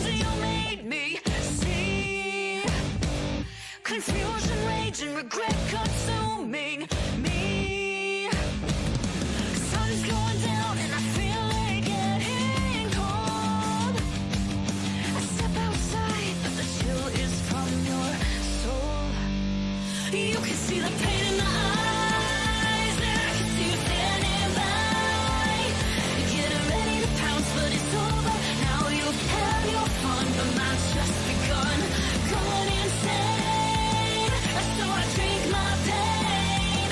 'cause you made me see confusion, rage, and regret consuming me. Sun's going down and I feel it getting cold. I step outside, but the chill is from your soul. You can see the pain in my eyes, and I can see you standing by. Getting ready to pounce, but it's over. Now you've had your fun, but mine's just begun. Going insane, so I drink my pain.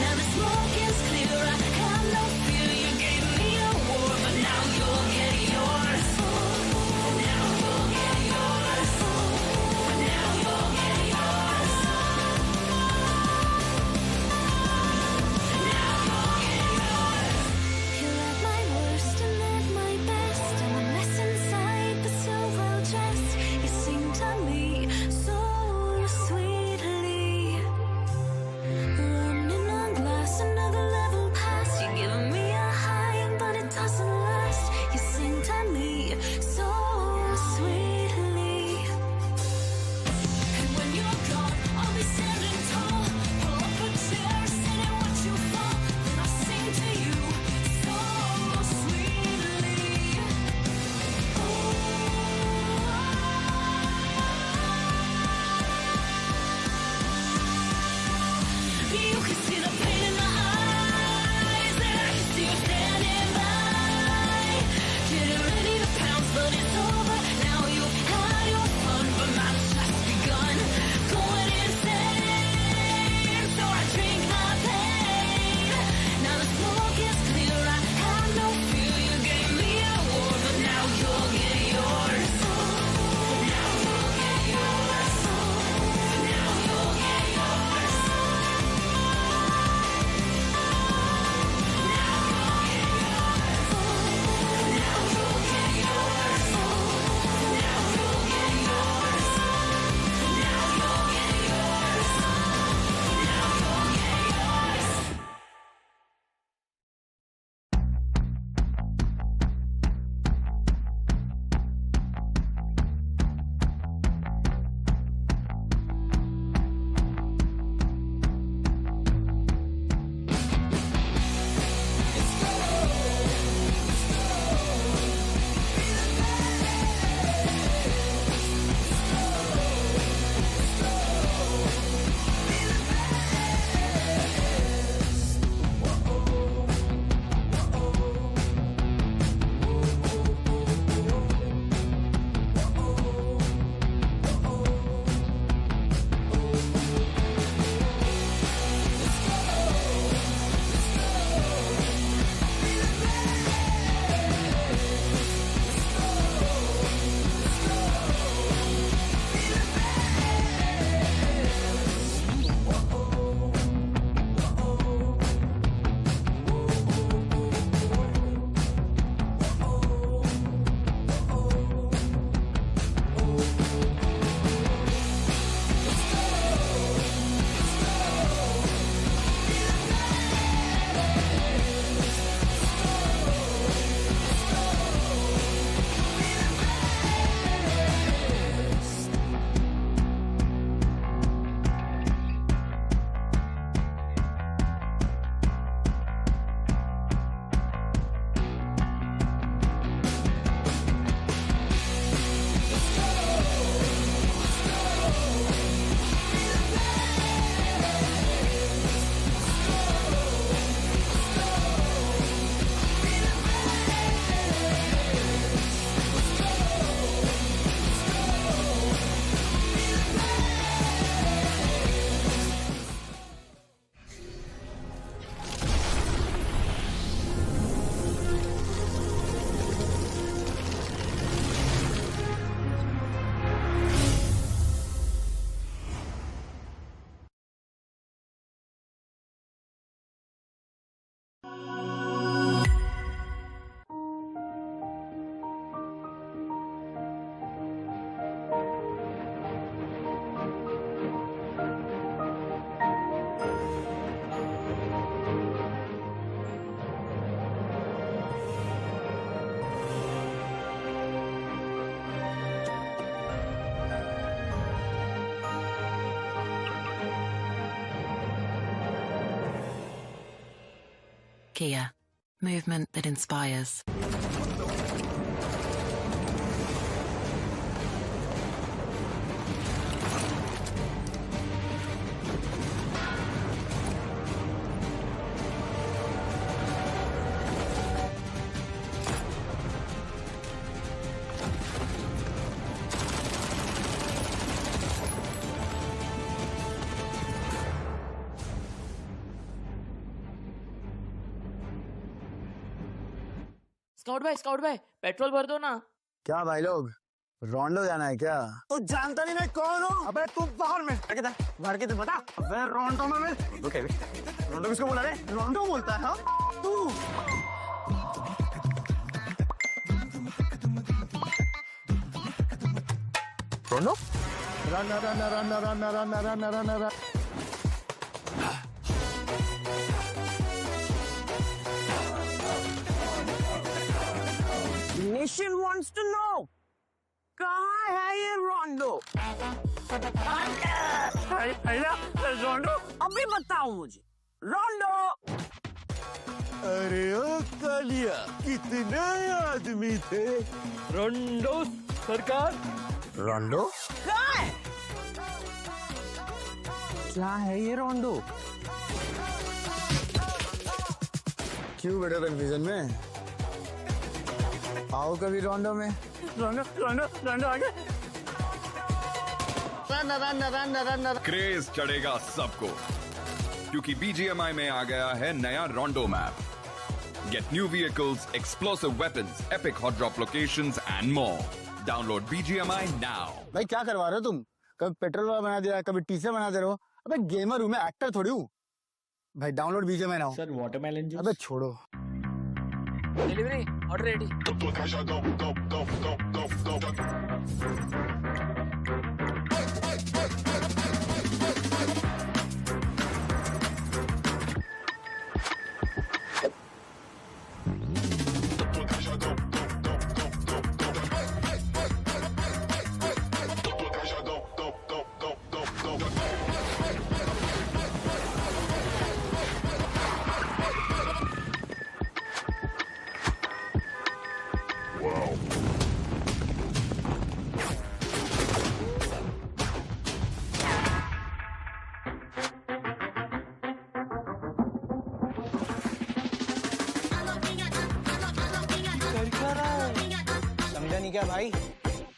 Now the smoke is clear, I have no fear. You gave me a war, but now you'll get yours. Now you'll get yours. Now you'll get yours. Kia, movement that inspires. Scout भाई petrol भर दो ना। क्या भाई लोग रोंडो जाना है क्या? तो जानता नहीं मैं कौन हूँ? अबे तू बाहर में भर के तो बता। अबे रोंडो में रोंडो किसको बोला रे? रोंडो बोलता है हाँ? तू रोंडो? Run Nation wants to know कहाँ है ये रोंडो? रोंडो अभी बताओ मुझे रोंडो। अरे ओ कालिया कितने आदमी थे? रोंडो सरकार। रोंडो कहाँ है? क्या है ये रोंडो? क्यों बेटा कन्फ्यूजन में? आओ कभी रोंडो में। रोंडो आगे। क्रेज चढ़ेगा सबको क्योंकि BGMI में आ गया है नया रोंडो map. Get new vehicles, explosive weapons, epic hot drop locations and more. Download BGMI now. भाई क्या करवा रहे हो तुम? कभी पेट्रोल वाला बना दिया, कभी टीचर बना दे रहे हो। अबे गेमर हूँ मैं, एक्टर थोड़ी हूँ। भाई download BGMI now. Sir watermelon juice. अबे छोड़ो। Delivery order ready. समझा नहीं क्या भाई?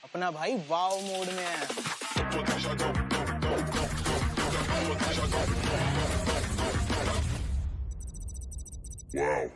अपना भाई वाव मोड में है। Wow.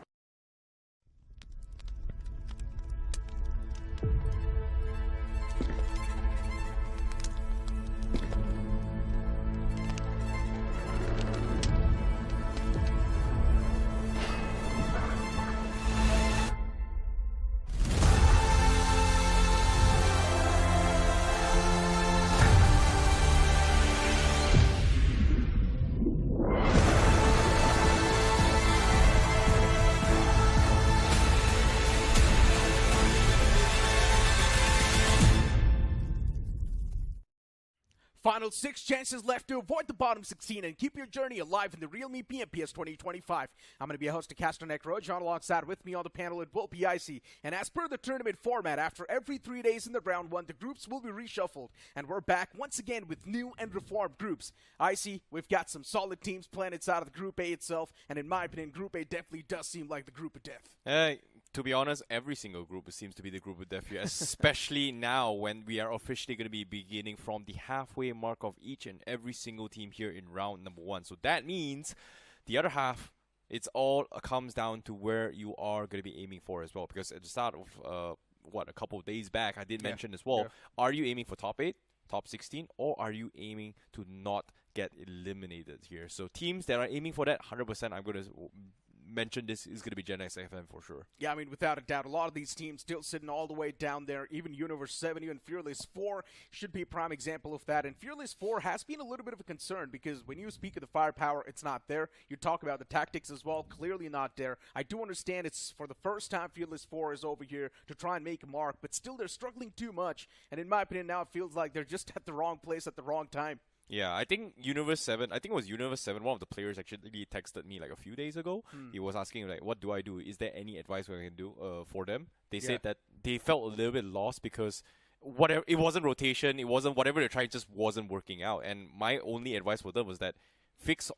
Final 6 chances left to avoid the bottom 16 and keep your journey alive in the realme BMPS 2025. I'm going to be a host of Caster Neck Road. John alongside with me on the panel it will be Icy. And as per the tournament format, after every 3 days in the round 1, the groups will be reshuffled. And we're back once again with new and reformed groups. Icy, we've got some solid teams playing inside of the Group A itself. And in my opinion, Group A definitely does seem like the group of death. To be honest, every single group seems to be the group of death here, especially now when we are officially going to be beginning from the halfway mark of each and every single team here in round number 1. So that means the other half, it's all comes down to where you are going to be aiming for as well. Because at the start of, a couple of days back, I did mention as well, are you aiming for top 8, top 16, or are you aiming to not get eliminated here? So teams that are aiming for that, 100% I'm going to mention this is going to be Gen X FM for sure. Yeah, I mean, without a doubt, a lot of these teams still sitting all the way down there. Even Universe 7, even Fearless 4 should be a prime example of that. And Fearless 4 has been a little bit of a concern because when you speak of the firepower, it's not there. You talk about the tactics as well, clearly not there. I do understand it's for the first time Fearless 4 is over here to try and make a mark, but still they're struggling too much. And in my opinion, now it feels like they're just at the wrong place at the wrong time. Yeah, I think Universe 7, I think it was Universe 7, one of the players actually texted me like a few days ago. He was asking like, what do I do? Is there any advice we can do for them? They said that they felt a little bit lost because whatever, it wasn't rotation, it wasn't whatever they're trying, just wasn't working out. And my only advice for them was that fix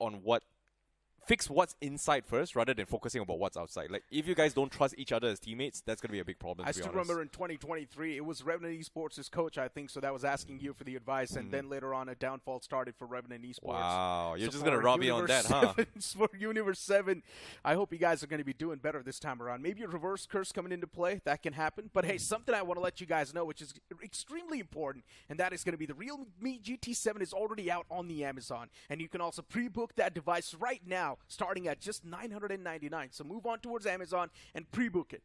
what's inside first rather than focusing on what's outside. Like, if you guys don't trust each other as teammates, that's going to be a big problem. I still remember in 2023, it was Revenant Esports' coach, I think, so that was asking you for the advice, and then later on a downfall started for Revenant Esports. Wow, you're So just going to for rob me on that, huh? For Universe 7, I hope you guys are going to be doing better this time around. Maybe a reverse curse coming into play, that can happen. But hey, something I want to let you guys know, which is extremely important, and that is going to be the Realme GT7 is already out on the Amazon, and you can also pre-book that device right now, starting at just $999. So move on towards Amazon and pre-book it.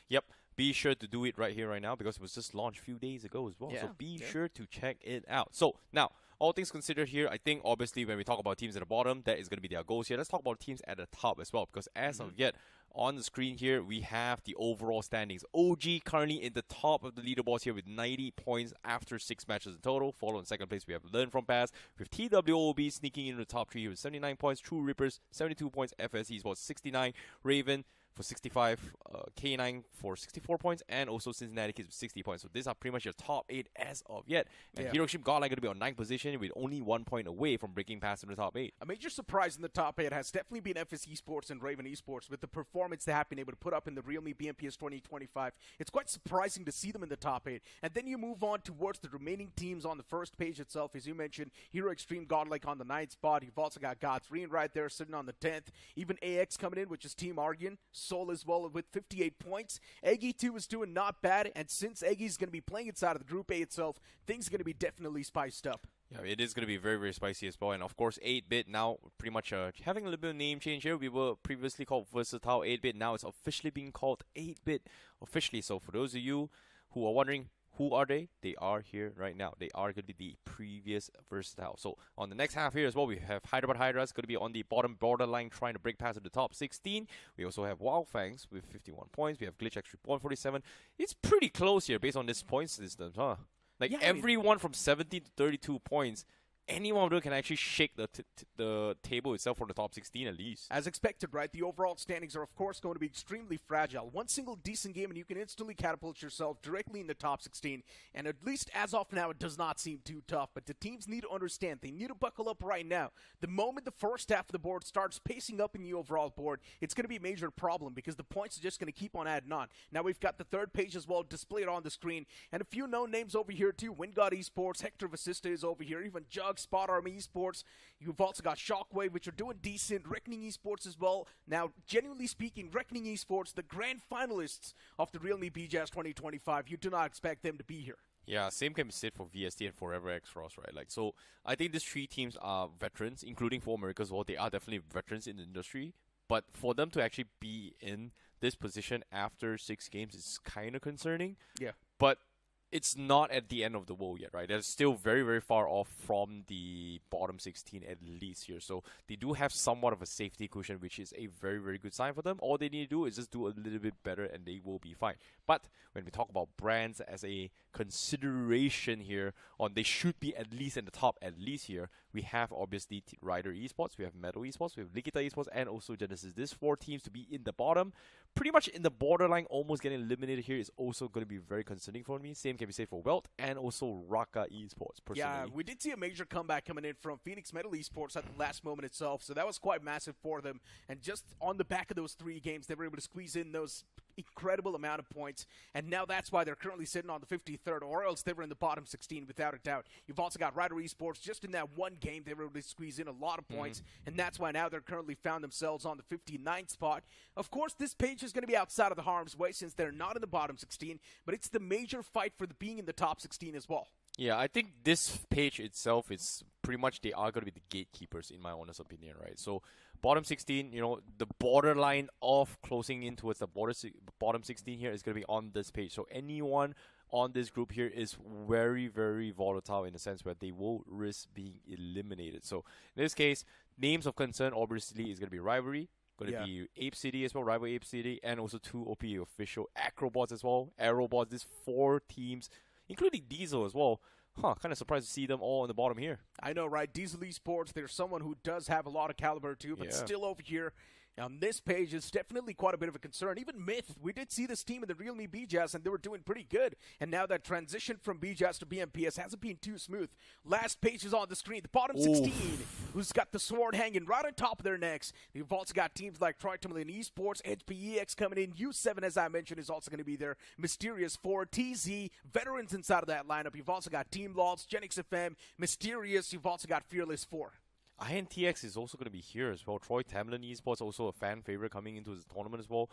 Yep. Be sure to do it right here, right now, because it was just launched a few days ago as well. So be sure to check it out. So now, all things considered here, I think obviously when we talk about teams at the bottom, that is going to be their goals here. Let's talk about teams at the top as well, because as of yet, on the screen here, we have the overall standings. OG currently in the top of the leaderboards here with 90 points after 6 matches in total. Followed in second place, we have Learn From Past, with TWOB sneaking into the top 3 here with 79 points. True Rippers, 72 points. FS Esports, 69. Raven for 65, K9 for 64 points, and also Cincinnati Kids with 60 points. So these are pretty much your top 8 as of yet. And Hiroshima Godlike going to be on 9th position with only 1 point away from breaking past in the top 8. A major surprise in the top 8 has definitely been FS Esports and Raven Esports with the performance they have been able to put up in the Realme BMPS 2025. It's quite surprising to see them in the top 8. And then you move on towards the remaining teams on the first page itself. As you mentioned, Hero Extreme Godlike on the 9th spot. You've also got Godsreen right there sitting on the 10th. Even AX coming in, which is Team ARYAN. Soul as well with 58 points. Eggy too is doing not bad, and since Eggy's going to be playing inside of the Group A itself, things are going to be definitely spiced up. Yeah, it is going to be very, very spicy as well. And of course, 8-bit now pretty much having a little bit of name change here. We were previously called Versatile 8-bit. Now it's officially being called 8-bit officially. So for those of you who are wondering, who are they? They are here right now. They are going to be the previous Versatile. So on the next half here as well, we have Hyderabad Hydras going to be on the bottom borderline trying to break past the top 16. We also have Wildfangs with 51 points. We have Glitch X 147. It's pretty close here based on this point system, huh? Like everyone from 17 to 32 points. Any one of them can actually shake the table itself for the top 16 at least. As expected, right? The overall standings are, of course, going to be extremely fragile. One single decent game and you can instantly catapult yourself directly in the top 16. And at least as of now, it does not seem too tough. But the teams need to understand. They need to buckle up right now. The moment the first half of the board starts pacing up in the overall board, it's going to be a major problem because the points are just going to keep on adding on. Now we've got the third page as well displayed on the screen. And a few known names over here too. WINDGOD Esports, HECTOR VASISTA is over here. Even Jux Spot Army Esports. You've also got Shockwave, which are doing decent. Reckoning Esports as well. Now, genuinely speaking, Reckoning Esports, the grand finalists of the Realme BJAS 2025, you do not expect them to be here. Yeah, same can be said for VST and Forever X Frost, right? Like, so I think these 3 teams are veterans, including For America as well. They are definitely veterans in the industry. But for them to actually be in this position after 6 games is kind of concerning. Yeah. But it's not at the end of the world yet, right? They're still very, very far off from the bottom 16 at least here. So they do have somewhat of a safety cushion, which is a very, very good sign for them. All they need to do is just do a little bit better and they will be fine. But when we talk about brands as a consideration here, on they should be at least in the top at least here, we have obviously Rider Esports, we have Metal Esports, we have Likita Esports, and also Genesis. These 4 teams to be in the bottom, pretty much in the borderline, almost getting eliminated here is also going to be very concerning for me. Same can be said for Welt and also Raka Esports, personally. Yeah, we did see a major comeback coming in from Phoenix Metal Esports at the last moment itself, so that was quite massive for them. And just on the back of those 3 games, they were able to squeeze in those incredible amount of points, and now that's why they're currently sitting on the 53rd, or else they were in the bottom 16 without a doubt. You've also got Rider Esports. Just in that one game, they were able to squeeze in a lot of points, and that's why now they're currently found themselves on the 59th spot. Of course, this page is going to be outside of the harm's way since they're not in the bottom 16, but it's the major fight for being in the top 16 as well. Yeah, I think this page itself is pretty much they are going to be the gatekeepers in my honest opinion, right? So bottom 16, you know, the borderline of closing in towards the bottom 16 here is going to be on this page. So anyone on this group here is very, very volatile in the sense where they will risk being eliminated. So in this case, names of concern obviously is going to be Rivalry, going to be Ape City as well, Rival Ape City, and also 2 OP official Aerobotz as well. Aerobotz, these 4 teams, including Diesel as well, kind of surprised to see them all on the bottom here. I know, right? Diesel Esports, there's someone who does have a lot of caliber too, but still over here on this page is definitely quite a bit of a concern. Even Myth, we did see this team in the realme BJAS, and they were doing pretty good. And now that transition from BJAS to BMPS hasn't been too smooth. Last page is on the screen. The bottom 16, who's got the sword hanging right on top of their necks. You've also got teams like Troy Timberland Esports, HPEX coming in. U7, as I mentioned, is also going to be there. Mysterious 4, TZ, veterans inside of that lineup. You've also got Team Lols, Genix FM, Mysterious. You've also got Fearless 4. INTX is also going to be here as well. Troy Tamlin Esports, also a fan favorite coming into this tournament as well.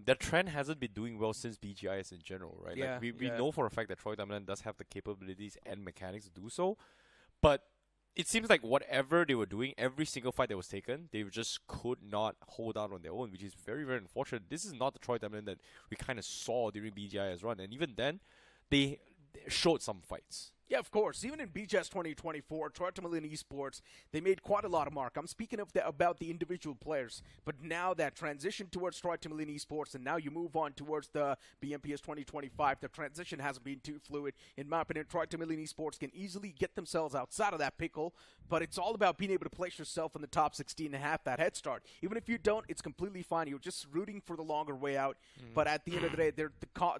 That trend hasn't been doing well since BGIS in general, right? Yeah, like we know for a fact that Troy Tamlin does have the capabilities and mechanics to do so, but it seems like whatever they were doing, every single fight that was taken, they just could not hold out on their own, which is very, very unfortunate. This is not the Troy Tamlin that we kind of saw during BGIS run, and even then, they showed some fights. Yeah, of course. Even in BJAS 2024, Troy Timberland Esports, they made quite a lot of mark. I'm speaking of about the individual players, but now that transition towards Troy Timberland Esports, and now you move on towards the BMPS 2025, the transition hasn't been too fluid. In my opinion, Troy Timberland Esports can easily get themselves outside of that pickle, but it's all about being able to place yourself in the top 16 and have that head start. Even if you don't, it's completely fine. You're just rooting for the longer way out, but at the end of the day, the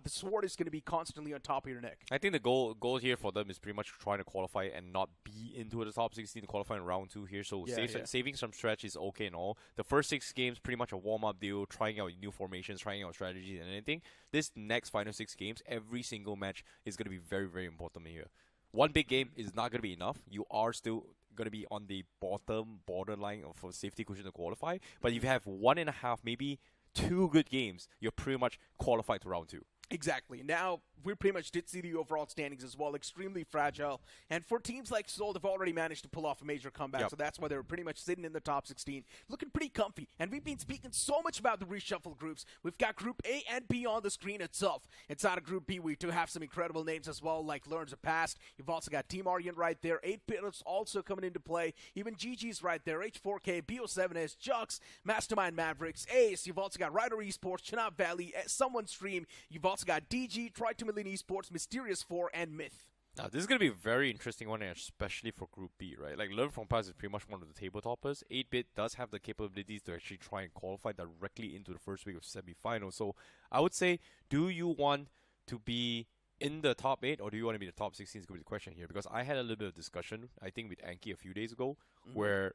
sword is going to be constantly on top of your neck. I think the goal here for them is pretty much trying to qualify and not be into the top 16 to qualify in round 2 here. So saving some stretch is okay and all. The first 6 games, pretty much a warm-up deal, trying out new formations, trying out strategies and anything. This next final 6 games, every single match is going to be very, very important here. One big game is not going to be enough. You are still going to be on the borderline of a safety cushion to qualify. But if you have 1.5, maybe 2 good games, you're pretty much qualified to round 2. Exactly. Now, we pretty much did see the overall standings as well, extremely fragile. And for teams like Seoul, they've already managed to pull off a major comeback, so that's why they were pretty much sitting in the top 16, looking pretty comfy. And we've been speaking so much about the reshuffle groups. We've got Group A and B on the screen itself. Inside of Group B, we do have some incredible names as well, like Learns of Past. You've also got Team ARYAN right there. 8-Bit is also coming into play. Even GG's right there. H4K, BO7S, Jux, Mastermind Mavericks, Ace. You've also got Rider Esports, Chenab Valley, Someone Stream. You've also got DG, Troy Timberland Esports, Mysterious 4, and Myth. Now, this is going to be a very interesting one, especially for Group B, right? Like, Learn from Past is pretty much one of the table toppers. 8-Bit does have the capabilities to actually try and qualify directly into the first week of semi-finals. So, I would say, do you want to be in the top 8 or do you want to be in the top 16 is going to be the question here. Because I had a little bit of discussion, I think, with Anki a few days ago, where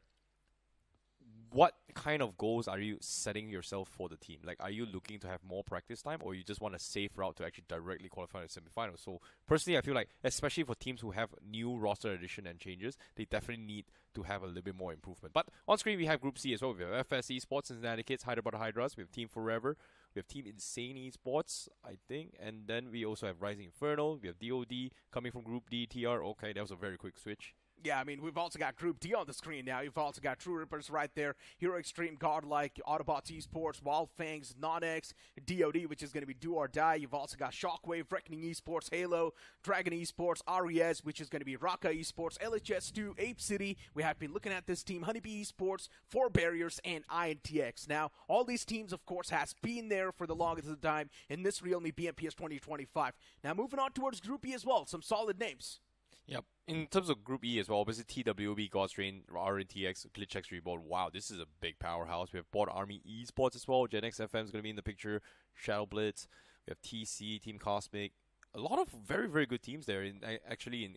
what kind of goals are you setting yourself for the team? Like, are you looking to have more practice time, or you just want a safe route to actually directly qualify in the semifinals? So, personally, I feel like, especially for teams who have new roster addition and changes, they definitely need to have a little bit more improvement. But on screen, we have Group C as well. We have FS Esports, Cincinnati Kids, Hyderabad Hydras. We have Team Forever. We have Team Insane Esports, I think. And then we also have Rising Inferno. We have DOD coming from Group D, TR. Okay, that was a very quick switch. Yeah, I mean, we've also got Group D on the screen now. You've also got True Rippers right there, Hero Extreme, Godlike, Autobots Esports, Wild Fangs, Non-X, DOD, which is going to be Do or Die. You've also got Shockwave, Reckoning Esports, Halo, Dragon Esports, RES, which is going to be Raka Esports, LHS2, Ape City. We have been looking at this team, Honeybee Esports, 4 Barriers, and INTX. Now, all these teams, of course, has been there for the longest of the time in this Realme BMPS 2025. Now, moving on towards Group E as well, some solid names. Yep. In terms of Group E as well, obviously TWB, Godstrain, RNTX, GlitchX Reborn. Wow, this is a big powerhouse. We have Board Army Esports as well. Gen X FM is going to be in the picture. Shadow Blitz. We have TC, Team Cosmic. A lot of very, very good teams there in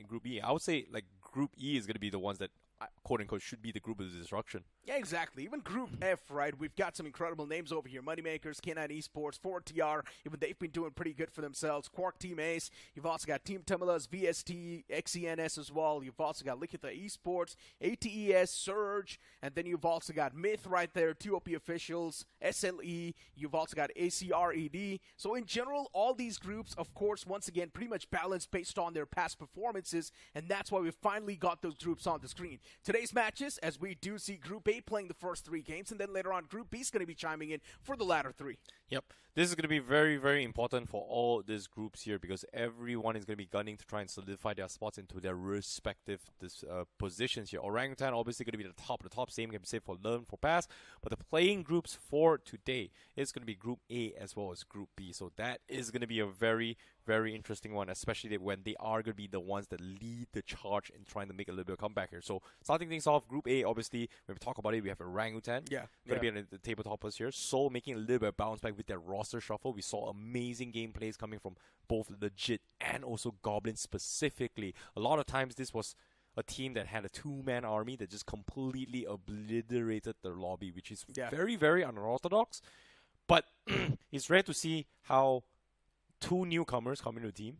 Group E. I would say like Group E is going to be the ones that, quote-unquote, should be the group of destruction. Yeah, exactly. Even Group F, right? We've got some incredible names over here. Moneymakers, K9 Esports, 4TR. Even they've been doing pretty good for themselves. Quark Team Ace. You've also got Team Tumulas, VST, XENS as well. You've also got Likitha Esports, ATES, Surge. And then you've also got Myth right there, 2OP Officials, SLE. You've also got ACRED. So in general, all these groups, of course, once again, pretty much balanced based on their past performances. And that's why we finally got those groups on the screen. Today's matches, as we do see Group A playing the first 3 games, and then later on Group B is going to be chiming in for the latter 3. Yep. This is going to be very, very important for all these groups here because everyone is going to be gunning to try and solidify their spots into their respective positions here. Orangutan obviously going to be the top of the top. Same can be said for Learn, for Pass. But the playing groups for today is going to be Group A as well as Group B. So that is going to be a very, very interesting one, especially when they are going to be the ones that lead the charge in trying to make a little bit of comeback here. So starting things off, Group A, obviously, when we talk about it, we have Orangutan. Yeah. Going to be on the tabletoppers here. Seoul making a little bit of bounce back with their roster shuffle. We saw amazing gameplays coming from both Legit and also Goblin specifically. A lot of times this was a team that had a two-man army that just completely obliterated the lobby, which is very, very unorthodox. But it's rare to see how two newcomers come into the team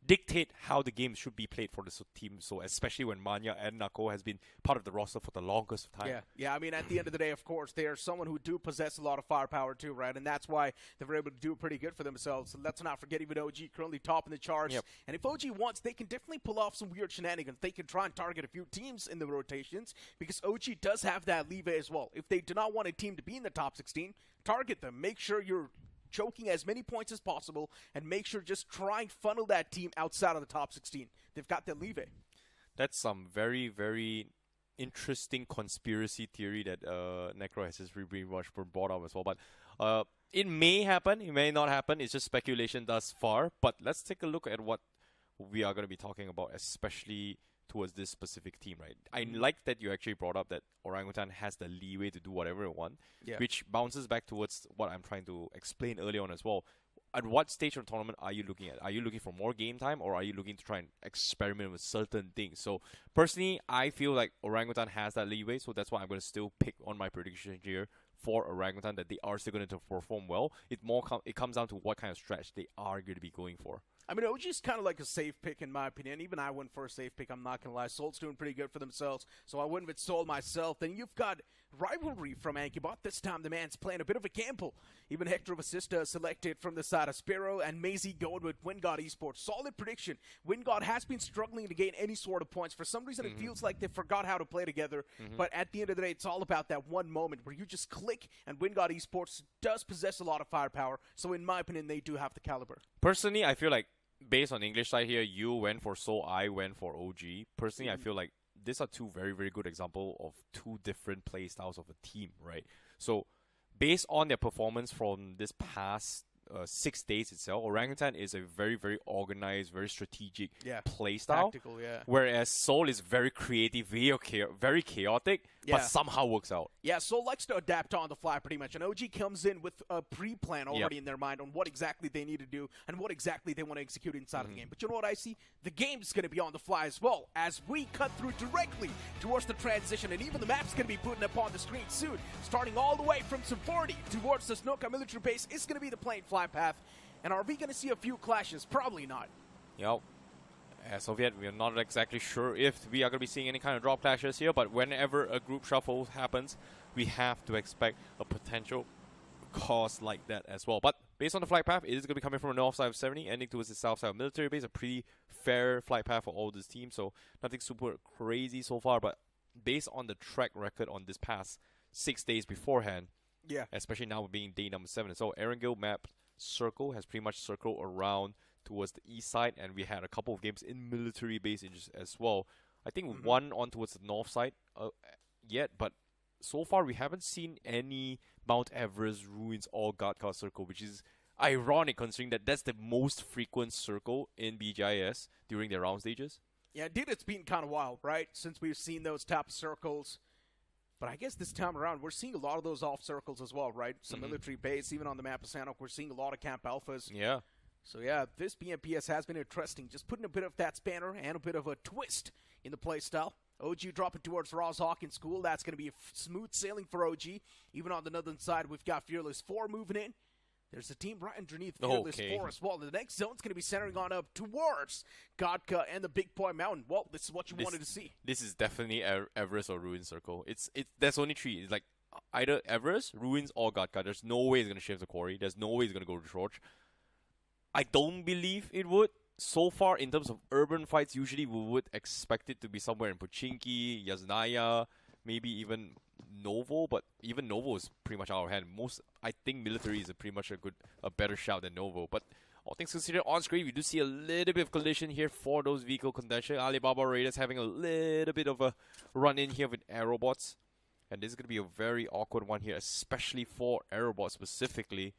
dictate how the game should be played for the team. So especially when Manya and Nako has been part of the roster for the longest time. Yeah. I mean, at the end of the day, of course, they are someone who do possess a lot of firepower too, right? And that's why they were able to do pretty good for themselves. And let's not forget even OG currently top in the charts. Yep. And if OG wants, they can definitely pull off some weird shenanigans. They can try and target a few teams in the rotations because OG does have that leeway as well. If they do not want a team to be in the top 16, target them. Make sure you're choking as many points as possible, and make sure just try and funnel that team outside of the top 16. They've got that leeway. That's some very, very interesting conspiracy theory that Necro has just pretty much brought up as well. But it may happen, it may not happen. It's just speculation thus far. But let's take a look at what we are going to be talking about, especially towards this specific team, right? I like that you actually brought up that Orangutan has the leeway to do whatever it wants, which bounces back towards what I'm trying to explain earlier on as well. At what stage of the tournament are you looking at? Are you looking for more game time, or are you looking to try and experiment with certain things? So personally, I feel like Orangutan has that leeway, so that's why I'm going to still pick on my prediction here for Orangutan that they are still going to perform well. It comes down to what kind of stretch they are going to be going for. I mean, OG is kind of like a safe pick in my opinion. Even I went for a safe pick, I'm not going to lie. Seoul's doing pretty good for themselves, so I went with Seoul myself. Then you've got Rivalry from Ankybot. This time the man's playing a bit of a gamble. Even Hector VASISTA selected from the side of Sparrow, and Maisie going with WINGOD Esports. Solid prediction. WINGOD has been struggling to gain any sort of points. For some reason, it feels like they forgot how to play together. But at the end of the day, it's all about that one moment where you just click, and WINGOD Esports does possess a lot of firepower. So in my opinion, they do have the caliber. Personally, I feel like based on the English side here, you went for Seoul, I went for OG. Personally, I feel like these are two very, very good examples of two different play styles of a team, right? So, based on their performance from this past 6 days itself, Orangutan is a very, very organized, very strategic play style. Tactical, Whereas Seoul is very creative, very chaotic, but somehow works out. Yeah, Seoul likes to adapt on the fly pretty much. And OG comes in with a pre-plan already in their mind on what exactly they need to do and what exactly they want to execute inside of the game. But you know what I see? The game's going to be on the fly as well as we cut through directly towards the transition. And even the map's going to be putting up on the screen soon. Starting all the way from Sumfordi towards the Snoka military base is going to be the plane fly path. And are we going to see a few clashes? Probably not. Yep. As of yet, we are not exactly sure if we are going to be seeing any kind of drop clashes here, but whenever a group shuffle happens, we have to expect a potential cause like that as well. But based on the flight path, it is going to be coming from the north side of 70, ending towards the south side of military base. A pretty fair flight path for all this team, so nothing super crazy so far, but based on the track record on this past 6 days beforehand, especially now being day number 7, so Aaron Gill map circle has pretty much circled around towards the east side, and we had a couple of games in military base as well. I think one on towards the north side yet, but so far we haven't seen any Mount Everest ruins or Gadkar circle, which is ironic considering that that's the most frequent circle in BGIS during their round stages. Yeah, indeed, it's been kind of wild, right? Since we've seen those top circles. But I guess this time around, we're seeing a lot of those off circles as well, right? Some military base, even on the map of Sanok, we're seeing a lot of camp alphas. Yeah. So yeah, this BMPS has been interesting. Just putting a bit of that spanner and a bit of a twist in the play style. OG dropping towards Ross Hawkins School. That's going to be a smooth sailing for OG. Even on the northern side, we've got Fearless 4 moving in. There's a team right underneath Fearless 4 as well. The next zone's going to be centering on up towards Gadka and the Big Boy Mountain. Well, this is what you wanted to see. This is definitely Everest or Ruin Circle. There's only 3. It's like either Everest, Ruins, or Gadka. There's no way it's going to shift the quarry. There's no way it's going to go to Torch. I don't believe it would. So far, in terms of urban fights, usually we would expect it to be somewhere in Pochinki, Yasnaya, maybe even Novo, but even Novo is pretty much out of hand. I think military is pretty much a better shout than Novo. But all things considered, on screen we do see a little bit of collision here for those vehicle contention. Alibaba Raiders having a little bit of a run in here with Aerobotz, and this is going to be a very awkward one here, especially for Aerobotz specifically,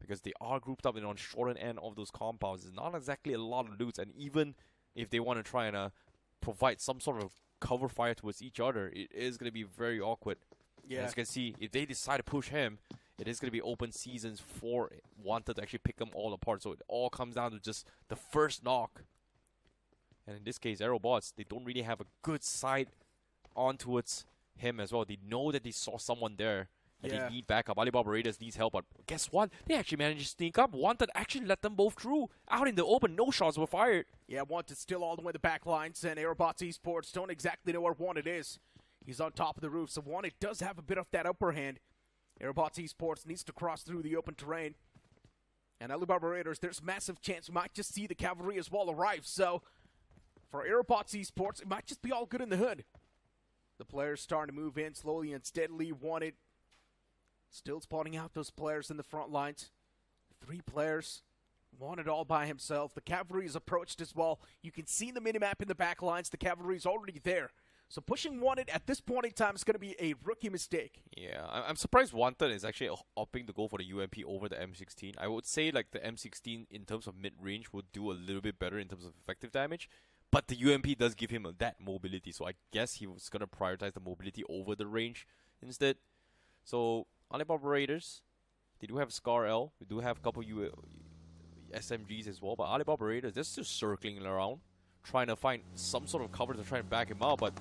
because they are grouped up and on shorter end of those compounds. There's not exactly a lot of loots, and even if they want to try and provide some sort of cover fire towards each other, it is going to be very awkward. Yeah. As you can see, if they decide to push him, it is going to be open seasons for Wanted to actually pick them all apart. So it all comes down to just the first knock. And in this case, Aerobotz, they don't really have a good sight on towards him as well. They know that they saw someone there, and they need backup. Alibaba Raiders needs help, but guess what? They actually managed to sneak up. Wanted actually let them both through. Out in the open, no shots were fired. Yeah, Wanted still all the way to the back lines, and Aerobotz Esports don't exactly know where Wanted is. He's on top of the roof, so Wanted does have a bit of that upper hand. Aerobotz Esports needs to cross through the open terrain. And Alibaba Raiders, there's massive chance we might just see the cavalry as well arrive. So, for Aerobotz Esports, it might just be all good in the hood. The players starting to move in slowly and steadily. Wanted still spotting out those players in the front lines. 3 players. Wanted all by himself. The cavalry is approached as well. You can see the minimap in the back lines. The cavalry is already there. So pushing Wanted at this point in time is going to be a rookie mistake. Yeah, I'm surprised Wanted is actually opting to go for the UMP over the M16. I would say like the M16 in terms of mid-range would do a little bit better in terms of effective damage. But the UMP does give him that mobility. So I guess he was going to prioritize the mobility over the range instead. So Alibaba Raiders, they do have Scar L. We do have a couple SMGs as well. But Alibaba Raiders, they're still circling around, trying to find some sort of cover to try and back him out. But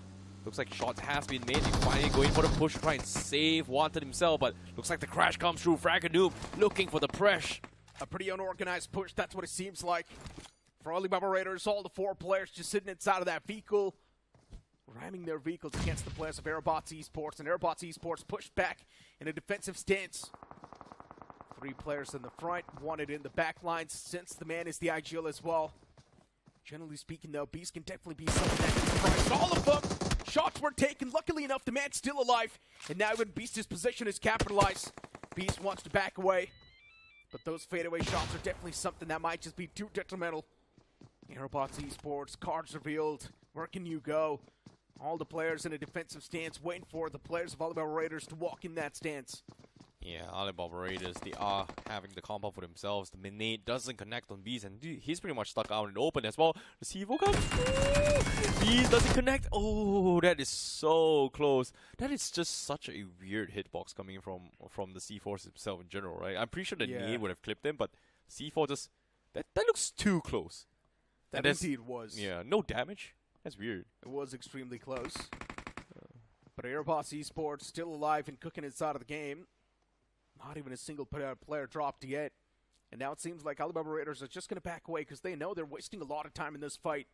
looks like shots has been made. He's finally going for the push to try and save Wanted himself. But looks like the crash comes through. Fraganoob looking for the press. A pretty unorganized push, that's what it seems like. For Alibaba Raiders, all the 4 players just sitting inside of that vehicle, ramming their vehicles against the players of Aerobotz Esports, and Aerobotz Esports pushed back in a defensive stance. 3 players in the front, Wanted in the back lines, since the man is the IGL as well. Generally speaking, though, Beast can definitely be something that can surprise all of them. Shots were taken. Luckily enough, the man's still alive, and now even Beast's position is capitalized. Beast wants to back away, but those fadeaway shots are definitely something that might just be too detrimental. Aerobotz Esports, cards revealed. Where can you go? All the players in a defensive stance waiting for the players of Alibaba Raiders to walk in that stance. Yeah, Alibaba Raiders, they are having the compound for themselves. The Minate doesn't connect on Beast, and he's pretty much stuck out in the open as well. The C4 comes through. Beast doesn't connect. Oh, that is so close. That is just such a weird hitbox coming from the C4 himself in general, right? I'm pretty sure the nade would have clipped him, but C4 just... That looks too close. That indeed was. Yeah, no damage. That's weird. It was extremely close. But Aerobotz Esports still alive and cooking inside of the game. Not even a single player dropped yet. And now it seems like Alibaba Raiders are just going to back away because they know they're wasting a lot of time in this fight.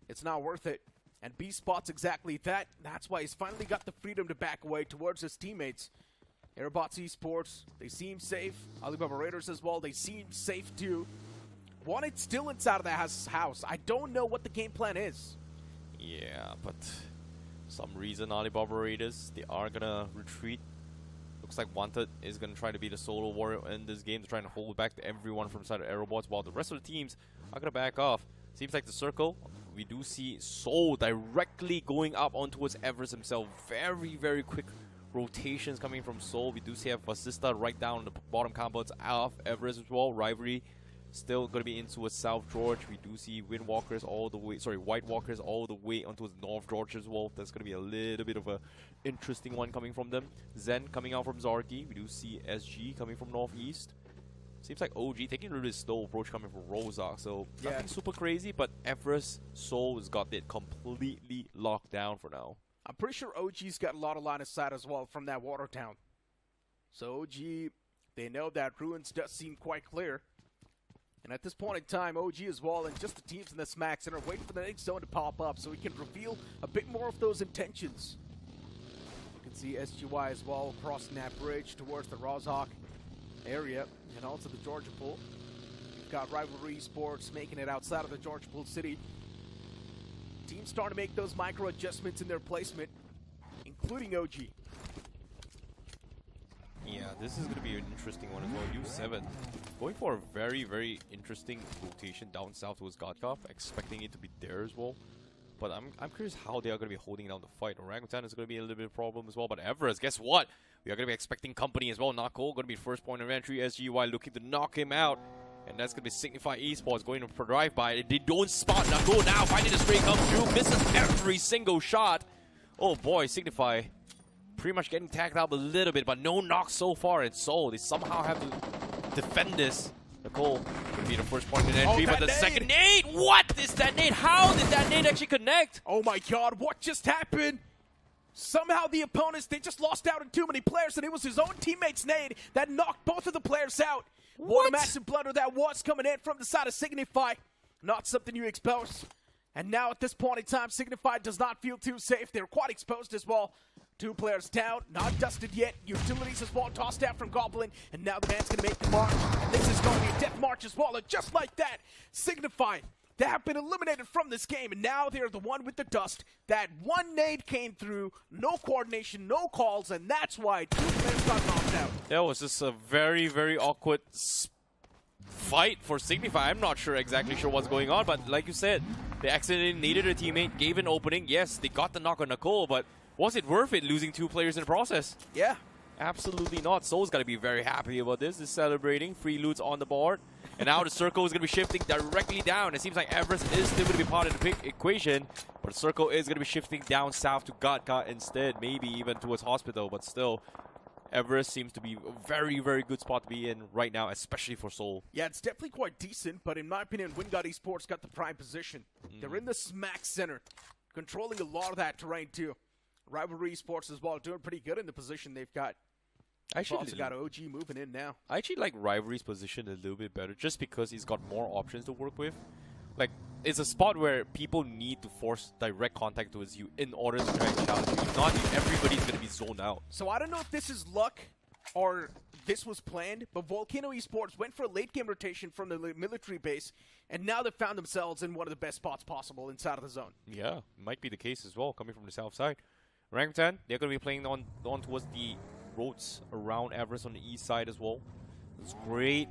It's not worth it. And B spots exactly that. That's why he's finally got the freedom to back away towards his teammates. Aerobotz Esports, they seem safe. Alibaba Raiders as well, they seem safe too. Wanted still inside of the house. I don't know what the game plan is. Yeah, but some reason Alibaba Raiders, they are going to retreat. Looks like Wanted is going to try to be the solo warrior in this game, to try and hold back everyone from side of Aerobotz, while the rest of the teams are going to back off. Seems like the circle, we do see Soul directly going up on towards Everest himself. Very, very quick rotations coming from Soul. We do see VASISTA right down the bottom compounds of Everest as well. Rivalry still going to be into South George. We do see White Walkers all the way onto North George as well. That's going to be a little bit of a interesting one coming from them. Zen coming out from Zarki. We do see SG coming from Northeast. Seems like OG taking a little bit slow approach coming from Rozak. So nothing super crazy, but Everest Soul has got it completely locked down for now. I'm pretty sure OG's got a lot of line of sight as well from that water town. So OG, they know that Ruins does seem quite clear. And at this point in time, OG as well, and just the teams in the Smack Center waiting for the next zone to pop up so we can reveal a bit more of those intentions. You can see SGY as well crossing that bridge towards the Rozhawk area and also the Georgia Pool. We've got Rivalry Sports making it outside of the Georgia Pool City. Teams starting to make those micro adjustments in their placement, including OG. this is going to be an interesting one as well. U7 going for a very, very interesting rotation down south towards Godkov, expecting it to be there as well. But I'm curious how they are going to be holding down the fight. Orangutan is going to be a little bit of a problem as well. But Everest, guess what? We are going to be expecting company as well. Nako going to be first point of entry. SGY looking to knock him out. And that's going to be Signify Esports going for drive-by. They don't spot Nako now. Finding the spray come through. Misses every single shot. Oh boy, Signify pretty much getting tagged out a little bit. But no knock so far. And so they somehow have to defend this. Nicole would be the first point in entry, but the second nade! What is that nade? How did that nade actually connect? Oh my god, what just happened? Somehow the opponents, they just lost out on too many players, and it was his own teammate's nade that knocked both of the players out. What a massive blunder that was coming in from the side of Signify. Not something you expose. And now at this point in time, Signify does not feel too safe. They're quite exposed as well. 2 players down, not dusted yet. Utilities as well, tossed out from Goblin. And now the man's going to make the march. And this is going to be a death march as well. And just like that, Signify, they have been eliminated from this game. And now they're the one with the dust. That one nade came through, no coordination, no calls. And that's why 2 players got knocked out. That was just a very, very awkward fight for Signify. I'm not exactly sure what's going on. But like you said, they accidentally needed a teammate, gave an opening. Yes, they got the knock on Nicole, but was it worth it losing 2 players in the process? Yeah. Absolutely not. Soul's got to be very happy about this. He's celebrating. Free loot's on the board. And now the circle is going to be shifting directly down. It seems like Everest is still going to be part of the equation. But the circle is going to be shifting down south to Gatka instead. Maybe even towards Hospital. But still, Everest seems to be a very, very good spot to be in right now, especially for Soul. Yeah, it's definitely quite decent. But in my opinion, WINGOD Esports got the prime position. They're in the smack center, controlling a lot of that terrain too. Rivalry Esports as well, doing pretty good in the position they've got. They've also got OG moving in now. I actually like Rivalry's position a little bit better just because he's got more options to work with. Like, it's a spot where people need to force direct contact towards you in order to try and challenge you. If not, everybody's going to be zoned out. So I don't know if this is luck or this was planned, but Volcano Esports went for a late game rotation from the military base, and now they found themselves in one of the best spots possible inside of the zone. Yeah, might be the case as well, coming from the south side. Orangutan, they're going to be playing on towards the roads around Everest on the east side as well. It's great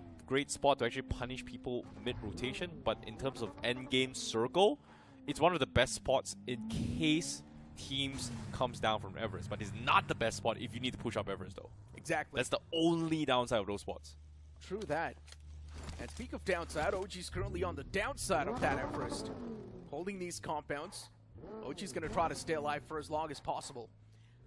spot to actually punish people mid-rotation, but in terms of endgame circle, it's one of the best spots in case teams comes down from Everest, but it's not the best spot if you need to push up Everest though. Exactly. That's the only downside of those spots. True that. And speak of downside, OG's currently on the downside of that Everest, holding these compounds. OG's going to try to stay alive for as long as possible.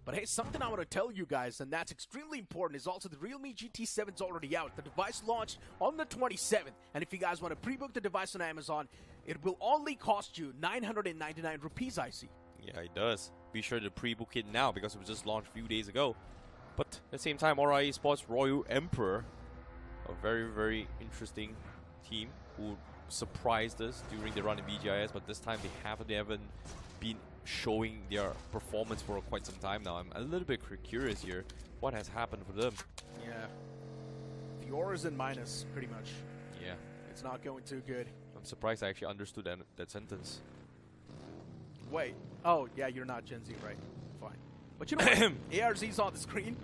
But hey, something I want to tell you guys, and that's extremely important, is also the Realme GT7's already out. The device launched on the 27th. And if you guys want to pre-book the device on Amazon, it will only cost you 999 rupees, I see. Yeah, it does. Be sure to pre-book it now because it was just launched a few days ago. But at the same time, ORA Esports Royal Emperor, a very, very interesting team who surprised us during the run in BGIS, but this time they haven't been showing their performance for quite some time now. I'm a little bit curious here. What has happened for them? Yeah. The aura's in minus, pretty much. Yeah. It's not going too good. I'm surprised I actually understood that sentence. Wait. Oh, yeah, you're not Gen Z, right? Fine. But you know what? ARZ's on the screen.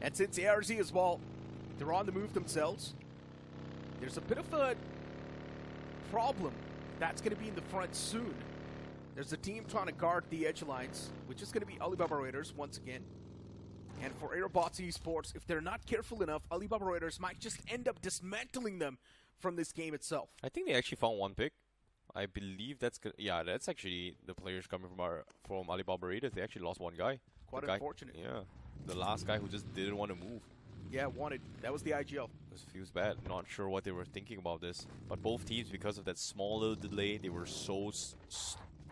And since ARZ as well, they're on the move themselves, there's a bit of a problem that's going to be in the front soon. There's a team trying to guard the edge lines, which is going to be Alibaba Raiders once again. And for Aerobotz Esports, if they're not careful enough, Alibaba Raiders might just end up dismantling them from this game itself. I think they actually found one pick. I believe that's yeah, that's actually the players coming from Alibaba Raiders. They actually lost one guy. Quite unfortunate. Yeah, the last guy who just didn't want to move. Yeah, wanted. That was the IGL. This feels bad. Not sure what they were thinking about this. But both teams, because of that small little delay, they were so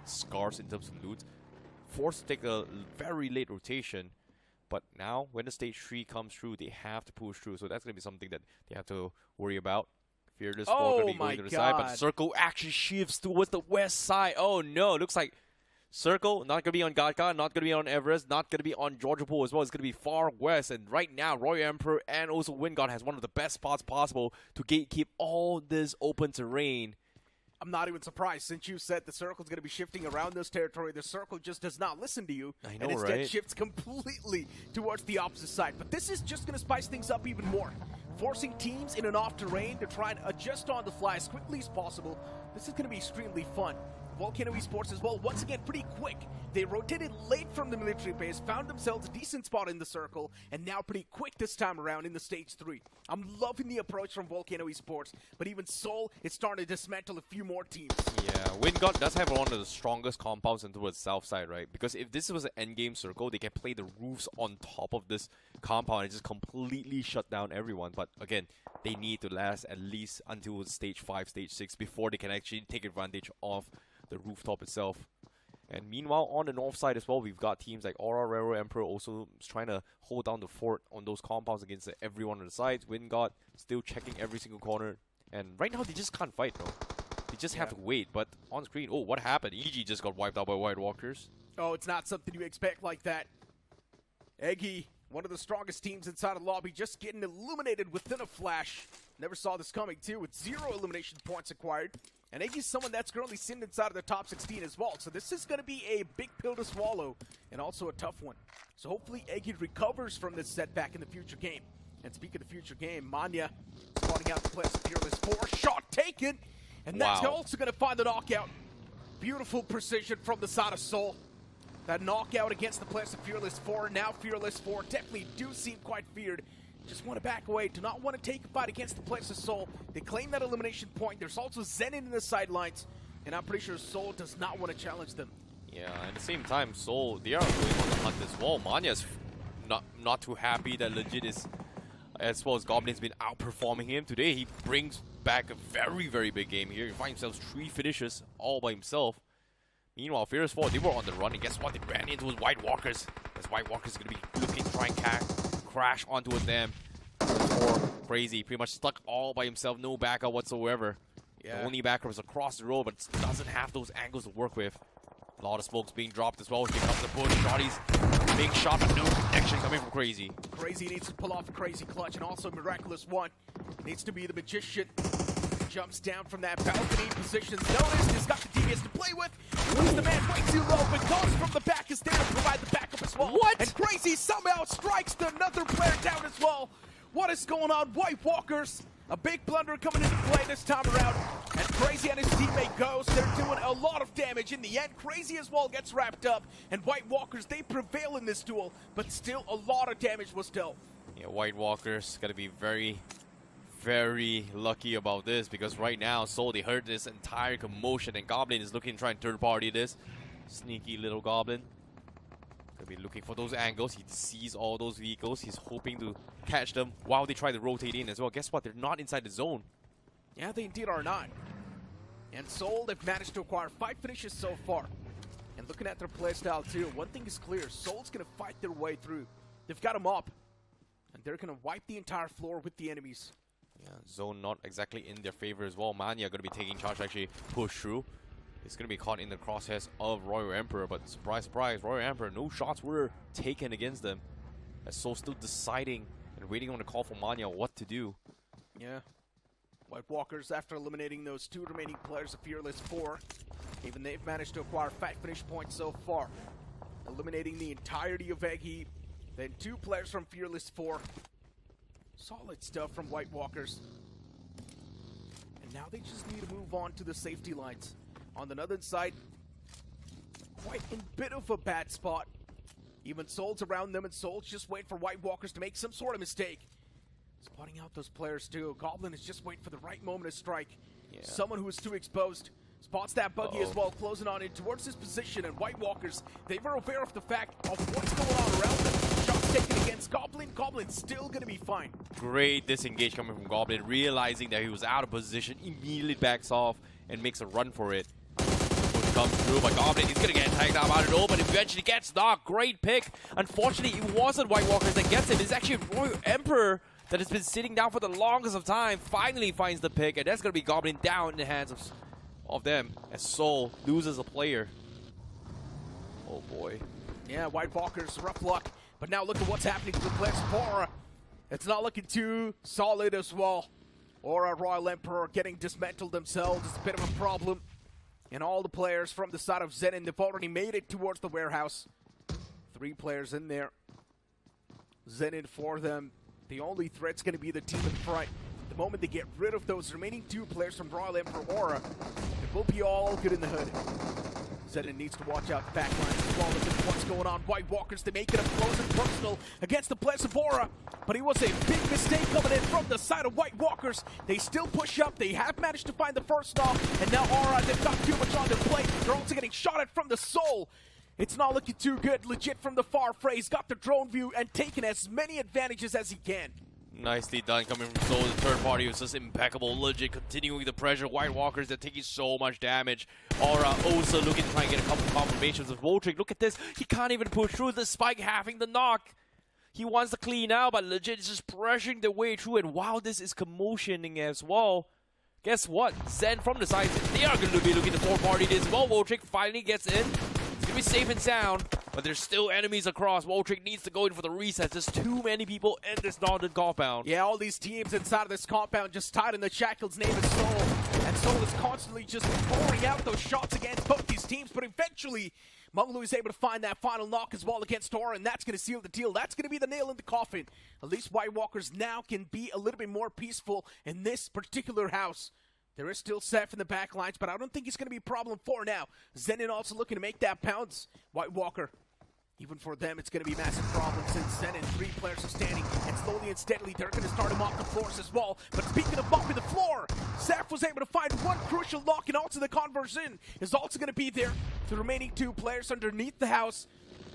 scarce in terms of loot. Forced to take a very late rotation. But now, when the stage 3 comes through, they have to push through. So that's going to be something that they have to worry about. Fearless going to be going to the side. But Circle actually shifts towards the west side. Oh no, looks like Circle, not going to be on Gatka, not going to be on Everest, not going to be on Georgiapol as well. It's going to be far west. And right now, Royal Emperor and also WINGOD has one of the best spots possible to gatekeep all this open terrain. I'm not even surprised since you said the circle's going to be shifting around this territory. The circle just does not listen to you. I know, and instead right? shifts completely towards the opposite side. But this is just going to spice things up even more. Forcing teams in an off terrain to try and adjust on the fly as quickly as possible. This is going to be extremely fun. VOLCANO Esports as well, once again, pretty quick. They rotated late from the military base, found themselves a decent spot in the circle, and now pretty quick this time around in the stage 3. I'm loving the approach from VOLCANO Esports, but even Seoul is starting to dismantle a few more teams. Yeah, WINDGOD does have one of the strongest compounds into the south side, right? Because if this was an endgame circle, they can play the roofs on top of this compound and just completely shut down everyone. But again, they need to last at least until stage 5, stage 6 before they can actually take advantage of the rooftop itself. And meanwhile, on the north side as well, we've got teams like Aura, Emperor also trying to hold down the fort on those compounds against everyone on the sides. WINDGOD still checking every single corner. And right now, they just can't fight, though. They just have to wait. But on screen, oh, what happened? Eggy just got wiped out by White Walkers. Oh, it's not something you expect like that. Eggy, one of the strongest teams inside the lobby, just getting illuminated within a flash. Never saw this coming, too, with 0 elimination points acquired. And Eggy's someone that's currently sitting inside of the top 16 as well. So this is going to be a big pill to swallow and also a tough one. So hopefully Eggy recovers from this setback in the future game. And speaking of the future game, Manya spotting out the place of Fearless 4. Shot taken. And that's also going to find the knockout. Beautiful precision from the side of Seoul. That knockout against the place of Fearless 4. Now Fearless 4 definitely do seem quite feared. Just want to back away, do not want to take a fight against the place of Seoul. They claim that elimination point. There's also Zenin in the sidelines, and I'm pretty sure Seoul does not want to challenge them. Yeah, at the same time, Seoul, they are going on the hunt as well. Manya's not too happy that Legit is, as well as Goblin's been outperforming him. Today, he brings back a very, very big game here. He finds himself 3 finishes all by himself. Meanwhile, Fearless 4, they were on the run, and guess what? They ran into his White Walkers. As White Walkers are going to be looking to try and crash onto them. Or crazy, pretty much stuck all by himself, no backup whatsoever. The only backup is across the road, but doesn't have those angles to work with. A lot of smokes being dropped as well. Here comes the push. Shotty's being shot, but no connection coming from Crazy. Crazy needs to pull off a crazy clutch, and also Miraculous One needs to be the magician. Jumps down from that balcony, positions noticed, has got the DBS to play with. Moves the man way too low, but goes from the back is there to provide the backup as well. What? And Crazy somehow strikes another player down as well. What is going on? White Walkers, a big blunder coming into play this time around. And Crazy and his teammate goes. They're doing a lot of damage in the end. Crazy as well gets wrapped up. And White Walkers, they prevail in this duel, but still a lot of damage was dealt. Yeah, White Walkers gotta be very, very lucky about this, because right now, Seoul, they heard this entire commotion, and Goblin is looking to try and third party this. Sneaky little Goblin. Gonna be looking for those angles. He sees all those vehicles. He's hoping to catch them while they try to rotate in as well. Guess what? They're not inside the zone. Yeah, they indeed are not. And Seoul, they've managed to acquire 5 finishes so far. And looking at their playstyle too, one thing is clear. Seoul's going to fight their way through. They've got them up. And they're going to wipe the entire floor with the enemies. Yeah, zone not exactly in their favor as well. Manya going to be taking charge to actually push through. It's going to be caught in the crosshairs of Royal Emperor, but surprise, surprise, Royal Emperor, no shots were taken against them. As Seoul still deciding and waiting on the call from Manya what to do. Yeah. White Walkers, after eliminating those 2 remaining players of Fearless 4, even they've managed to acquire 5 finish points so far. Eliminating the entirety of Eggy, then 2 players from Fearless 4. Solid stuff from White Walkers. And now they just need to move on to the safety lines. On the northern side, quite in a bit of a bad spot. Even Seoul's around them, and Seoul's just wait for White Walkers to make some sort of mistake. Spotting out those players too. Goblin is just waiting for the right moment to strike. Yeah. Someone who is too exposed. Spots that buggy as well, closing on in towards his position, and White Walkers, they were aware of the fact of what's going on around them. Shots taken against Goblin. Goblin's still going to be fine. Great disengage coming from Goblin, realizing that he was out of position, immediately backs off and makes a run for it. Comes through, but Goblin is going to get tagged out of it all, but eventually gets knocked. Great pick. Unfortunately, it wasn't White Walkers that gets him. It's actually Royal Emperor that has been sitting down for the longest of time. Finally finds the pick, and that's going to be Goblin down in the hands of them as Seoul loses a player. Oh boy. Yeah, White Walkers, rough luck. But now look at what's happening to the Plex Pora. It's not looking too solid as well. Aura, Royal Emperor getting dismantled themselves is a bit of a problem. And all the players from the side of Zenin, they've already made it towards the warehouse. 3 players in there. Zenin for them. The only threat's going to be the team in front. The moment they get rid of those remaining 2 players from Royal Emperor Aura, it will be all good in the hood. Zenin needs to watch out the backline as well. Look at what's going on. White Walkers, they make it up close and personal against the players of Aura. But it was a big mistake coming in from the side of White Walkers. They still push up. They have managed to find the first knock. And now Aura, they've got too much on their plate. They're also getting shot at from the Soul. It's not looking too good. Legit from the far fray. He's got the drone view and taken as many advantages as he can. Nicely done coming from Soul. The third party was just impeccable. Legit continuing the pressure. White Walkers, they're taking so much damage. Aura also looking to try and get a couple confirmations with Voltrick. Look at this. He can't even push through the spike having the knock. He wants to clean out, but legit is just pressuring the way through. And while this is commotioning as well, guess what? Zen from the side, they are going to be looking to four party this as well. Voltrick finally gets in. It's going to be safe and sound, but there's still enemies across. Voltrick needs to go in for the reset. There's too many people in this northern compound. Yeah, all these teams inside of this compound just tied in the shackles. Name is Soul. And Soul is constantly just pouring out those shots against both these teams, but eventually Munglu is able to find that final knock as well against Aura, and that's going to seal the deal. That's going to be the nail in the coffin. At least White Walkers now can be a little bit more peaceful in this particular house. There is still Seth in the back lines, but I don't think it's going to be a problem for now. Zenin also looking to make that pounce. White Walker, even for them, it's going to be a massive problem since Zenin, 3 players are standing, and slowly and steadily, they're going to start to mop the floors as well. But speaking of mopping the floor, Seth was able to find one crucial knock, and also the conversion is also going to be there. The remaining 2 players underneath the house.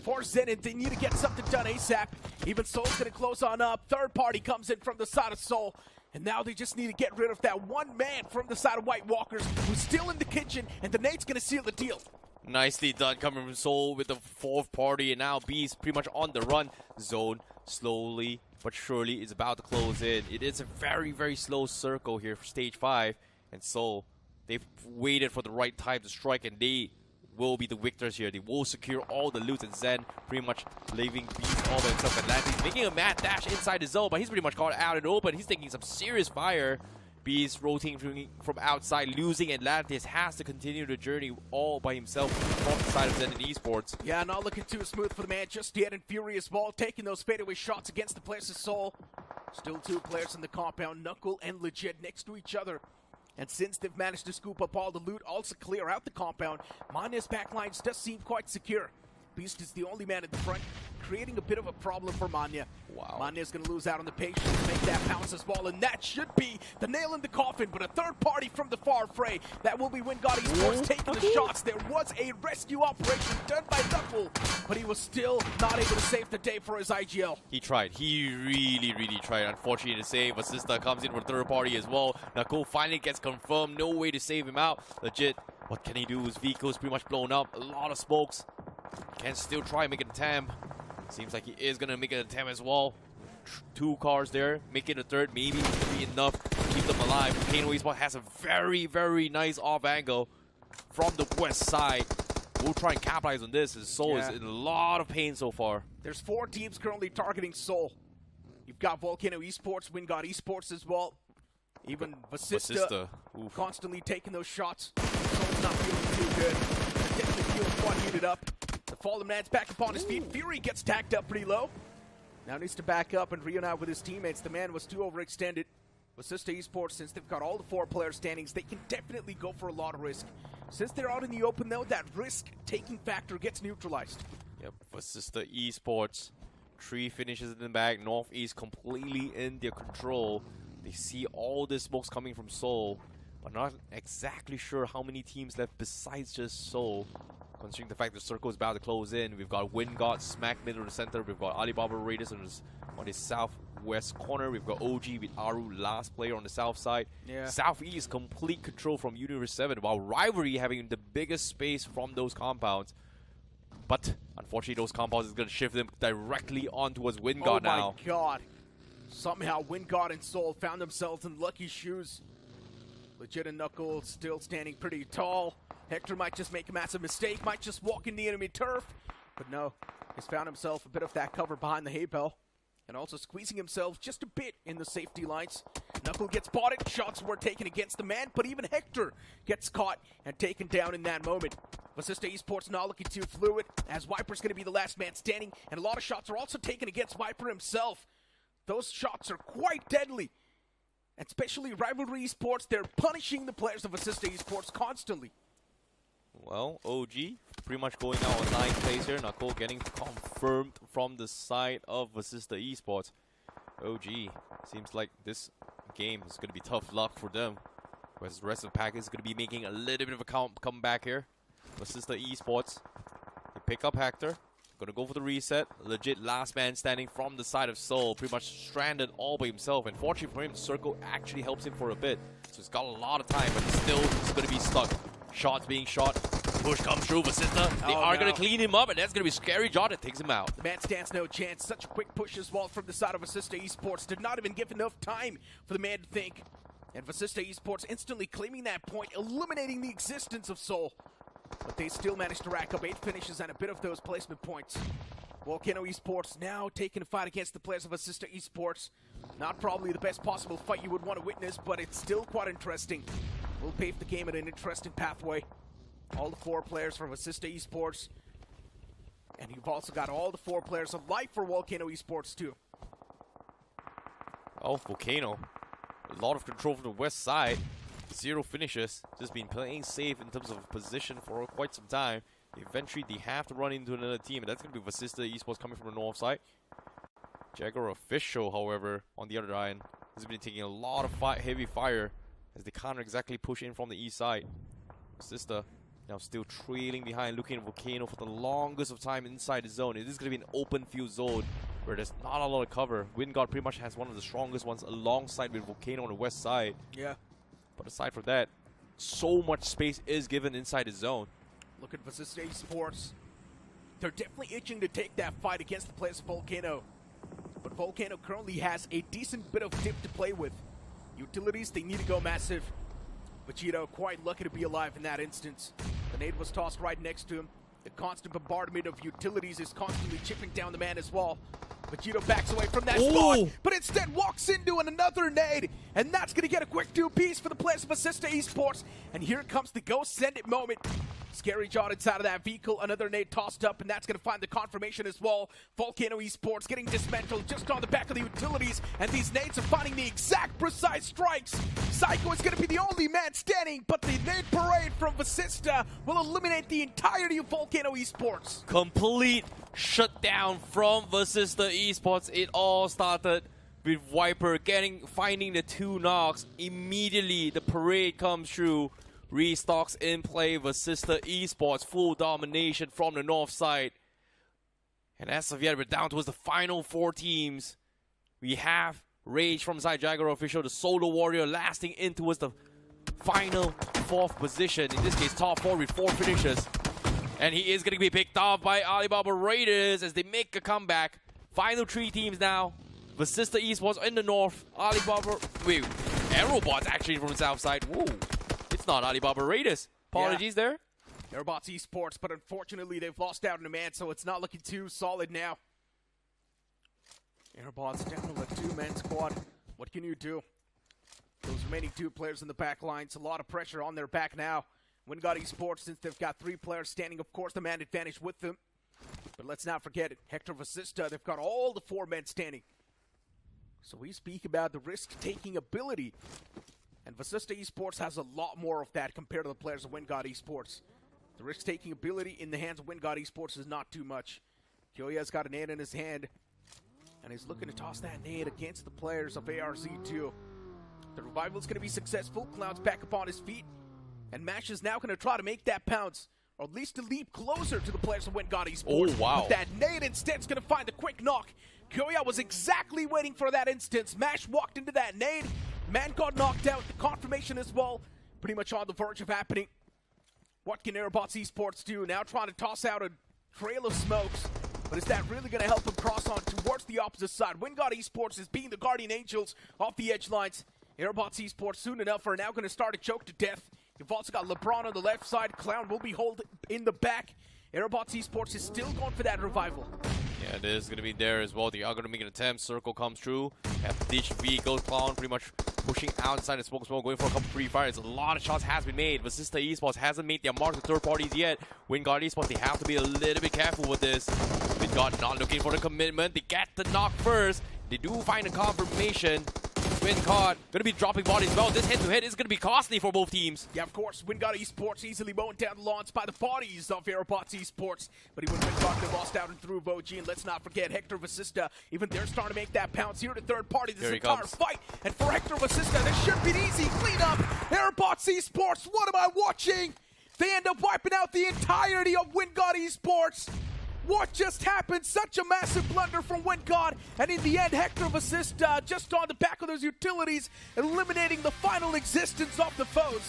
For Zenin, they need to get something done ASAP. Even Soul's going to close on up. Third party comes in from the side of Soul. And now they just need to get rid of that one man from the side of White Walkers who's still in the kitchen, and the nade's going to seal the deal. Nicely done coming from Soul with the 4th party, and now B's pretty much on the run. Zone slowly but surely is about to close in. It is a very, very slow circle here for stage 5, and Soul, they've waited for the right time to strike, and they will be the victors here. They will secure all the loot, and Zen pretty much leaving Beast all by himself. Atlantis making a mad dash inside the zone, but he's pretty much caught out and open. He's taking some serious fire. Beast rotating from outside, losing Atlantis, has to continue the journey all by himself from the side of Zen Esports. Yeah, not looking too smooth for the man just yet, and Furious Ball taking those fadeaway shots against the players of Soul. Still 2 players in the compound, Knuckle and Legit next to each other. And since they've managed to scoop up all the loot, also clear out the compound, Manya's backlines does seem quite secure. Beast is the only man at the front, creating a bit of a problem for Manya. Wow. Manya's going to lose out on the patience to make that pounce as well, and that should be the nail in the coffin. But a third party from the far fray, that will be WINGOD Esports taking the shots. There was a rescue operation done by Knuckle, but he was still not able to save the day for his IGL. He tried. He really, really tried. Unfortunately to save. VASISTA comes in for third party as well. Knuckle finally gets confirmed. No way to save him out. Legit. What can he do? His vehicle is pretty much blown up. A lot of smokes. Can still try and make an attempt. Seems like he is going to make an attempt as well. 2 cars there. Making a third. Maybe it's going to be enough to keep them alive. Kano Esports has a very, very nice off angle from the west side. We'll try and capitalize on this. His Soul is in a lot of pain so far. There's 4 teams currently targeting Soul. You've got Volcano Esports, WINGOD Esports as well. Even VASISTA constantly taking those shots. Soul's not feeling too good. Definitely feeling quite heated up. The fallen man's back upon his feet. Fury gets tacked up pretty low. Now needs to back up and reunite with his teammates. The man was too overextended. VASISTA Esports, since they've got all the 4 player standings, they can definitely go for a lot of risk. Since they're out in the open though, that risk-taking factor gets neutralized. Yep, VASISTA Esports. 3 finishes in the back. Northeast completely in their control. They see all the smokes coming from Soul, but not exactly sure how many teams left besides just Soul. Considering the fact the circle is about to close in, we've got WINGOD smack middle of the center. We've got Alibaba Raiders on the southwest corner. We've got OG with Aru, last player on the south side. Yeah. Southeast, complete control from Universe 7, while Rivalry having the biggest space from those compounds. But unfortunately, those compounds is going to shift them directly on towards WINGOD now. Oh my god. Somehow WINGOD and Soul found themselves in lucky shoes. Legit and Knuckle still standing pretty tall. Hector might just make a massive mistake, might just walk in the enemy turf. But no, he's found himself a bit of that cover behind the hay bale. And also squeezing himself just a bit in the safety lines. Knuckle gets spotted, shots were taken against the man, but even Hector gets caught and taken down in that moment. VASISTA Esports not looking too fluid, as Viper's going to be the last man standing, and a lot of shots are also taken against Viper himself. Those shots are quite deadly, and especially Rivalry Esports, they're punishing the players of VASISTA Esports constantly. Well, OG pretty much going out on 9th place here. Knuckle getting confirmed from the side of VASISTA Esports. OG seems like this game is going to be tough luck for them, whereas the rest of the pack is going to be making a little bit of a comeback here. VASISTA Esports, they pick up HECTOR, going to go for the reset. Legit last man standing from the side of Seoul, pretty much stranded all by himself. And fortunately for him, Circle actually helps him for a bit, so he's got a lot of time, but still he's going to be stuck. Shots being shot, push comes through. VASISTA, they are going to clean him up, and that's going to be Scary Jaw that takes him out. The man stands no chance. Such a quick push as well from the side of VASISTA Esports. Did not even give enough time for the man to think. And VASISTA Esports instantly claiming that point, eliminating the existence of Seoul. But they still managed to rack up 8 finishes and a bit of those placement points. VOLCANO Esports now taking a fight against the players of VASISTA Esports. Not probably the best possible fight you would want to witness, but it's still quite interesting. Will pave the game at an interesting pathway. All the 4 players for VASISTA Esports. And you've also got all the 4 players of life for VOLCANO Esports too. Oh, VOLCANO. A lot of control from the west side. 0 finishes. Just been playing safe in terms of position for quite some time. Eventually, they have to run into another team, and that's going to be VASISTA Esports coming from the north side. Jaguar Official, however, on the other end, has been taking a lot of heavy fire as they can't exactly push in from the east side. VASISTA now still trailing behind, looking at VOLCANO for the longest of time inside the zone. It is going to be an open field zone where there's not a lot of cover. WINDGOD pretty much has one of the strongest ones alongside with VOLCANO on the west side. Yeah. But aside from that, so much space is given inside the zone. Look at VASISTA Esports. They're definitely itching to take that fight against the players of VOLCANO. But VOLCANO currently has a decent bit of dip to play with. Utilities, they need to go massive. Vegito quite lucky to be alive in that instance. The nade was tossed right next to him. The constant bombardment of utilities is constantly chipping down the man as well. Vegito backs away from that spot, but instead walks into another nade, and that's going to get a quick 2-piece for the players of VASISTA Esports. And here comes the go send it moment. Scary Jaw inside of that vehicle, another nade tossed up, and that's going to find the confirmation as well. VOLCANO Esports getting dismantled just on the back of the utilities, and these nades are finding the exact precise strikes. Psycho is going to be the only man standing, but the nade parade from VASISTA will eliminate the entirety of VOLCANO Esports. Complete shutdown from VASISTA Esports. It all started with Viper finding the 2 knocks. Immediately, the parade comes through. Restocks in play, VASISTA Esports, full domination from the north side. And as of yet, we're down towards the final 4 teams. We have Rage from side Jaguar Official, the Solo Warrior lasting in towards the final 4th position. In this case, top 4 with 4 finishes. And he is going to be picked off by Alibaba Raiders as they make a comeback. Final 3 teams now. VASISTA Esports in the north. Aerobotz actually from the south side. Whoa. It's not Alibaba Raiders. Apologies there. Aerobotz Esports, but unfortunately they've lost out in a man, so it's not looking too solid now. Aerobotz down on the 2-man squad. What can you do? Those remaining 2 players in the back line, it's a lot of pressure on their back now. WINDGOD Esports, since they've got 3 players standing, of course, the man advantage with them. But let's not forget it. HECTOR VASISTA, they've got all the 4 men standing. So we speak about the risk-taking ability. And VASISTA Esports has a lot more of that compared to the players of WINDGOD Esports. The risk-taking ability in the hands of WINDGOD Esports is not too much. Kyoya's got a nade in his hand, and he's looking to toss that nade against the players of ARZ2. The revival is going to be successful. Cloud's back up on his feet, and Mash is now going to try to make that pounce, or at least to leap closer to the players of WINDGOD Esports. Oh, wow. But that nade instead is going to find the quick knock. Kyoya was exactly waiting for that instance. Mash walked into that nade. Man got knocked out. The confirmation as well, pretty much on the verge of happening. What can Aerobotz Esports do? Now trying to toss out a trail of smokes. But is that really going to help him cross on towards the opposite side? WINDGOD Esports is being the guardian angels off the edge lines. Aerobotz Esports soon enough are now going to start a choke to death. You've also got LeBron on the left side. Clown will be held in the back. Aerobotz Esports is still going for that revival. Yeah, it is going to be there as well. They are going to make an attempt. Circle comes through. Have ditch vehicle. Clown pretty much pushing outside the smoke, going for a couple free fires. A lot of shots has been made. VASISTA Esports hasn't made their mark to third parties yet. WINGOD Esports, they have to be a little bit careful with this. WINGOD not looking for the commitment. They get the knock first. They do find a confirmation. WINGOD gonna be dropping bodies as well. This head-to-head is gonna be costly for both teams. Yeah, of course, WINGOD Esports easily mowing down the launch by the bodies of Aerobotz Esports. But even WINGOD, they lost out and through VOG. And let's not forget HECTOR VASISTA. Even they're starting to make that pounce here to third party. This entire fight. And for HECTOR VASISTA, this should be an easy cleanup. Aerobotz Esports, what am I watching? They end up wiping out the entirety of WINGOD Esports. What just happened? Such a massive blunder from WINGOD, and in the end, HECTOR VASISTA just on the back of those utilities, eliminating the final existence of the foes.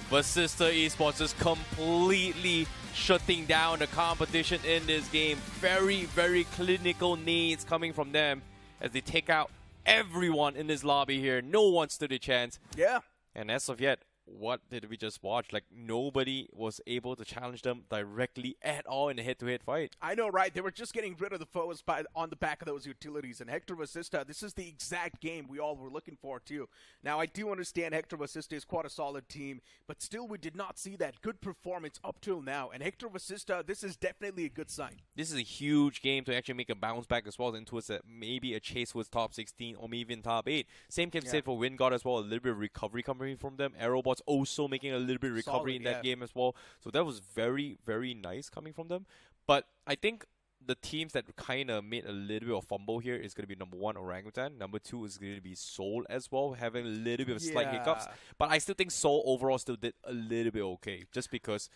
VASISTA Esports is completely shutting down the competition in this game. Very, very clinical nades coming from them as they take out everyone in this lobby here. No one stood a chance. Yeah. And as of yet, what did we just watch? Like, nobody was able to challenge them directly at all in a head-to-head fight. I know, right? They were just getting rid of the foes on the back of those utilities. And HECTOR VASISTA, this is the exact game we all were looking for, too. Now, I do understand HECTOR VASISTA is quite a solid team, but still we did not see that good performance up till now. And HECTOR VASISTA, this is definitely a good sign. This is a huge game to actually make a bounce back as well into maybe a chase with top 16 or maybe even top 8. Same can be said for WINGOD as well. A little bit of recovery coming from them. Aerobotz also making a little bit of recovery in that game as well. So that was very, very nice coming from them. But I think the teams that kind of made a little bit of fumble here is going to be number 1, Orangutan. Number 2 is going to be Seoul as well, having a little bit of slight hiccups. But I still think Seoul overall still did a little bit okay, just because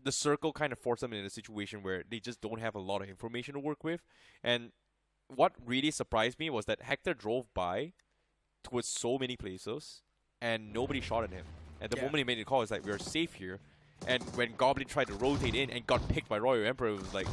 the circle kind of forced them in a situation where they just don't have a lot of information to work with. And what really surprised me was that HECTOR drove by towards so many places and nobody shot at him. At the moment he made the call, it's like, we're safe here. And when Goblin tried to rotate in and got picked by Royal Emperor, it was like,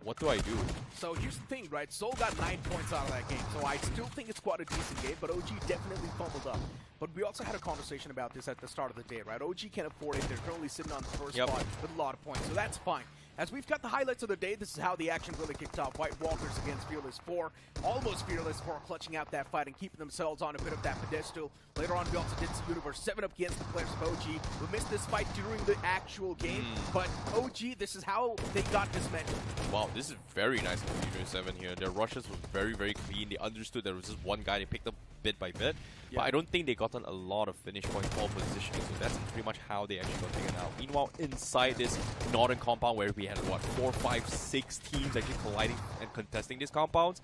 what do I do? So here's the thing, right? Seoul got 9 points out of that game, so I still think it's quite a decent game, but OG definitely fumbled up. But we also had a conversation about this at the start of the day, right? OG can't afford it. They're currently sitting on the first spot with a lot of points, so that's fine. As we've got the highlights of the day, this is how the action really kicked off. White Walkers against Fearless 4. Almost Fearless 4 clutching out that fight and keeping themselves on a bit of that pedestal. Later on, we also did see Universe 7 up against the players of OG. We missed this fight during the actual game, but OG, this is how they got dismantled. Wow, this is very nice from Universe 7 here. Their rushes was very, very clean. They understood there was just one guy they picked up bit by bit. But I don't think they gotten a lot of finish points for positioning, so that's pretty much how they actually got taken out. Meanwhile, inside this northern compound where we had, what, 4, 5, 6 teams actually colliding and contesting these compounds,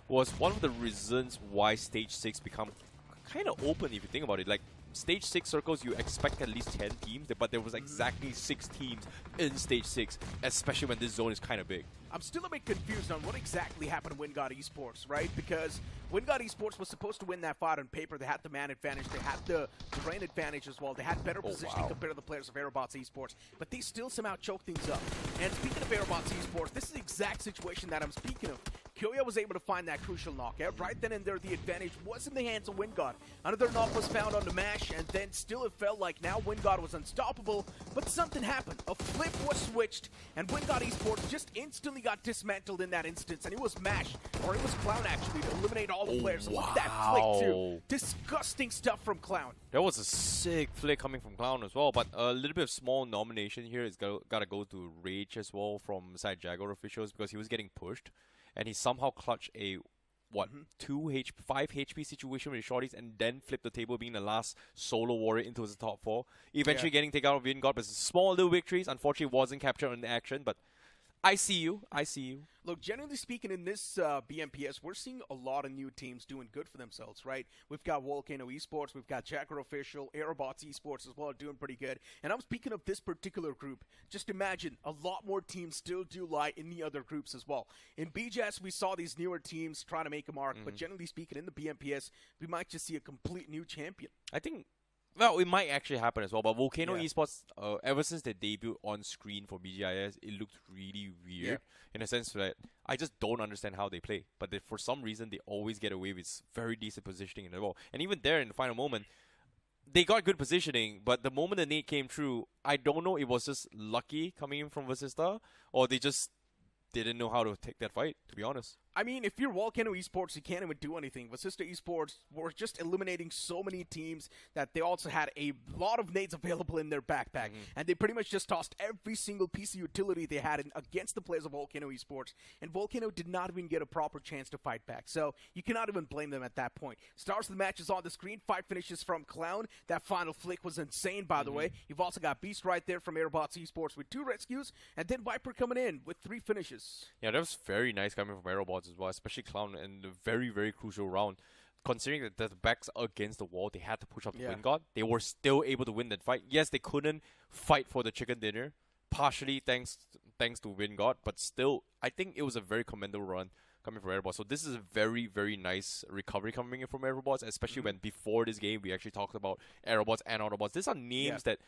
was one of the reasons why Stage 6 become kind of open if you think about it. Like, Stage 6 circles, you expect at least 10 teams, but there was exactly 6 teams in Stage 6, especially when this zone is kind of big. I'm still a bit confused on what exactly happened to WINGOD Esports, right? Because WINGOD Esports was supposed to win that fight on paper. They had the man advantage. They had the terrain advantage as well. They had better positioning compared to the players of Aerobotz Esports. But they still somehow choked things up. And speaking of Aerobotz Esports, this is the exact situation that I'm speaking of. Kyoya was able to find that crucial knockout. Right then and there, the advantage was in the hands of WINGOD. Another knock was found on the mash, and then still it felt like now WINGOD was unstoppable. But something happened. A flip was switched, and WINGOD Esports just instantly got dismantled in that instance. And it was Mash, or it was Clown actually, to eliminate all the players. And look at that flick too. Disgusting stuff from Clown. That was a sick flick coming from Clown as well. But a little bit of small nomination here is gotta go to Rage as well from side Jaguar officials, because he was getting pushed. And he somehow clutched a, 5 HP situation with the shorties and then flipped the table, being the last solo warrior into his top 4. Eventually getting taken out of WINGOD, but small little victories. Unfortunately, wasn't captured in the action, but I see you. I see you. Look, generally speaking, in this BMPS, we're seeing a lot of new teams doing good for themselves, right? We've got VOLCANO Esports, we've got Jaguar Official, Aerobotz Esports as well, doing pretty good. And I'm speaking of this particular group. Just imagine, a lot more teams still do lie in the other groups as well. In BJS, we saw these newer teams trying to make a mark, but generally speaking, in the BMPS, we might just see a complete new champion. I think, well, it might actually happen as well, but VOLCANO Esports, ever since they debuted on screen for BGIS, it looked really weird in a sense that I just don't understand how they play. But for some reason, they always get away with very decent positioning in the ball. And even there in the final moment, they got good positioning, but the moment the nade came through, I don't know, it was just lucky coming in from VASISTA, or they just didn't know how to take that fight, to be honest. I mean, if you're Volcano Esports, you can't even do anything. VASISTA Esports were just eliminating so many teams that they also had a lot of nades available in their backpack. And they pretty much just tossed every single piece of utility they had against the players of Volcano Esports. And Volcano did not even get a proper chance to fight back. So you cannot even blame them at that point. Stars of the match is on the screen. 5 finishes from Clown. That final flick was insane, by the way. You've also got Beast right there from Aerobotz Esports with 2 rescues. And then Viper coming in with 3 finishes. Yeah, that was very nice coming from Aerobotz as well, especially Clown in a very, very crucial round. Considering that the backs are against the wall, they had to push up the WINGOD. They were still able to win that fight. Yes, they couldn't fight for the chicken dinner, partially thanks to WINGOD, but still, I think it was a very commendable run coming from Aerobotz. So this is a very, very nice recovery coming in from Aerobotz, especially when before this game we actually talked about Aerobotz and Autobots. These are names that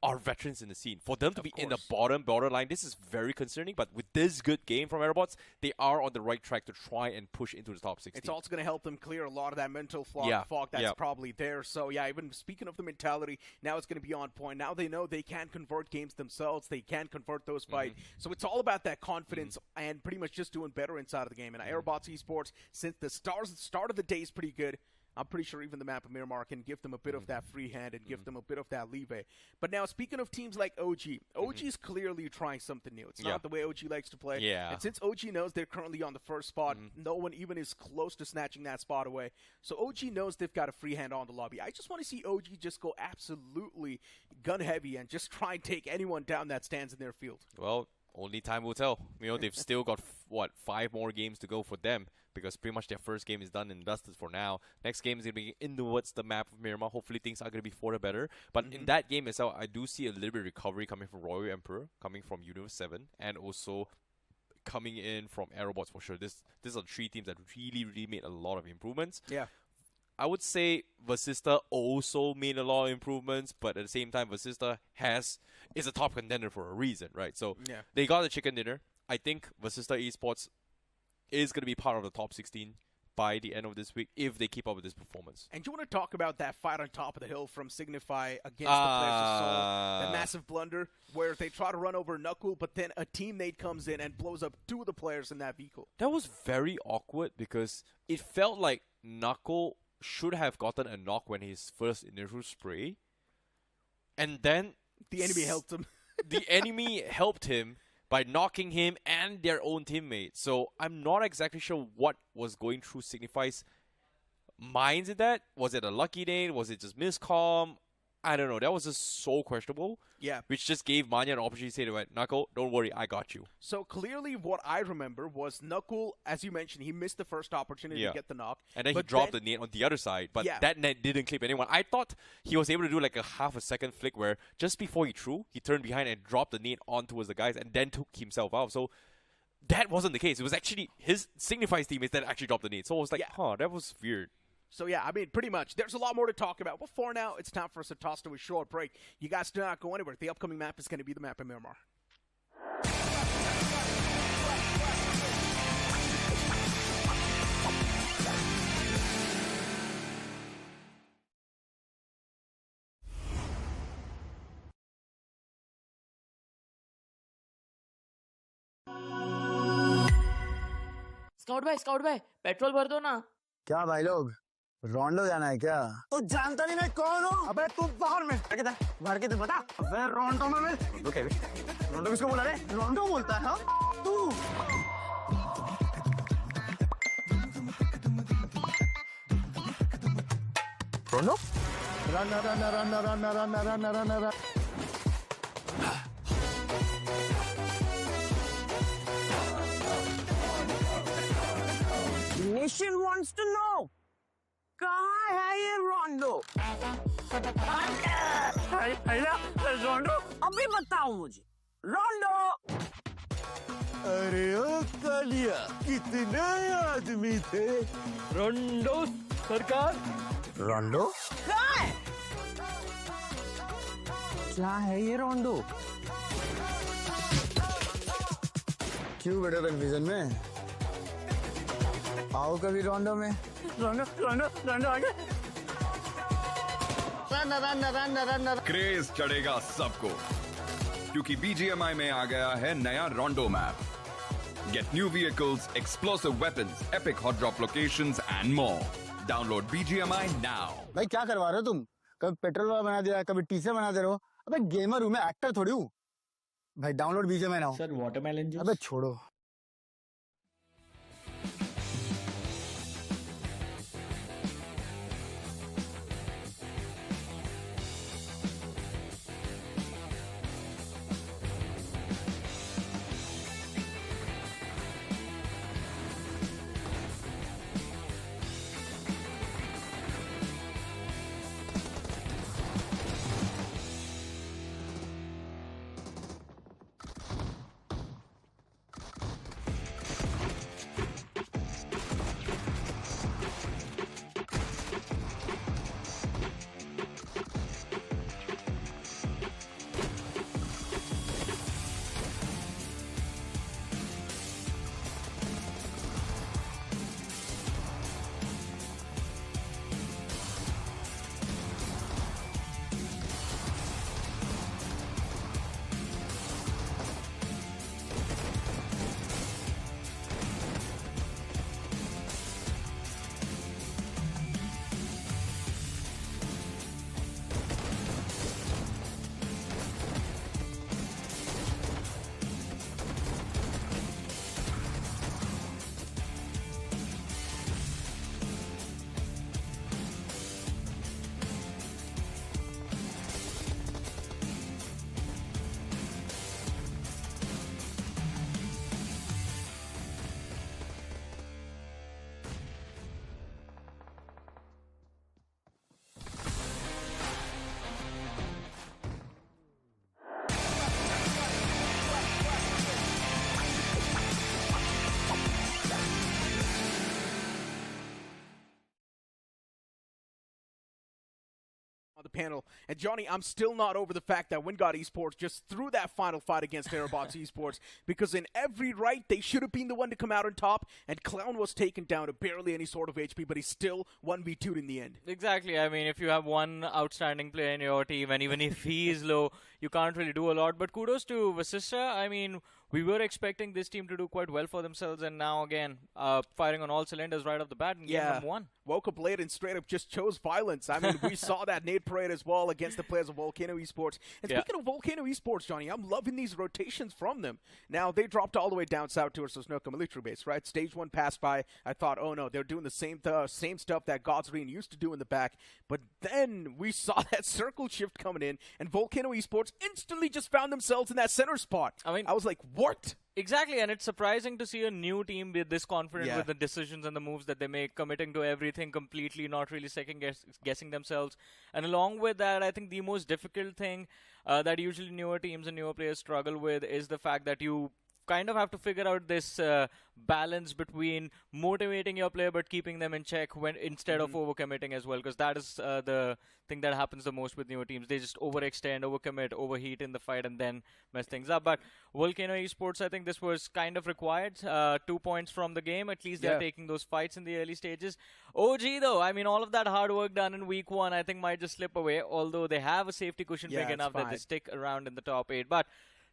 are veterans in the scene. For them to be in the borderline, this is very concerning. But with this good game from Aerobotz, they are on the right track to try and push into the top 16. It's also going to help them clear a lot of that mental fog that's probably there. So yeah, even speaking of the mentality, now it's going to be on point. Now they know they can convert games themselves. They can convert those fights. So it's all about that confidence and pretty much just doing better inside of the game. And Aerobotz Esports, since the start of the day is pretty good, I'm pretty sure even the map of Miramar can give them a bit of that free hand and give them a bit of that leeway. But now, speaking of teams like OG, OG is clearly trying something new. It's not the way OG likes to play. And since OG knows they're currently on the first spot, no one even is close to snatching that spot away. So OG knows they've got a free hand on the lobby. I just want to see OG just go absolutely gun heavy and just try and take anyone down that stands in their field. Well, only time will tell. You know, they've still got, 5 more games to go for them, because pretty much their first game is done and dusted for now. Next game is going to be towards the map of Miramar. Hopefully things are going to be for the better. But in that game itself, I do see a little bit of recovery coming from Royal Emperor, coming from Universe 7, and also coming in from Aerobotz for sure. These are 3 teams that really made a lot of improvements. I would say VASISTA also made a lot of improvements, but at the same time, VASISTA is a top contender for a reason, right? So they got the chicken dinner. I think VASISTA Esports is going to be part of the top 16 by the end of this week if they keep up with this performance. And do you want to talk about that fight on top of the hill from Signify against the players of Seoul? That massive blunder where they try to run over Knuckle, but then a teammate comes in and blows up 2 of the players in that vehicle. That was very awkward because it felt like Knuckle should have gotten a knock when his first initial spray. And then the enemy helped him. The enemy helped him by knocking him and their own teammate. So I'm not exactly sure what was going through Signify's minds in that. Was it a lucky day? Was it just miscomm? I don't know. That was just so questionable. Yeah. Which just gave Manya an opportunity to say to him, Knuckle, don't worry, I got you. So clearly what I remember was Knuckle, as you mentioned, he missed the first opportunity to get the knock. And then he dropped the net on the other side. But that net didn't clip anyone. I thought he was able to do like a half-a-second flick where just before he threw, he turned behind and dropped the net on towards the guys and then took himself out. So that wasn't the case. It was actually his Signify's teammates that actually dropped the net. So I was like, that was weird. So yeah, I mean, pretty much. There's a lot more to talk about. But for now, it's time for us to toss to a short break. You guys do not go anywhere. The upcoming map is going to be the map of Miramar. Scout भाई petrol भर दो ना. क्या भाई लोग रोंडो जाना है क्या? तो जानता नहीं मैं कौन हूँ? अबे तू बाहर में भर के तो बता. अबे रोंडो में रोंडो किसको बोला रे? रोंडो बोलता है हाँ? तू रोंडो? Run. Nation wants to know. कहाँ है ये रोंडो? रोंडो? अभी बताओ मुझे. रोंडो? अरे ओ कालिया, कितने आदमी थे? रोंडो सरकार. रोंडो? कहाँ है? क्या है ये रोंडो? क्यों बेटा कन्फ्यूजन में? आओ कभी रोंडो में. रोंडो आगे. रन. क्रेज चढ़ेगा सबको, क्योंकि BGMI में आ गया है नया रोंडो map. Get new vehicles, explosive weapons, epic hot drop locations, and more. Download BGMI now. भाई क्या करवा रहे हो तुम? कभी पेट्रोल वाला बना दिया, कभी टीचर बना दे रहे हो. अबे गेमर हूँ मैं, एक्टर थोड़ी हूँ. भाई download BGMI now. Sir watermelon juice. अबे छोड़ो. On the panel. And Johnny, I'm still not over the fact that WINDGOD Esports just threw that final fight against Aerobotz Esports, because in every right, they should have been the one to come out on top, and Clown was taken down to barely any sort of HP, but he still 1v2'd in the end. Exactly. I mean, if you have one outstanding player in your team, and even if he is low, you can't really do a lot. But kudos to VASISTA. I mean, we were expecting this team to do quite well for themselves, and now again, firing on all cylinders right off the bat in game number one. Woke up late and straight up just chose violence. I mean, we saw that Nate Parade as well against the players of Volcano Esports. And speaking of Volcano Esports, Johnny, I'm loving these rotations from them. Now, they dropped all the way down south towards Sosnoka military base, right? Stage 1 passed by. I thought, oh no, they're doing the same stuff that Godsreen used to do in the back. But then we saw that circle shift coming in, and Volcano Esports instantly just found themselves in that center spot. I mean, I was like, what? Exactly, and it's surprising to see a new team be this confident with the decisions and the moves that they make, committing to everything completely, not really second-guessing themselves. And along with that, I think the most difficult thing that usually newer teams and newer players struggle with is the fact that you kind of have to figure out this balance between motivating your player but keeping them in check when instead of overcommitting as well, because that is the thing that happens the most with newer teams. They just overextend, overcommit, overheat in the fight and then mess things up. But Volcano Esports, I think this was kind of required. 2 points from the game. At least they're taking those fights in the early stages. OG though, I mean, all of that hard work done in week 1 I think might just slip away, although they have a safety cushion big enough that they stick around in the top 8. But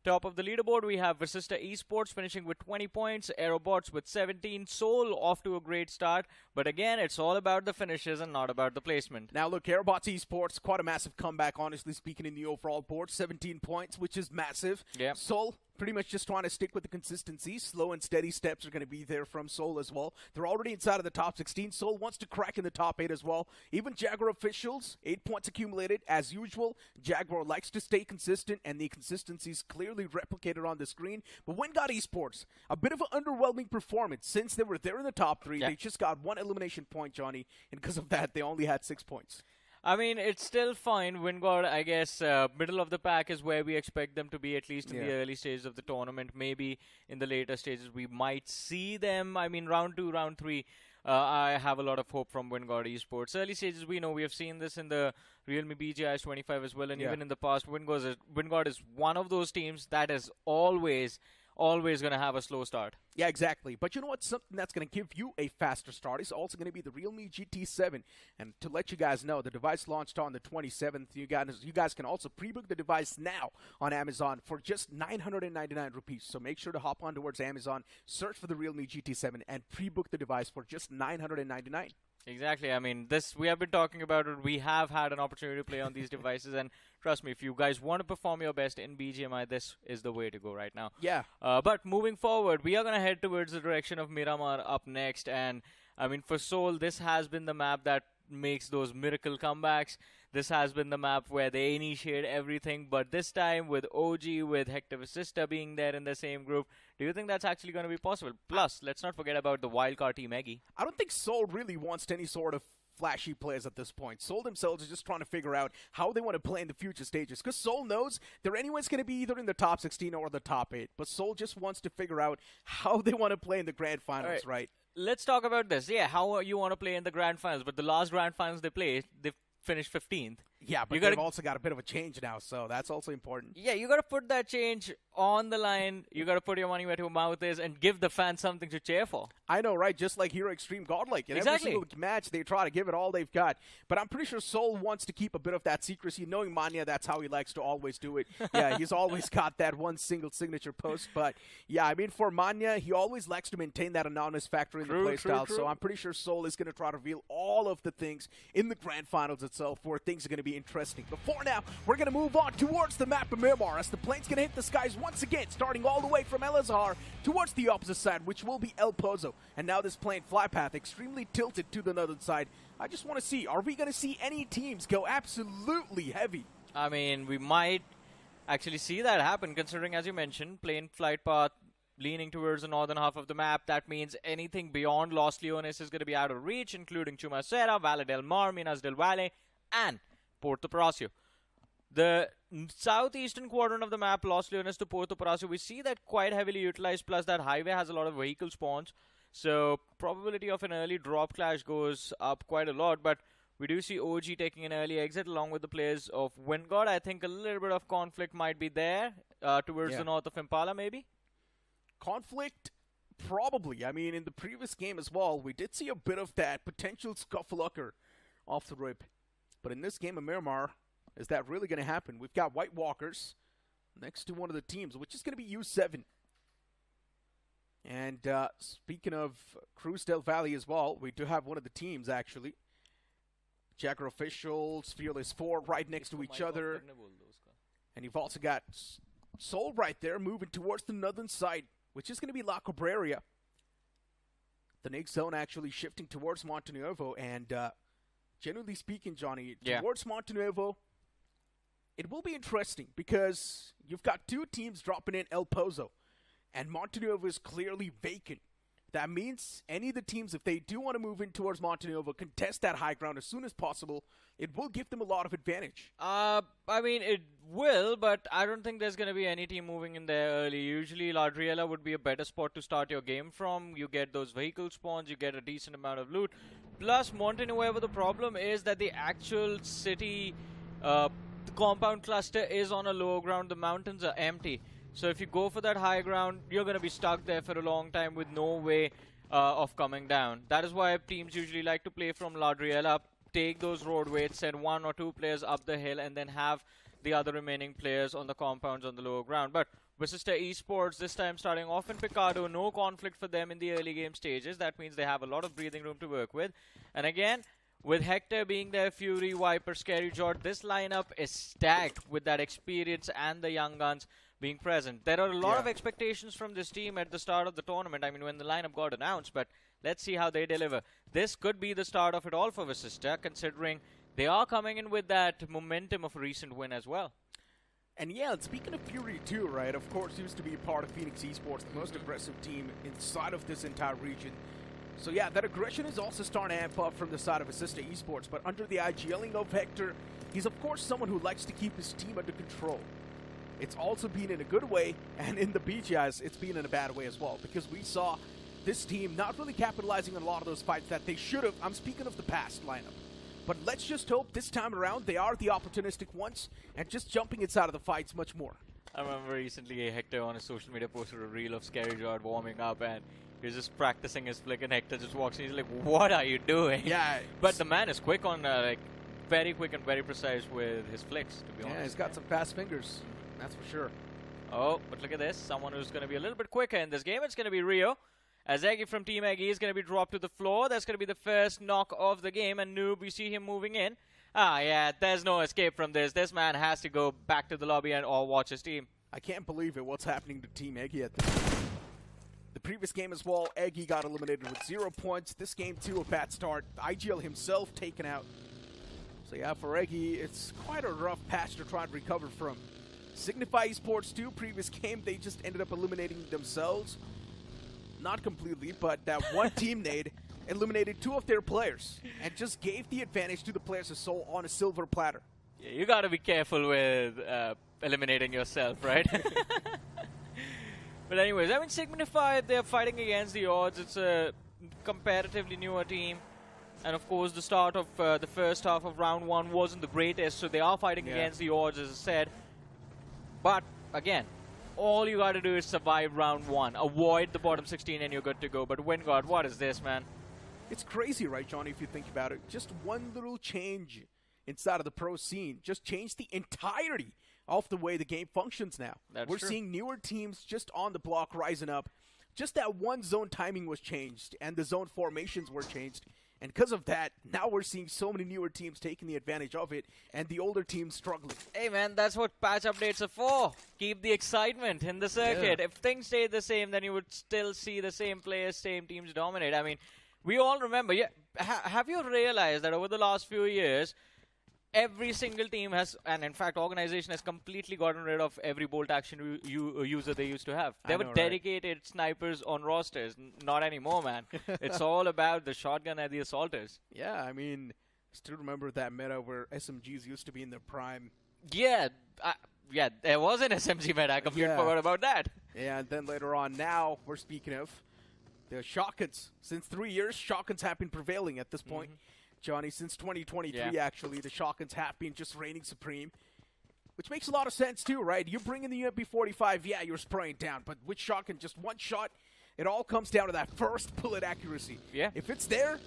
top of the leaderboard, we have VASISTA Esports finishing with 20 points, Aerobotz with 17, Seoul off to a great start. But again, it's all about the finishes and not about the placement. Now look, Aerobotz Esports, quite a massive comeback, honestly speaking, in the overall board. 17 points, which is massive. Yeah. Seoul pretty much just trying to stick with the consistency. Slow and steady steps are going to be there from Seoul as well. They're already inside of the top 16. Seoul wants to crack in the top 8 as well. Even Jaguar officials, 8 points accumulated. As usual, Jaguar likes to stay consistent, and the consistency is clearly replicated on the screen. But WINDGOD Esports, a bit of an underwhelming performance since they were there in the top 3. They just got 1 elimination point, Johnny, and because of that, they only had 6 points. I mean, it's still fine. WINDGOD, I guess, middle of the pack is where we expect them to be, at least in the early stages of the tournament. Maybe in the later stages we might see them. I mean, round 2, round 3, I have a lot of hope from WINDGOD Esports. Early stages, we know we have seen this in the realme BGIS 25 as well, and even in the past, WINDGOD is one of those teams that is always always going to have a slow start. Yeah, exactly. But you know what? Something that's going to give you a faster start is also going to be the Realme GT7. And to let you guys know, the device launched on the 27th. You guys can also pre-book the device now on Amazon for just 999 rupees. So make sure to hop on towards Amazon, search for the Realme GT7, and pre-book the device for just 999. Exactly. I mean, we have been talking about it. We have had an opportunity to play on these devices, and trust me, if you guys want to perform your best in BGMI, this is the way to go right now. Yeah. But moving forward, we are going to head towards the direction of Miramar up next, and I mean, for Seoul, this has been the map that makes those miracle comebacks. This has been the map where they initiate everything, but this time with OG, with Hector VASISTA being there in the same group, do you think that's actually going to be possible? Plus, let's not forget about the wildcard team Eggy. I don't think Seoul really wants any sort of flashy players at this point. Seoul themselves are just trying to figure out how they want to play in the future stages, because Seoul knows they're anyways going to be either in the top 16 or the top 8, but Seoul just wants to figure out how they want to play in the grand finals, right? Let's talk about this. Yeah, how you want to play in the grand finals, but the last grand finals they played, they finished 15th. Yeah, but they've also got a bit of a change now, so that's also important. Yeah, you got to put that change on the line. You got to put your money where your mouth is and give the fans something to cheer for. I know, right? Just like Hero Extreme Godlike. In every single match, they try to give it all they've got. But I'm pretty sure Seoul wants to keep a bit of that secrecy. Knowing Manya, that's how he likes to always do it. Yeah, he's always got that one single signature post. But, yeah, I mean, for Manya, he always likes to maintain that anonymous factor in the playstyle. So I'm pretty sure Seoul is going to try to reveal all of the things in the grand finals itself where things are going to be interesting. But for now, we're going to move on towards the map of Miramar as the plane's going to hit the skies once again, starting all the way from El Azhar towards the opposite side, which will be El Pozo. And now this plane fly path extremely tilted to the northern side. I just want to see, are we going to see any teams go absolutely heavy? I mean, we might actually see that happen, considering, as you mentioned, plane flight path leaning towards the northern half of the map. That means anything beyond Los Leones is going to be out of reach, including Chumacera, Valle del Mar, Minas del Valle, and Puerto Palacio. The southeastern quadrant of the map, Los Leones to Puerto Palacio, we see that quite heavily utilized, plus that highway has a lot of vehicle spawns. So probability of an early drop clash goes up quite a lot, but we do see OG taking an early exit along with the players of WINDGOD. I think a little bit of conflict might be there towards the north of Impala, maybe? Conflict? Probably. I mean, in the previous game as well, we did see a bit of that potential scuffle occur off the rip. But in this game of Miramar, is that really going to happen? We've got White Walkers next to one of the teams, which is going to be U7. And speaking of Cruz del Valle as well, we do have one of the teams, actually. Jaguar Officials, Fearless 4 right next to each other. And you've also got Seoul right there moving towards the northern side, which is going to be La Cabrera. The next zone actually shifting towards Montenuevo. And generally speaking, Johnny, towards Montenuevo, it will be interesting because you've got two teams dropping in El Pozo, and Montenuevo is clearly vacant. That means any of the teams, if they do want to move in towards Montenuevo, contest that high ground as soon as possible. It will give them a lot of advantage. I mean, it will, but I don't think there's going to be any team moving in there early. Usually, Ladriela would be a better spot to start your game from. You get those vehicle spawns, you get a decent amount of loot. Plus, Montenuevo, the problem is that the actual city, the compound cluster is on a lower ground. The mountains are empty. So if you go for that high ground, you're going to be stuck there for a long time with no way of coming down. That is why teams usually like to play from Ladriela, take those roadways, send one or two players up the hill, and then have the other remaining players on the compounds on the lower ground. But VASISTA Esports this time starting off in Picado, no conflict for them in the early game stages. That means they have a lot of breathing room to work with. And again, with Hector being there, Fury, Viper, Scary Jot, this lineup is stacked with that experience and the young guns being present. There are a lot of expectations from this team at the start of the tournament. I mean, when the lineup got announced, but let's see how they deliver. This could be the start of it all for VASISTA, considering they are coming in with that momentum of a recent win as well. And yeah, speaking of Fury too, right, of course, used to be a part of MAFIAxZENIN Esports, the most aggressive team inside of this entire region. So yeah, that aggression is also starting to amp up from the side of VASISTA Esports, but under the IGLing of Hector, he's of course someone who likes to keep his team under control. It's also been in a good way, and in the BGIs, it's been in a bad way as well, because we saw this team not really capitalizing on a lot of those fights that they should have. I'm speaking of the past lineup. But let's just hope this time around they are the opportunistic ones and just jumping inside of the fights much more. I remember recently Hector on his social media posted a reel of Scary Jord warming up and he was just practicing his flick and Hector just walks in. He's like, what are you doing? Yeah. But the man is quick on, like, very quick and very precise with his flicks, to be honest. Yeah, he's got some fast fingers. That's for sure. Oh, but look at this. Someone who's going to be a little bit quicker in this game. It's going to be Rio. As Eggy from Team Eggy is going to be dropped to the floor. That's going to be the first knock of the game. And Noob, we see him moving in. Ah, yeah, there's no escape from this. This man has to go back to the lobby and or watch his team. I can't believe it. What's happening to Team Eggy at this point? The previous game as well, Eggy got eliminated with 0 points. This game, too, a bad start. IGL himself taken out. So, yeah, for Eggy, it's quite a rough patch to try and recover from. Signify Esports, too, previous game, they just ended up eliminating themselves. Not completely, but that one team Nade eliminated 2 of their players and just gave the advantage to the players as soul on a silver platter. Yeah, you got to be careful with eliminating yourself, right? But anyways, I mean, Signify, they're fighting against the odds. It's a comparatively newer team. And of course, the start of the first half of round 1 wasn't the greatest, so they are fighting against the odds, as I said. But, again, all you got to do is survive round 1. Avoid the bottom 16 and you're good to go. But WINDGOD, what is this, man? It's crazy, right, Johnny, if you think about it. Just one little change inside of the pro scene just changed the entirety of the way the game functions now. We're seeing newer teams just on the block rising up. Just that one zone timing was changed and the zone formations were changed. And because of that, now we're seeing so many newer teams taking the advantage of it and the older teams struggling. Hey, man, that's what patch updates are for. Keep the excitement in the circuit. Yeah. If things stay the same, then you would still see the same players, same teams dominate. I mean, we all remember, have you realized that over the last few years, every single team has, and in fact, organization has completely gotten rid of every bolt action user they used to have. They were dedicated snipers on rosters. Not anymore, man. It's all about the shotgun and the assaulters. Yeah, I mean, still remember that meta where SMGs used to be in their prime. Yeah, yeah, there was an SMG meta. I completely forgot about that. Yeah, and then later on, now we're speaking of the shotguns. Since 3 years, shotguns have been prevailing at this point. Johnny, since 2023, actually, the shotguns have been just reigning supreme. Which makes a lot of sense, too, right? You bring in the UMP-45, yeah, you're spraying down. But with shotgun, just one shot, it all comes down to that first bullet accuracy. Yeah. If it's there,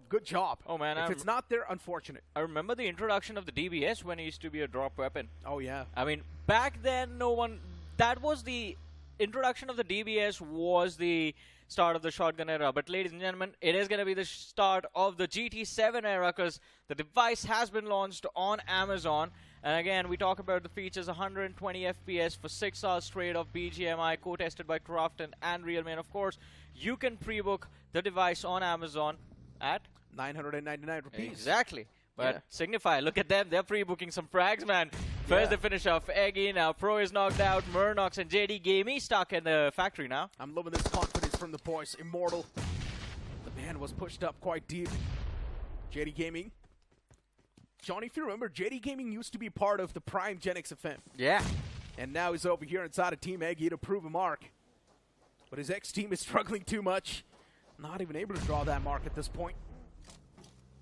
good job. Oh, man. If it's not there, unfortunate. I remember the introduction of the DBS when it used to be a drop weapon. Oh, yeah. I mean, back then, no one... That was the... Introduction of the DBS was the start of the shotgun era. But ladies and gentlemen, it is going to be the start of the GT7 era because the device has been launched on Amazon. And again, we talk about the features, 120 FPS for 6 hours straight of BGMI, co-tested by Crafton and realme. And of course, you can pre-book the device on Amazon at 999 rupees. Exactly. But Signify, look at them. They're pre-booking some frags, man. First they finish off Eggy. Now Pro is knocked out. Murnox and JD Gamey stuck in the factory now. I'm loving this confidence from the boys. Immortal. The man was pushed up quite deep. JD Gaming. Johnny, if you remember, JD Gaming used to be part of the Prime Gen XFM. Yeah. And now he's over here inside of Team Eggy to prove a mark. But his ex-team is struggling too much. Not even able to draw that mark at this point.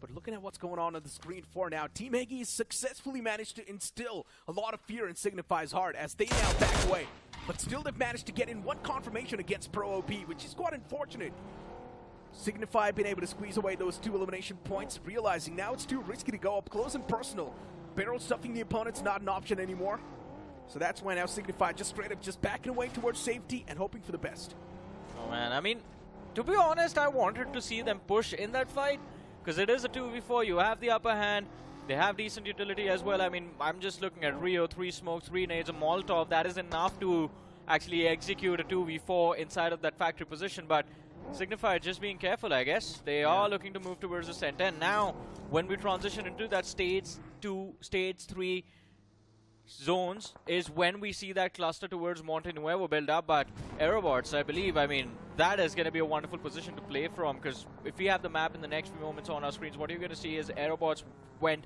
But looking at what's going on the screen for now, Team Eggy has successfully managed to instill a lot of fear in Signify's heart as they now back away. But still they've managed to get in one confirmation against Pro OP, which is quite unfortunate. Signify been able to squeeze away those 2 elimination points, realizing now it's too risky to go up close and personal. Barrel stuffing the opponent's not an option anymore. So that's why now Signify just straight up just backing away towards safety and hoping for the best. Oh man, I mean, to be honest, I wanted to see them push in that fight. Because it is a 2v4, you have the upper hand, they have decent utility as well. I mean, I'm just looking at Rio, 3 smokes, 3 nades, a Molotov. That is enough to actually execute a 2v4 inside of that factory position. But Signify just being careful, I guess. They are looking to move towards the center. And now, when we transition into that stage 2, stage 3 zones, is when we see that cluster towards Monte Nuevo build up. But Aerobotz, I believe, I mean, that is going to be a wonderful position to play from, because if we have the map in the next few moments on our screens, what you're going to see is Aerobotz went,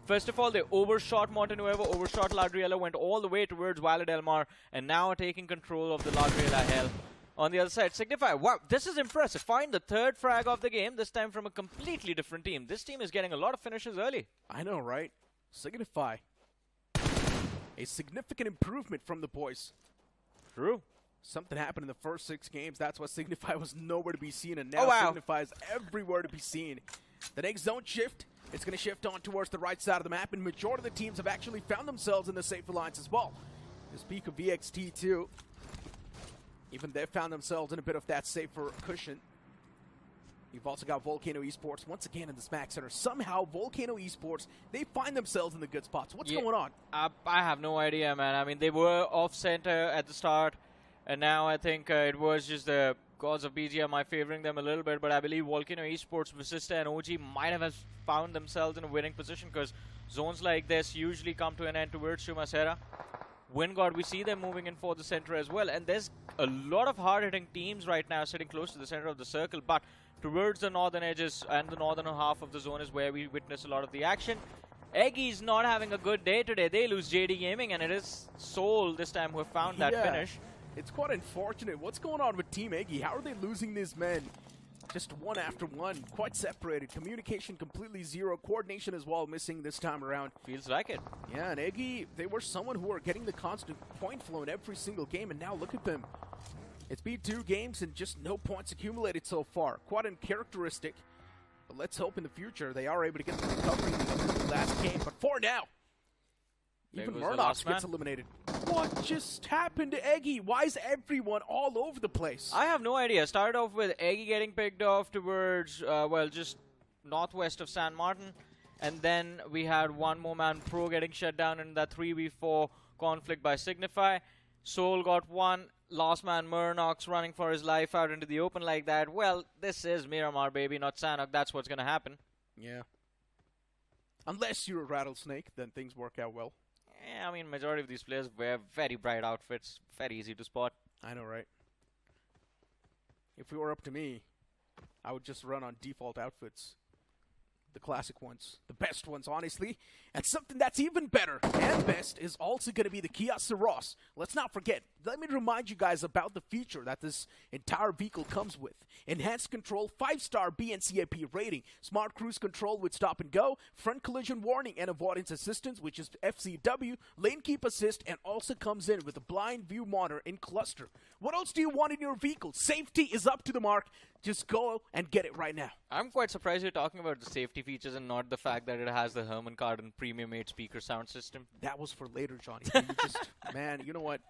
first of all, they overshot Monte Nuevo, overshot Ladriela, went all the way towards Valle del Mar, and now are taking control of the Ladriela Hell. On the other side, Signify, wow, this is impressive. Find the 3rd frag of the game, this time from a completely different team. This team is getting a lot of finishes early. I know, right? Signify. A significant improvement from the boys. True. Something happened in the first 6 games. That's why Signify was nowhere to be seen, and now Signify is everywhere to be seen. The next zone shift, it's going to shift on towards the right side of the map, and majority of the teams have actually found themselves in the safe alliance as well. To speak of VXT2, even they found themselves in a bit of that safer cushion. You've also got VOLCANO Esports once again in the Smack Center. Somehow, VOLCANO Esports, they find themselves in the good spots. What's going on? I have no idea, man. I mean, they were off-center at the start, and now I think it was just the gods of BGMI favoring them a little bit, but I believe VOLCANO Esports, VASISTA, and OG might have found themselves in a winning position because zones like this usually come to an end towards Chumasera. WINGOD, we see them moving in for the center as well, and there's a lot of hard-hitting teams right now sitting close to the center of the circle, but towards the northern edges and the northern half of the zone is where we witness a lot of the action. Eggy's not having a good day today. They lose JD Gaming, and it is Soul this time who have found that finish. It's quite unfortunate. What's going on with Team Eggy? How are they losing these men just one after one? Quite separated. Communication completely zero. Coordination as well missing this time around. Feels like it. Yeah, and Eggy, they were someone who were getting the constant point flow in every single game, and now look at them. It's been 2 games and just no points accumulated so far. Quite uncharacteristic. But let's hope in the future they are able to get the recovery in the last game. But for now, even Murdoch gets eliminated. What just happened to Eggy? Why is everyone all over the place? I have no idea. Started off with Eggy getting picked off towards, well, just northwest of San Martin. And then we had one more man Pro getting shut down in that 3v4 conflict by Signify. Soul got one. Last man Murnox running for his life out into the open like that. Well, this is Miramar, baby, not Sanok. That's what's going to happen. Yeah. Unless you're a rattlesnake, then things work out well. Yeah, I mean, majority of these players wear very bright outfits. Very easy to spot. I know, right? If it were up to me, I would just run on default outfits. The classic ones. The best ones, honestly. And something that's even better and best is also going to be the Kia Ceros. Let's not forget. Let me remind you guys about the feature that this entire vehicle comes with. Enhanced control, 5-star BNCAP rating, smart cruise control with stop and go, front collision warning and avoidance assistance, which is FCW, lane keep assist, and also comes in with a blind view monitor in cluster. What else do you want in your vehicle? Safety is up to the mark. Just go and get it right now. I'm quite surprised you're talking about the safety features and not the fact that it has the Herman Kardon Premium 8 speaker sound system. That was for later, Johnny. You just, man, you know what?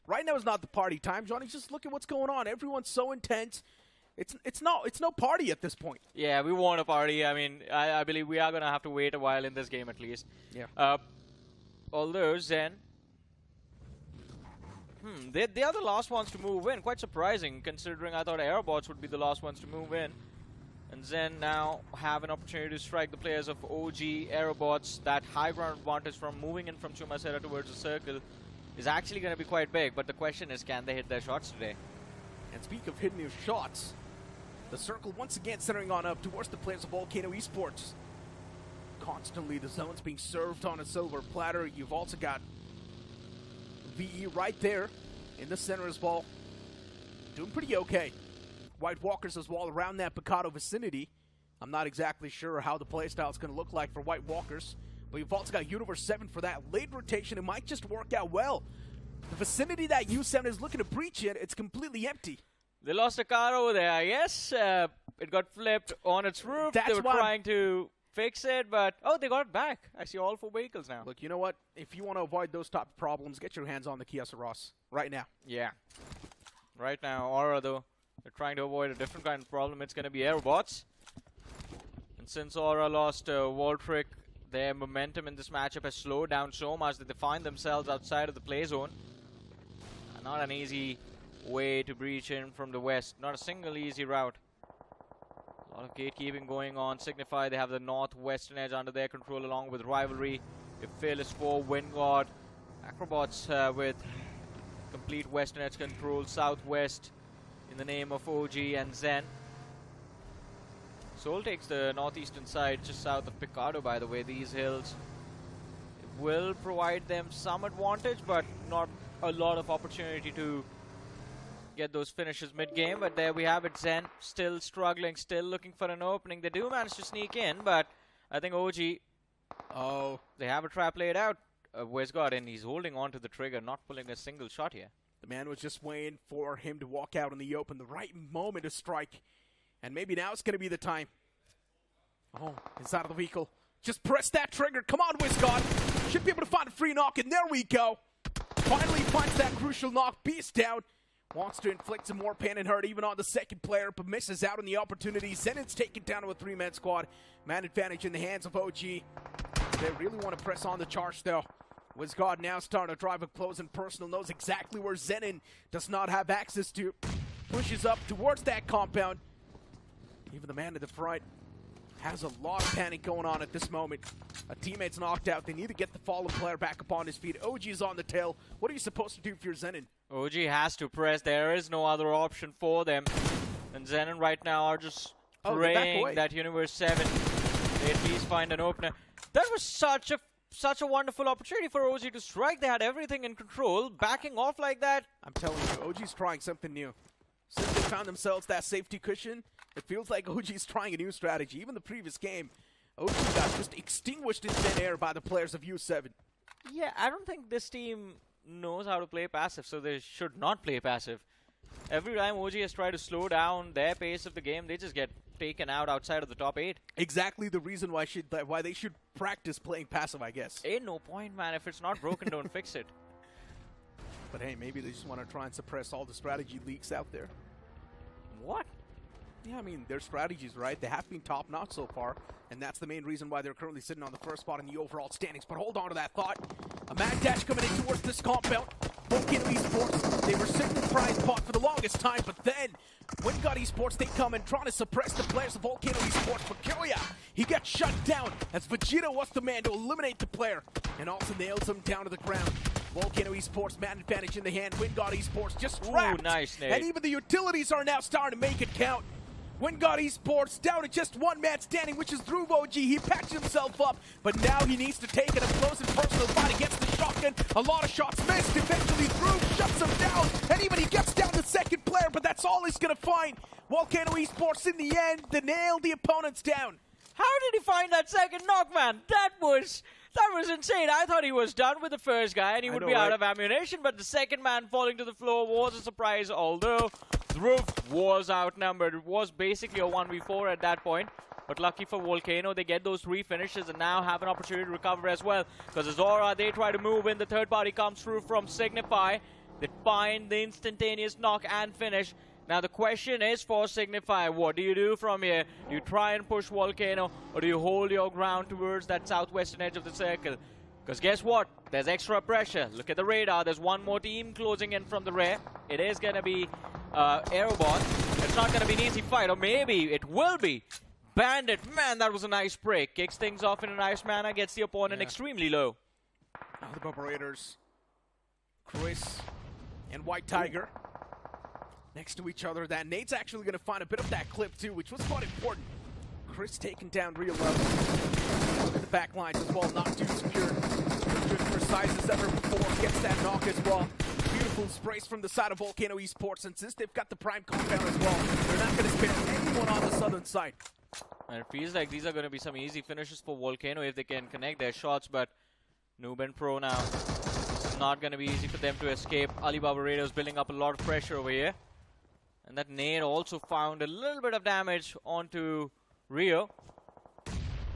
Right now is not the party time, Johnny. Just look at what's going on. Everyone's so intense. It's no party at this point. Yeah, we want a party. I mean, I believe we are going to have to wait a while in this game at least. Yeah. Although Zen, they are the last ones to move in. Quite surprising, considering I thought Aerobotz would be the last ones to move in. And Zen now have an opportunity to strike the players of OG, Aerobotz. That high ground advantage from moving in from Chumasera towards the circle is actually going to be quite big. But the question is, can they hit their shots today? And speak of hitting their shots, the circle once again centering on up towards the players of VOLCANO Esports. Constantly the zone's being served on a silver platter. You've also got VE right there in the center as well. Doing pretty okay. White Walkers as well around that Picado vicinity. I'm not exactly sure how the playstyle is going to look like for White Walkers, but you've also got Universe 7 for that late rotation. It might just work out well. The vicinity that U7 is looking to breach in, it's completely empty. They lost a car over there, yes. It got flipped on its roof. They were trying to fix it, but oh, they got it back. I see all 4 vehicles now. Look, you know what? If you want to avoid those type of problems, get your hands on the Kia Ceros right now. Yeah. Right now, or though, they're trying to avoid a different kind of problem. It's going to be Aerobotz. And since Aura lost Waltrick, their momentum in this matchup has slowed down so much that they find themselves outside of the play zone. Not an easy way to breach in from the west. Not a single easy route. A lot of gatekeeping going on. Signify they have the northwestern edge under their control along with Rivalry. If Fearless 4, WINGOD. Aerobotz with complete western edge control. Southwest in the name of OG and Zen. Soul takes the northeastern side just south of Picado, by the way. These hills will provide them some advantage, but not a lot of opportunity to get those finishes mid-game. But there we have it. Zen still struggling, still looking for an opening. They do manage to sneak in, but I think OG, they have a trap laid out. WINGOD, and he's holding on to the trigger, not pulling a single shot here. The man was just waiting for him to walk out in the open, the right moment to strike. And maybe now it's going to be the time. Oh, inside of the vehicle. Just press that trigger. Come on, WINGOD. Should be able to find a free knock, and there we go. Finally finds that crucial knock. Beast down. Wants to inflict some more pain and hurt even on the second player, but misses out on the opportunity. Zenon's taken down to a 3-man squad. Man advantage in the hands of OG. They really want to press on the charge, though. WINGOD now starting to drive up close and personal. Knows exactly where Zenon does not have access to. Pushes up towards that compound. Even the man at the front has a lot of panic going on at this moment. A teammate's knocked out. They need to get the fallen player back up on his feet. OG is on the tail. What are you supposed to do if you're Zenon? OG has to press. There is no other option for them. And Zenon right now are just praying that Universe 7, they at least find an opener. That was such a wonderful opportunity for OG to strike. They had everything in control. Backing off like that. I'm telling you, OG's trying something new. Since they found themselves that safety cushion, it feels like OG's trying a new strategy. Even the previous game, OG got just extinguished in thin air by the players of U7. Yeah, I don't think this team knows how to play passive, so they should not play passive. Every time OG has tried to slow down their pace of the game, they just get taken out outside of the top 8. Exactly the reason why they should practice playing passive, I guess. Ain't no point, man. If it's not broken, don't fix it. But hey, maybe they just want to try and suppress all the strategy leaks out there. What? Yeah, I mean, their strategies, right? They have been top-notch so far, and that's the main reason why they're currently sitting on the first spot in the overall standings. But hold on to that thought. A mad dash coming in towards this compound. VOLCANO Esports, they were sitting in the prize pot for the longest time, but then WINGOD Esports, they come in trying to suppress the players of VOLCANO Esports. But Kyria, he gets shut down as Vegeta was the man to eliminate the player and also nails him down to the ground. VOLCANO Esports, man advantage in the hand. WINGOD Esports just trapped. Ooh, nice, Nate. And even the utilities are now starting to make it count. WINGOD Esports down to just one man standing, which is Dhruv OG. He patched himself up, but now he needs to take it up close and personal fight against the shotgun. A lot of shots missed. Eventually, Dhruv shuts him down, and even he gets down the second player, but that's all he's going to find. VOLCANO Esports, in the end, they nailed the opponents down. How did he find that second knock, man? That was insane. I thought he was done with the first guy and he would be out of ammunition, but the second man falling to the floor was a surprise, although Dhruv was outnumbered. It was basically a 1v4 at that point. But lucky for VOLCANO, they get those 3 finishes and now have an opportunity to recover as well. Because as Aura, they try to move in. The third party comes through from Signify. They find the instantaneous knock and finish. Now the question is for Signify, what do you do from here? Do you try and push VOLCANO, or do you hold your ground towards that southwestern edge of the circle? Because guess what? There's extra pressure. Look at the radar. There's one more team closing in from the rear. It is going to be Aerobotz. It's not going to be an easy fight, or maybe it will be. Bandit, man, that was a nice break. Kicks things off in a nice manner, gets the opponent extremely low. Alibaba Raiders, Chris and White Tiger next to each other. That Nate's actually going to find a bit of that clip too, which was quite important. Chris taking down real level. Look at the back lines as well, not too secure. Just precise as ever before, gets that knock as well. Beautiful sprays from the side of VOLCANO Esports, and since they've got the prime compound as well, they're not going to spare anyone on the southern side. And it feels like these are going to be some easy finishes for VOLCANO if they can connect their shots, but Noob and Pro now. It's not going to be easy for them to escape. Alibaba Raiders building up a lot of pressure over here. And that nade also found a little bit of damage onto Rio.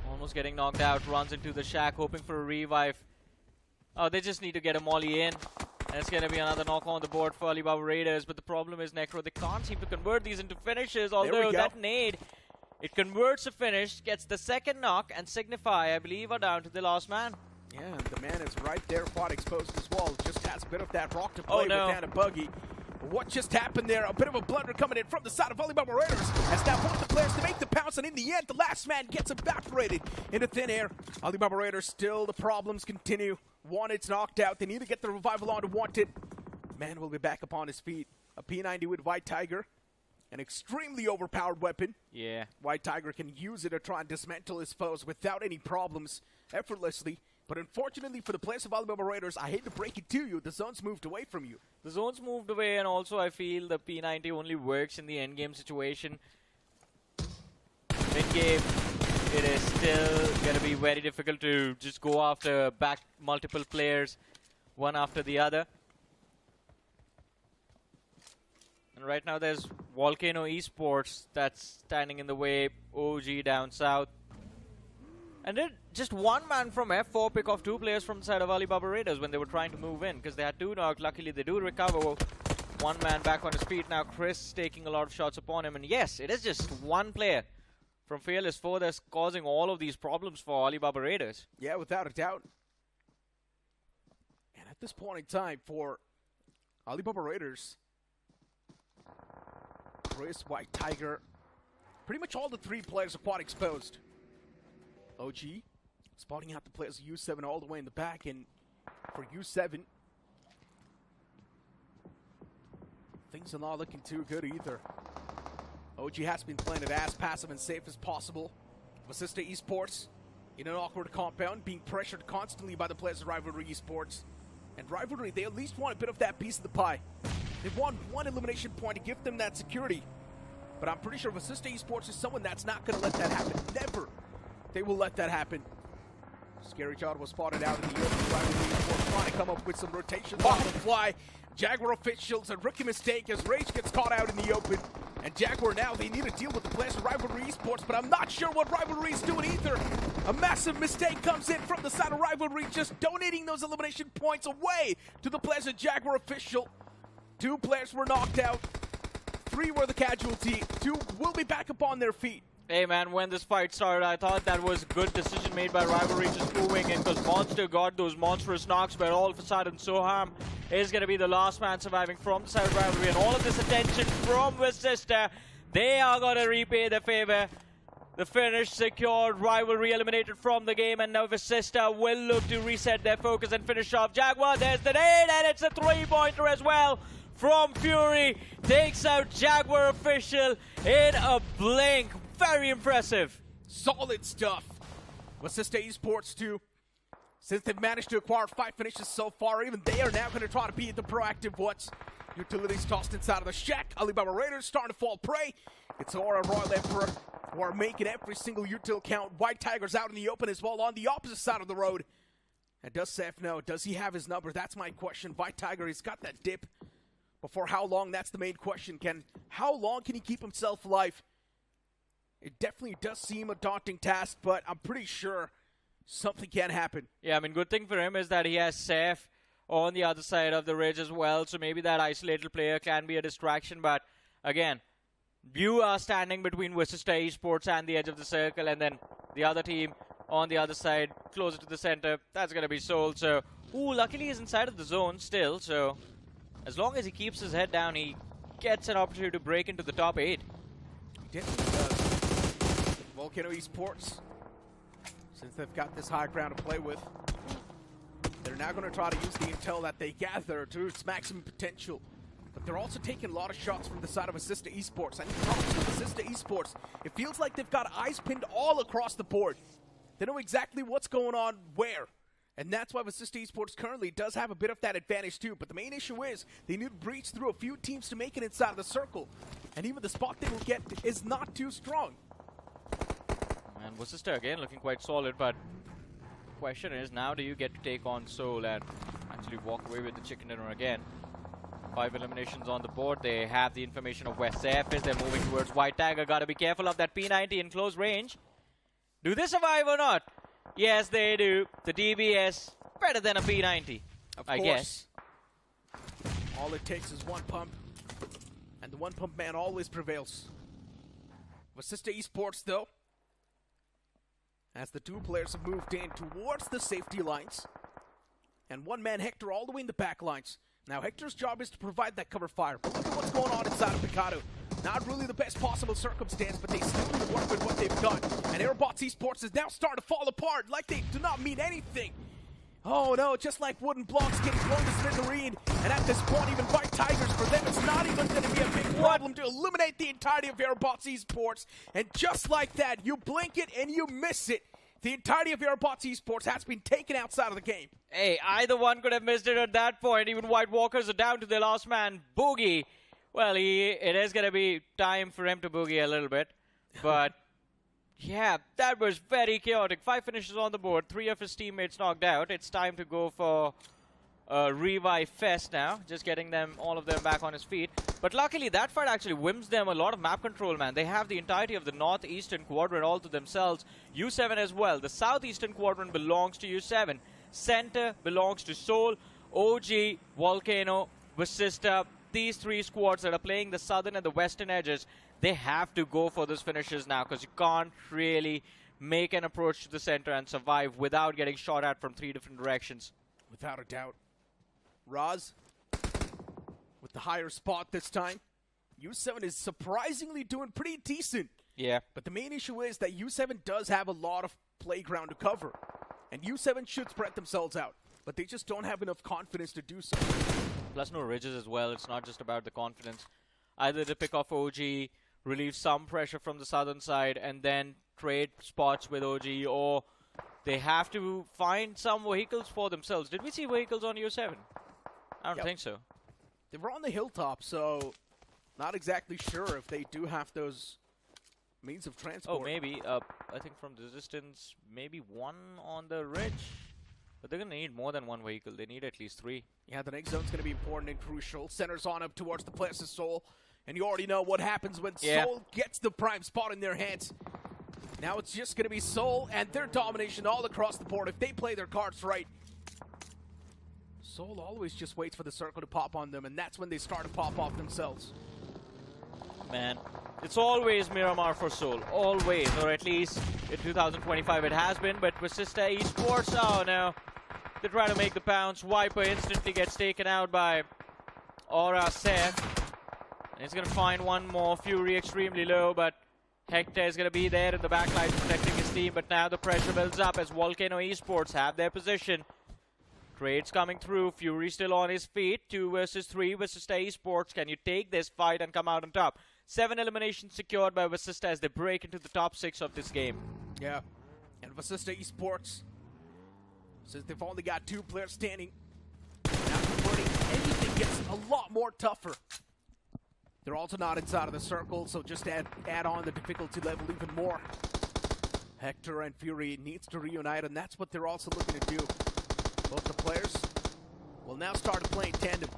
Almost getting knocked out, runs into the shack, hoping for a revive. Oh, they just need to get a molly in. And it's going to be another knock on the board for Alibaba Raiders. But the problem is, Necro, they can't seem to convert these into finishes. Although that nade, it converts a finish, gets the second knock, and Signify, I believe, are down to the last man. Yeah, and the man is right there, quad exposed as well. Just has a bit of that rock to play with and a buggy. What just happened there? A bit of a blunder coming in from the side of Alibaba Raiders as now one of the players to make the pounce, and in the end, the last man gets evaporated into thin air. Alibaba Raiders still, the problems continue. Wanted's knocked out. They need to get the revival on to Wanted. Man will be back upon his feet. A P90 with White Tiger. An extremely overpowered weapon. Yeah. White Tiger can use it to try and dismantle his foes without any problems, effortlessly. But unfortunately for the players of Alibaba Raiders, I hate to break it to you, the zone's moved away from you. The zone's moved away, and also I feel the P90 only works in the endgame situation. Mid-game, it is still going to be very difficult to just go after back multiple players, one after the other. And right now there's VOLCANO Esports that's standing in the way, OG down south. And did just one man from F4 pick off 2 players from the side of Alibaba Raiders when they were trying to move in, because they had 2 knocked. Luckily they do recover. One man back on his feet now. Chris taking a lot of shots upon him. And yes, it is just one player from Fearless 4 that's causing all of these problems for Alibaba Raiders. Yeah, without a doubt. And at this point in time for Alibaba Raiders, Chris, White Tiger, pretty much all the 3 players are quite exposed. OG spotting out the players of U7 all the way in the back, and for U7, things are not looking too good either. OG has been playing it as passive and safe as possible. VASISTA Esports in an awkward compound, being pressured constantly by the players of Rivalry Esports. And Rivalry, they at least want a bit of that piece of the pie. They want one elimination point to give them that security. But I'm pretty sure VASISTA Esports is someone that's not going to let that happen. Never. They will let that happen. Scary Child was spotted out in the open. Rivalry Esports trying to come up with some rotations on the fly. Jaguar officials, a rookie mistake as Rage gets caught out in the open. And Jaguar now, they need to deal with the players of Rivalry Esports, but I'm not sure what Rivalry is doing either. A massive mistake comes in from the side of Rivalry, just donating those elimination points away to the players of Jaguar official. 2 players were knocked out. 3 were the casualty. 2 will be back up on their feet. Hey man, when this fight started, I thought that was a good decision made by Rivalry just moving in, because Monster got those monstrous knocks, but all of a sudden Soham is going to be the last man surviving from the side of Rivalry, and all of this attention from VASISTA, they are going to repay the favor. The finish secured, Rivalry eliminated from the game, and now VASISTA will look to reset their focus and finish off Jaguar. There's the nade, and it's a 3-pointer as well from Fury. Takes out Jaguar official in a blink. Very impressive. Solid stuff. VASISTA Esports too. Since they've managed to acquire 5 finishes so far, even they are now going to try to be the proactive ones. Utilities tossed inside of the shack. Alibaba Raiders starting to fall prey. It's Aura Royal Emperor who are making every single util count. White Tiger's out in the open as well on the opposite side of the road. And does Seth know? Does he have his number? That's my question. White Tiger, he's got that dip. But for how long? That's the main question. How long can he keep himself alive? It definitely does seem a daunting task, but I'm pretty sure something can happen. Yeah, I mean, good thing for him is that he has Seth on the other side of the ridge as well, so maybe that isolated player can be a distraction. But again, you are standing between VASISTA Esports and the edge of the circle, and then the other team on the other side, closer to the center, that's going to be Soul. So, ooh, luckily he's inside of the zone still, so as long as he keeps his head down, he gets an opportunity to break into the top 8. He definitely does. VOLCANO Esports, since they've got this high ground to play with, they're now going to try to use the intel that they gather to its maximum potential. But they're also taking a lot of shots from the side of VASISTA Esports. And from VASISTA Esports, it feels like they've got eyes pinned all across the board. They know exactly what's going on where. And that's why VASISTA Esports currently does have a bit of that advantage too. But the main issue is they need to breach through a few teams to make it inside of the circle. And even the spot they will get is not too strong. And VASISTA again looking quite solid, but the question is, now do you get to take on Soul and actually walk away with the chicken dinner again? 5 eliminations on the board. They have the information of where Seth is. They're moving towards White Tiger. Gotta be careful of that P90 in close range. Do they survive or not? Yes, they do. The DBS, better than a P90, I guess. All it takes is one pump, and the one pump man always prevails. VASISTA Esports, though, as the 2 players have moved in towards the safety lines, and one man, Hector, all the way in the back lines. Now, Hector's job is to provide that cover fire, but look at what's going on inside of Picado. Not really the best possible circumstance, but they still need to work with what they've got. And Aerobotz Esports is now starting to fall apart like they do not mean anything. Oh no, just like wooden blocks getting blown to smithereen. And at this point, even White Tigers, for them, it's not even going to be a big problem to eliminate the entirety of Aerobotz Esports. And just like that, you blink it and you miss it. The entirety of Aerobotz Esports has been taken outside of the game. Hey, either one could have missed it at that point. Even White Walkers are down to their last man, Boogie. Well, it is going to be time for him to boogie a little bit. But Yeah, that was very chaotic. 5 finishes on the board, 3 of his teammates knocked out. It's time to go for Revive Fest now, just getting them, all of them back on his feet. But luckily, that fight actually whims them a lot of map control, man. They have the entirety of the northeastern quadrant all to themselves. U7 as well. The southeastern quadrant belongs to U7. Center belongs to Seoul, OG, Volcano, VASISTA. These 3 squads that are playing the southern and the western edges, they have to go for those finishes now, because you can't really make an approach to the center and survive without getting shot at from 3 different directions. Without a doubt. Raz with the higher spot this time. U7 is surprisingly doing pretty decent. Yeah. But the main issue is that U7 does have a lot of playground to cover. And U7 should spread themselves out. But they just don't have enough confidence to do so. Plus no ridges as well. It's not just about the confidence. Either to pick off OG, relieve some pressure from the southern side, and then trade spots with OG, or they have to find some vehicles for themselves. Did we see vehicles on U7? I don't think so. They were on the hilltop, so not exactly sure if they do have those means of transport. Oh, maybe. I think from the distance, maybe 1 on the ridge. But they're going to need more than 1 vehicle. They need at least 3. Yeah, the next zone's going to be important and crucial. Centers on up towards the place of Seoul. And you already know what happens when Seoul gets the prime spot in their hands. Now it's just going to be Seoul and their domination all across the board if they play their cards right. Seoul always just waits for the circle to pop on them, and that's when they start to pop off themselves. Man, it's always Miramar for Seoul. Always, or at least in 2025 it has been. But VASISTA Esports, oh no. They try to make the bounce. Viper instantly gets taken out by Aura Seth. And he's going to find one more. Fury extremely low, but Hector is going to be there in the backline protecting his team. But now the pressure builds up as Volcano Esports have their position. Trades coming through. Fury still on his feet. 2 versus 3. VASISTA Esports. Can you take this fight and come out on top? 7 eliminations secured by VASISTA as they break into the top 6 of this game. Yeah. And VASISTA Esports, since they've only got 2 players standing, now converting anything gets a lot more tougher. They're also not inside of the circle, so just add on the difficulty level even more. Hector and Fury needs to reunite, and that's what they're also looking to do. Both the players will now start to play in tandem.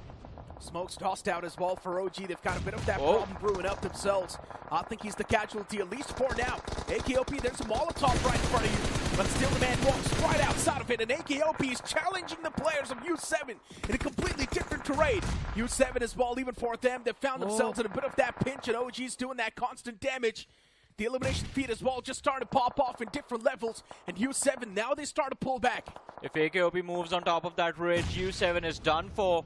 Smoke's tossed out as well for OG. They've got a bit of that problem brewing up themselves. I think he's the casualty, at least for now. AKOP, there's a Molotov right in front of you. But still the man walks right outside of it. And AKOP is challenging the players of U7 in a completely different terrain. U7 as well, even for them. They've found themselves in a bit of that pinch. And OG's doing that constant damage. The elimination feed as well just starting to pop off in different levels. And U7, now they start to pull back. If AKOP moves on top of that ridge, U7 is done for.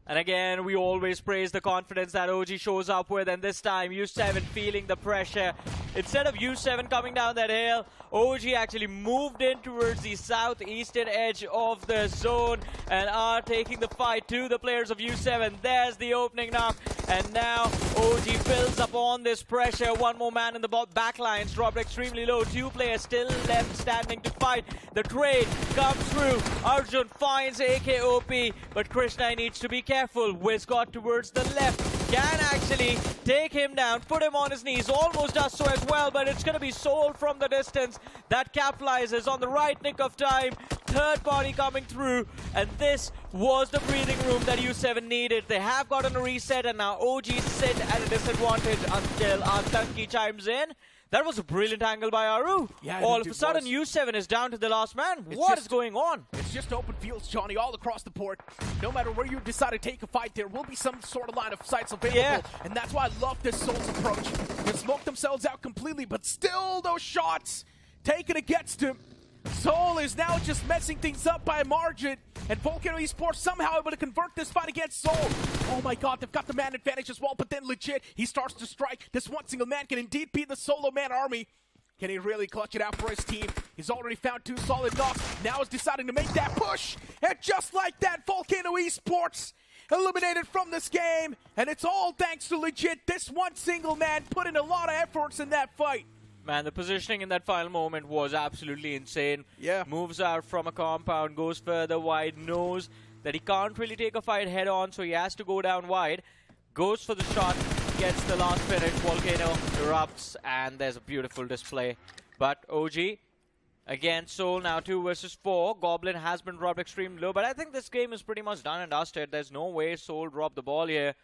And again, we always praise the confidence that OG shows up with, and this time U7 feeling the pressure. Instead of U7 coming down that hill, OG actually moved in towards the southeastern edge of the zone and are taking the fight to the players of U7. There's the opening knock, and now OG builds up on this pressure. 1 more man in the back lines, dropped extremely low. 2 players still left standing to fight. The trade comes through. Arjun finds AKOP, but Krishna needs to be careful. WINDGOD towards the left can actually take him down, put him on his knees, almost does so as well, but it's going to be Seoul from the distance that capitalizes on the right nick of time. Third party coming through, and this was the breathing room that U7 needed. They have gotten a reset, and now OG sit at a disadvantage until Antanki chimes in. That was a brilliant angle by Aru. Yeah, all of a sudden, U7 is down to the last man. What is going on? It's just open fields, Johnny, all across the board. No matter where you decide to take a fight, there will be some sort of line of sights available. And that's why I love this Soul's approach. They smoke themselves out completely, but still those shots taken against him. Seoul is now just messing things up by a margin, and Volcano Esports somehow able to convert this fight against Seoul. Oh my god, they've got the man advantage as well, but then legit, he starts to strike. This one single man can indeed beat the solo man army. Can he really clutch it out for his team? He's already found 2 solid knocks. Now he's deciding to make that push, and just like that, Volcano Esports eliminated from this game, and it's all thanks to legit this one single man put in a lot of efforts in that fight. Man, the positioning in that final moment was absolutely insane. Yeah. Moves out from a compound, goes further wide, knows that he can't really take a fight head on, so he has to go down wide. Goes for the shot, gets the last finish. Volcano erupts, and there's a beautiful display. But OG, again, Soul now 2 versus 4. Goblin has been dropped extremely low, but I think this game is pretty much done and dusted. There's no way Soul dropped the ball here.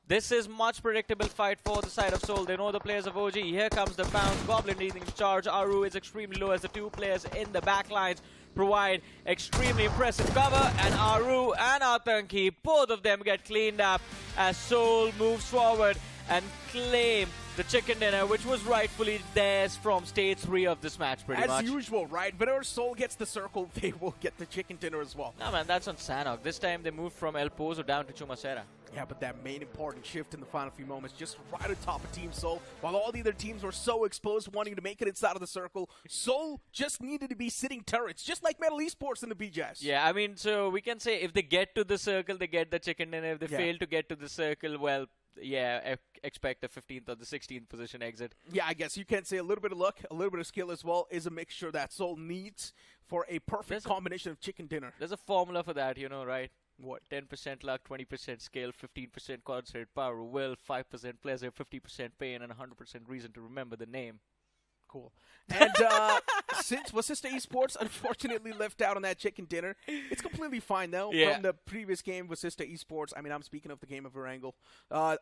This is much predictable fight for the side of Soul. They know the players of OG. Here comes the bounce. Goblin leading the charge. Aru is extremely low as the two players in the back lines provide extremely impressive cover. And Aru and Atanki, both of them get cleaned up as Soul moves forward and claim the chicken dinner, which was rightfully theirs from stage 3 of this match, pretty much. As usual, right? Whenever Soul gets the circle, they will get the chicken dinner as well. No, man, that's on Sanok. This time they moved from El Pozo down to Chumacera. Yeah, but that main important shift in the final few moments, just right on top of Team Soul, while all the other teams were so exposed, wanting to make it inside of the circle, Soul just needed to be sitting turrets, just like Metal Esports in the BJs. Yeah, I mean, so we can say if they get to the circle, they get the chicken dinner. If they fail to get to the circle, well, yeah, expect the 15th or the 16th position exit. Yeah, I guess you can say a little bit of luck, a little bit of skill as well is a mixture that Soul needs for a perfect combination of chicken dinner. There's a formula for that, you know, right? What? 10% luck, 20% skill, 15% concentrated power, will, 5% pleasure, 50% pain, and 100% reason to remember the name. Cool. And since VASISTA Esports unfortunately left out on that chicken dinner, it's completely fine though. Yeah. From the previous game, VASISTA Esports, I mean, I'm speaking of the game of Erangel.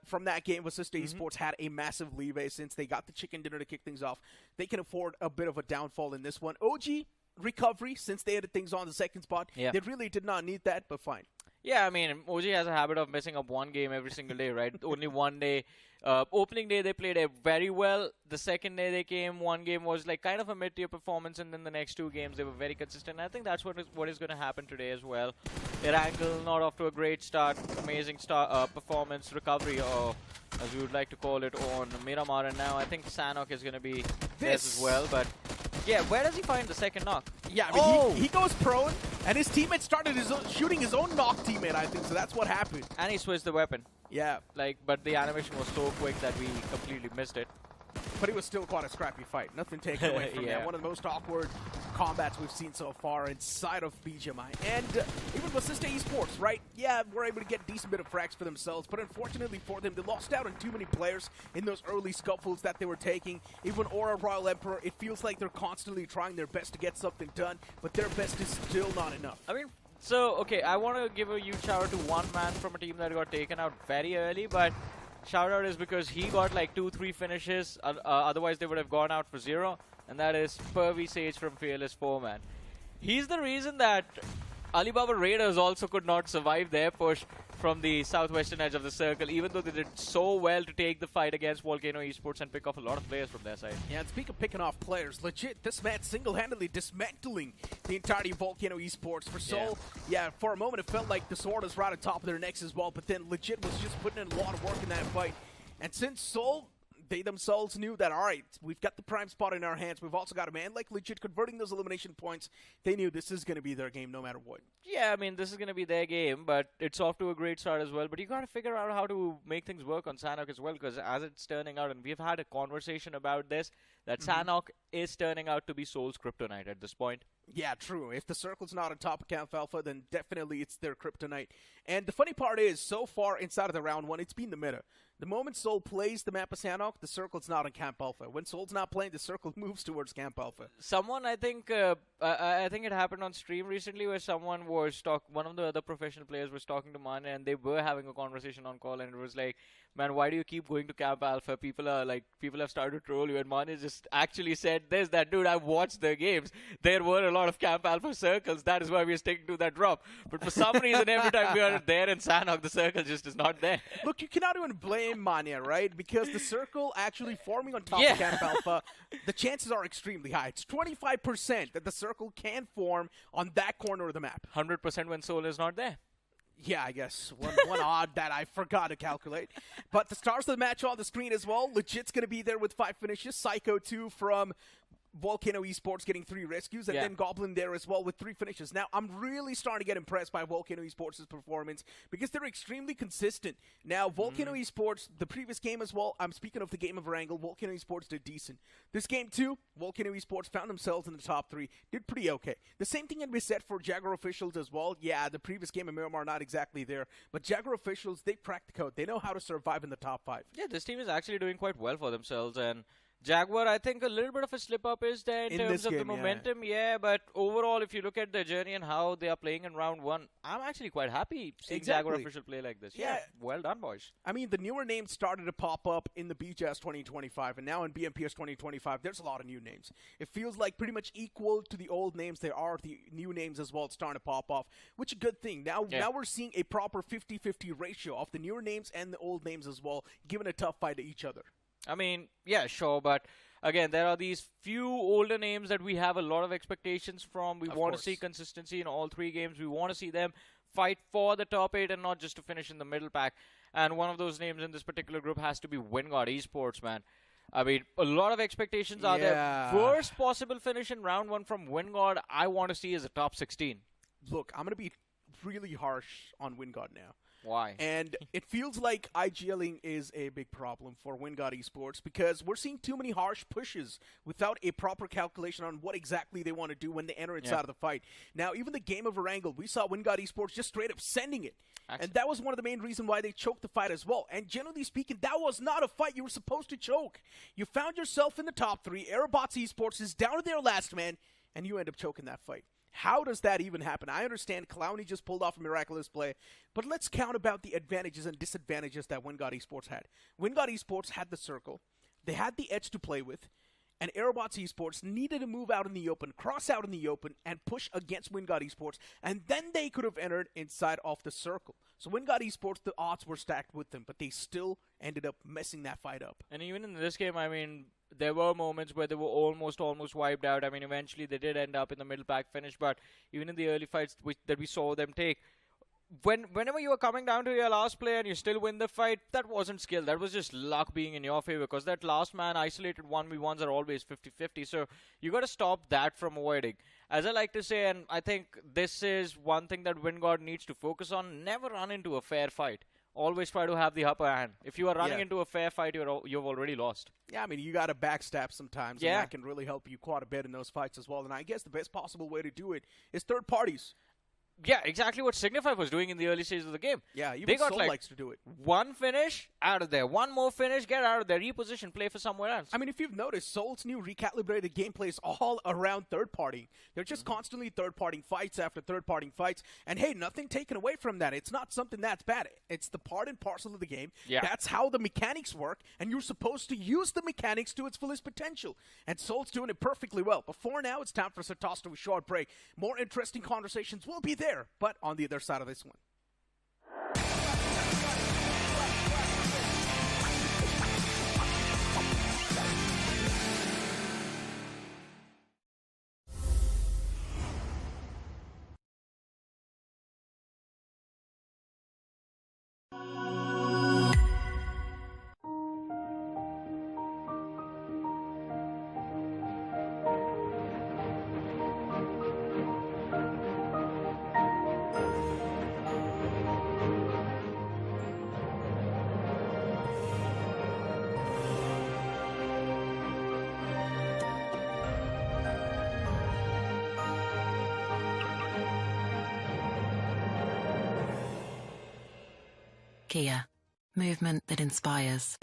From that game, VASISTA Esports had a massive leeway since they got the chicken dinner to kick things off. They can afford a bit of a downfall in this one. OG recovery, since they had things on the second spot, they really did not need that, but fine. Yeah, I mean, OG has a habit of messing up one game every single day, right? Only one day. Opening day, they played it very well. The second day they came, one game was like kind of a mid-tier performance, and then the next 2 games, they were very consistent. I think that's what is going to happen today as well. Erangel not off to a great start. Amazing performance, recovery, or as we would like to call it, on Miramar. And now I think Sanok is going to be this as well, but... yeah, where does he find the second knock? Yeah, I mean, he goes prone, and his teammate started shooting his own knock teammate, I think, so that's what happened. And he switched the weapon. Yeah. But the animation was so quick that we completely missed it. But it was still quite a scrappy fight. Nothing taken away from that. One of the most awkward combats we've seen so far inside of BGMI. And even VASISTA Esports, right? Yeah, we're able to get a decent bit of frags for themselves, but unfortunately for them, they lost out on too many players in those early scuffles that they were taking. Even Aura Royal Emperor, it feels like they're constantly trying their best to get something done, but their best is still not enough. I mean, so, okay, I want to give a huge shout out to one man from a team that got taken out very early, but shout out is because he got like 2-3 finishes, otherwise they would have gone out for 0, and that is Pervy Sage from Fearless 4, man. He's the reason that Alibaba Raiders also could not survive their push from the southwestern edge of the circle, even though they did so well to take the fight against Volcano Esports and pick off a lot of players from their side. Yeah, and speak of picking off players, legit, this man single-handedly dismantling the entirety of Volcano Esports. For Soul, yeah, for a moment it felt like the sword was right on top of their necks as well, but then legit was just putting in a lot of work in that fight. And since Soul, they themselves knew that, all right, we've got the prime spot in our hands. We've also got a man like legit converting those elimination points. They knew this is going to be their game no matter what. Yeah, I mean, this is going to be their game, but it's off to a great start as well. But you got to figure out how to make things work on Sanok as well, because as it's turning out, and we've had a conversation about this, that Sanok is turning out to be Soul's kryptonite at this point. Yeah, true. If the circle's not on top of Camp Alpha, then definitely it's their kryptonite. And the funny part is, so far inside of the round 1, it's been the meta. The moment Soul plays the map of Sanok, the circle's not on Camp Alpha. When Soul's not playing, the circle moves towards Camp Alpha. Someone, I think it happened on stream recently where someone was one of the other professional players was talking to Mane, and they were having a conversation on call, and it was like, man, why do you keep going to Camp Alpha? People have started to troll you, and Mane just actually said this, that, dude, I've watched the games. There were a lot of Camp Alpha circles. That is why we're sticking to that drop. But for some reason, every time we are there in Sanok, the circle just is not there. Look, you cannot even blame Mania, right? Because the circle actually forming on top of Camp Alpha, the chances are extremely high. It's 25% that the circle can form on that corner of the map. 100% when Soul is not there. Yeah, I guess. One odd that I forgot to calculate. But the stars of the match on the screen as well. Legit's going to be there with 5 finishes. Psycho 2 from Volcano Esports getting 3 rescues, and then Goblin there as well with 3 finishes. Now, I'm really starting to get impressed by Volcano Esports' performance because they're extremely consistent. Now, Volcano Esports, the previous game as well, I'm speaking of the game of Wrangle, Volcano Esports did decent. This game too, Volcano Esports found themselves in the top 3, did pretty okay. The same thing can be said for Jaguar officials as well. Yeah, the previous game of Miramar not exactly there, but Jaguar officials, they cracked the code. They know how to survive in the top 5. Yeah, this team is actually doing quite well for themselves, and Jaguar, I think a little bit of a slip-up is there in terms of the momentum, but overall, if you look at their journey and how they are playing in round 1, I'm actually quite happy seeing Jaguar official play like this. Yeah, well done, boys. I mean, the newer names started to pop up in the BJS 2025, and now in BMPS 2025, there's a lot of new names. It feels like pretty much equal to the old names. There are the new names as well starting to pop off, which is a good thing. Now we're seeing a proper 50-50 ratio of the newer names and the old names as well, giving a tough fight to each other. I mean, yeah, sure, but again, there are these few older names that we have a lot of expectations from. We want to see consistency in all 3 games. We want to see them fight for the top 8 and not just to finish in the middle pack. And one of those names in this particular group has to be WINGOD Esports, man. I mean, a lot of expectations are there. Worst possible finish in round 1 from WINGOD I want to see is a top 16. Look, I'm going to be really harsh on WINGOD now. Why? And it feels like IGLing is a big problem for WINGOD Esports because we're seeing too many harsh pushes without a proper calculation on what exactly they want to do when they enter inside of the fight. Now, even the game of Wrangle, we saw WINGOD Esports just straight up sending it. And that was one of the main reasons why they choked the fight as well. And generally speaking, that was not a fight you were supposed to choke. You found yourself in the top 3. Aerobotz Esports is down to their last man, and you end up choking that fight. How does that even happen? I understand Clowney just pulled off a miraculous play, but let's count about the advantages and disadvantages that WINGOD Esports had. WINGOD Esports had the circle. They had the edge to play with, and Aerobotz Esports needed to move out in the open, cross out in the open, and push against WINGOD Esports, and then they could have entered inside of the circle. So WINGOD Esports, the odds were stacked with them, but they still ended up messing that fight up. And even in this game, I mean, there were moments where they were almost wiped out. I mean, eventually they did end up in the middle pack finish, but even in the early fights that we saw them take, whenever you were coming down to your last play and you still win the fight, that wasn't skill. That was just luck being in your favor because that last man isolated 1v1s are always 50-50. So you got to stop that from avoiding. As I like to say, and I think this is one thing that WINGOD needs to focus on, never run into a fair fight. Always try to have the upper hand. If you are running into a fair fight, you've already lost. Yeah, I mean, you got to backstab sometimes, and that can really help you quite a bit in those fights as well. And I guess the best possible way to do it is third parties. Yeah, exactly what Signify was doing in the early stages of the game. Yeah, even they got Soul likes to do it. One finish, out of there. One more finish, get out of there. Reposition, play for somewhere else. I mean, if you've noticed, Soul's new recalibrated gameplay is all around third-party. They're just constantly third-party fights after third-party fights. And hey, nothing taken away from that. It's not something that's bad. It's the part and parcel of the game. Yeah. That's how the mechanics work, and you're supposed to use the mechanics to its fullest potential. And Soul's doing it perfectly well. But for now, it's time for us to toss to a short break. More interesting conversations will be there, but on the other side of this one. Kia. Movement that inspires.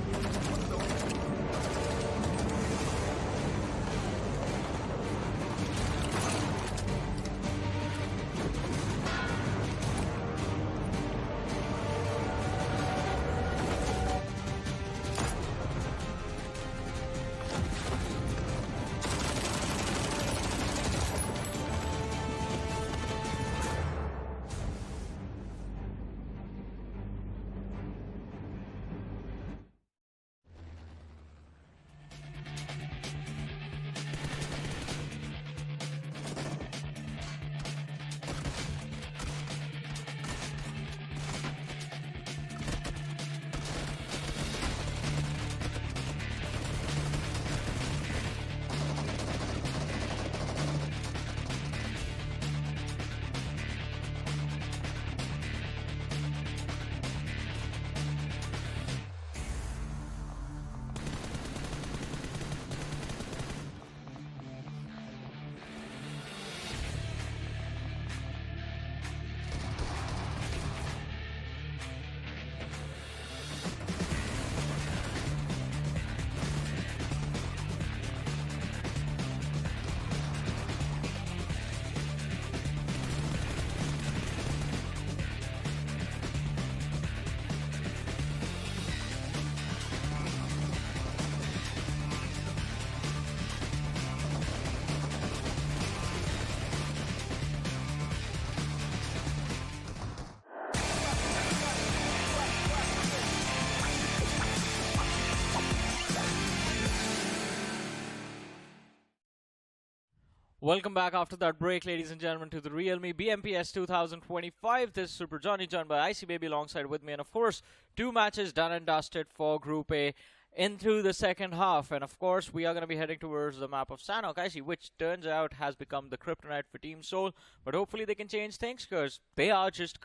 Welcome back after that break, ladies and gentlemen, to the realme BMPS 2025. This is Super Johnny, joined by IC Baby alongside with me. And, of course, 2 matches done and dusted for Group A into the second half. And, of course, we are going to be heading towards the map of Sanhok, IC, which turns out has become the kryptonite for Team Seoul. But hopefully they can change things because they are just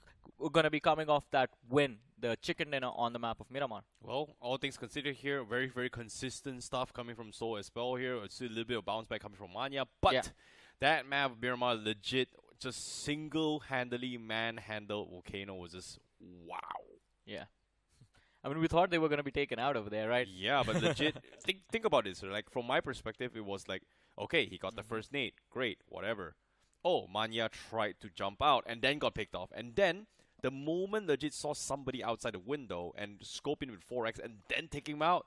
going to be coming off that win, the chicken dinner on the map of Miramar. Well, all things considered here, very, very consistent stuff coming from Seoul as well here. It's a little bit of bounce back coming from Manya. But that map of Miramar, legit, just single-handedly manhandled Volcano was just wow. Yeah. I mean, we thought they were going to be taken out over there, right? Yeah, but legit, think about this. Like, from my perspective, it was like, okay, he got the first nade. Great, whatever. Oh, Manya tried to jump out and then got picked off. And then, the moment legit saw somebody outside the window and scoping with 4x and then taking him out,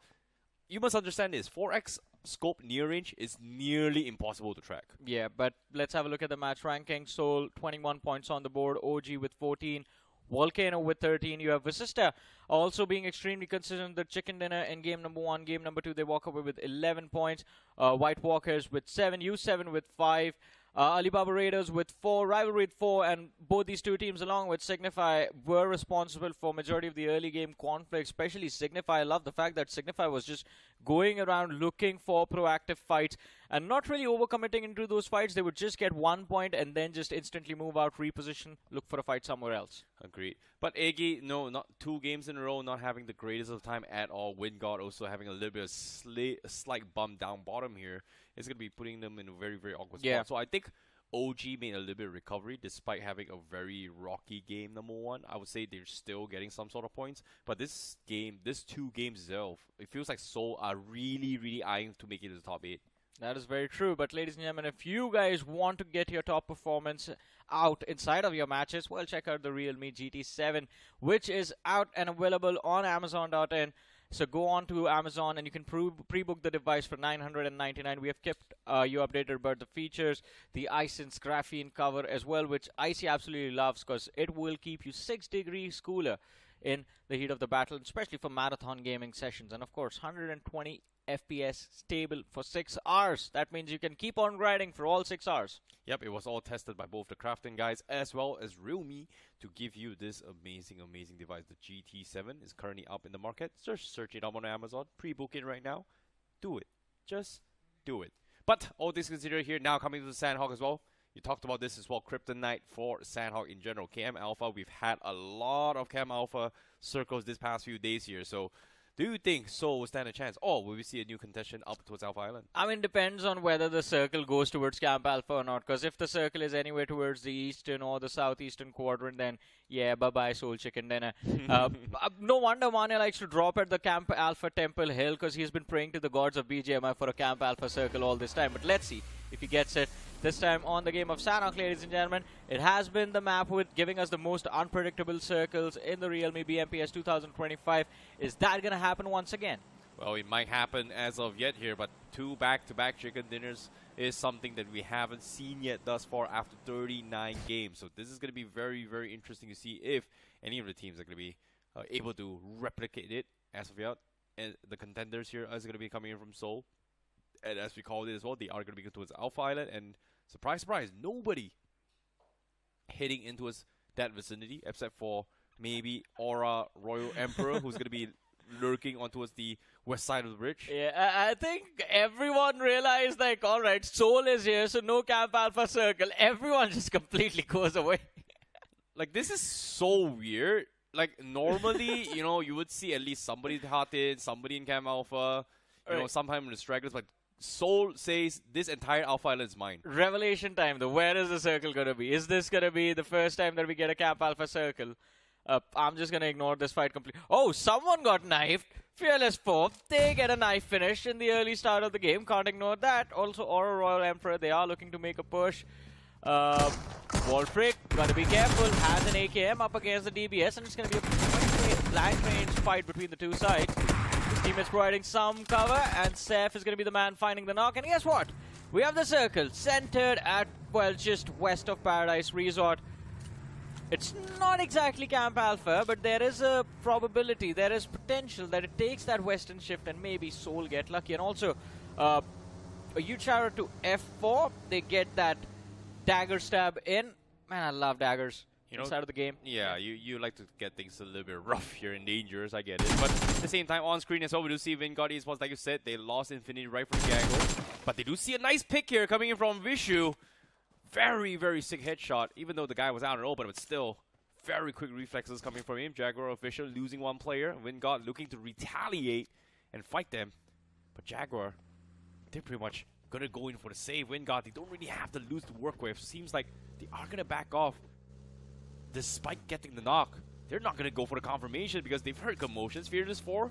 you must understand this. 4x scope near range is nearly impossible to track. Yeah, but let's have a look at the match ranking. Seoul, 21 points on the board. OG with 14. Volcano with 13. You have VASISTA also being extremely consistent. The chicken dinner in game number 1. Game number 2, they walk away with 11 points. White Walkers with 7. U7 with 5. Alibaba Raiders with 4, Rivalry with 4, and both these two teams along with Signify were responsible for majority of the early game conflict, especially Signify. I love the fact that Signify was just going around looking for proactive fights and not really overcommitting into those fights. They would just get 1 point and then just instantly move out, reposition, look for a fight somewhere else. Agreed. But Eggy, no, not 2 games in a row, not having the greatest of time at all. WINDGOD also having a little bit of slight bump down bottom here. It's going to be putting them in a very, very awkward spot. So I think OG made a little bit of recovery despite having a very rocky game number 1. I would say they're still getting some sort of points. But this game, this 2 games itself, it feels like Seoul are really, really eyeing to make it to the top 8. That is very true. But ladies and gentlemen, if you guys want to get your top performance out inside of your matches, well, check out the Realme GT7, which is out and available on Amazon.in. So go on to Amazon and you can pre-book the device for $999. We have kept you updated about the features, the iSense graphene cover as well, which IC absolutely loves because it will keep you 6 degrees cooler in the heat of the battle, especially for marathon gaming sessions. And of course, 120 FPS stable for 6 hours. That means you can keep on grinding for all 6 hours. Yep, it was all tested by both the crafting guys as well as Realme to give you this amazing, amazing device. The GT7 is currently up in the market. Just search it up on Amazon. Pre-book it right now. Do it. Just do it. But all this considered here, now coming to the Sanhok as well. You talked about this as well, Kryptonite for Sanhok in general. KM Alpha, we've had a lot of KM Alpha circles this past few days here. So do you think Seoul will stand a chance? Or will we see a new contention up towards Alpha Island? I mean, depends on whether the circle goes towards Camp Alpha or not. Because if the circle is anywhere towards the eastern or the southeastern quadrant, then yeah, bye-bye Seoul Chicken Dinner. No wonder Mane likes to drop at the Camp Alpha Temple Hill because he's been praying to the gods of BGMI for a Camp Alpha circle all this time. But let's see if he gets it this time on the game of Sanhok, ladies and gentlemen. It has been the map with giving us the most unpredictable circles in the Realme BMPS 2025. Is that going to happen once again? Well, it might happen as of yet here, but 2 back-to-back chicken dinners is something that we haven't seen yet thus far after 39 games. So this is going to be very, very interesting to see if any of the teams are going to be able to replicate it as of yet. And the contenders here is going to be coming in from Seoul. And as we called it as well, they are going to be going towards Alpha Island. And surprise, surprise, nobody heading into that vicinity except for maybe Aura Royal Emperor, who's going to be lurking on towards the west side of the bridge. Yeah, I think everyone realized, like, all right, Seoul is here, so no Camp Alpha circle. Everyone just completely goes away. Like, this is so weird. Like, normally, you know, you would see at least somebody hot in, somebody in Camp Alpha, you know, sometime in the stragglers, but Seoul says this entire Alpha Island is mine. Revelation time, though. Where is the circle going to be? Is this going to be the first time that we get a Camp Alpha circle? I'm just going to ignore this fight completely. Oh, someone got knifed. Fearless fourth. They get a knife finish in the early start of the game. Can't ignore that. Also, Aura Royal Emperor, they are looking to make a push. Voltrick, gotta be careful. Has an AKM up against the DBS, and it's going to be a blank range fight between the two sides. His team is providing some cover, and Seth is going to be the man finding the knock. And guess what? We have the circle centered at, well, just west of Paradise Resort. It's not exactly Camp Alpha, but there is a probability, there is potential that it takes that western shift and maybe Seoul get lucky. And also, a huge shout out to F4. They get that dagger stab in. Man, I love daggers inside of the game. Yeah, you like to get things a little bit rough here and dangerous, I get it. But at the same time, on screen as well, we do see WINDGOD Esports, like you said, they lost Infinity right from the angle. But they do see a nice pick here coming in from Vishu. Very, very sick headshot, even though the guy was out and open, but still very quick reflexes coming from him. Jaguar official losing one player. WINDGOD looking to retaliate and fight them. But Jaguar, they're pretty much going to go in for the save. WINDGOD, they don't really have to lose to work with. Seems like they are going to back off despite getting the knock. They're not going to go for the confirmation because they've heard commotions. Fearless 4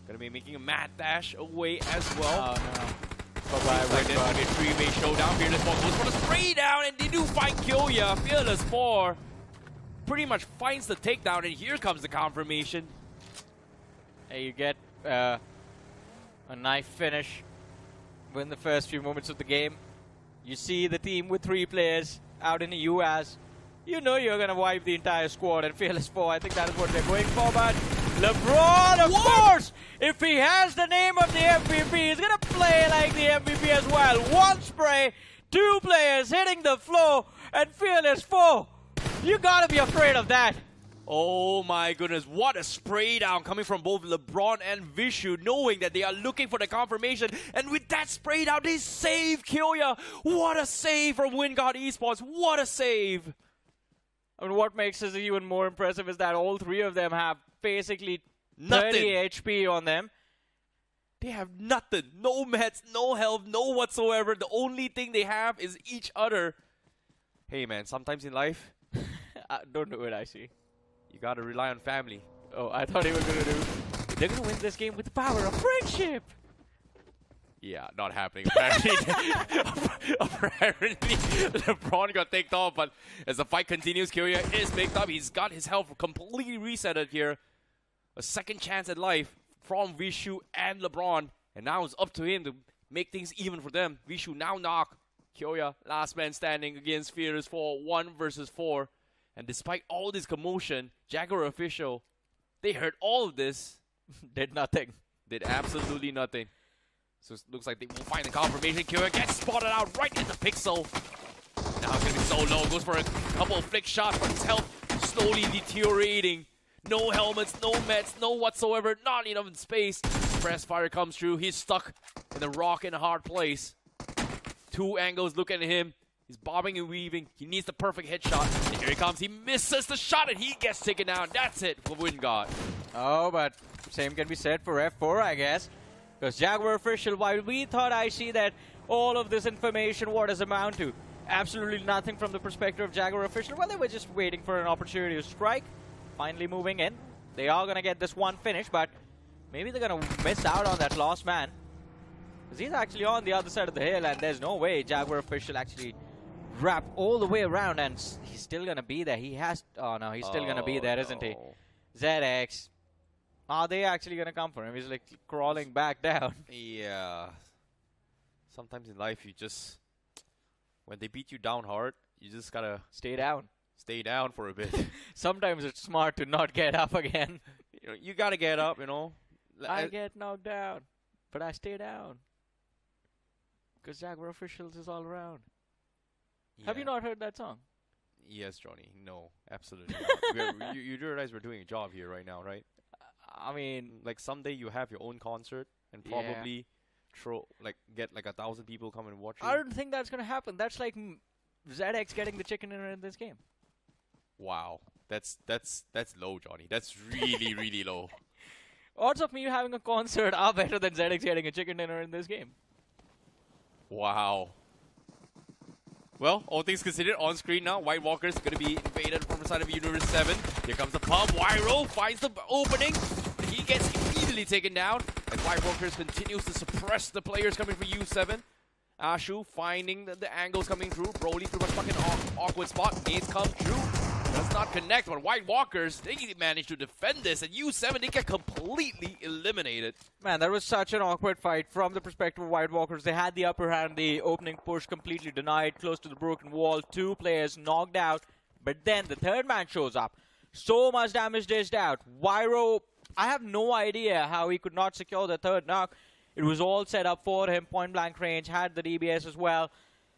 going to be making a mad dash away as well. Oh, no. Bye-bye, like there's going to be a three-way showdown. Fearless 4 goes for the spray down, and they do find Kyoya. Fearless 4 pretty much finds the takedown, and here comes the confirmation. Hey, you get a knife finish within the first few moments of the game. You see the team with 3 players out in the US. You know you're going to wipe the entire squad, and Fearless 4, I think that is what they're going for, but LeBron, of course, if he has the name of the MVP, he's going to play like the MVP as well. 1 spray, 2 players hitting the floor, and Fearless 4, you got to be afraid of that. Oh my goodness, what a spray down coming from both LeBron and Vishu, knowing that they are looking for the confirmation. And with that spray down, they save Kyoya. What a save from WINDGOD Esports. What a save. I mean, what makes this even more impressive is that all 3 of them have basically 30 HP on them. They have nothing. No meds, no health, no whatsoever. The only thing they have is each other. Hey man, sometimes in life, don't do it, I see. You gotta rely on family. Oh, I thought they were gonna do. They're gonna win this game with the power of friendship. Yeah, not happening. Apparently, apparently LeBron got taken off, but as the fight continues, Kyoya is picked up. He's got his health completely resetted here. A second chance at life from Vishu and LeBron, and now it's up to him to make things even for them. Vishu now knock. Kyoya, last man standing against Fearless 4, 1 versus 4. And despite all this commotion, Jaguar official, they heard all of this. Did nothing. Did absolutely nothing. So it looks like they will find the confirmation. Kyoya gets spotted out right in the pixel. Now it's going to be so low. Goes for a couple of flick shots, but his health slowly deteriorating. No helmets, no meds, no whatsoever. Not enough in space. Press fire comes through. He's stuck in a rock in a hard place. 2 angles looking at him. He's bobbing and weaving. He needs the perfect headshot. And here he comes. He misses the shot and he gets taken down. That's it for WINDGOD. Oh, but same can be said for F4, I guess. Because Jaguar official, while we thought I see that all of this information, what does it amount to? Absolutely nothing from the perspective of Jaguar official. Well, they were just waiting for an opportunity to strike. Finally moving in. They are going to get this one finish, but maybe they're going to miss out on that last man. Because he's actually on the other side of the hill, and there's no way Jaguar official actually wrap all the way around, and he's still going to be there. He has... Oh, no, he's still going to be there, isn't he? ZX. Are they actually going to come for him? He's like crawling back down. Yeah. Sometimes in life, you just... When they beat you down hard, you just got to... Stay down. Stay down for a bit. Sometimes it's smart to not get up again. You know, you got to get up, you know. I get knocked down, but I stay down. Because Jaguar officials is all around. Yeah. Have you not heard that song? Yes, Johnny. No, absolutely not. You do realize we're doing a job here right now, right? I mean, like someday you have your own concert and probably get like 1,000 people come and watch you. I don't think that's gonna happen. That's like ZX getting the chicken dinner in this game. Wow, that's low, Johnny. That's really really low. Odds of me having a concert are better than ZX getting a chicken dinner in this game. Wow. Well, all things considered, on screen now, White Walker's going to be invaded from the side of Universe 7. Here comes the pump. Wyro finds the opening. He gets immediately taken down. And White Walker's continues to suppress the players coming for U7. Ashu finding the angles coming through. Broly through a fucking awkward spot. Nades come through. Does not connect, but White Walkers, they managed to defend this. And U7, they get completely eliminated. Man, that was such an awkward fight from the perspective of White Walkers. They had the upper hand. The opening push completely denied, close to the broken wall. 2 players knocked out. But then the third man shows up. So much damage dished out. Wyro, I have no idea how he could not secure the third knock. It was all set up for him, point blank range, had the DBS as well.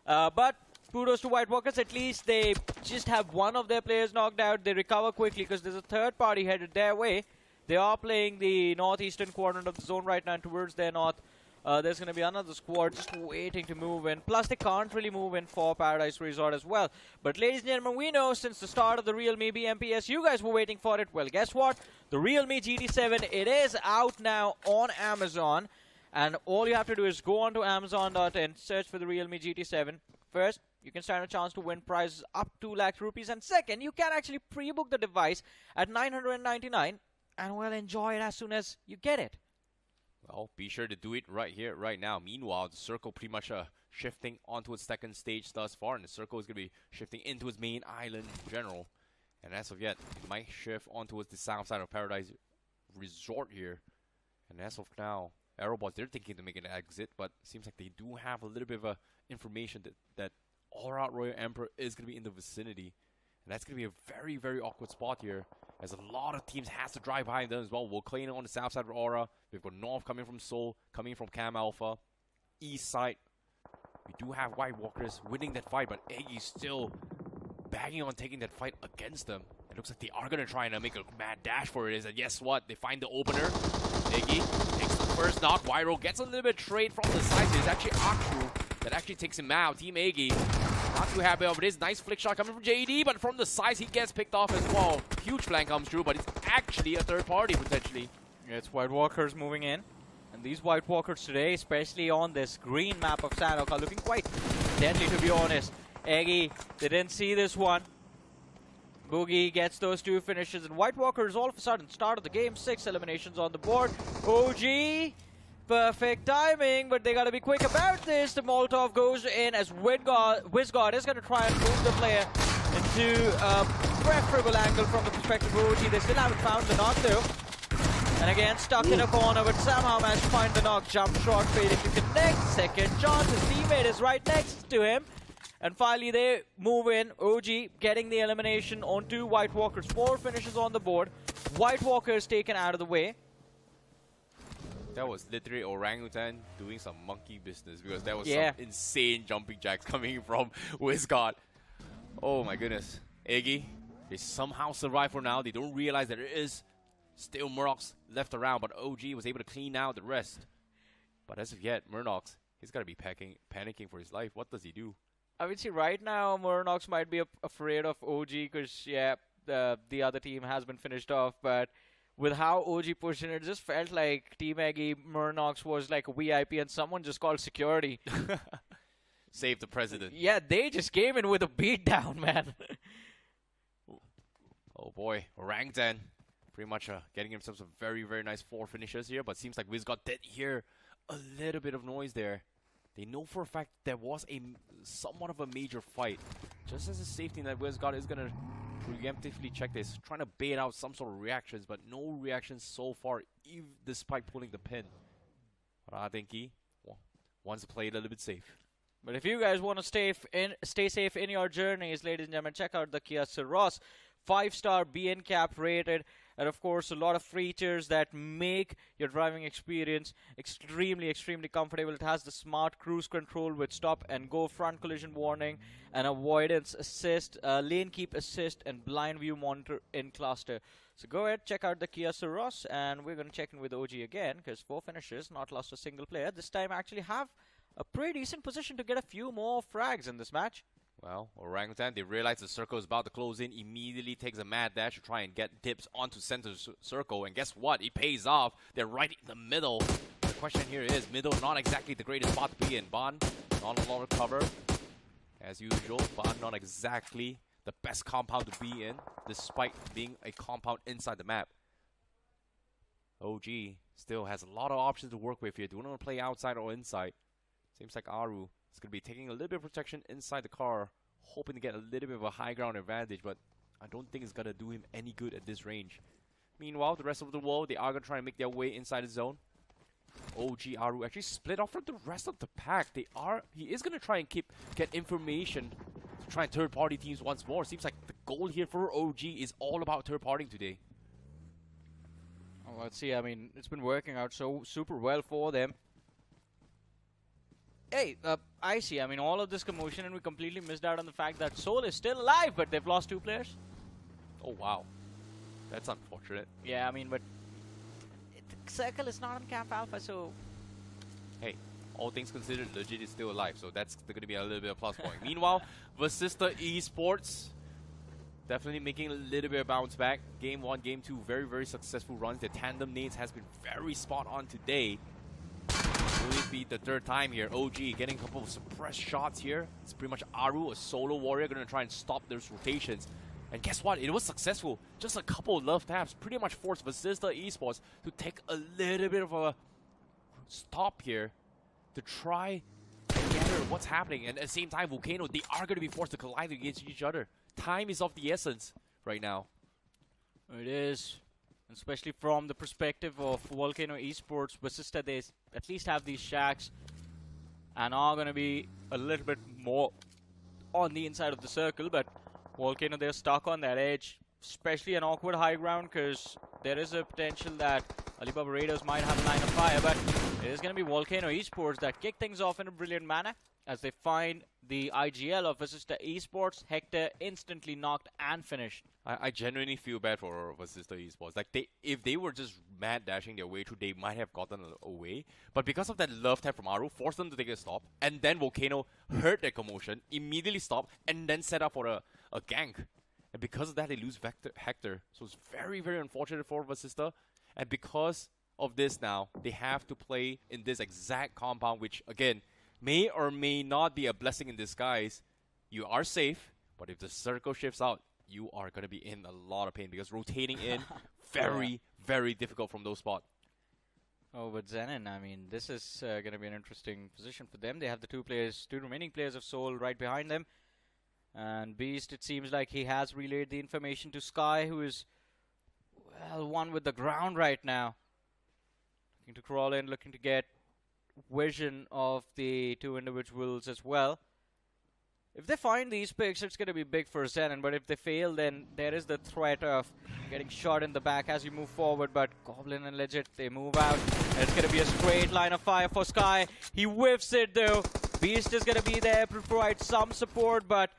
But kudos to White Walkers, at least they just have one of their players knocked out. They recover quickly because there's a third party headed their way. They are playing the northeastern quadrant of the zone right now, and towards their north. There's going to be another squad just waiting to move in. Plus, they can't really move in for Paradise Resort as well. But, ladies and gentlemen, we know since the start of the Realme BMPS, you guys were waiting for it. Well, guess what? The Realme GT7, it is out now on Amazon. And all you have to do is go onto Amazon.in, search for the Realme GT7. First, you can stand a chance to win prizes up to 2 lakh rupees. And second, you can actually pre-book the device at 999 and will enjoy it as soon as you get it. Well, be sure to do it right here, right now. Meanwhile, the circle pretty much shifting onto its second stage thus far, and the circle is going to be shifting into its main island in general. And as of yet, it might shift onto the south side of Paradise Resort here. And as of now, Aerobotz, they're thinking to make an exit, but it seems like they do have a little bit of information that All-Out Royal Emperor is going to be in the vicinity. And that's going to be a very, very awkward spot here, as a lot of teams has to drive behind them as well. VOLCANO on the south side of Aura. We've got North coming from Seoul, coming from Cam Alpha. East side, we do have White Walkers winning that fight, but Eggy still bagging on taking that fight against them. It looks like they are going to try and make a mad dash for it. And guess what? They find the opener. Eggy takes the first knock. Wyro gets a little bit trade from the side. There's actually iQOO that actually takes him out. Team Eggy not too happy over this. Nice flick shot coming from JD, but from the sides he gets picked off as well. Huge flank comes through, but it's actually a third party potentially. Yeah, it's White Walkers moving in. And these White Walkers today, especially on this green map of Sanok, are looking quite deadly, to be honest. Eggy, they didn't see this one. Boogie gets those 2 finishes, and White Walkers all of a sudden started the game. 6 eliminations on the board. OG, perfect timing, but they got to be quick about this. The Molotov goes in as WINDGOD is going to try and move the player into a preferable angle from the perspective of OG. They still haven't found the knock though. And again, stuck in a corner, but somehow managed to find the knock. Jump shot fading to connect. Second chance, his teammate is right next to him. And finally they move in. OG getting the elimination on 2 White Walkers. 4 finishes on the board. White Walkers taken out of the way. That was literally Orangutan doing some monkey business, because that was some insane jumping jacks coming from WINDGOD. Oh my goodness. Eggy, they somehow survive for now. They don't realize that there is still Murnox left around, but OG was able to clean out the rest. But as of yet, Murnox, he's got to be panicking for his life. What does he do? I would say right now Murnox might be afraid of OG because, yeah, the other team has been finished off, but with how OG pushed in, it just felt like Team Eggy, Murnox was like a VIP and someone just called security. Save the president. Yeah, they just came in with a beatdown, man. Oh boy, Orangutan pretty much getting himself some very, very nice 4 finishes here, but seems like WINDGOD did hear a little bit of noise there. They know for a fact there was a somewhat of a major fight. Just as a safety net, WINDGOD is going to preemptively check this, trying to bait out some sort of reactions, but no reactions so far, even despite pulling the pin. But I think he wants to play it a little bit safe. But if you guys want to stay safe in your journeys, ladies and gentlemen, check out the Kia Ceros. 5-star BNCAP rated, and of course a lot of features that make your driving experience extremely comfortable. It has the smart cruise control with stop and go, front collision warning, and avoidance assist, lane keep assist, and blind view monitor in cluster. So go ahead, check out the Kia Ceros, and we're going to check in with OG again, because 4 finishes, not lost a single player. This time actually have a pretty decent position to get a few more frags in this match. Well, Orangutan, they realize the circle is about to close in, immediately takes a mad dash to try and get dips onto center circle, and guess what? It pays off. They're right in the middle. The question here is, middle, not exactly the greatest spot to be in. Bond, not a lot of cover. As usual, Bond not exactly the best compound to be in, despite being a compound inside the map. OG still has a lot of options to work with here. Do you want to play outside or inside? Seems like Aru is going to be taking a little bit of protection inside the car, hoping to get a little bit of a high ground advantage, but I don't think it's going to do him any good at this range. Meanwhile, the rest of the world, they are going to try and make their way inside the zone. OG Aru actually split off from the rest of the pack. He is going to try and get information to try and third-party teams once more. Seems like the goal here for OG is all about third-partying today. Well, let's see. I mean, it's been working out so super well for them. Hey, I see. I mean, all of this commotion, and we completely missed out on the fact that Seoul is still alive, but they've lost 2 players. Oh, wow. That's unfortunate. Yeah, I mean, but the circle is not on Camp Alpha, so... Hey, all things considered, Legit is still alive, so that's going to be a little bit of plus point. Meanwhile, VASISTA Esports definitely making a little bit of bounce back. Game 1, Game 2, very, very successful runs. The tandem nades has been very spot on today. Will it be the 3rd time here? OG getting a couple of suppressed shots here. It's pretty much Aru, a solo warrior, going to try and stop those rotations. And guess what? It was successful. Just a couple of love taps pretty much forced VASISTA Esports to take a little bit of a stop here to try and gather what's happening. And at the same time, VOLCANO, they are going to be forced to collide against each other. Time is of the essence right now. It is. Especially from the perspective of VOLCANO Esports, VASISTA, they at least have these shacks and are going to be a little bit more on the inside of the circle, but VOLCANO, they're stuck on that edge, especially an awkward high ground, because there is a potential that Alibaba Raiders might have a line of fire, but it is going to be VOLCANO Esports that kick things off in a brilliant manner as they find the IGL of VASISTA Esports. HECTOR instantly knocked and finished. I genuinely feel bad for VASISTA Esports. Like, if they were just mad dashing their way through, they might have gotten away. But because of that love tap from Aru, forced them to take a stop, and then VOLCANO heard their commotion, immediately stopped, and then set up for a gank. And because of that, they lose HECTOR. So it's very, very unfortunate for VASISTA. And because of this now, they have to play in this exact compound, which, again, may or may not be a blessing in disguise. You are safe, but if the circle shifts out, you are going to be in a lot of pain, because rotating in, very, very difficult from those spots. Oh, but Zenin, I mean, this is going to be an interesting position for them. They have the 2 remaining players of Seoul right behind them. And Beast, it seems like he has relayed the information to Sky, who is, well, one with the ground right now. Looking to crawl in, looking to get vision of the 2 individuals as well. If they find these picks, it's going to be big for Zenin, but if they fail, then there is the threat of getting shot in the back as you move forward. But Goblin and Legit, they move out, and it's going to be a straight line of fire for Sky. He whiffs it, though. Beast is going to be there to provide some support, but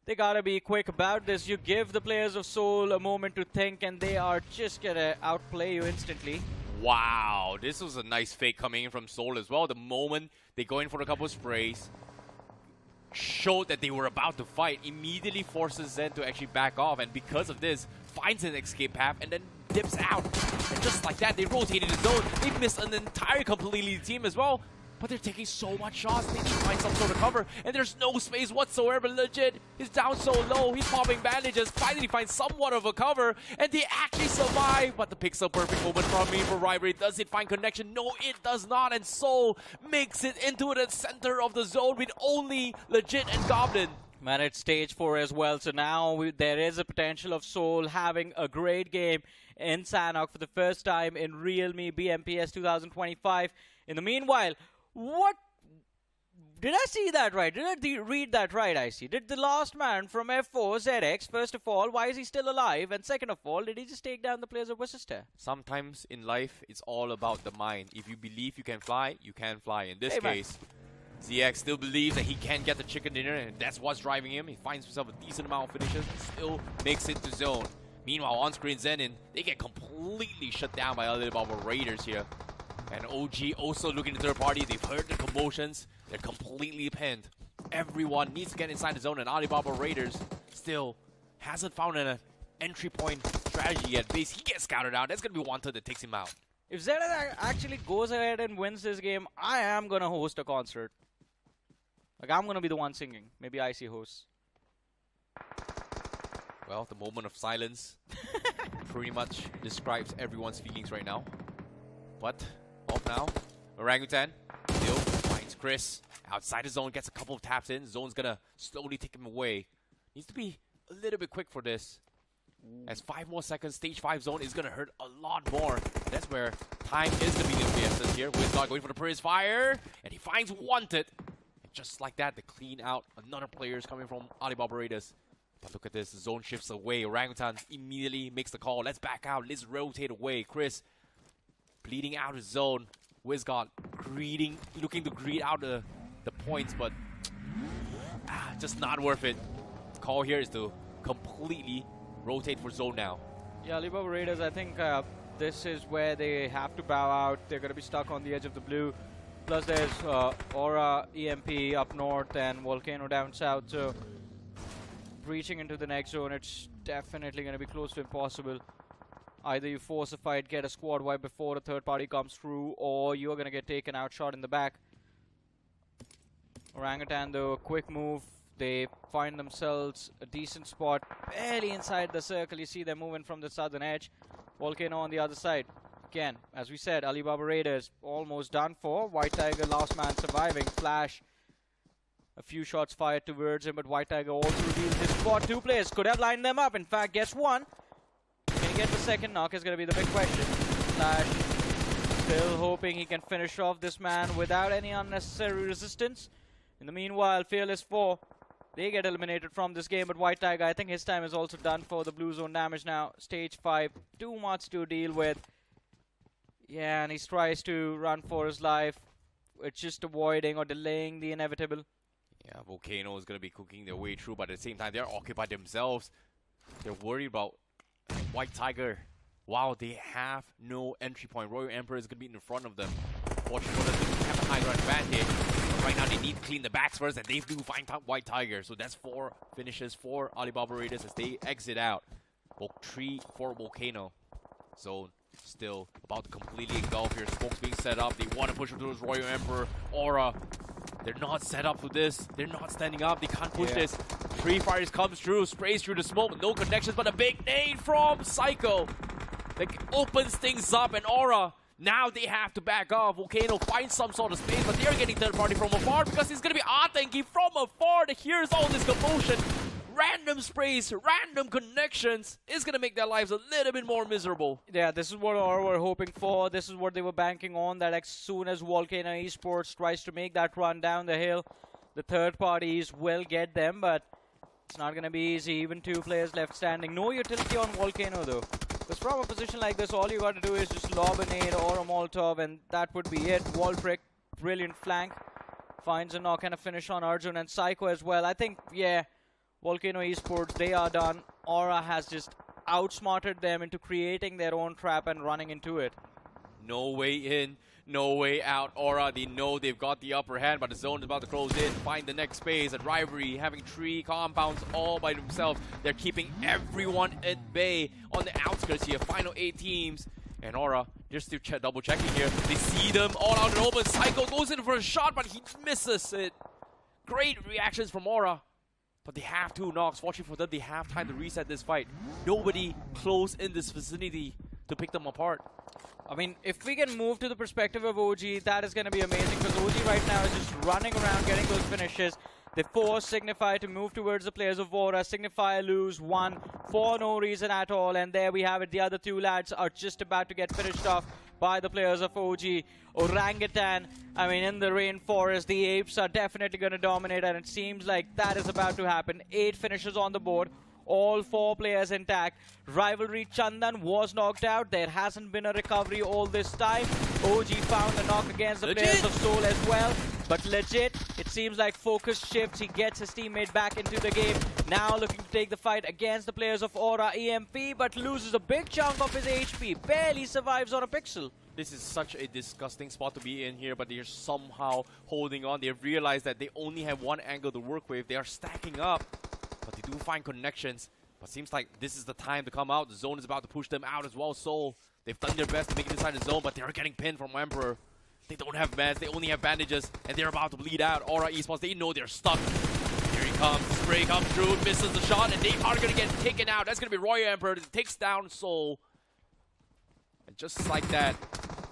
they got to be quick about this. You give the players of Seoul a moment to think, and they are just going to outplay you instantly. Wow, this was a nice fake coming in from Seoul as well. The moment they go in for a couple of sprays, showed that they were about to fight, immediately forces Zen to actually back off, and because of this, finds an escape path and then dips out. And just like that, they rotated the zone. They missed an entire completely team as well, but they're taking so much shots. They need to find some sort of cover, and there's no space whatsoever. Legit is down so low. He's popping bandages. Finally finds somewhat of a cover, and they actually survive. But the pixel perfect moment from me for Rivalry. Does it find connection? No, it does not. And Seoul makes it into the center of the zone with only Legit and Goblin. Man, it's stage 4 as well, so now there is a potential of Seoul having a great game in Sanhok for the first time in realme BMPS 2025. In the meanwhile, what? Did I see that right? Did I read that right, I see? Did the last man from F4, ZX, first of all, why is he still alive? And second of all, did he just take down the players of VASISTA? Sometimes in life, it's all about the mind. If you believe you can fly, you can fly. In this case, ZX still believes that he can get the chicken dinner, and that's what's driving him. He finds himself a decent amount of finishes, still makes it to zone. Meanwhile, on-screen Zenin, they get completely shut down by Alibaba Raiders here. And OG also looking to third party. They've heard the commotions. They're completely pinned. Everyone needs to get inside the zone, and Alibaba Raiders still hasn't found an entry point strategy yet. Base, he gets scouted out. That's going to be Wanted that takes him out. If Zenin actually goes ahead and wins this game, I am going to host a concert. Like, I'm going to be the one singing. Maybe IC hosts. Well, the moment of silence pretty much describes everyone's feelings right now. But off now, Orangutan still finds Chris outside the zone, gets a couple of taps in. Zone's gonna slowly take him away. Needs to be a little bit quick for this. As 5 more seconds, stage 5 zone is gonna hurt a lot more. That's where time is gonna be the essence here. WINDGOD going for the Priz fire, and he finds Wanted. And just like that, they clean out another players coming from Alibaba Raiders. But look at this, the zone shifts away. Orangutan immediately makes the call. Let's back out, let's rotate away. Chris bleeding out his zone. WINDGOD looking to greet out the the points, but just not worth it. Call here is to completely rotate for zone now. Yeah, Alibaba Raiders, I think this is where they have to bow out. They're going to be stuck on the edge of the blue. Plus there's Aura, EMP up north and Volcano down south. So reaching into the next zone, it's definitely going to be close to impossible. Either you force a fight, get a squad wipe before a third party comes through, or you're going to get taken out, shot in the back. Orangutan, though, a quick move. They find themselves a decent spot, barely inside the circle. You see them moving from the southern edge. Volcano on the other side. Again, as we said, Alibaba Raiders almost done for. White Tiger, last man surviving. Flash, a few shots fired towards him, but White Tiger also reveals his spot. Two players could have lined them up. In fact, guess one. Can he get the second knock is going to be the big question. Flash still hoping he can finish off this man without any unnecessary resistance. In the meanwhile, Fearless 4, they get eliminated from this game, but White Tiger, I think his time is also done for. The blue zone damage now. Stage 5, too much to deal with. Yeah, and he tries to run for his life. It's just avoiding or delaying the inevitable. Yeah, Volcano is going to be cooking their way through, but at the same time, they're occupied themselves. They're worried about White Tiger. Wow, they have no entry point. Royal Emperor is going to be in front of them. Fortunately for them, they have a high ground advantage. But right now, they need to clean the backs first, and they do find White Tiger. So that's 4 finishes for Alibaba Raiders as they exit out. 3 for Volcano. So still about to completely engulf here. Smoke's being set up. They want to push him towards Royal Emperor. Aura, they're not set up for this. They're not standing up. They can't push this. 3 fires comes through, sprays through the smoke with no connections, but a big nade from Psycho that opens things up, and Aura, now they have to back off. Volcano finds some sort of space, but they're getting third party from afar because it's going to be Atenki from afar that hears all this commotion. Random sprays, random connections is going to make their lives a little bit more miserable. Yeah, this is what Aura were hoping for. This is what they were banking on, that as soon as Volcano Esports tries to make that run down the hill, the third parties will get them, but it's not going to be easy. Even 2 players left standing. No utility on Volcano, though. Because from a position like this, all you got to do is just lob a nade or a Molotov, and that would be it. Wall trick, brilliant flank. Finds a knock and a finish on Arjun and Psycho as well. I think, yeah, Volcano Esports, they are done. Aura has just outsmarted them into creating their own trap and running into it. No way in, no way out. Aura, they know they've got the upper hand, but the zone is about to close in. Find the next space. At Rivalry, having 3 compounds all by themselves. They're keeping everyone at bay on the outskirts here. Final 8 teams. And Aura, just to double checking here. They see them all out in open. Psycho goes in for a shot, but he misses it. Great reactions from Aura. But they have 2 knocks. Fortunately for them, they have time to reset this fight. Nobody close in this vicinity to pick them apart. I mean, if we can move to the perspective of OG, that is going to be amazing, because OG right now is just running around getting those finishes. They force Signify to move towards the players of Aura. Signify lose 1 for no reason at all, and there we have it. The other 2 lads are just about to get finished off by the players of OG. Orangutan, I mean, in the rainforest, the apes are definitely going to dominate, and it seems like that is about to happen. 8 finishes on the board. All 4 players intact. Rivalry, Chandan was knocked out. There hasn't been a recovery all this time. OG found a knock against the players of Soul as well. But legit, it seems like focus shifts. He gets his teammate back into the game. Now looking to take the fight against the players of Aura EMP, but loses a big chunk of his HP. Barely survives on a pixel. This is such a disgusting spot to be in here, but they're somehow holding on. They've realized that they only have 1 angle to work with. They are stacking up, but they do find connections. But seems like this is the time to come out. The zone is about to push them out as well. Soul, they've done their best to make it inside the zone, but they're getting pinned from Emperor. They don't have meds, they only have bandages, and they're about to bleed out. Aura Esports, they know they're stuck. Here he comes, spray comes through, misses the shot, and they are going to get taken out. That's going to be Royal Emperor that takes down Soul. And just like that,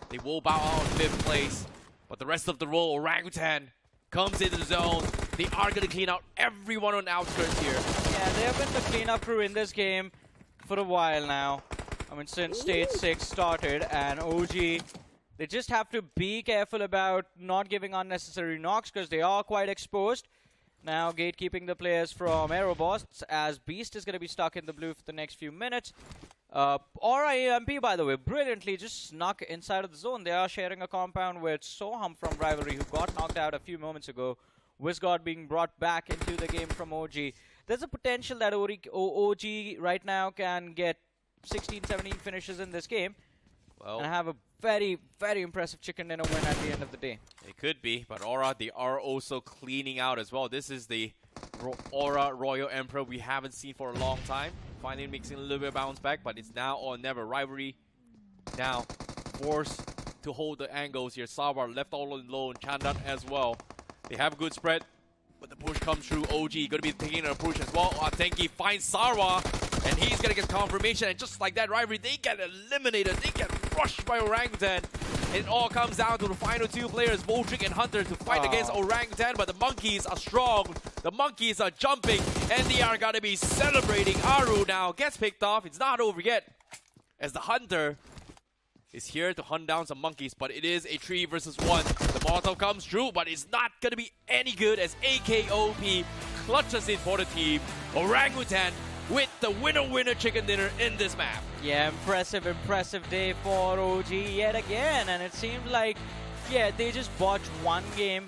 they will bow out in 5th place. But the rest of the row, Orangutan comes into the zone. They are going to clean out everyone on the outskirts here. Yeah, they have been the cleanup crew in this game for a while now. I mean, since Stage 6 started, and OG, they just have to be careful about not giving unnecessary knocks because they are quite exposed. Now gatekeeping the players from Aerobotz, as Beast is going to be stuck in the blue for the next few minutes. Aura EMP, by the way, brilliantly just snuck inside of the zone. They are sharing a compound with Soham from Rivalry, who got knocked out a few moments ago. WINDGOD being brought back into the game from OG. There's a potential that OG right now can get 16, 17 finishes in this game. Well, and have a very, very impressive chicken dinner win at the end of the day. It could be, but Aura, they are also cleaning out as well. This is the Aura Royal Emperor we haven't seen for a long time. Finally mixing a little bit of bounce back, but it's now or never. Rivalry now forced to hold the angles here. Sarwar left all alone. Chandan as well. They have a good spread, but the push comes through. OG going to be taking an approach as well. Tenki finds Sarwar, and he's going to get confirmation. And just like that, Rivalry, they get eliminated. They get rushed by Orangutan. It all comes down to the final two players, Voltric and Hunter, to fight against Orangutan, but the monkeys are strong. The monkeys are jumping, and they are going to be celebrating. Aru now gets picked off. It's not over yet, as the Hunter is here to hunt down some monkeys, but it is a 3 versus 1. The Molotov comes through, but it's not going to be any good as AKOP clutches it for the team. Orangutan with the winner chicken dinner in this map. Yeah, impressive day for OG yet again. And it seems like, yeah, they just botch one game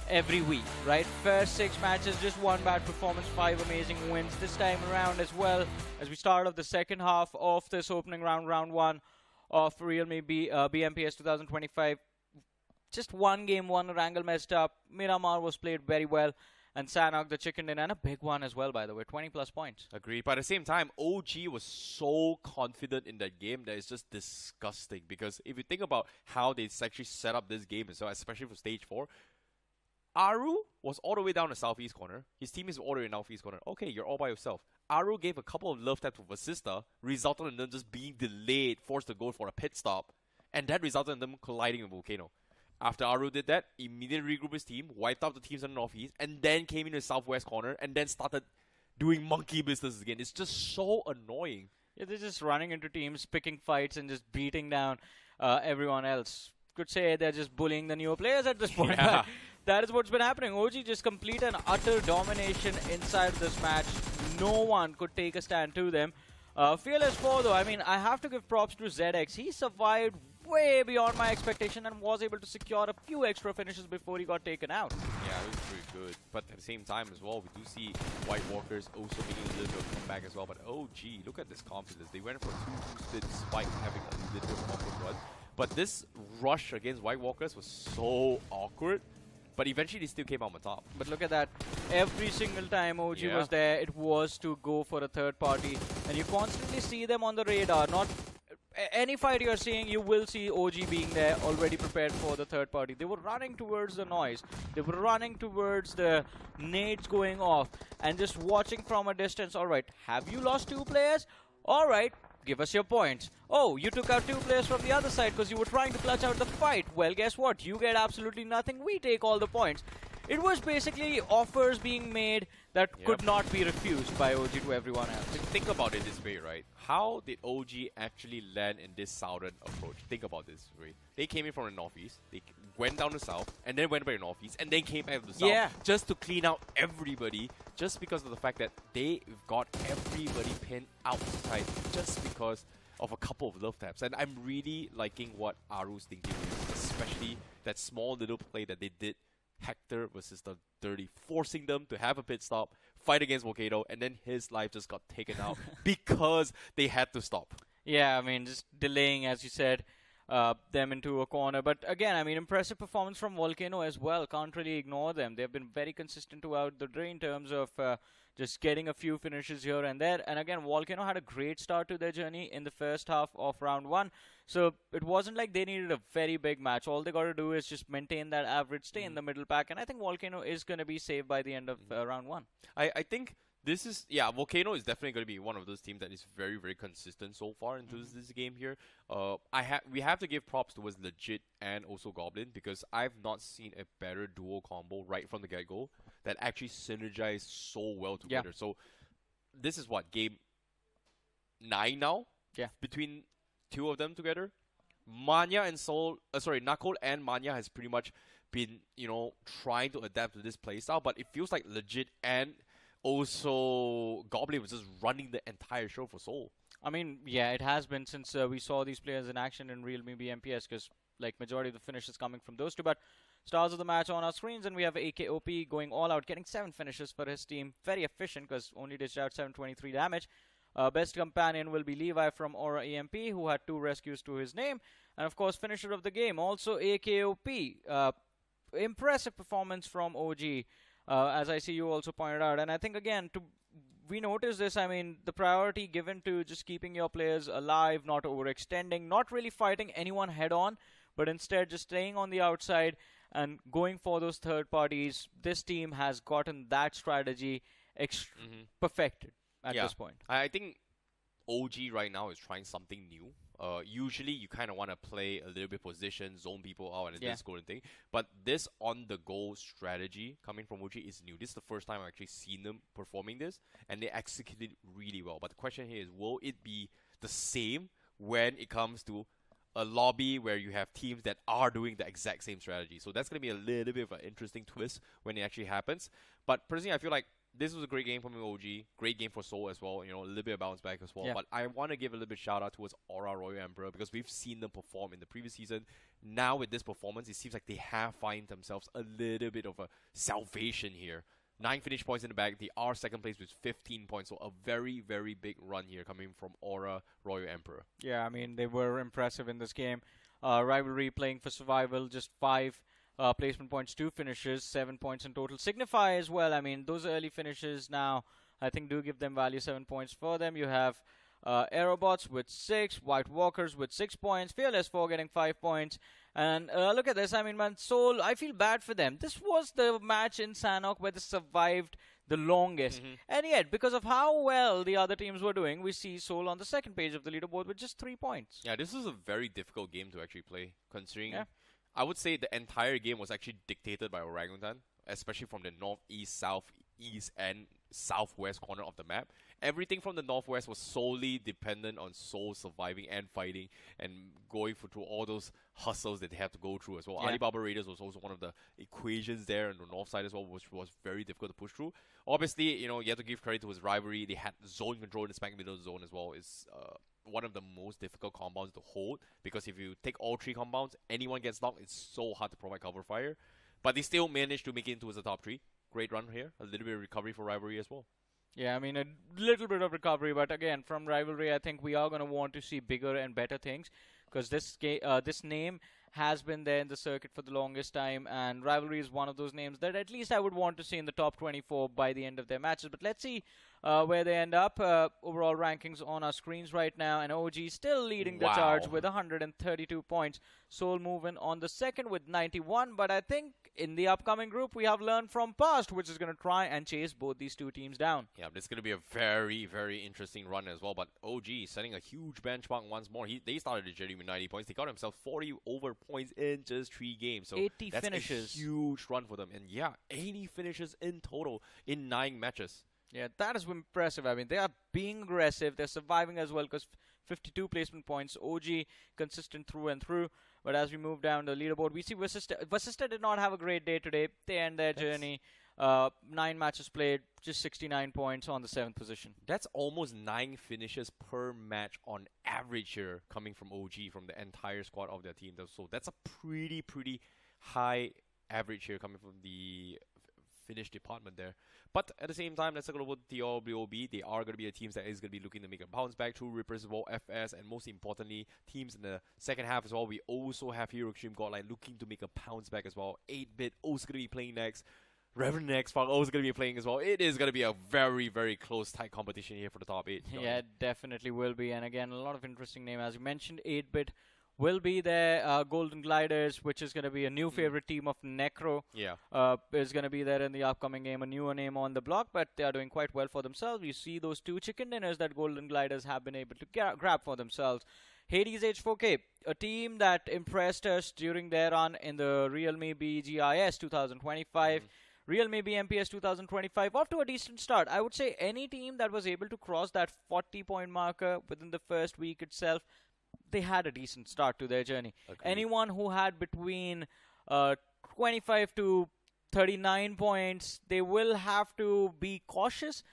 every week, right? First 6 matches, just one bad performance, 5 amazing wins this time around as well. As we start off the second half of this opening round, round 1 of realme BMPS 2025. Just one game, one wrangle messed up. Miramar was played very well. And Sanok, the chicken dinner, and a big one as well, by the way, 20+ points. Agreed. But at the same time, OG was so confident in that game that it's just disgusting. Because if you think about how they actually set up this game, so especially for stage 4, Aru was all the way down the southeast corner. His team is all the way in northeast corner. Okay, you're all by yourself. Aru gave a couple of love taps to VASISTA, resulted in them just being delayed, forced to go for a pit stop. And that resulted in them colliding with Volcano. After Aru did that, immediately regrouped his team, wiped out the teams on the northeast, and then came into the southwest corner, and then started doing monkey business again. It's just so annoying. Yeah, they're just running into teams, picking fights, and just beating down everyone else. Could say they're just bullying the newer players at this point. Yeah. That is what's been happening. OG just complete and utter domination inside this match. No one could take a stand to them. Fearless 4 though, I mean, I have to give props to ZX. He survived way beyond my expectation and was able to secure a few extra finishes before he got taken out. Yeah, it was pretty good. But at the same time as well, we do see White Walkers also making a little bit of comeback as well. But OG, look at this confidence. They went for 2 boosted despite having a little bit of awkward run. But this rush against White Walkers was so awkward. But eventually they still came out on top. But look at that. Every single time OG was there, it was to go for a third party. And you constantly see them on the radar. Not any fight you're seeing, you will see OG being there, already prepared for the third party. They were running towards the noise. They were running towards the nades going off. And just watching from a distance. Alright, have you lost 2 players? Alright, give us your points. Oh, you took out 2 players from the other side because you were trying to clutch out the fight. Well, guess what? You get absolutely nothing. We take all the points. It was basically offers being made that could not be refused by OG to everyone else. Think about it this way, right? How did OG actually land in this southern approach? Think about this, right? They came in from the northeast, they went down the south, and then went by the northeast, and then came back to the south just to clean out everybody, just because of the fact that they got everybody pinned outside just because of a couple of love taps. And I'm really liking what Aru's thinking, especially that small little play that they did. Hector versus the Dirty, forcing them to have a pit stop, fight against Volcano, and then his life just got taken out because they had to stop. Yeah, I mean, just delaying, as you said, them into a corner. But again, I mean, impressive performance from Volcano as well. Can't really ignore them. They've been very consistent throughout the day in terms of just getting a few finishes here and there. And again, Volcano had a great start to their journey in the first half of round 1. So it wasn't like they needed a very big match. All they got to do is just maintain that average, stay in the middle pack. And I think Volcano is going to be saved by the end of round 1. I think this is, Volcano is definitely going to be one of those teams that is very, very consistent so far into this game here. We have to give props towards Legit and also Goblin, because I've not seen a better duo combo right from the get-go that actually synergize so well together. Yeah. So this is what, game 9 now? Yeah. Between 2 of them together. Manya and Knuckle and Manya has pretty much been, trying to adapt to this playstyle, but it feels like Legit and also Goblin was just running the entire show for Seoul. I mean, yeah, it has been since we saw these players in action in realme BMPS, because like majority of the finishes coming from those two. But stars of the match on our screens, and we have AKOP going all out, getting 7 finishes for his team. Very efficient, because only dished out 723 damage. Best companion will be Levi from Aura EMP, who had 2 rescues to his name. And of course, finisher of the game, also AKOP. Impressive performance from OG, as I see you also pointed out. And I think, again, we noticed this, I mean, the priority given to just keeping your players alive, not overextending, not really fighting anyone head-on, but instead just staying on the outside and going for those third parties. This team has gotten that strategy perfected at this point. I think OG right now is trying something new. Usually you kind of want to play a little bit position, zone people out, and this golden thing. But this on-the-go strategy coming from OG is new. This is the first time I've actually seen them performing this, and they executed really well. But the question here is, will it be the same when it comes to a lobby where you have teams that are doing the exact same strategy? So that's going to be a little bit of an interesting twist when it actually happens. But personally, I feel like this was a great game from OG, great game for Seoul as well, you know, a little bit of bounce back as well. But I want to give a little bit shout out towards Aura Royal Emperor, because we've seen them perform in the previous season. Now with this performance, it seems like they have found themselves a little bit of a salvation here. 9 finish points in the bag. They are second place with 15 points, so a very, very big run here coming from Aura Royal Emperor. Yeah, I mean, they were impressive in this game. Rivalry playing for survival, just 5 placement points, 2 finishes, 7 points in total. Signify as well, I mean, those early finishes now, I think, do give them value, 7 points for them. You have Aerobotz with 6, White Walkers with 6 points, Fearless 4 getting 5 points. And look at this, I mean, man, Seoul, I feel bad for them. This was the match in Sanhok where they survived the longest. And yet, because of how well the other teams were doing, we see Seoul on the second page of the leaderboard with just 3 points. Yeah, this is a very difficult game to actually play, considering I would say the entire game was actually dictated by Orangutan, especially from the northeast, southeast, and southwest corner of the map. Everything from the northwest was solely dependent on Seoul surviving and fighting and going through all those hustles that they have to go through as well. Alibaba Raiders was also one of the equations there on the north side as well, which was very difficult to push through. Obviously, you know, you have to give credit to his Rivalry. They had zone control in the smack middle zone as well. It's one of the most difficult compounds to hold, because if you take all 3 compounds, anyone gets knocked, it's so hard to provide cover fire. But they still managed to make it into the top 3. Great run here. A little bit of recovery for Rivalry as well. Yeah, I mean, a little bit of recovery, but again, from Rivalry, I think we are going to want to see bigger and better things, because this name has been there in the circuit for the longest time, and Rivalry is one of those names that at least I would want to see in the top 24 by the end of their matches. But let's see where they end up. Overall rankings on our screens right now, and OG still leading the charge with 132 points. Seoul moving on the second with 91, but I think in the upcoming group we have learned from past, which is going to try and chase both these two teams down. Yeah, this is going to be a very, very interesting run as well. But OG setting a huge benchmark once more. They started the journey with 90 points. They got themselves 40 over points in just 3 games. So 80 that's finishes. A huge run for them. And yeah, 80 finishes in total in 9 matches. Yeah, that is impressive. I mean, they are being aggressive. They're surviving as well, because 52 placement points. OG consistent through and through. But as we move down the leaderboard, we see VASISTA. VASISTA did not have a great day today. They end their journey. 9 matches played, just 69 points on the 7th position. That's almost 9 finishes per match on average here, coming from OG, from the entire squad of their team. So that's a pretty high average here coming from the finish department there. But at the same time, let's talk about the WOB. They are going to be a team that is going to be looking to make a bounce back through Rippers as well, FS, and most importantly, teams in the second half as well. We also have Hero Extreme Godline looking to make a bounce back as well. 8-Bit also going to be playing next. Reverend X also going to be playing as well. It is going to be a very, very close, tight competition here for the top 8. Yeah, it definitely will be. And again, a lot of interesting names. As you mentioned, 8-Bit will be there. Golden Gliders, which is going to be a new favorite team of Necro, is going to be there in the upcoming game. A newer name on the block, but they are doing quite well for themselves. You see those 2 chicken dinners that Golden Gliders have been able to grab for themselves. Hades H4K, a team that impressed us during their run in the realme BGIS 2025. realme BMPS 2025, off to a decent start. I would say any team that was able to cross that 40-point marker within the first week itself, they had a decent start to their journey. Agreed. Anyone who had between 25 to 39 points, they will have to be cautious.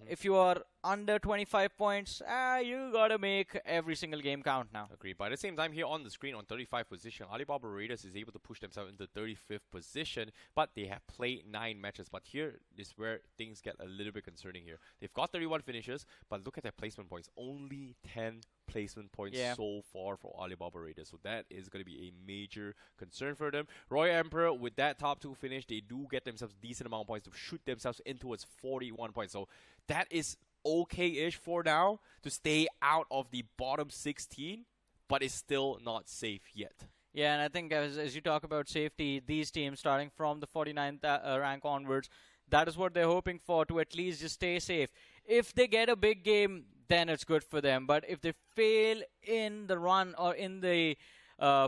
If you are under 25 points, you gotta make every single game count now. Agree. But at the same time, here on the screen, on 35th position, Alibaba Raiders is able to push themselves into 35th position, but they have played 9 matches. But here is where things get a little bit concerning here. They've got 31 finishes, but look at their placement points. Only 10 placement points so far for Alibaba Raiders. So that is going to be a major concern for them. Royal Emperor, with that top 2 finish, they do get themselves a decent amount of points to shoot themselves in towards 41 points. So that is okay-ish for now to stay out of the bottom 16, but it's still not safe yet. Yeah, and I think as you talk about safety, these teams starting from the 49th rank onwards, that is what they're hoping for, to at least just stay safe. If they get a big game, then it's good for them. But if they fail in the run or in the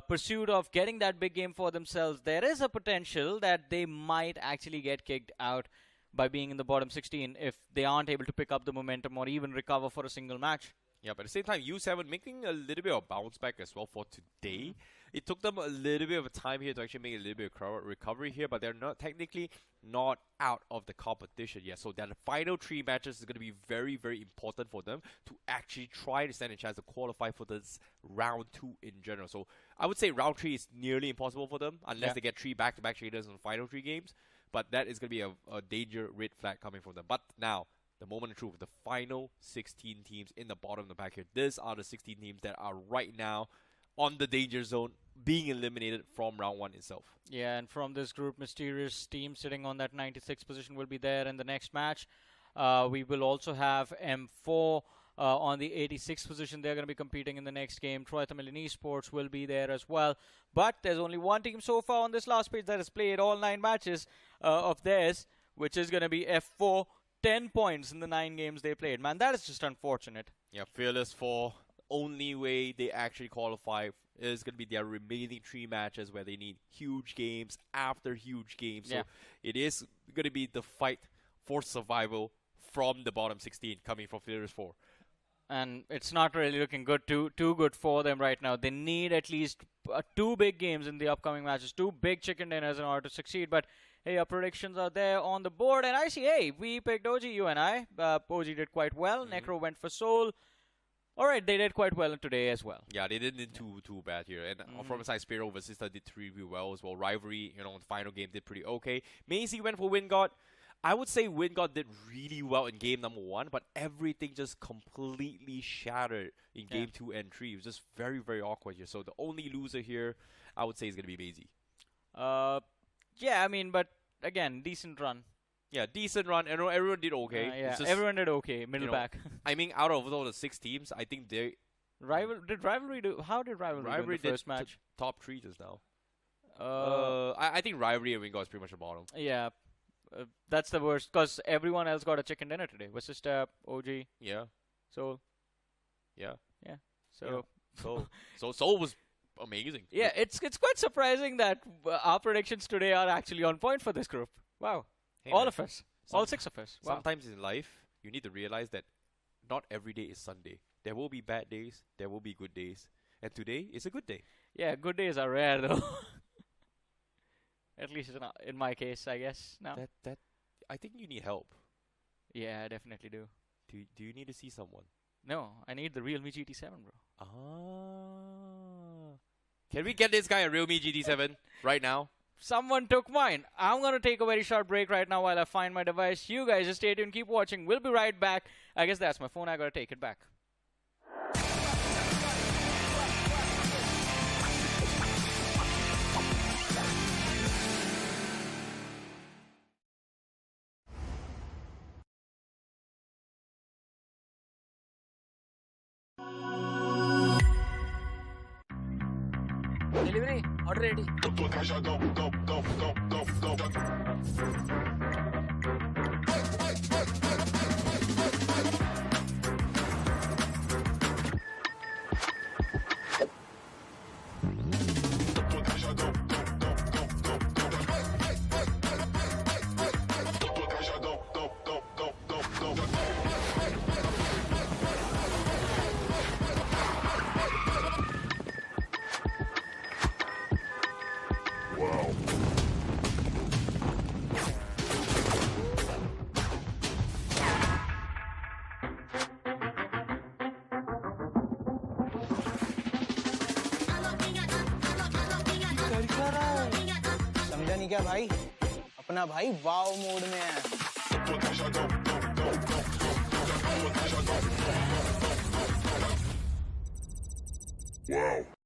pursuit of getting that big game for themselves, there is a potential that they might actually get kicked out by being in the bottom 16 if they aren't able to pick up the momentum or even recover for a single match. Yeah, but at the same time, U7 making a little bit of bounce back as well for today. It took them a little bit of a time here to actually make a little bit of recovery here, but they're not technically not out of the competition yet. So that the final 3 matches is going to be very, very important for them to actually try to stand a chance to qualify for this round 2 in general. So I would say round 3 is nearly impossible for them unless they get 3 back-to-back traders in the final 3 games. But that is going to be a danger red flag coming from them. But now, the moment of truth, the final 16 teams in the bottom of the pack here. These are the 16 teams that are right now on the danger zone, being eliminated from round 1 itself. Yeah, and from this group, Mysterious team sitting on that 96th position will be there in the next match. We will also have M4 on the 86th position. They're going to be competing in the next game. MAFIAxZENIN Esports will be there as well. But there's only one team so far on this last page that has played all 9 matches of theirs, which is going to be F4. 10 points in the 9 games they played. Man, that is just unfortunate. Yeah, Fearless 4. Only way they actually qualify is going to be their remaining 3 matches where they need huge games after huge games. So it is going to be the fight for survival from the bottom 16 coming from Fearless 4. And it's not really looking good, too good for them right now. They need at least 2 big games in the upcoming matches, 2 big chicken dinners in order to succeed. But hey, our predictions are there on the board. And I see, hey, we picked OG, you and I. OG did quite well. Necro went for Soul. All right, they did quite well today as well. Yeah, they didn't do too bad here. And from the side, Spiro VASISTA did really well as well. Rivalry, the final game did pretty okay. Maisie went for WINDGOD. I would say WINDGOD did really well in game number 1, but everything just completely shattered in game 2 and 3. It was just very, very awkward here. So the only loser here, I would say, is going to be Maisie. Yeah, I mean, but again, decent run. Yeah, decent run. Everyone did okay. Yeah, everyone did okay. Middle back. I mean, out of all the 6 teams, I think they... Rivalry do... How did Rivalry win the first match? Top 3 just now. I think Rivalry and WINGOD is pretty much the bottom. Yeah. That's the worst, because everyone else got a chicken dinner today. VASISTA, OG. Yeah. So... Yeah. Yeah. So... So Soul was amazing. Yeah, it's quite surprising that our predictions today are actually on point for this group. Wow. Hey, all of us. All 6 of us. Wow. Sometimes in life, you need to realize that not every day is Sunday. There will be bad days. There will be good days. And today is a good day. Yeah, good days are rare, though. At least in my case, I guess. Now. I think you need help. Yeah, I definitely do. Do you need to see someone? No, I need the Realme GT7, bro. Can we get this guy a Realme GT7 right now? Someone took mine. I'm going to take a very short break right now while I find my device. You guys just stay tuned, keep watching. We'll be right back. I guess that's my phone. I got to take it back. Delivery, order ready. है भाई अपना भाई वाव mode में है Wow.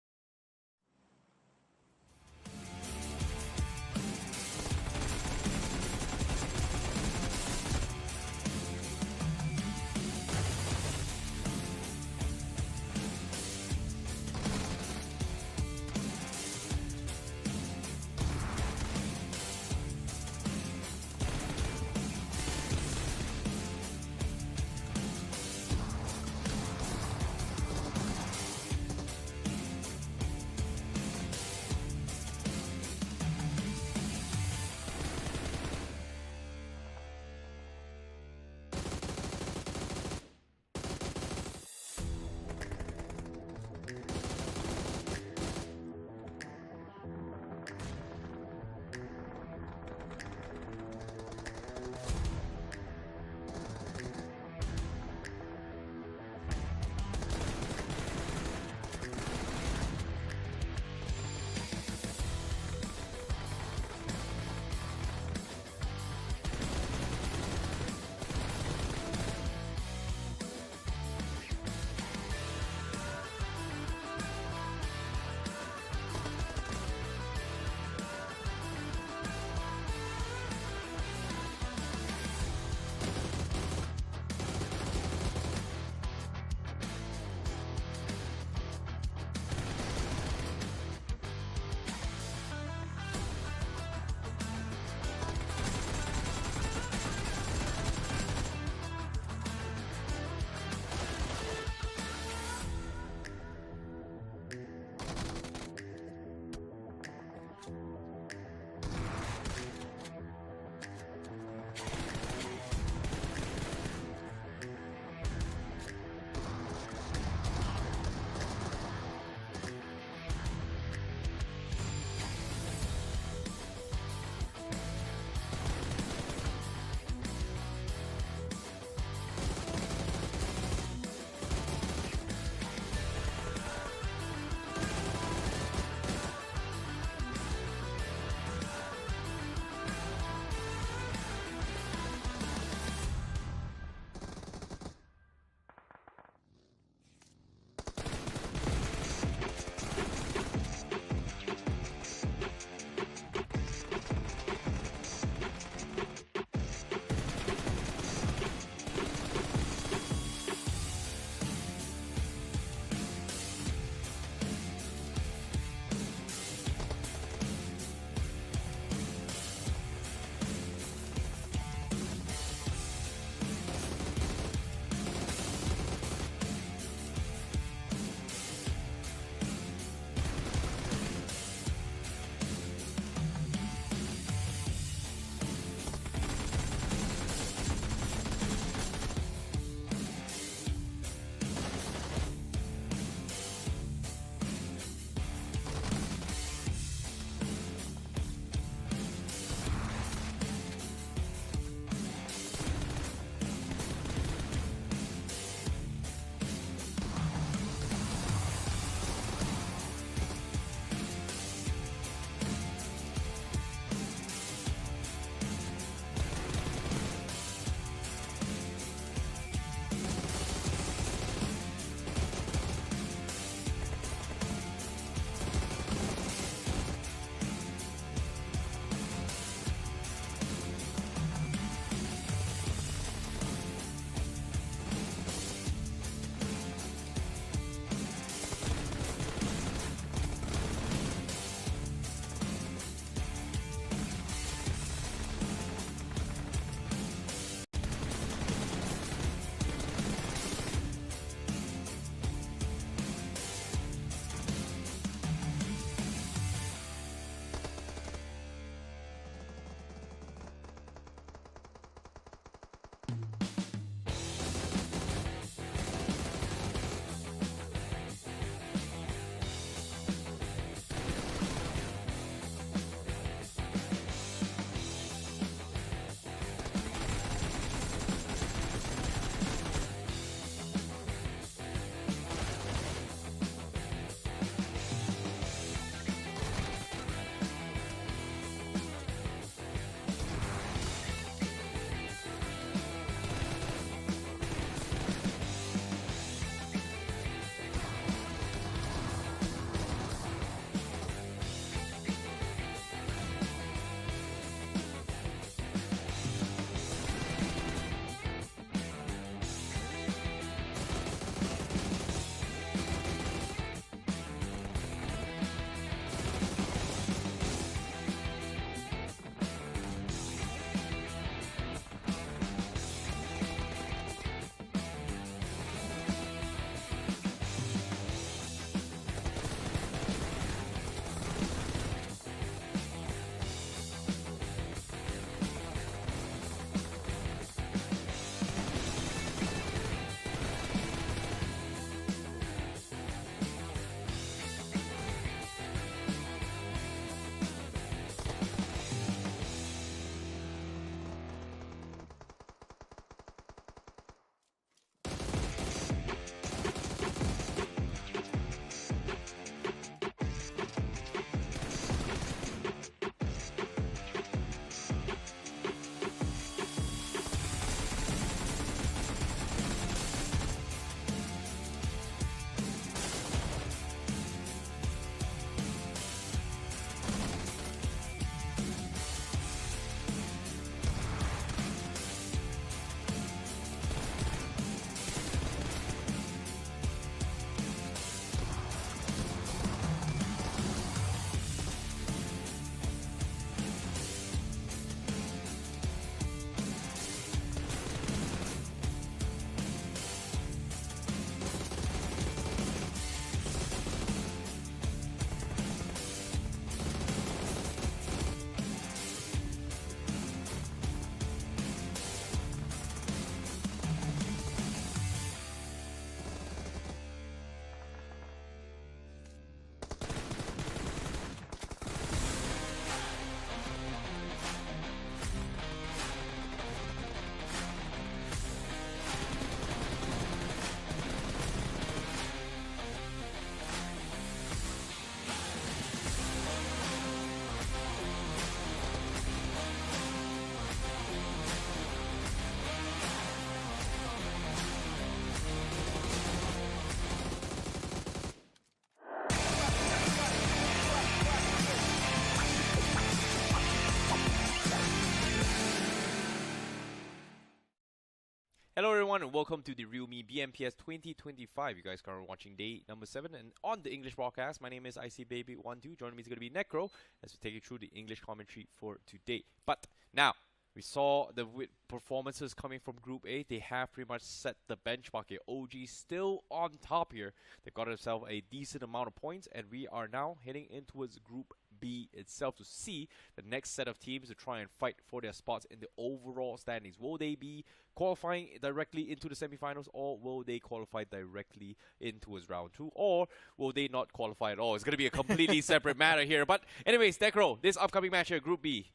Hello everyone and welcome to the realme BMPS 2025. You guys are watching day number 7 and on the English broadcast, my name is ICBaby12. Joining me is going to be Necro as we take you through the English commentary for today. But now, we saw the performances coming from Group A. They have pretty much set the benchmark here. OG still on top here. They got themselves a decent amount of points and we are now heading in towards Group B itself to see the next set of teams to try and fight for their spots in the overall standings. Will they be qualifying directly into the semifinals, or will they qualify directly into round 2, or will they not qualify at all? It's going to be a completely separate matter here. But anyways, Necro, this upcoming match here, Group B,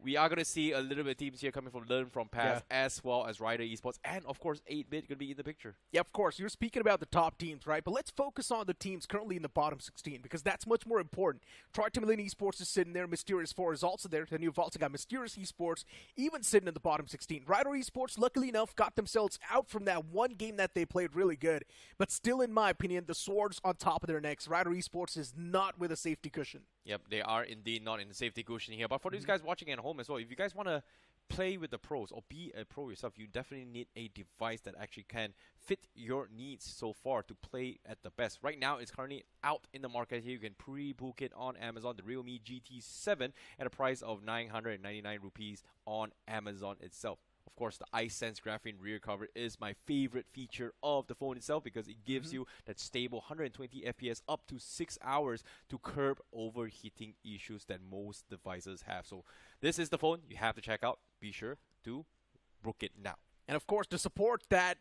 we are going to see a little bit of teams here coming from Learn From Past, as well as Rider Esports, and of course 8-Bit going to be in the picture. Yeah, of course. You're speaking about the top teams, right? But let's focus on the teams currently in the bottom 16, because that's much more important. Tri-Tamilian Esports is sitting there. Mysterious 4 is also there. Then you've also got Mysterious Esports even sitting in the bottom 16. Rider Esports, luckily enough, got themselves out from that one game that they played really good. But still, in my opinion, the swords on top of their necks. Rider Esports is not with a safety cushion. Yep, they are indeed not in the safety cushion here. But for these guys watching at home as well, if you guys want to play with the pros or be a pro yourself, you definitely need a device that actually can fit your needs so far to play at the best. Right now, it's currently out in the market here. You can pre-book it on Amazon, the Realme GT7, at a price of 999 rupees on Amazon itself. Of course, the iSense graphene rear cover is my favorite feature of the phone itself because it gives you that stable 120 FPS up to 6 hours to curb overheating issues that most devices have. So this is the phone you have to check out. Be sure to book it now. And of course, to support that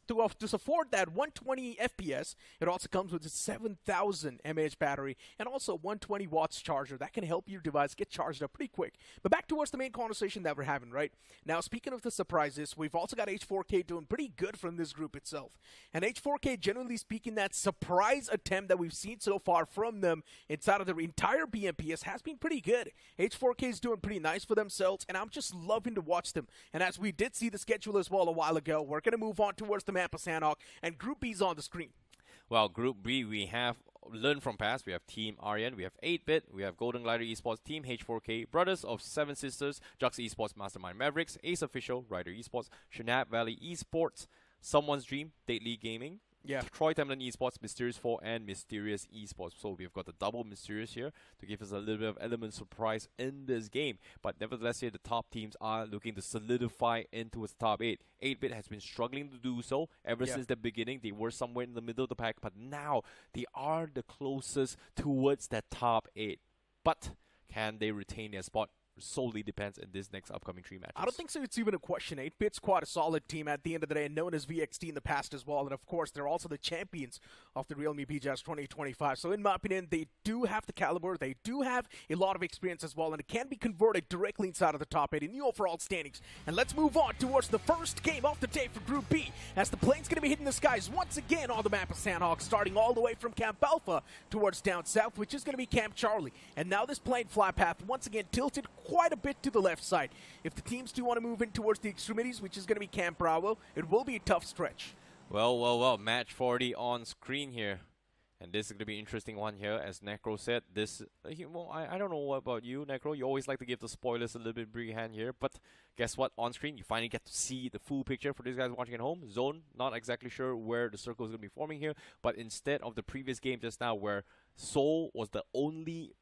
to support that 120 FPS, it also comes with a 7,000 mAh battery and also 120 watts charger that can help your device get charged up pretty quick. But back towards the main conversation that we're having, right? Now, speaking of the surprises, we've also got H4K doing pretty good from this group itself. And H4K, generally speaking, that surprise attempt that we've seen so far from them inside of the entire BMPS has been pretty good. H4K is doing pretty nice for themselves, and I'm just loving to watch them. And as we did see the schedule as well a while ago, we're going to move on towards the map of Sanhok, and Group B's on the screen. Well, Group B, we have Learn From Past, we have Team ARYAN, we have 8-Bit, we have Golden Glider Esports, Team H4K, Brothers of Seven Sisters, Jux Esports, Mastermind Mavericks, Ace Official, Rider Esports, Shanab Valley Esports, Someone's Dream, Deadly Gaming, Tri-Tamilian Esports, Mysterious 4, and Mysterious Esports. So we've got the double Mysterious here to give us a little bit of element surprise in this game. But nevertheless here, the top teams are looking to solidify into its top 8. 8-Bit has been struggling to do so ever since the beginning. They were somewhere in the middle of the pack, but now they are the closest towards that top 8. But can they retain their spot? Solely depends in this next upcoming 3 matches. I don't think so. It's even a question. 8-Bit's quite a solid team at the end of the day, known as VXT in the past as well. And of course, they're also the champions of the Realme BGS 2025. So in my opinion, they do have the caliber. They do have a lot of experience as well, and it can be converted directly inside of the top 8 in the overall standings. And let's move on towards the first game of the day for Group B, as the plane's going to be hitting the skies once again on the map of Sanhok, starting all the way from Camp Alpha towards down south, which is going to be Camp Charlie. And now this plane flight path once again tilted quite a bit to the left side. If the teams do want to move in towards the extremities, which is going to be Camp Bravo, it will be a tough stretch. Well, match 40 on screen here. And this is going to be an interesting one here, as Necro said. This, well, I don't know what about you, Necro. You always like to give the spoilers a little bit freehand here. But guess what? On screen, you finally get to see the full picture for these guys watching at home. Zone, not exactly sure where the circle is going to be forming here. But instead of the previous game just now where Seoul was the only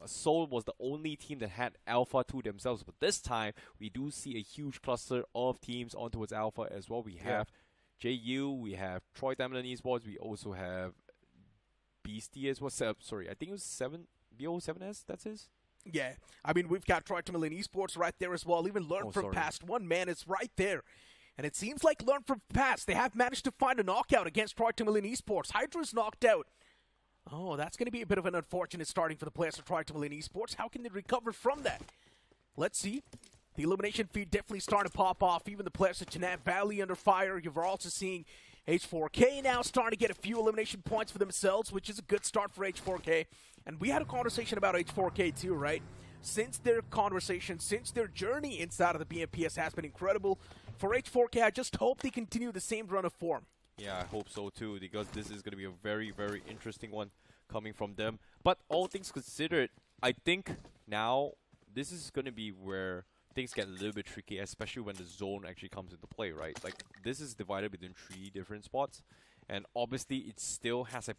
Seoul was the only team that had Alpha to themselves. But this time, we do see a huge cluster of teams on towards Alpha as well. We have JU, we have Tri-Tamilian Esports, we also have Beastie as well. Sorry, I think it was BO7S, that's his? Yeah, I mean, we've got Tri-Tamilian Esports right there as well. Even Learn From Past, one man is right there. And it seems like Learn From Past, they have managed to find a knockout against Tri-Tamilian Esports. Hydra's knocked out. Oh, that's going to be a bit of an unfortunate starting for the players of Tri-Tamilian Esports. How can they recover from that? Let's see. The elimination feed definitely starting to pop off. Even the players of Shanab Valley under fire. You're also seeing H4K now starting to get a few elimination points for themselves, which is a good start for H4K. And we had a conversation about H4K too, right? Since their journey inside of the BMPS has been incredible, for H4K, I just hope they continue the same run of form. Yeah, I hope so too, because this is going to be a very, very interesting one coming from them. But all things considered, I think now this is going to be where things get a little bit tricky, especially when the zone actually comes into play, right? Like, this is divided between 3 different spots, and obviously it still has a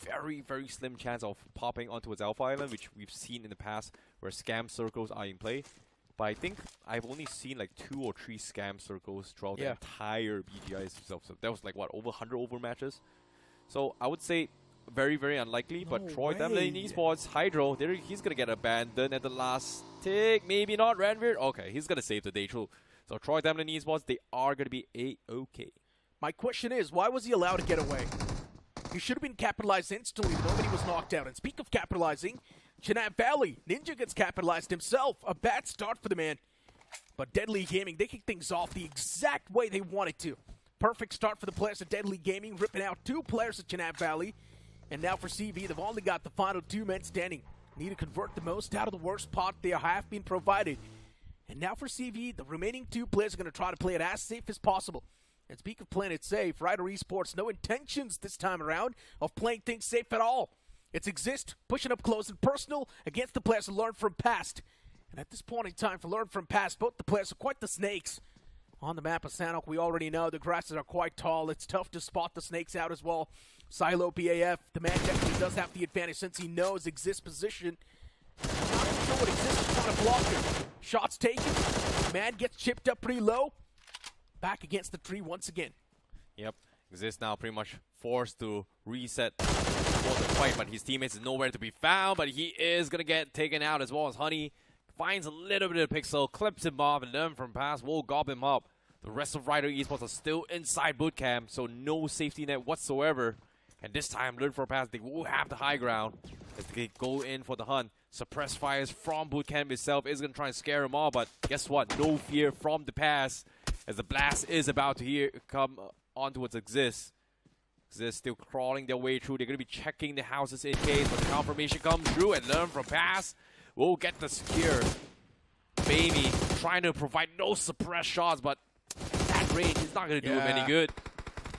very, very slim chance of popping onto its Alpha Island, which we've seen in the past where scam circles are in play. But I think I've only seen like 2 or 3 scam circles throughout the entire BGI itself. So that was like, what, over 100 over matches? So I would say very, very unlikely. But Troy Tamlin Esports, Hydro, he's going to get abandoned at the last tick. Maybe not Ranveer. Okay, he's going to save the day too. So Troy Tamlin Esports, they are going to be A-okay. My question is, why was he allowed to get away? He should have been capitalized instantly. Nobody was knocked out. And speak of capitalizing, Chenab Valley, Ninja gets capitalized himself. A bad start for the man. But Deadly Gaming, they kick things off the exact way they wanted to. Perfect start for the players at Deadly Gaming, ripping out 2 players at Chenab Valley. And now for CV, they've only got the final 2 men standing. Need to convert the most out of the worst pot they have been provided. And now for CV, the remaining 2 players are going to try to play it as safe as possible. And speak of playing it safe, Rider Esports, no intentions this time around of playing things safe at all. It's Exist, pushing up close and personal against the players who learned from past. And at this point in time, for learn from past, both the players are quite the snakes. On the map of Sanok, we already know the grasses are quite tall. It's tough to spot the snakes out as well. Silo BAF, the man definitely does have the advantage since he knows Exist's position. Not even sure what Exist is trying to block him. Shots taken, man gets chipped up pretty low. Back against the tree once again. Yep, Exist now pretty much forced to reset for the fight, but his teammates is nowhere to be found, but he is going to get taken out as well as Honey. Finds a little bit of pixel, clips him off, and learn from pass will gob him up. The rest of Rider Esports are still inside bootcamp, so no safety net whatsoever. And this time, learn from pass, they will have the high ground as they go in for the hunt. Suppress fires from bootcamp itself is going to try and scare him all, but guess what? No fear from the pass as the blast is about to come on towards Exist. Exist still crawling their way through. They're going to be checking the houses in case, but the confirmation comes through and learn from pass. We'll get the secure. Baby trying to provide no suppressed shots, but that range is not going to do him any good.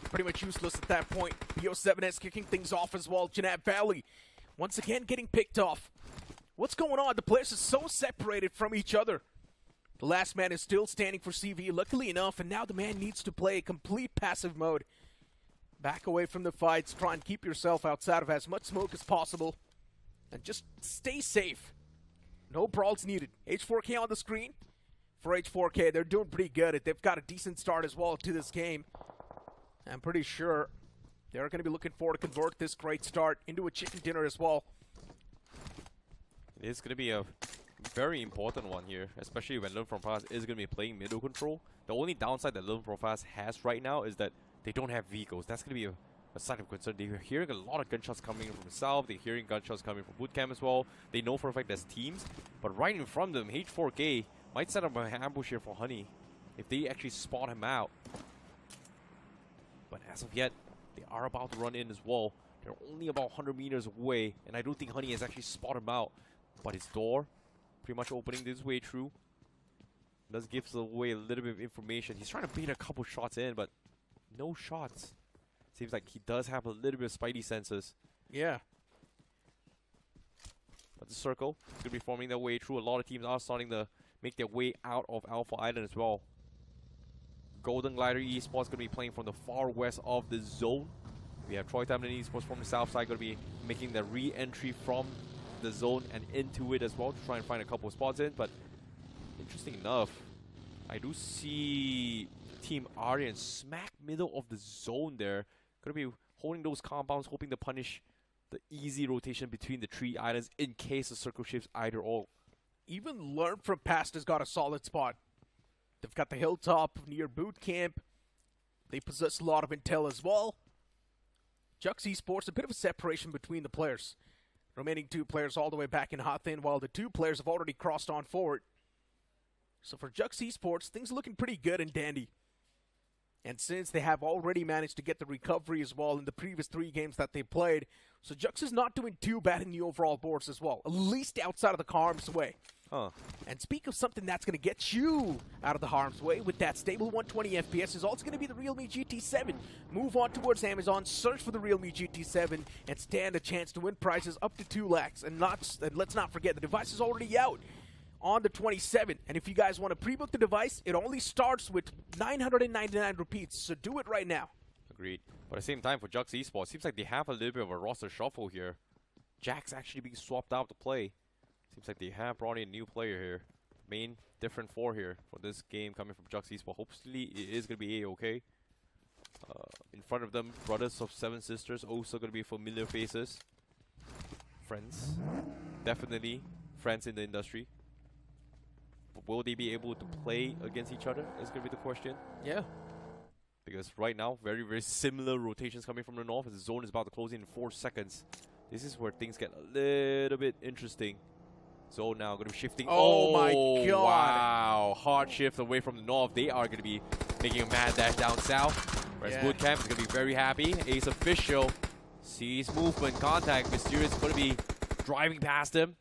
Pretty much useless at that point. BO7S kicking things off as well. Chenab Valley once again getting picked off. What's going on? The players are so separated from each other. The last man is still standing for CV, luckily enough, and now the man needs to play a complete passive mode. Back away from the fights, try and keep yourself outside of as much smoke as possible, and just stay safe. No brawls needed. H4K on the screen. For H4K, they're doing pretty good. They've got a decent start as well to this game. I'm pretty sure they're going to be looking forward to convert this great start into a chicken dinner as well. It is going to be a very important one here, especially when Learn From Past is going to be playing middle control. The only downside that Learn From Past has right now is that they don't have vehicles. That's going to be a sign of concern. They're hearing a lot of gunshots coming from the south. They're hearing gunshots coming from bootcamp as well. They know for a fact there's teams, but right in front of them, H4K might set up an ambush here for Honey if they actually spot him out. But as of yet, they are about to run in as well. They're only about 100 meters away, and I don't think Honey has actually spotted him out. But his door, pretty much opening this way through, does give away a little bit of information. He's trying to bait a couple shots in, but no shots. Seems like he does have a little bit of spidey senses. Yeah. But the circle is going to be forming their way through. A lot of teams are starting to make their way out of Alpha Island as well. Golden Glider Esports going to be playing from the far west of the zone. We have Troy Tamlin Esports from the south side going to be making the re-entry from the zone and into it as well to try and find a couple of spots in. But interesting enough, I do see Team ARYAN smack middle of the zone there. Going to be holding those compounds, hoping to punish the easy rotation between the 3 islands in case the circle shifts either or. Even Learn From Past has got a solid spot. They've got the hilltop near boot camp. They possess a lot of intel as well. Jux Esports, a bit of a separation between the players. Remaining 2 players all the way back in Hathin, while the 2 players have already crossed on forward. So for Jux Esports, things are looking pretty good and dandy. And since they have already managed to get the recovery as well in the previous 3 games that they played, so Jux is not doing too bad in the overall boards as well, at least outside of the harm's way. And speak of something that's going to get you out of the harm's way with that stable 120 FPS is also going to be the Realme GT7. Move on towards Amazon, search for the Realme GT7, and stand a chance to win prizes up to 2 lakhs. And let's not forget, the device is already out on the 27th. And if you guys want to pre-book the device, it only starts with 999 repeats. So do it right now. Agreed. But at the same time, for Jux Esports, seems like they have a little bit of a roster shuffle here. Jack's actually being swapped out to play. Seems like they have brought in a new player here. Main different 4 here for this game coming from Jux Esports. Hopefully it is going to be A-okay. In front of them, brothers of 7 sisters, also going to be familiar faces. Friends. Definitely friends in the industry. But will they be able to play against each other? Is going to be the question. Yeah. Because right now, very, very similar rotations coming from the north. As the zone is about to close in 4 seconds. This is where things get a little bit interesting. Zone now going to be shifting. Oh my god. Wow. Hard shift away from the north. They are going to be making a mad dash down south. Whereas Bootcamp is going to be very happy. Ace official sees movement, contact. Mysterious is going to be driving past him.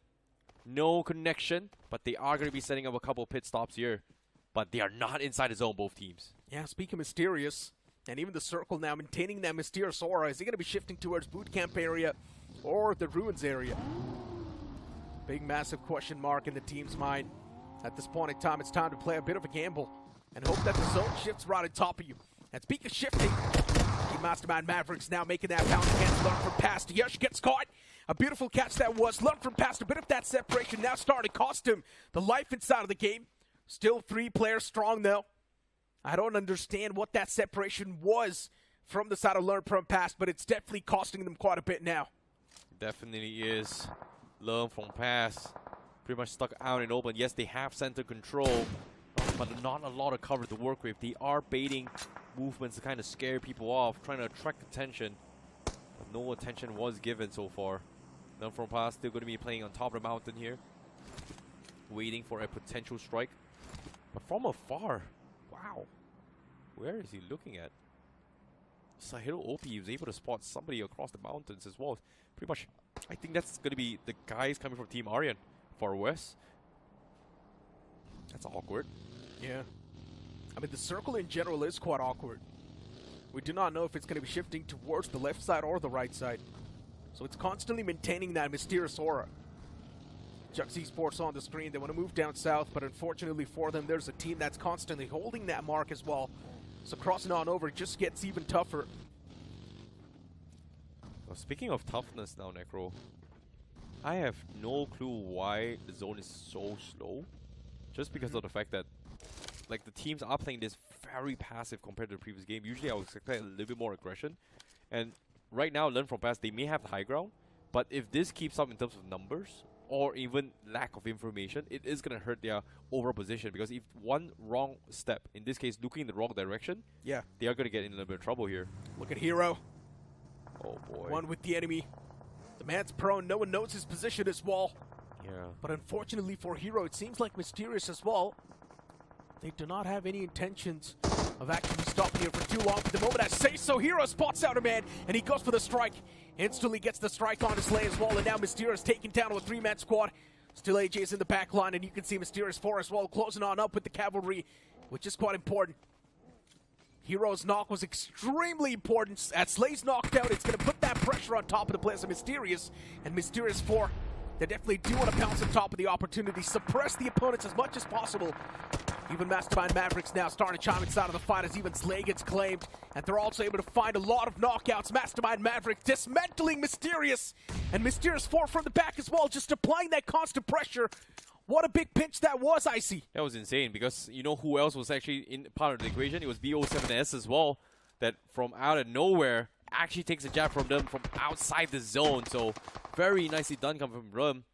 No connection. But they are going to be setting up a couple pit stops here. But they are not inside the zone, both teams. Yeah, speaking of Mysterious, and even the circle now maintaining that mysterious aura, is he going to be shifting towards Bootcamp area or the Ruins area? Big, massive question mark in the team's mind. At this point in time, it's time to play a bit of a gamble and hope that the zone shifts right on top of you. And speaking of shifting, Team Mastermind Mavericks now making that bounce against Learn From Past. Yush gets caught. A beautiful catch that was. Learn From Past, a bit of that separation now starting to cost him the life inside of the game. Still 3 players strong, though. I don't understand what that separation was from the side of Learn From Past, but it's definitely costing them quite a bit now. Definitely is. Learn From Past. Pretty much stuck out and open. Yes, they have center control, but not a lot of cover to work with. They are baiting movements to kind of scare people off, trying to attract attention. But no attention was given so far. Learn From Past still going to be playing on top of the mountain here, waiting for a potential strike. But from afar, wow. Where is he looking at? Sahiro OP was able to spot somebody across the mountains as well. Pretty much, I think that's going to be the guys coming from Team ARYAN, far west. That's awkward. Yeah. I mean, the circle in general is quite awkward. We do not know if it's going to be shifting towards the left side or the right side. So it's constantly maintaining that mysterious aura. Jux Esports on the screen. They want to move down south, but unfortunately for them, there's a team that's constantly holding that mark as well. So crossing on over just gets even tougher. Well, speaking of toughness now, Necro, I have no clue why the zone is so slow. Just because of the fact that, like, the teams are playing this very passive compared to the previous game. Usually I would expect a little bit more aggression. And right now, Learn From Past, they may have the high ground. But if this keeps up in terms of numbers, or even lack of information, it is going to hurt their overall position. Because if one wrong step, in this case looking in the wrong direction, they are going to get in a little bit of trouble here. Look at Hero. Oh boy. One with the enemy. The man's prone. No one knows his position as well. Yeah. But unfortunately for Hero, it seems like Mysterious as well. They do not have any intentions of actually stopping here for too long. But the moment I say so, Hero spots out a man, and he goes for the strike. Instantly gets the strike on his lay as well, and now Mysterious taken down with a 3-man squad. Still AJ's in the back line, and you can see Mysterious 4 as well, closing on up with the cavalry, which is quite important. Hero's knock was extremely important. As Slay's knocked out, it's going to put that pressure on top of the players of Mysterious, and Mysterious 4, they definitely do want to pounce on top of the opportunity, suppress the opponents as much as possible. Even Mastermind Mavericks now starting to chime inside of the fight as even Slay gets claimed. And they're also able to find a lot of knockouts. Mastermind Maverick dismantling Mysterious. And Mysterious 4 from the back as well, just applying that constant pressure. What a big pinch that was, Icy. That was insane because you know who else was actually in part of the equation? It was BO7S as well, that from out of nowhere actually takes a jab from them from outside the zone. So very nicely done coming from Rum.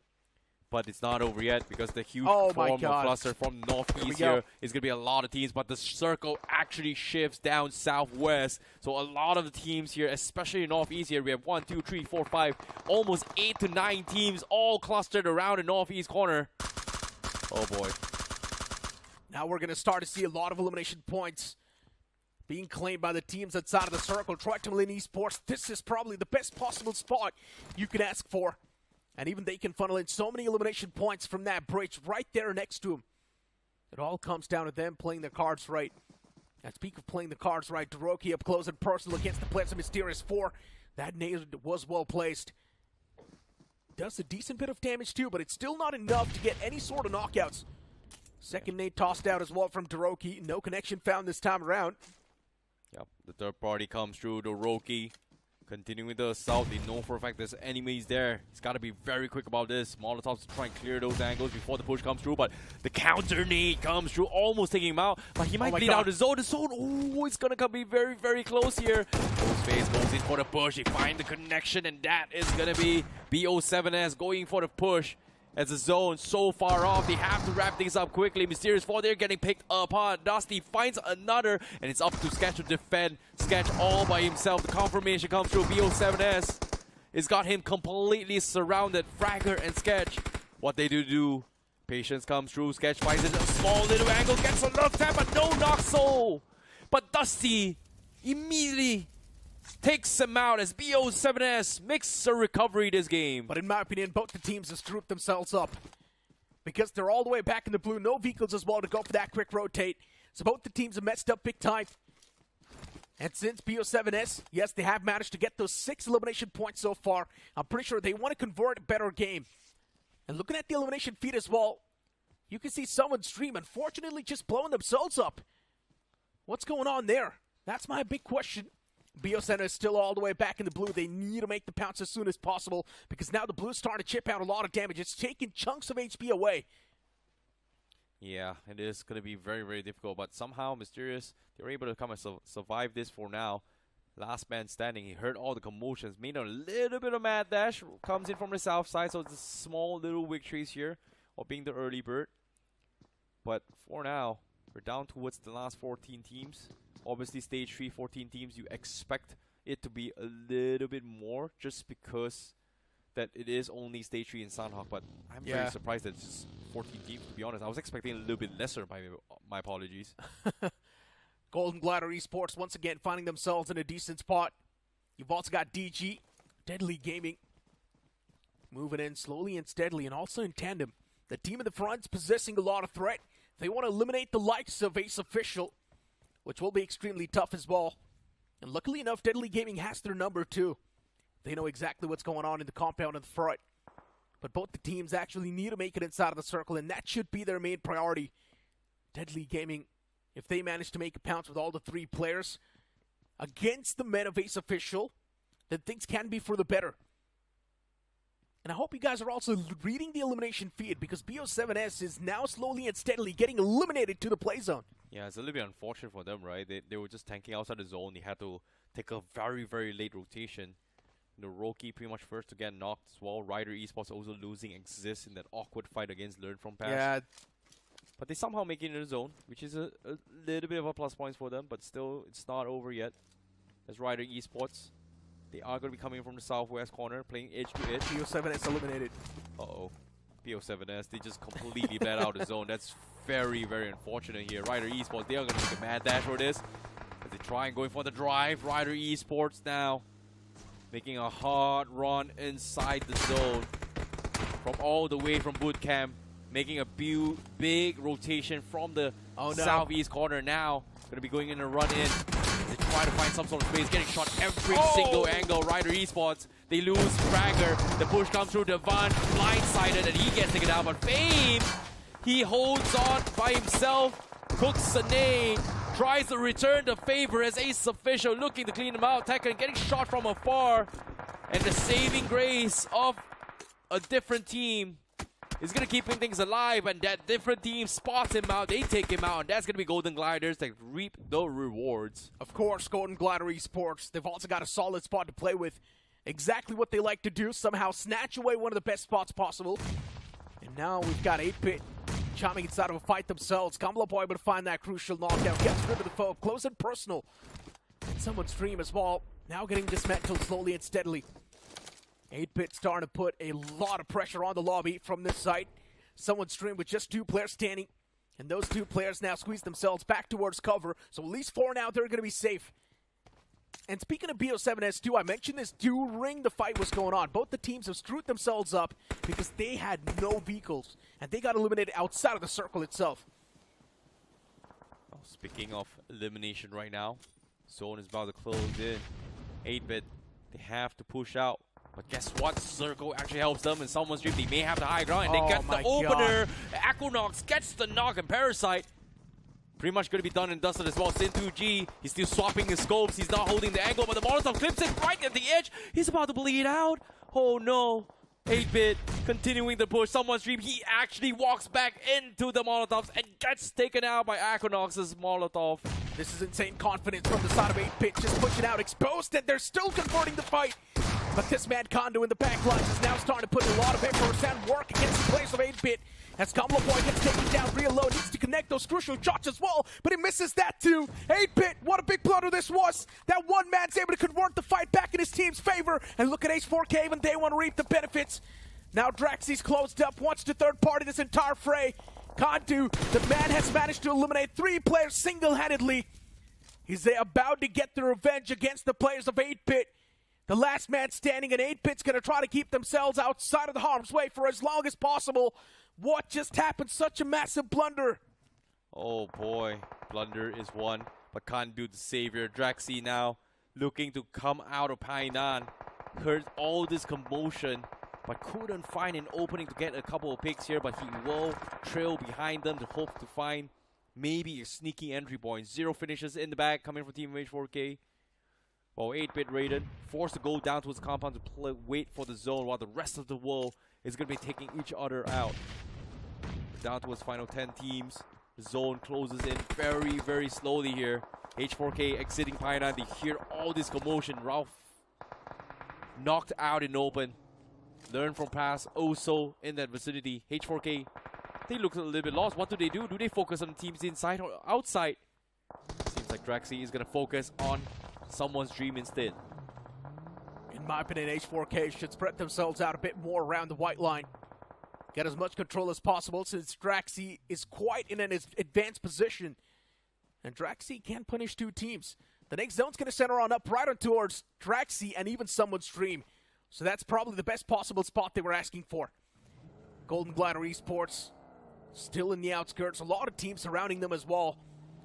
But it's not over yet because the huge form of cluster from northeast here is going to be a lot of teams. But the circle actually shifts down southwest. So a lot of the teams here, especially in northeast here, we have 1, 2, 3, 4, 5, almost 8 to 9 teams all clustered around the northeast corner. Oh boy. Now we're going to start to see a lot of elimination points being claimed by the teams outside of the circle. Triton Esports, this is probably the best possible spot you can ask for. And even they can funnel in so many elimination points from that bridge right there next to him. It all comes down to them playing their cards right. And speak of playing the cards right, Doroki up close and personal against the players of Mysterious 4. That nade was well placed. does a decent bit of damage too, but it's still not enough to get any sort of knockouts. Second nade tossed out as well from Doroki. No connection found this time around. Yep, the third party comes through. Doroki continuing with the assault. They know for a fact there's enemies there. He's got to be very quick about this. Molotovs to try and clear those angles before the push comes through, but the counter nade comes through, almost taking him out. But he might bleed out the zone. The zone, oh, it's going to be very, very close here. Ghostface goes in for the push. He finds the connection, and that is going to be BO7S going for the push. As the zone so far off, they have to wrap things up quickly. Mysterious fall there, getting picked apart. Dusty finds another, and it's up to Sketch to defend. Sketch all by himself. The confirmation comes through. BO7S has got him completely surrounded. Fragger and Sketch, what they do. Patience comes through. Sketch finds it a small little angle, gets a love tap, but no knock soul. But Dusty immediately takes him out as BO7S makes a recovery this game. But in my opinion, both the teams have screwed themselves up because they're all the way back in the blue. No vehicles as well to go for that quick rotate. So both the teams have messed up big time. And since BO7S, yes, they have managed to get those 6 elimination points so far, I'm pretty sure they want to convert a better game. And looking at the elimination feed as well, you can see someone stream, unfortunately, just blowing themselves up. What's going on there? That's my big question. BO7 is still all the way back in the blue. They need to make the pounce as soon as possible because now the blue's starting to chip out a lot of damage. It's taking chunks of HP away. Yeah, it is going to be very, very difficult, but somehow Mysterious, they were able to come and survive this for now. Last man standing, he heard all the commotions, made a little bit of mad dash, comes in from the south side, so it's a small little victories here of being the early bird. But for now, we're down towards the last 14 teams. Obviously, stage 3, 14 teams, you expect it to be a little bit more just because that it is only stage 3 in Sanhok, but I'm very surprised that it's just 14 teams, to be honest. I was expecting a little bit lesser, my apologies. Golden Glider Esports once again finding themselves in a decent spot. You've also got DG, Deadly Gaming, moving in slowly and steadily and also in tandem. The team in the front's possessing a lot of threat. They want to eliminate the likes of Ace Official, which will be extremely tough as well. And luckily enough, Deadly Gaming has their number too. They know exactly what's going on in the compound in the front. But both the teams actually need to make it inside of the circle, and that should be their main priority. Deadly Gaming, if they manage to make a pounce with all the 3 players against the men of Ace Official, then things can be for the better. And I hope you guys are also reading the elimination feed because BO7S is now slowly and steadily getting eliminated to the play zone. Yeah, it's a little bit unfortunate for them, right? They were just tanking outside the zone. They had to take a very, very late rotation. Roki pretty much first to get knocked as well. Rider Esports also losing exists in that awkward fight against Learn From Past. Yeah. But they somehow make it in the zone, which is a little bit of a plus point for them, but still, it's not over yet. As Rider Esports, they are going to be coming from the southwest corner, playing edge to edge. BO7S eliminated. Uh-oh. BO7S, they just completely bled out the zone. That's very, very unfortunate here. Rider Esports, they are going to make a mad dash for this. As they try and going for the drive. Rider Esports now making a hard run inside the zone. From all the way from boot camp. Making a big rotation from the southeast corner now. Going to be going in a run in. They try to find some sort of space. Getting shot every single angle. Rider Esports, they lose Fragger. The push comes through Devon. Blindsided and he gets taken out. But Fame, he holds on by himself. Cooks a nade. Tries to return the favor as Ace Official looking to clean him out. Tekken getting shot from afar. And the saving grace of a different team is going to keep things alive, and that different team spots him out. They take him out, and that's going to be Golden Gliders that reap the rewards. Of course, Golden Glider Esports, they've also got a solid spot to play with. Exactly what they like to do, somehow snatch away one of the best spots possible. And now we've got 8-Bit chiming inside of a fight themselves. Kamala Boy able to find that crucial knockout, gets rid of the foe, close and personal. And someone's stream as well, now getting dismantled slowly and steadily. 8-Bit starting to put a lot of pressure on the lobby from this site. Someone's stream with just 2 players standing. And those 2 players now squeeze themselves back towards cover. So at least 4 now, they're going to be safe. And speaking of BO7S2, I mentioned this during the fight was going on. Both the teams have screwed themselves up because they had no vehicles. And they got eliminated outside of the circle itself. Well, speaking of elimination right now, zone is about to close in. 8-Bit, they have to push out. But guess what? Circle actually helps them, and someone's dream. They may have the high ground, and they Oh get my the opener. Equinox gets the knock, and Parasite pretty much going to be done and dusted as well. Sin2G, he's still swapping his scopes. He's not holding the angle, but the Molotov clips it right at the edge. He's about to bleed out. Oh no. 8-bit continuing the push. Someone's dream. He actually walks back into the Molotovs and gets taken out by Equinox's Molotov. This is insane confidence from the side of 8-bit, just pushing out, exposed, and they're still converting the fight. But this man Kondo in the back lines is now starting to put a lot of effort and work against the players of 8-bit. As Kamala Boy gets taken down real low, needs to connect those crucial shots as well, but he misses that too. 8-bit, what a big blunder this was. That one man's able to convert the fight back in his team's favor. And look at H4K, even they want to reap the benefits. Now Draxy's closed up, wants to third party this entire fray. Kandu, the man has managed to eliminate 3 players single-handedly. He's about to get the revenge against the players of 8-bit. The last man standing, and 8-bit's going to try to keep themselves outside of the harm's way for as long as possible. What just happened? Such a massive blunder. Oh boy, blunder is one, but can't do the savior. Draxy now looking to come out of Painan. Heard all this commotion, but couldn't find an opening to get a couple of picks here, but he will trail behind them to hope to find maybe a sneaky entry point. 0 finishes in the back coming from Team H4K. While 8-bit Raiden forced to go down to his compound to wait for the zone, while the rest of the world is going to be taking each other out. Down to his final 10 teams. The zone closes in very, very slowly here. H4K exiting Painan. They hear all this commotion. Ralph knocked out in open. Learn from past. Also in that vicinity. H4K, they look a little bit lost. What do? Do they focus on teams inside or outside? Seems like Draxy is going to focus on someone's dream instead. In my opinion, H4K should spread themselves out a bit more around the white line. Get as much control as possible since Draxy is quite in an advanced position. And Draxy can punish 2 teams. The next zone's going to center on up right on towards Draxy and even someone's dream. So that's probably the best possible spot they were asking for. Golden Glider Esports still in the outskirts. A lot of teams surrounding them as well.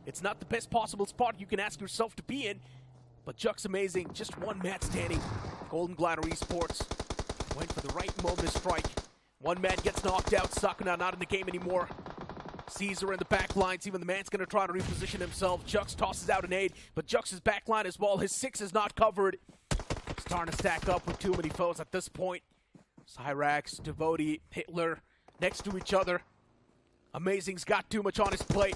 It's not the best possible spot you can ask yourself to be in. But Jux amazing, just one man standing. Golden Glider Esports went for the right moment to strike. One man gets knocked out, Sakuna not in the game anymore. Caesar in the back lines, even the man's going to try to reposition himself. Jux tosses out an aid, but Jux's back line as well. His 6 is not covered. Starting to stack up with too many foes at this point. Cyrax, Devotee, Hitler next to each other. Amazing's got too much on his plate.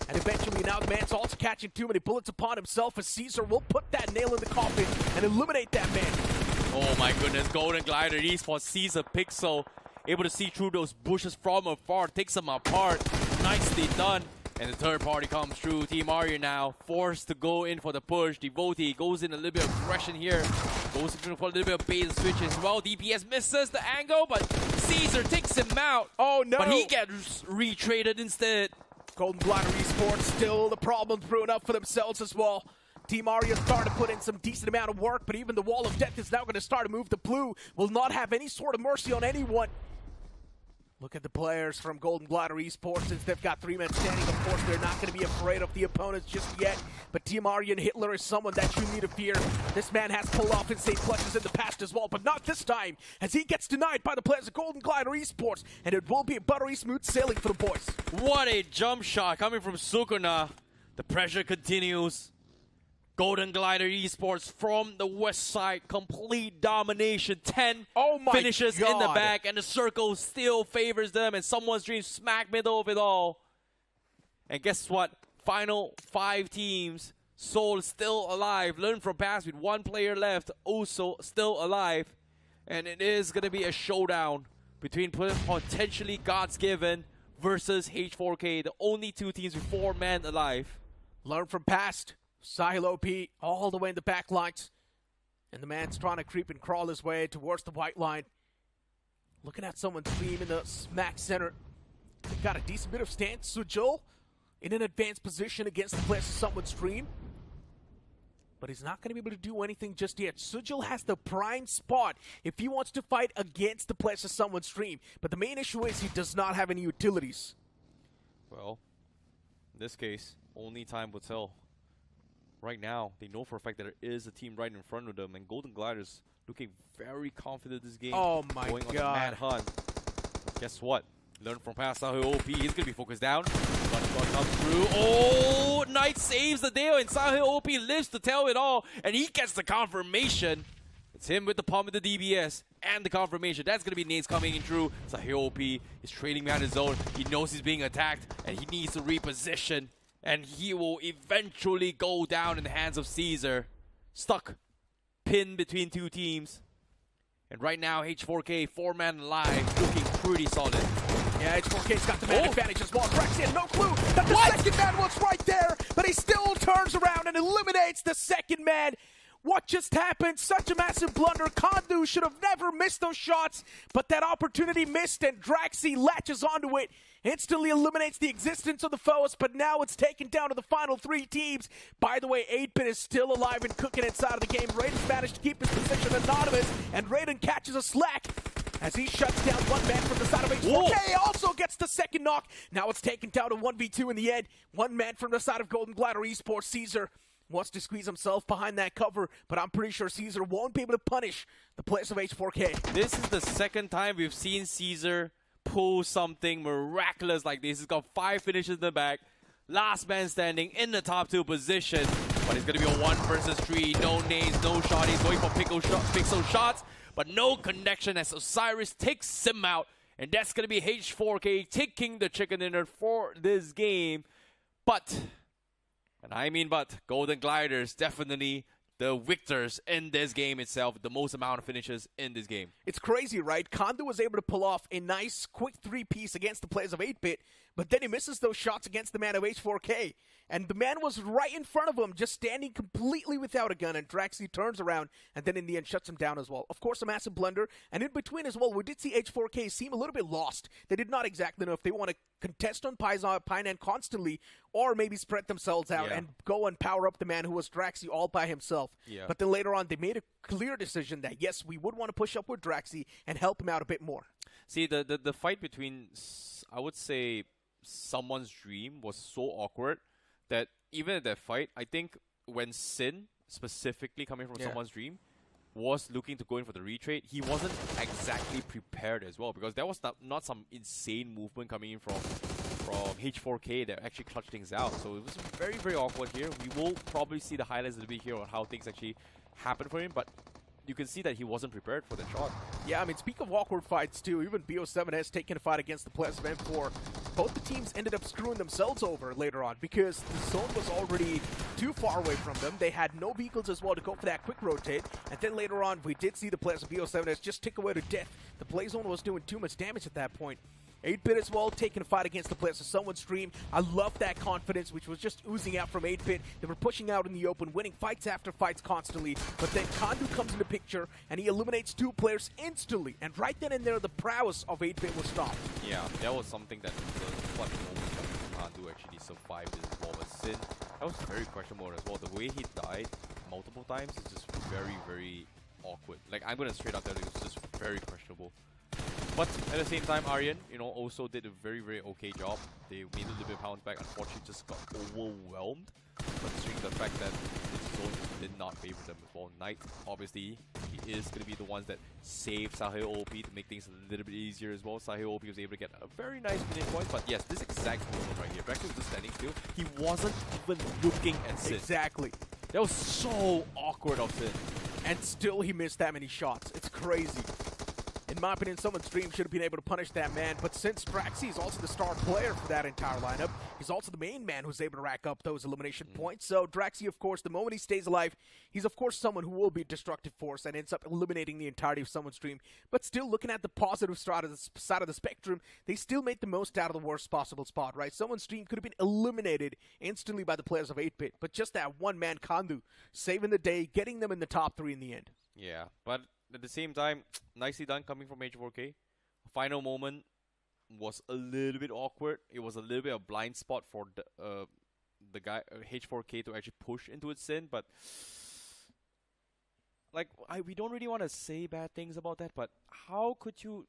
And eventually now the man's also catching too many bullets upon himself as Caesar will put that nail in the coffin and eliminate that man. Oh my goodness, Golden Glider Esports sees a pixel. Able to see through those bushes from afar, takes them apart. Nicely done. And the third party comes through. Team ARYAN now forced to go in for the push. Devotee goes in a little bit of aggression here. Goes in for a little bit of bait and switch as well. DPS misses the angle, but Caesar takes him out. Oh no! But he gets retraded instead. Golden Glider Esports still the problem brewing up for themselves as well. Team ARYAN starting to put in some decent amount of work, but even the Wall of Death is now going to start to move. The blue will not have any sort of mercy on anyone. Look at the players from Golden Glider Esports. Since they've got 3 men standing, of course, they're not going to be afraid of the opponents just yet. But Team ARYAN, Hitler is someone that you need to fear. This man has pulled off insane clutches in the past as well, but not this time, as he gets denied by the players of Golden Glider Esports. And it will be a buttery smooth sailing for the boys. What a jump shot coming from Sukuna. The pressure continues. Golden Glider Esports from the west side, complete domination. 10 finishes in the back, and the circle still favors them, and someone's dream smack middle of it all. And guess what? Final 5 teams. Soul still alive. Learn from past with 1 player left. Also still alive. And it is going to be a showdown between potentially God's Given versus H4K. The only 2 teams with 4 men alive. Learn from past. Sahil OP all the way in the back lines. And the man's trying to creep and crawl his way towards the white line. Looking at someone's team in the smack center. They've got a decent bit of stance. Sujul in an advanced position against the players of someone's stream. But he's not going to be able to do anything just yet. Sujul has the prime spot if he wants to fight against the players of someone's stream. But the main issue is he does not have any utilities. Well, in this case, only time will tell. right now, they know for a fact that there is a team right in front of them, and Golden Gliders looking very confident this game. Oh my going on a God. mad hunt. But guess what? Learn from past Sahil OP. He's going to be focused down. Gunshot comes through. Oh, Knight saves the day, and Sahil OP lives to tell it all, and he gets the confirmation. It's him with the palm of the DBS and the confirmation. That's going to be nades coming in through. Sahil OP is trading behind his zone. He knows he's being attacked, and he needs to reposition. And he will eventually go down in the hands of Caesar. Stuck. Pinned between two teams. And right now, H4K, 4-man alive, looking pretty solid. Yeah, H4K's got the man advantage as well. Drex had no clue that the second man was right there, but he still turns around and eliminates the second man. What just happened? Such a massive blunder. Kondu should have never missed those shots, but that opportunity missed, and Draxi latches onto it, instantly eliminates the existence of the foes, but now it's taken down to the final three teams. By the way, 8-Bit is still alive and cooking inside of the game. Raiden's managed to keep his position anonymous, and Raiden catches a slack as he shuts down one man from the side of H4K. Also gets the second knock. Now it's taken down to 1v2 in the end. One man from the side of Golden Glider Esports. Caesar wants to squeeze himself behind that cover, but I'm pretty sure Caesar won't be able to punish the players of H4K. This is the second time we've seen Caesar pull something miraculous like this. He's got 5 finishes in the back. Last man standing in the top 2 position. But it's going to be a 1 versus 3. No nades, no shotties. Going for pixel shots, but no connection as Osiris takes him out. And that's going to be H4K taking the chicken dinner for this game. But... and I mean but, Golden Gliders definitely the victors in this game itself, the most amount of finishes in this game. It's crazy, right? Kondu was able to pull off a nice, quick 3-piece against the players of 8-Bit, but then he misses those shots against the man of H4K. And the man was right in front of him, just standing completely without a gun, and Draxi turns around, and then in the end shuts him down as well. Of course, a massive blunder, and in between as well, we did see H4K seem a little bit lost. They did not exactly know if they want to contest on Painan constantly, or maybe spread themselves out and go and power up the man who was Draxi all by himself. But then later on, they made a clear decision that, yes, we would want to push up with Draxi and help him out a bit more. See, the fight between, I would say, Someone's Dream was so awkward that even at that fight, I think when Sin, specifically coming from Someone's Dream, was looking to go in for the retrade, he wasn't exactly prepared as well, because there was not some insane movement coming in from H4K that actually clutched things out. So it was very, very awkward here. We will probably see the highlights a little bit here on how things actually happened for him, but you can see that he wasn't prepared for the shot. Yeah, I mean, speak of awkward fights too, even BO7 has taken a fight against the players of M4. Both the teams ended up screwing themselves over later on because the zone was already too far away from them. They had no vehicles as well to go for that quick rotate. And then later on, we did see the players of BO7 just tick away to death. The play zone was doing too much damage at that point. 8-Bit as well, taking a fight against the players of Someone's Dream. I love that confidence, which was just oozing out from 8-Bit. They were pushing out in the open, winning fights after fights constantly. But then Kondu comes into picture, and he eliminates 2 players instantly. And right then and there, the prowess of 8-Bit was stopped. Yeah, that was something that the funny moment that Kondu actually survived this as well. But Sin, that was very questionable as well. The way he died multiple times is just very, very awkward. Like, I'm going to straight up tell you, it was just very questionable. But at the same time, ARYAN, also did a very, very okay job. They made a little bit of bounce back. Unfortunately, just got overwhelmed, considering the fact that this zone just did not favor them as well. Knight, obviously, he is going to be the ones that save Sahil OP to make things a little bit easier as well. Sahil OP was able to get a very nice finish point, but yes, this exact moment right here, Drax was just standing still. He wasn't even looking at Sin. Exactly. That was so awkward of Sin. And still he missed that many shots. It's crazy. In my opinion, Someone's Dream should have been able to punish that man, but since Draxi is also the star player for that entire lineup, he's also the main man who's able to rack up those elimination points. So Draxi, of course, the moment he stays alive, he's of course someone who will be a destructive force and ends up eliminating the entirety of Someone's Dream. But still, looking at the positive side of the spectrum, they still made the most out of the worst possible spot, right? Someone's Dream could have been eliminated instantly by the players of 8-Bit, but just that one man, Kondu, saving the day, getting them in the top 3 in the end. Yeah, but at the same time, nicely done coming from H4K. Final moment was a little bit awkward. It was a little bit of a blind spot for the guy H4K to actually push into its Sin, but like we don't really want to say bad things about that, but how could you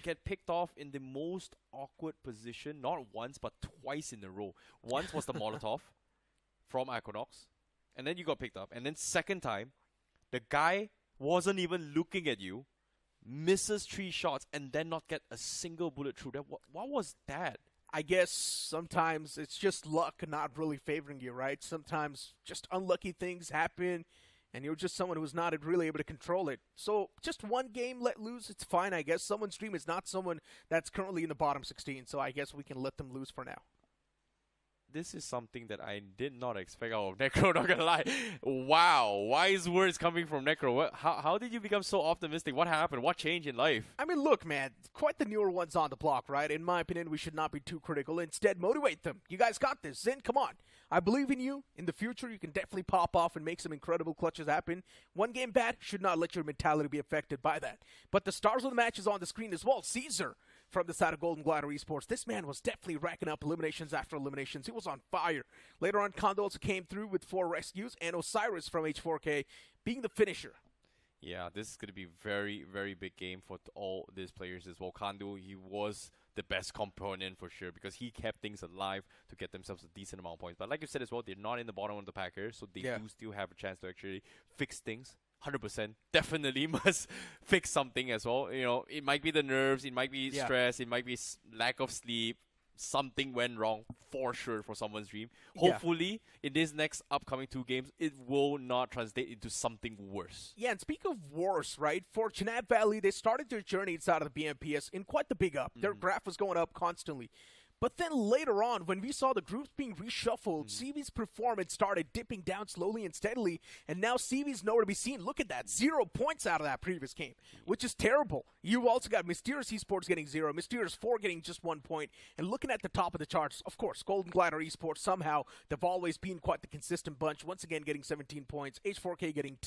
get picked off in the most awkward position, not once but twice in a row? Once was the Molotov, from Equinox, and then you got picked up, and then second time, the guy wasn't even looking at you, misses 3 shots, and then not get a single bullet through. That what was that? I guess sometimes it's just luck not really favoring you, right? Sometimes just unlucky things happen, and you're just someone who's not really able to control it. So just one game let loose, it's fine, I guess. Someone's dream is not someone that's currently in the bottom 16, so I guess we can let them lose for now. This is something that I did not expect out of Necro, not gonna lie. Wow, wise words coming from Necro. How did you become so optimistic? What happened? What changed in life? I mean, look, man, quite the newer ones on the block, right? In my opinion, we should not be too critical. Instead, motivate them. You guys got this. Zin, come on. I believe in you. In the future, you can definitely pop off and make some incredible clutches happen. One game bad should not let your mentality be affected by that. But the stars of the match is on the screen as well. Caesar from the side of Golden Glider Esports. This man was definitely racking up eliminations after eliminations. He was on fire. Later on, Kondo also came through with 4 rescues, and Osiris from H4K being the finisher. Yeah, this is going to be very, very big game for all these players as well. Kondo, he was the best component for sure because he kept things alive to get themselves a decent amount of points. But like you said as well, they're not in the bottom of the pack here, so they do still have a chance to actually fix things. 100% definitely must fix something as well. You know, it might be the nerves, it might be stress, it might be lack of sleep. Something went wrong for sure for someone's dream. Hopefully, in these next upcoming 2 games, it will not translate into something worse. Yeah, and speak of worse, right? For Chenab Valley, they started their journey inside of the BMPS in quite the big up. Their graph was going up constantly. But then later on, when we saw the groups being reshuffled, CV's performance started dipping down slowly and steadily, and now CV's nowhere to be seen. Look at that, 0 points out of that previous game, which is terrible. You've also got Mysterious Esports getting 0, Mysterious 4 getting just 1 point, and looking at the top of the charts, of course, Golden Glider Esports, somehow, they've always been quite the consistent bunch, once again getting 17 points, H4K getting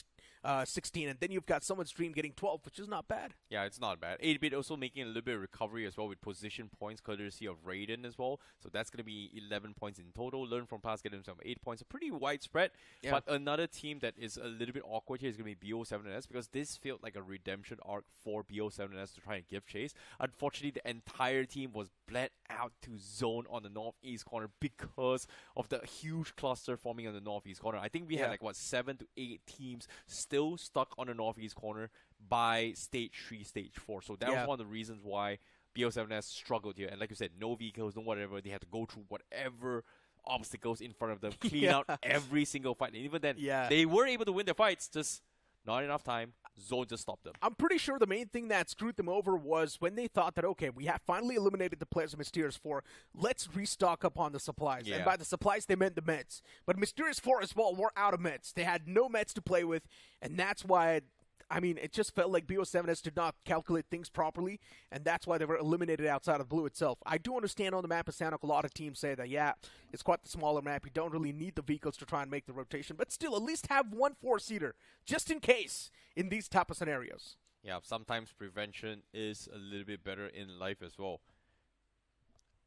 16, and then you've got Someone's Dream getting 12, which is not bad. Yeah, it's not bad. 8-bit also making a little bit of recovery as well with position points courtesy of Raiden as well. So that's going to be 11 points in total. Learn from Past getting himself 8 points. A pretty widespread. Yeah. But another team that is a little bit awkward here is going to be BO7NS because this felt like a redemption arc for BO7NS to try and give chase. Unfortunately, the entire team was bled out to zone on the northeast corner because of the huge cluster forming on the northeast corner. I think we had like, what, 7 to 8 teams still stuck on the northeast corner by stage 3, stage 4. So that was one of the reasons why BO7S struggled here. And like you said, no vehicles, no whatever. They had to go through whatever obstacles in front of them, clean out every single fight. And even then, they were able to win their fights, just not enough time. Zone just stopped them. I'm pretty sure the main thing that screwed them over was when they thought that, okay, we have finally eliminated the players of Mysterious 4. Let's restock up on the supplies. And by the supplies, they meant the meds. But Mysterious 4 as well were out of meds. They had no meds to play with, and that's why... I mean, it just felt like BO7S did not calculate things properly, and that's why they were eliminated outside of Blue itself. I do understand on the map of Sanok, a lot of teams say that, yeah, it's quite the smaller map. You don't really need the vehicles to try and make the rotation, but still, at least have 1 4-seater, just in case, in these type of scenarios. Yeah, sometimes prevention is a little bit better in life as well.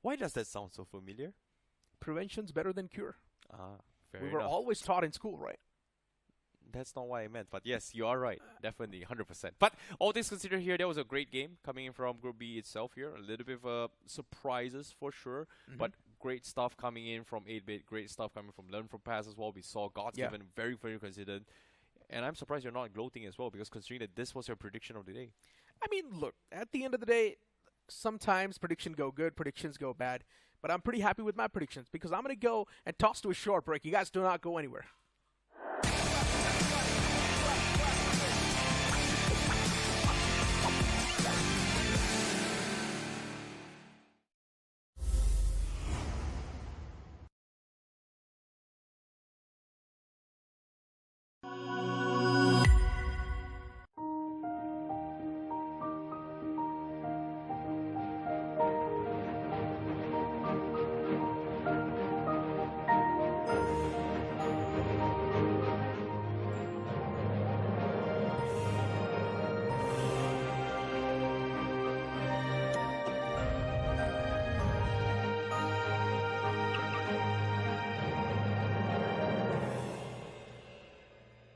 Why does that sound so familiar? Prevention's better than cure. Fair We were enough. always taught in school, right? That's not what I meant, but yes, you are right. Definitely, 100%. But all things considered here, that was a great game coming in from Group B itself here. A little bit of surprises for sure, but great stuff coming in from 8-bit, great stuff coming from Learn from Past as well. We saw God's Given very, very consistent. And I'm surprised you're not gloating as well, because considering that this was your prediction of the day. I mean, look, at the end of the day, sometimes predictions go good, predictions go bad. But I'm pretty happy with my predictions, because I'm going to go and toss to a short break. You guys do not go anywhere.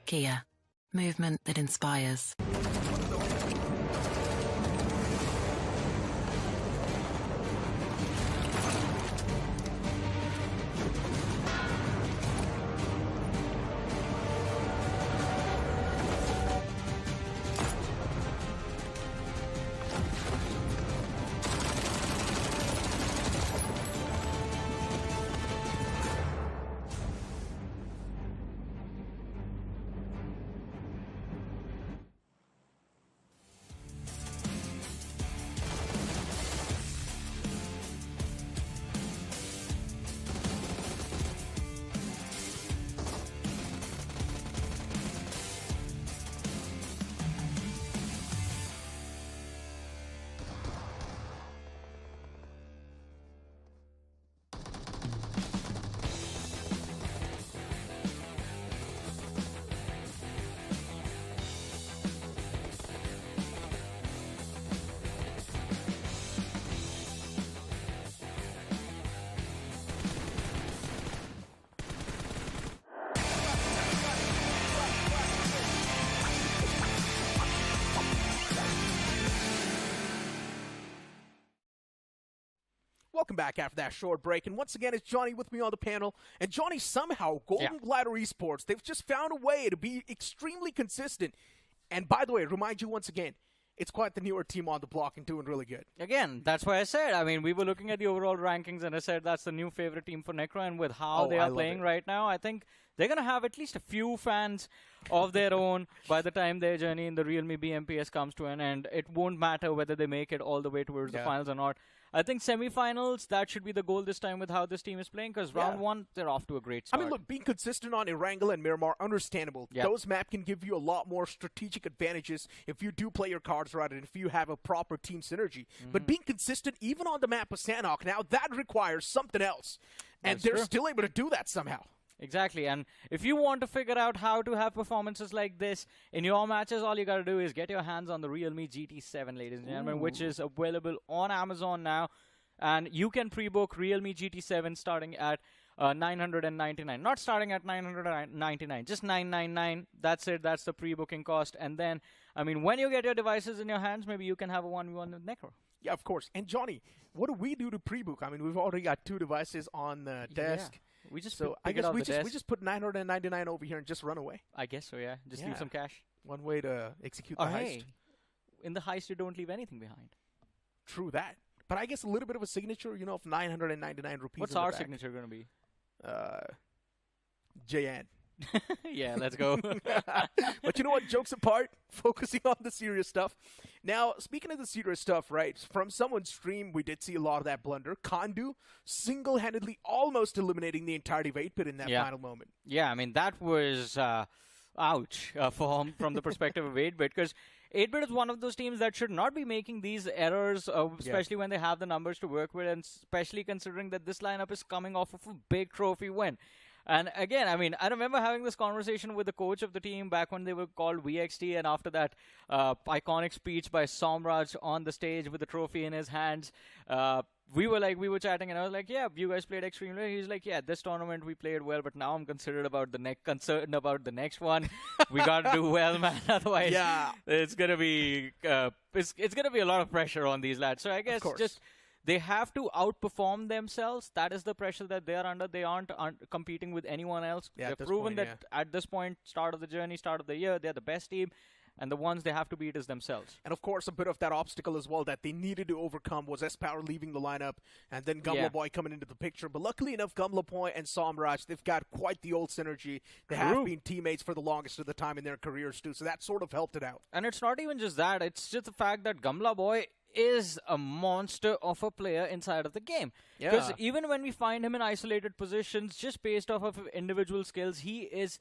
Kia. Movement that inspires. welcome back after that short break. And once again, it's Johnny with me on the panel. And Johnny, somehow, Golden Glider Esports, they've just found a way to be extremely consistent. And by the way, remind you once again, it's quite the newer team on the block and doing really good. Again, that's why I said, I mean, we were looking at the overall rankings and I said that's the new favorite team for Necro, and with how they are playing right now, I think they're going to have at least a few fans of their own by the time their journey in the realme BMPS comes to an end. It won't matter whether they make it all the way towards the finals or not. I think semifinals, that should be the goal this time with how this team is playing, because round one, they're off to a great start. I mean, look, being consistent on Erangel and Miramar, understandable. Those maps can give you a lot more strategic advantages if you do play your cards right and if you have a proper team synergy. But being consistent, even on the map of Sanhok, now that requires something else. And they're still able to do that somehow. Exactly, and if you want to figure out how to have performances like this in your matches, all you got to do is get your hands on the Realme GT7, ladies and gentlemen, which is available on Amazon now, and you can pre-book Realme GT7 starting at $999. Not starting at $999, just $999. That's it. That's the pre-booking cost. And then, I mean, when you get your devices in your hands, maybe you can have a 1v1 with Necro. Yeah, of course. And Johnny, what do we do to pre-book? I mean, we've already got 2 devices on the desk. We just I guess we just put $999 over here and just run away. I guess so, yeah. Just leave some cash. One way to execute the heist. Hey, in the heist, you don't leave anything behind. True that. But I guess a little bit of a signature, you know, of 999 rupees. What's our signature going to be? JN. Yeah, let's go. But you know what, jokes apart, focusing on the serious stuff. Now, speaking of the serious stuff, right, from someone's stream, we did see a lot of that blunder. Kandu single-handedly almost eliminating the entirety of 8-Bit in that final moment. Yeah, I mean, that was ouch for him from the perspective of 8-Bit, because 8-Bit is one of those teams that should not be making these errors, especially when they have the numbers to work with, and especially considering that this lineup is coming off of a big trophy win. And again, I mean, I remember having this conversation with the coach of the team back when they were called VXT, and after that iconic speech by Somraj on the stage with the trophy in his hands, we were chatting, and I was like, yeah, you guys played extremely well. He's like, yeah, this tournament we played well, but now I'm concerned about the next one. We got to do well, man. Otherwise, it's going to be it's going to be a lot of pressure on these lads. So I guess just they have to outperform themselves. That is the pressure that they are under. They aren't competing with anyone else. They've proven that at this point, start of the journey, start of the year, they're the best team. And the ones they have to beat is themselves. And of course, a bit of that obstacle as well that they needed to overcome was S-Power leaving the lineup and then Gumla Boy coming into the picture. But luckily enough, Gumla Boy and Somraj, they've got quite the old synergy. They have been teammates for the longest of the time in their careers too. So that sort of helped it out. And it's not even just that. It's just the fact that Gumla Boy is a monster of a player inside of the game. Because even when we find him in isolated positions, just based off of individual skills, he is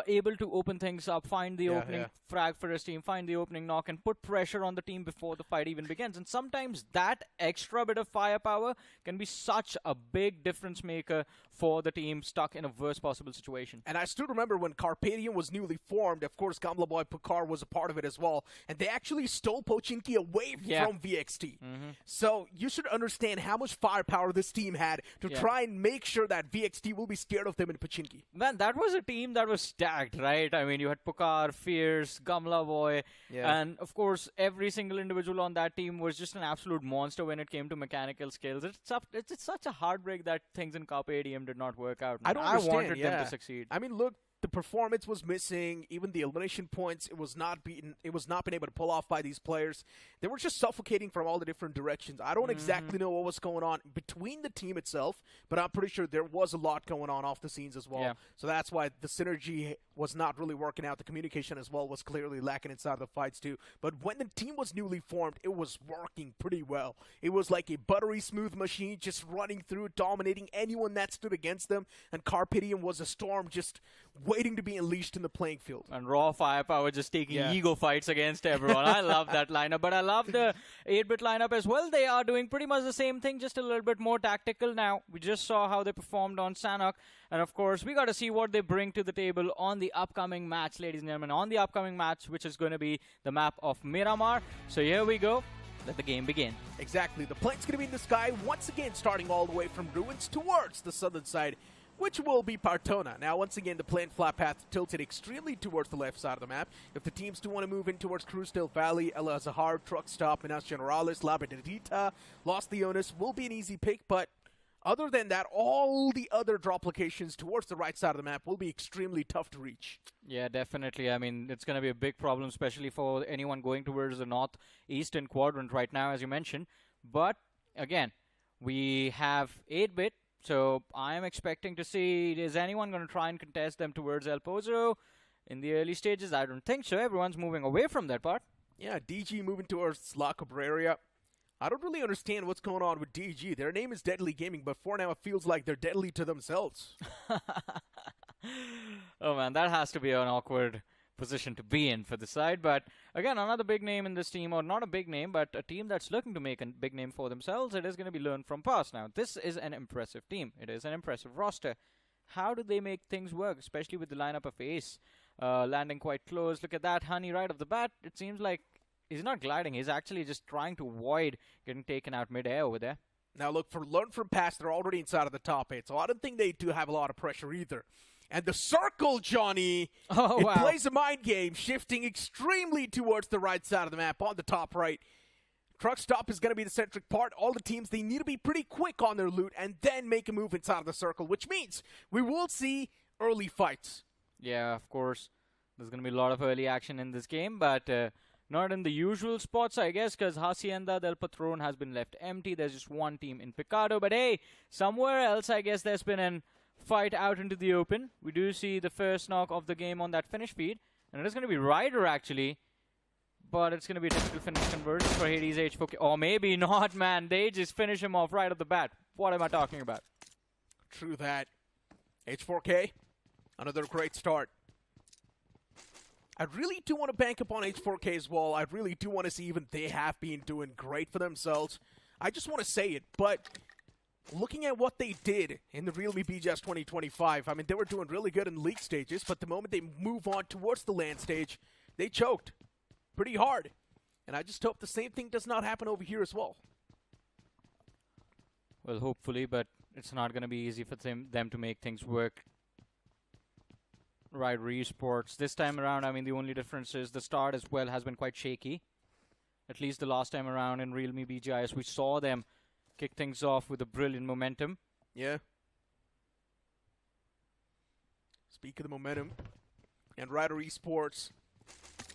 able to open things up, find the opening frag for his team, find the opening knock, and put pressure on the team before the fight even begins. And sometimes that extra bit of firepower can be such a big difference maker for the team stuck in a worst possible situation. And I still remember when Carpathian was newly formed, of course, Gamla Boy Pukar was a part of it as well, and they actually stole Pochinki away from VXT. So you should understand how much firepower this team had to try and make sure that VXT will be scared of them in Pochinki. Man, that was a team that was stacked, right? I mean, you had Pukar, Fierce, Gamla Boy, and of course, every single individual on that team was just an absolute monster when it came to mechanical skills. It's such a heartbreak that things in Carpe Diem did not work out. I don't understand. I wanted them to succeed. I mean, look, the performance was missing. Even the elimination points, it was not been able to pull off by these players. They were just suffocating from all the different directions. I don't exactly know what was going on between the team itself, but I'm pretty sure there was a lot going on off the scenes as well. So that's why the synergy was not really working out. The communication as well was clearly lacking inside the fights too. But when the team was newly formed, it was working pretty well. It was like a buttery smooth machine just running through, dominating anyone that stood against them. And Carpathian was a storm just waiting to be unleashed in the playing field. And raw firepower just taking ego fights against everyone. I love that lineup, but I love the 8-Bit lineup as well. They are doing pretty much the same thing, just a little bit more tactical now. We just saw how they performed on Sanhok, and of course, we got to see what they bring to the table on the upcoming match, ladies and gentlemen, on the upcoming match, which is going to be the map of Miramar. So here we go. Let the game begin. Exactly. The plane's going to be in the sky once again, starting all the way from Ruins towards the southern side which will be Partona. Now, once again, the planned flat path tilted extremely towards the left side of the map. If the teams do want to move in towards Cruzdale Valley, El Azahar, Truck Stop, Minas Generales, La Benedita, Los Leones will be an easy pick, but other than that, all the other drop locations towards the right side of the map will be extremely tough to reach. Yeah, definitely. I mean, it's going to be a big problem, especially for anyone going towards the northeastern quadrant right now, as you mentioned. But, again, we have 8-bit, so I'm expecting to see, is anyone going to try and contest them towards El Pozo in the early stages? I don't think so. Everyone's moving away from that part. Yeah, DG moving towards La Cabrera. I don't really understand what's going on with DG. Their name is Deadly Gaming, but for now it feels like they're deadly to themselves. Oh, man, that has to be an awkward position to be in for the side. But, again, another big name in this team, or not a big name, but a team that's looking to make a big name for themselves, it is going to be Learn From Past. Now, this is an impressive team. It is an impressive roster. How do they make things work, especially with the lineup of Ace landing quite close? Look at that, Honey, right off the bat. It seems like he's not gliding. He's actually just trying to avoid getting taken out mid-air over there. Now, look, for Learn From Past, they're already inside of the top 8, so I don't think they do have a lot of pressure either. And the circle, Johnny, it plays a mind game, shifting extremely towards the right side of the map on the top right. Truck Stop is going to be the centric part. All the teams, they need to be pretty quick on their loot and then make a move inside of the circle, which means we will see early fights. Yeah, of course. There's going to be a lot of early action in this game, but not in the usual spots, I guess, because Hacienda del Patron has been left empty. There's just one team in Picado. But hey, somewhere else, I guess there's been a fight out into the open. We do see the first knock of the game on that finish feed. And it is going to be Ryder, actually. But it's going to be a difficult finish conversion for Hades H4K. Or maybe not, man. They just finish him off right off the bat. What am I talking about? True that. H4K, another great start. I really do want to bank up on H4K as well. I really do want to see even they have been doing great for themselves. I just want to say it, but looking at what they did in the Realme BGS 2025, I mean, they were doing really good in league stages, but the moment they move on towards the LAN stage, they choked pretty hard. And I just hope the same thing does not happen over here as well. Well, hopefully, but it's not going to be easy for them to make things work. Rivalry Esports. This time around, I mean, the only difference is the start as well has been quite shaky. At least the last time around in Realme BGIS, we saw them kick things off with a brilliant momentum. Yeah. Speak of the momentum. And Rivalry Esports,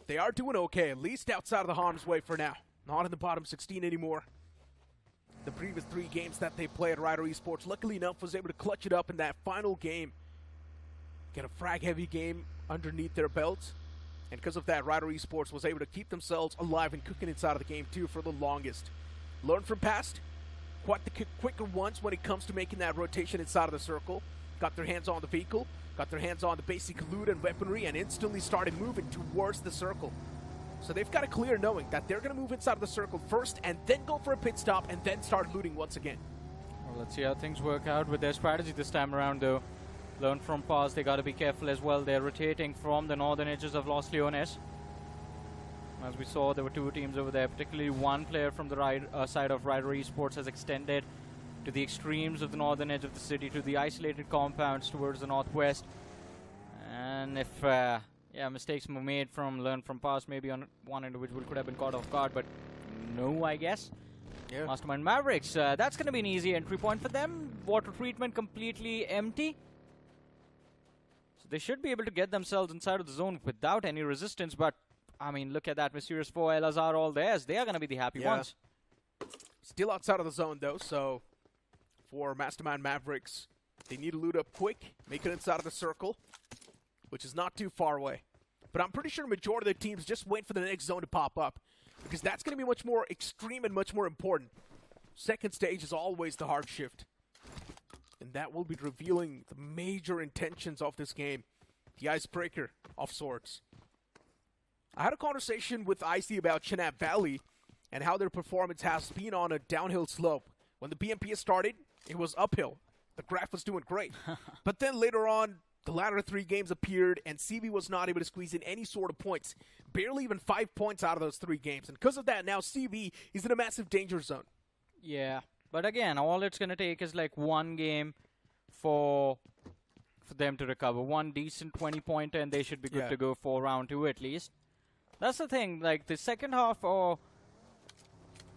they are doing okay, at least outside of the harm's way for now. Not in the bottom 16 anymore. The previous 3 games that they played, Rivalry Esports, luckily enough, was able to clutch it up in that final game. Get a frag-heavy game underneath their belts. And because of that, Rivalry Esports was able to keep themselves alive and cooking inside of the game, too, for the longest. Learn from past. Quite the quicker ones when it comes to making that rotation inside of the circle. Got their hands on the vehicle. Got their hands on the basic loot and weaponry and instantly started moving towards the circle. So they've got a clear knowing that they're going to move inside of the circle first and then go for a pit stop and then start looting once again. Well, let's see how things work out with their strategy this time around, though. Learn from past, they got to be careful as well. They're rotating from the northern edges of Los Leones. As we saw, there were 2 teams over there, particularly one player from the side of Rivalry Esports has extended to the extremes of the northern edge of the city, to the isolated compounds towards the northwest. And if mistakes were made from Learn from past, maybe on one individual could have been caught off guard, but no, I guess. Yeah. Mastermind Mavericks, that's going to be an easy entry point for them. Water treatment completely empty. So they should be able to get themselves inside of the zone without any resistance, but I mean, look at that. Mysterious 4, El Azhar, all theirs. They are going to be the happy ones. Still outside of the zone, though, so for Mastermind Mavericks, they need to loot up quick, make it inside of the circle, which is not too far away. But I'm pretty sure the majority of the teams just wait for the next zone to pop up, because that's going to be much more extreme and much more important. Second stage is always the hard shift. And that will be revealing the major intentions of this game. The icebreaker of sorts. I had a conversation with IC about Chenab Valley and how their performance has been on a downhill slope. When the BMPS started, it was uphill. The graph was doing great. But then later on, the latter 3 games appeared, and CV was not able to squeeze in any sort of points. Barely even 5 points out of those 3 games. And because of that, now CV is in a massive danger zone. Yeah, but again, all it's going to take is like 1 game for for them to recover. One decent 20-pointer and they should be good Yeah. to go for round 2 at least. That's the thing, like the second half, or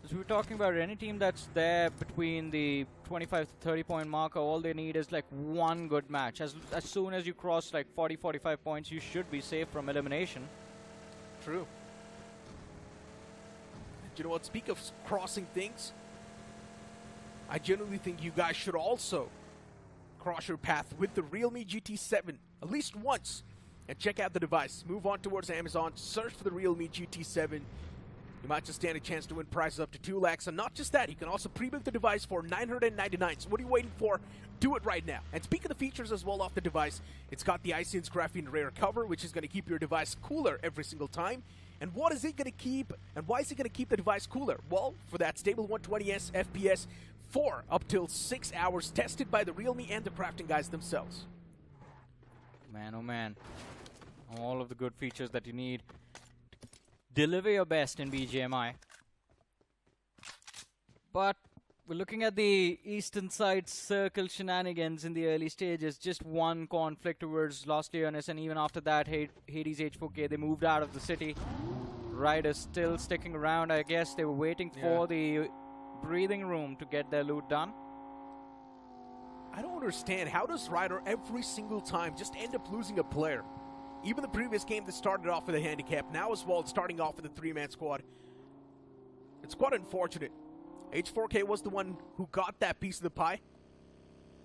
as we were talking about, any team that's there between the 25 to 30 point marker, all they need is like one good match. As soon as you cross like 40, 45 points, you should be safe from elimination. True. Do you know what? Speak of crossing things, I genuinely think you guys should also cross your path with the Realme GT7 at least once and check out the device. Move on towards Amazon, search for the Realme GT7. You might just stand a chance to win prizes up to 2 lakhs. And not just that, you can also pre-book the device for $999. So what are you waiting for? Do it right now. And speak of the features as well off the device, it's got the iSense Graphene Rare cover, which is going to keep your device cooler every single time. And what is it going to keep? And why is it going to keep the device cooler? Well, for that stable 120s FPS for up till 6 hours, tested by the Realme and the crafting guys themselves. Man, oh man. All of the good features that you need. Deliver your best in BGMI. But we're looking at the eastern side circle shenanigans in the early stages. Just one conflict towards Lost Leonis, and even after that, Hades H4K, they moved out of the city. Raiders still sticking around. I guess they were waiting for the breathing room to get their loot done. I don't understand. How does Ryder every single time just end up losing a player? Even the previous game that started off with a handicap, now as well starting off with a 3-man squad. It's quite unfortunate. H4K was the one who got that piece of the pie.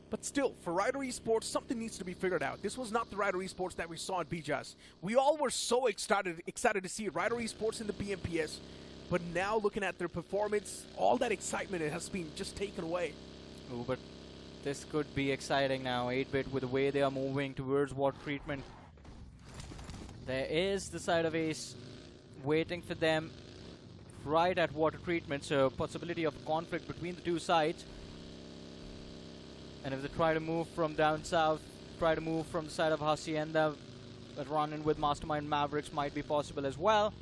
But still, for Ryder Esports, something needs to be figured out. This was not the Ryder Esports that we saw in BJAS. We all were so excited to see Ryder Esports in the BMPS. But now looking at their performance, all that excitement has been just taken away. Oh, but this could be exciting now. 8-bit with the way they are moving towards water treatment. There is the side of Ace waiting for them right at water treatment, so possibility of conflict between the two sides. And if they try to move from down south, try to move from the side of Hacienda, run in with Mastermind Mavericks might be possible as well.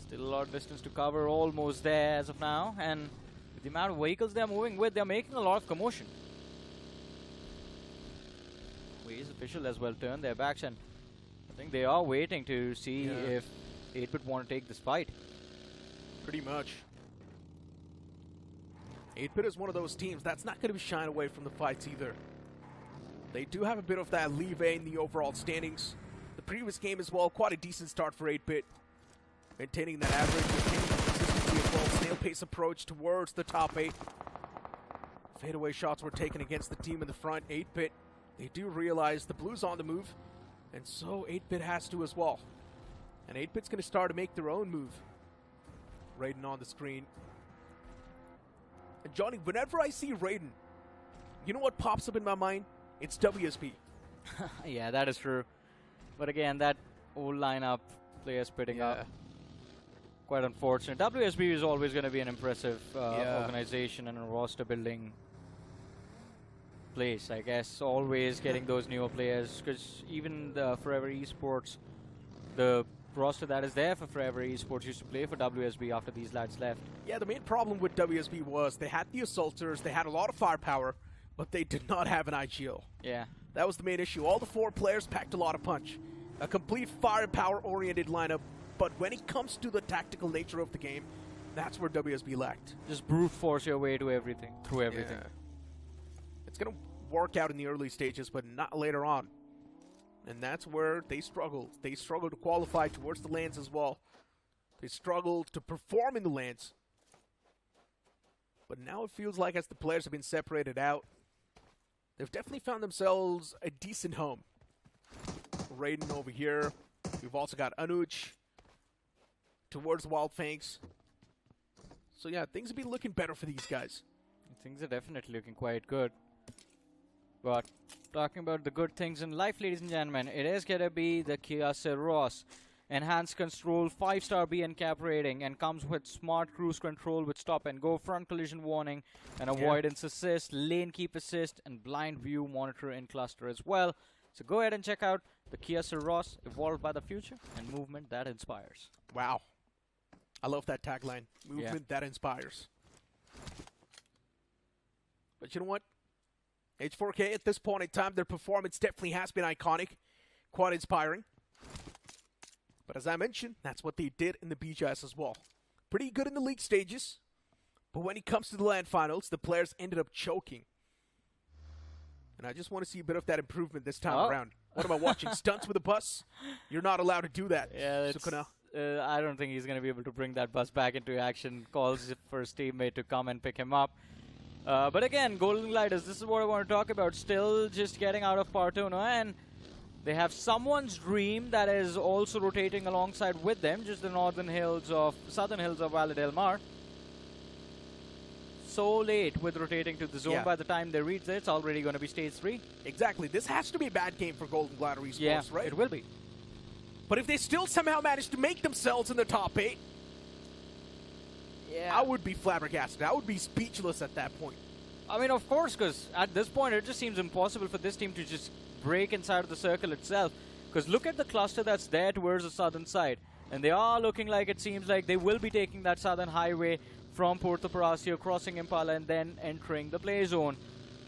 Still a lot of distance to cover, almost there as of now, and with the amount of vehicles they're moving with, they're making a lot of commotion. Waze official as well turned their backs, and I think they are waiting to see if 8-bit want to take this fight. Pretty much. 8-bit is one of those teams that's not going to be shying away from the fights either. They do have a bit of that leeway in the overall standings. The previous game as well, quite a decent start for 8-bit. Maintaining that average, maintaining the consistency as well. Snail pace approach towards the top 8. Fadeaway shots were taken against the team in the front. 8-bit, they do realize the Blues on the move, and so 8-bit has to as well. And 8-bit's going to start to make their own move. Raiden on the screen. And Johnny, whenever I see Raiden, you know what pops up in my mind? It's WSB. Yeah, that is true. But again, that old lineup, players splitting up. Quite unfortunate. WSB is always going to be an impressive organization and a roster building place, I guess. Always getting those newer players, because even the Forever Esports, the roster that is there for Forever Esports used to play for WSB after these lads left. Yeah, the main problem with WSB was they had the Assaulters, they had a lot of firepower, but they did not have an IGL. Yeah. That was the main issue. All the 4 players packed a lot of punch. A complete firepower-oriented lineup, but when it comes to the tactical nature of the game, that's where WSB lacked. Just brute force your way to everything, through everything. Yeah. It's going to work out in the early stages, but not later on. And that's where they struggled. They struggled to qualify towards the lands as well. They struggled to perform in the lands. But now it feels like as the players have been separated out, they've definitely found themselves a decent home. Raiden over here. We've also got Anuj towards Wild Fangs. So yeah, things have been looking better for these guys. Things are definitely looking quite good. But talking about the good things in life, ladies and gentlemen, it is going to be the Kia Ceros. Enhanced control, 5-star BN cap rating, and comes with smart cruise control with stop and go, front collision warning, and avoidance assist, lane keep assist, and blind view monitor in cluster as well. So go ahead and check out the Kia Ceros, evolved by the future, and movement that inspires. Wow. I love that tagline. Movement that inspires. But you know what? H4K at this point in time, their performance definitely has been iconic, quite inspiring. But as I mentioned, that's what they did in the BGS as well. Pretty good in the league stages, but when it comes to the LAN finals, the players ended up choking. And I just want to see a bit of that improvement this time around. What am I watching? Stunts with a bus? You're not allowed to do that. Yeah, I don't think he's going to be able to bring that bus back into action. Calls for his teammate to come and pick him up. But again, Golden Gliders, this is what I want to talk about. Still just getting out of Partono, and they have someone's dream that is also rotating alongside with them, just the southern hills of Valle del Mar. So late with rotating to the zone. Yeah. By the time they reach there, it's already going to be stage 3. Exactly. This has to be a bad game for Golden Glider Esports, Yeah, right? it will be. But if they still somehow manage to make themselves in the top 8, yeah, I would be flabbergasted. I would be speechless at that point. I mean, of course, because at this point, it just seems impossible for this team to just break inside of the circle itself. Because look at the cluster that's there towards the southern side. And they are looking like, it seems like they will be taking that southern highway from Porto Palacio, crossing Impala, and then entering the play zone.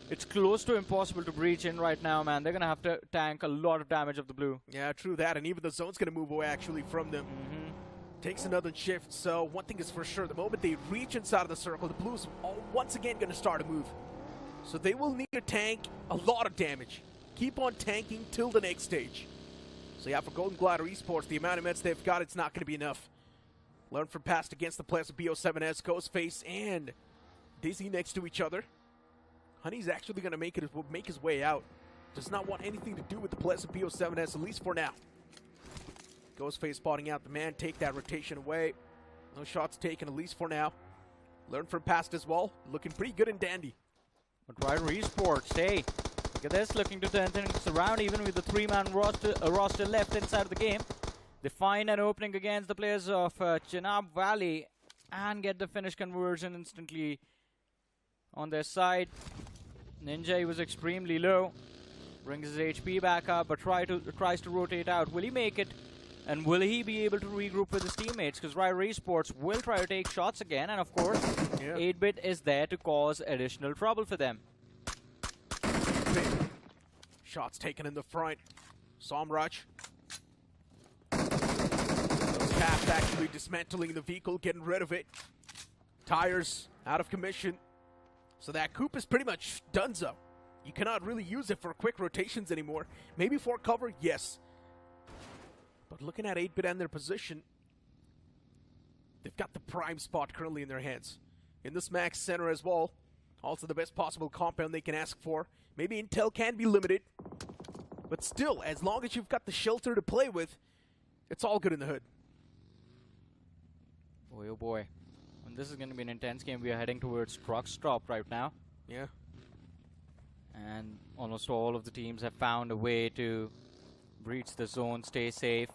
It's close to impossible to breach in right now, man. They're going to have to tank a lot of damage of the blue. Yeah, true that. And even the zone's going to move away, actually, from them. Takes another shift. So one thing is for sure, the moment they reach inside of the circle, the blues are once again going to start a move. So they will need to tank a lot of damage. Keep on tanking till the next stage. So yeah, for Golden Glider Esports, the amount of meds they've got, it's not going to be enough. Learn from past against the players of BO7S, Ghostface, and Dizzy next to each other. Honey's actually going to make his way out. Does not want anything to do with the players of BO7S, at least for now. Ghostface spotting out the man, take that rotation away. No shots taken, at least for now. Learn from past as well. Looking pretty good and dandy. But Rivalry Esports, hey, look at this, looking to turn things around even with the 3-man roster left inside of the game. They find an opening against the players of Chenab Valley and get the finish conversion instantly on their side. Ninja, he was extremely low. Brings his HP back up, but tries to rotate out. Will he make it? And will he be able to regroup with his teammates? Because Rivalry Esports will try to take shots again. And of course, 8-bit is there to cause additional trouble for them. Shots taken in the front. Somrush. Past actually dismantling the vehicle, getting rid of it. Tires out of commission. So that coupe is pretty much donezo. You cannot really use it for quick rotations anymore. Maybe for cover, yes. But looking at 8-bit and their position, they've got the prime spot currently in their hands. In this max center as well. Also the best possible compound they can ask for. Maybe intel can be limited. But still, as long as you've got the shelter to play with, it's all good in the hood. Boy, oh boy. And this is going to be an intense game. We are heading towards truck stop right now. Yeah. And almost all of the teams have found a way to breach the zone, stay safe.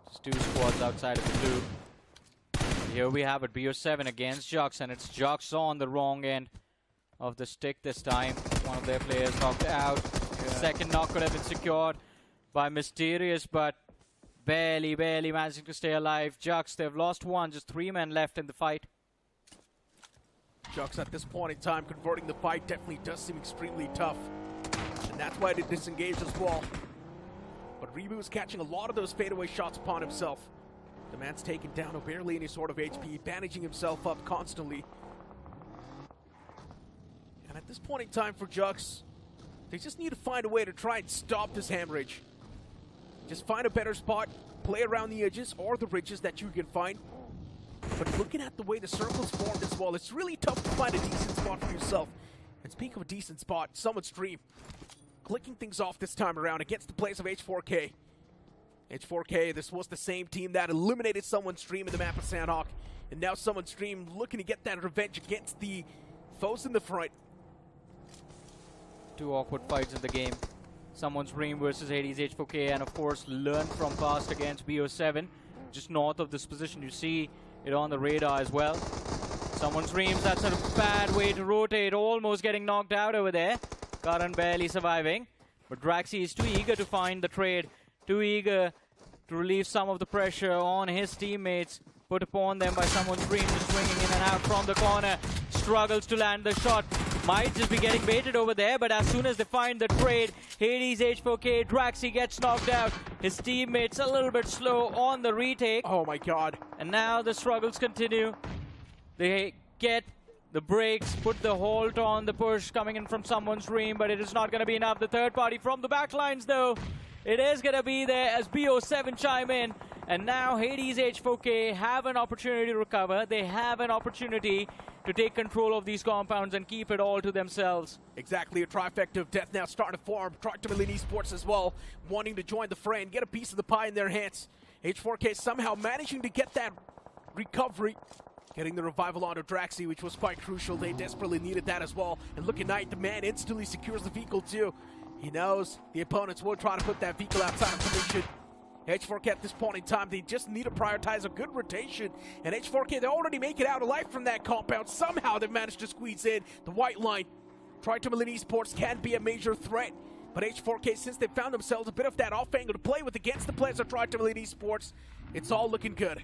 Just 2 squads outside of the blue. Here we have it, BO7 against Jux, and it's Jux on the wrong end of the stick this time. One of their players knocked out. The second knock could have been secured by Mysterious, but barely managing to stay alive. Jux, they've lost one, just 3 men left in the fight. Jux at this point in time, converting the fight definitely does seem extremely tough. And that's why they disengaged as well. But Rebu is catching a lot of those fadeaway shots upon himself. The man's taken down with barely any sort of HP, bandaging himself up constantly. And at this point in time for Jux, they just need to find a way to try and stop this hemorrhage. Just find a better spot, play around the edges or the ridges that you can find. But looking at the way the circle's formed as well, it's really tough to find a decent spot for yourself. And speaking of a decent spot, someone's stream. Clicking things off this time around against the players of H4K. H4K, this was the same team that eliminated someone's stream in the map of Sandhawk. And now someone's stream looking to get that revenge against the foes in the front. 2 awkward fights in the game. Someone's Dream versus Hades H4K, and of course learn from past against BO7. Just north of this position, you see it on the radar as well. Someone's Dreams, that's a bad way to rotate, almost getting knocked out over there. Karan barely surviving, but Draxi is too eager to find the trade, too eager to relieve some of the pressure on his teammates put upon them by Someone's Dream, just swinging in and out from the corner. Struggles to land the shot. might just be getting baited over there, but as soon as they find the trade, Hades, H4K, Draxi gets knocked out. His teammates a little bit slow on the retake. Oh my god. And now the struggles continue. They get the breaks, put the halt on the push coming in from someone's dream, but it is not going to be enough. The third party from the backlines, though, it is going to be there as BO7 chime in. And now Hades, H4K have an opportunity to recover. They have an opportunity to take control of these compounds and keep it all to themselves. Exactly, a trifecta of death now starting to form. MAFERICKS Esports as well, wanting to join the fray and get a piece of the pie in their hands. H4K somehow managing to get that recovery. Getting the revival onto Draxi, which was quite crucial. They desperately needed that as well. And look at Knight, the man instantly secures the vehicle too. He knows the opponents will try to put that vehicle outside of position. H4K at this point in time, they just need to prioritize a good rotation. And H4K, they already make it out alive from that compound. Somehow they've managed to squeeze in the white line. Esports can be a major threat. But H4K, since they found themselves a bit of that off angle to play with against the players of Esports, it's all looking good.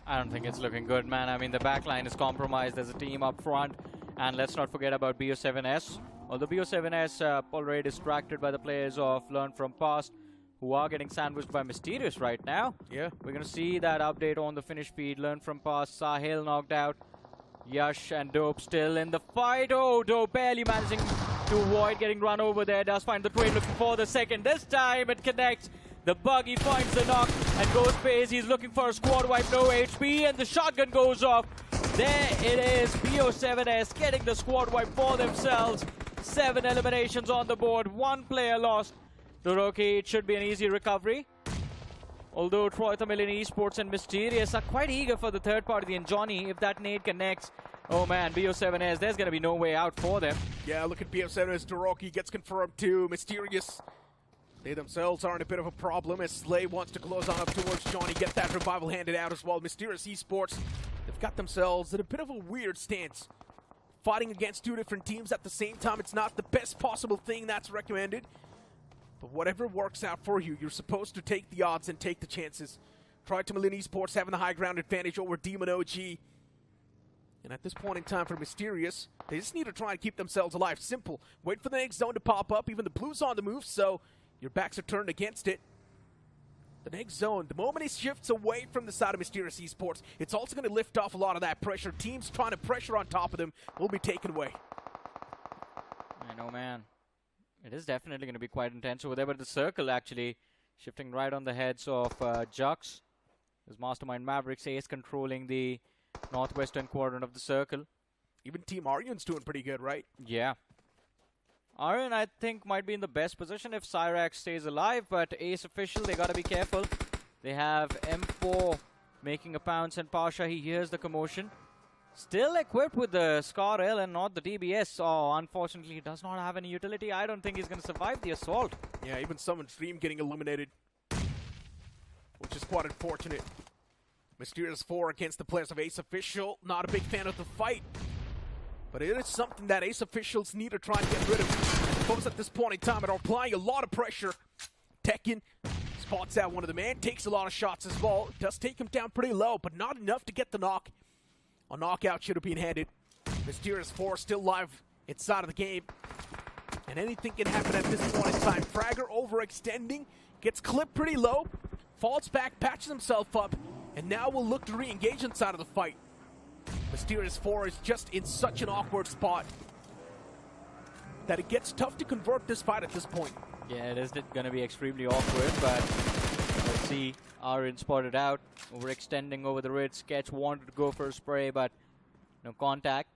I don't think it's looking good, man. I mean, the backline is compromised as a team up front. And let's not forget about BO7S. Although BO7S already distracted by the players of Learn From Past, who are getting sandwiched by Mysterious right now. Yeah. We're going to see that update on the finish feed. Learn From Past, Sahil knocked out. Yash and Dope still in the fight. Oh, Dope barely managing to avoid getting run over there. Does find the trade, looking for the second. This time it connects. The buggy finds the knock and goes phase. He's looking for a squad wipe, no HP, and the shotgun goes off. There it is, BO7S getting the squad wipe for themselves. 7 eliminations on the board, 1 player lost. The rookie, it should be an easy recovery. Although Esports and Mysterious are quite eager for the third party, and Johnny, if that nade connects, oh man, BO7S, there's going to be no way out for them. Yeah, look at BO7S, Doroki gets confirmed too. Mysterious, they themselves are in a bit of a problem as Slay wants to close on up towards Johnny, get that revival handed out as well. Mysterious Esports, they've got themselves in a bit of a weird stance. Fighting against 2 different teams at the same time, it's not the best possible thing that's recommended. But whatever works out for you, you're supposed to take the odds and take the chances. Esports having the high ground advantage over Demon OG. And at this point in time for Mysterious, they just need to try and keep themselves alive. Simple. Wait for the next zone to pop up. Even the blue's on the move, so your backs are turned against it. The next zone, the moment it shifts away from the side of Mysterious Esports, it's also going to lift off a lot of that pressure. Teams trying to pressure on top of them will be taken away. I know, man. It is definitely going to be quite intense over there, but the circle actually shifting right on the heads of Jux. There's Mastermind Mavericks, Ace controlling the northwestern quadrant of the circle. Even Team ARYAN's doing pretty good, right? Yeah. ARYAN, I think, might be in the best position if Cyrax stays alive, but Ace official, they got to be careful. They have M4 making a pounce, and Pasha, he hears the commotion. Still equipped with the Scar L and not the DBS. Oh, unfortunately, he does not have any utility. I don't think he's going to survive the assault. Yeah, even Summon's Dream getting eliminated, which is quite unfortunate. Mysterious 4 against the players of Ace Official. Not a big fan of the fight, but it is something that Ace Officials need to try and get rid of. I suppose at this point in time, they're applying a lot of pressure. Tekken spots out one of the men, takes a lot of shots as well. Does take him down pretty low, but not enough to get the knock. A knockout should have been handed. Mysterious 4 still live inside of the game. And anything can happen at this point in time. Fragger overextending, gets clipped pretty low, falls back, patches himself up, and now will look to re-engage inside of the fight. Mysterious 4 is just in such an awkward spot that it gets tough to convert this fight at this point. Yeah, it is going to be extremely awkward, but let's see. ARYAN spotted out, overextending over the red. Sketch wanted to go for a spray, but no contact.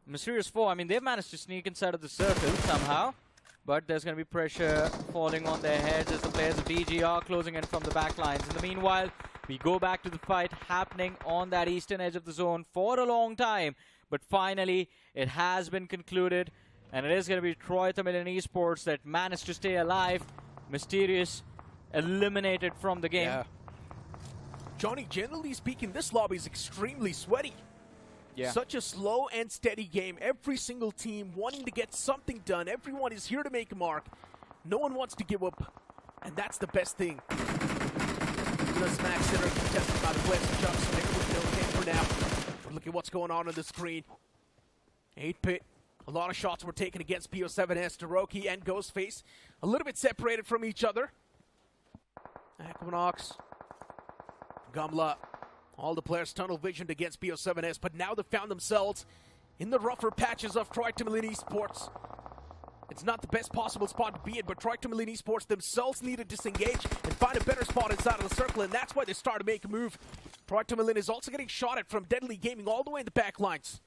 Mysterious 4, I mean, they've managed to sneak inside of the circle somehow, but there's going to be pressure falling on their heads as the players of DG are closing in from the back lines. In the meanwhile, we go back to the fight happening on that eastern edge of the zone for a long time, but finally it has been concluded, and it is going to be Esports that managed to stay alive. Mysterious eliminated from the game. Yeah. Johnny, generally speaking, this lobby is extremely sweaty. Yeah. Such a slow and steady game. Every single team wanting to get something done. Everyone is here to make a mark. No one wants to give up, and that's the best thing. The smack center contested by the players of Jux. They're with no hit for now. But look at what's going on the screen. 8-Pit A lot of shots were taken against BO7S, Daroki and Ghostface. A little bit separated from each other. Equinox, Gumla, all the players tunnel visioned against BO7S, but now they found themselves in the rougher patches of Troy-Tomalin Esports. It's not the best possible spot to be in, but Troy-Tomalin Esports themselves need to disengage and find a better spot inside of the circle, and that's why they start to make a move. Troy-Tomalin is also getting shot at from Deadly Gaming all the way in the back lines.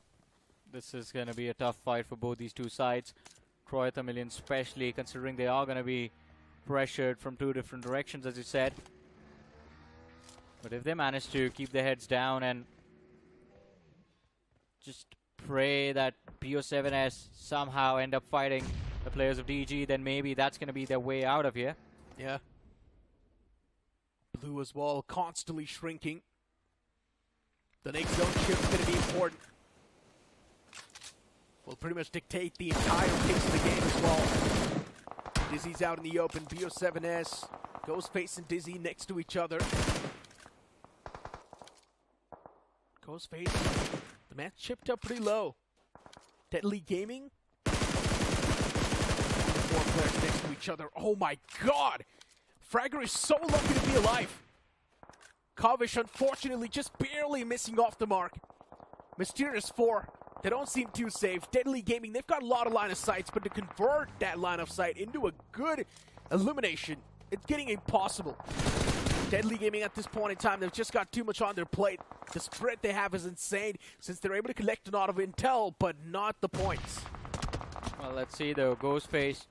This is going to be a tough fight for both these two sides. Troy-Tomalin especially, considering they are going to be pressured from two different directions, as you said. But if they manage to keep their heads down and just pray that BO7S somehow end up fighting the players of DG, then maybe that's going to be their way out of here. Yeah. Blue as well, constantly shrinking. The next zone shift is going to be important. Will pretty much dictate the entire pace of the game as well. Dizzy's out in the open. BO7S, Ghostface and Dizzy next to each other. Ghostface, the man chipped up pretty low. Deadly Gaming. 4 players next to each other. Oh my god! Fragger is so lucky to be alive. Kavish, unfortunately, just barely missing off the mark. Mysterious 4. They don't seem too safe. Deadly Gaming, they've got a lot of line of sights, but to convert that line of sight into a good elimination, it's getting impossible. Deadly Gaming at this point in time, they've just got too much on their plate. The spread they have is insane, since they're able to collect a lot of intel, but not the points. Well, let's see though. Ghostface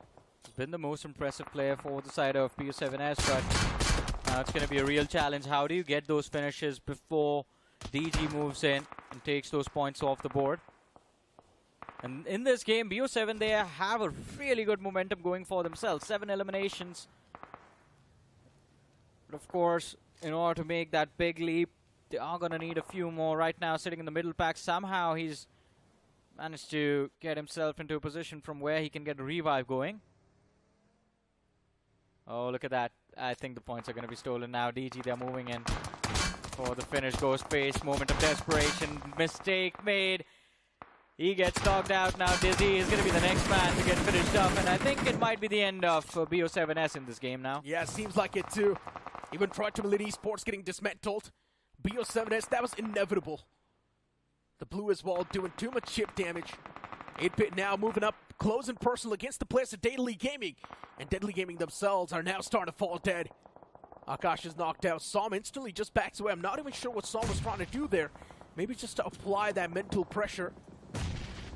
has been the most impressive player for the side of BO7S, but now it's going to be a real challenge. How do you get those finishes before DG moves in and takes those points off the board? And in this game, BO7, they have a really good momentum going for themselves. 7 eliminations. But of course, in order to make that big leap, they are going to need a few more. Right now, sitting in the middle pack, somehow he's managed to get himself into a position from where he can get a revive going. Oh, look at that. I think the points are going to be stolen now. DG, they're moving in for the finish. Ghostface, moment of desperation. Mistake made. He gets knocked out now. Dizzy is going to be the next man to get finished up, and I think it might be the end of BO7S in this game now. Yeah, seems like it too. Even Troy-Tomalin Esports getting dismantled. BO7S, that was inevitable. The blue as well doing too much chip damage. 8-Bit now moving up close and personal against the players of Deadly Gaming. And Deadly Gaming themselves are now starting to fall dead. Akash is knocked out. Som instantly just backs away. I'm not even sure what Som was trying to do there. Maybe just to apply that mental pressure.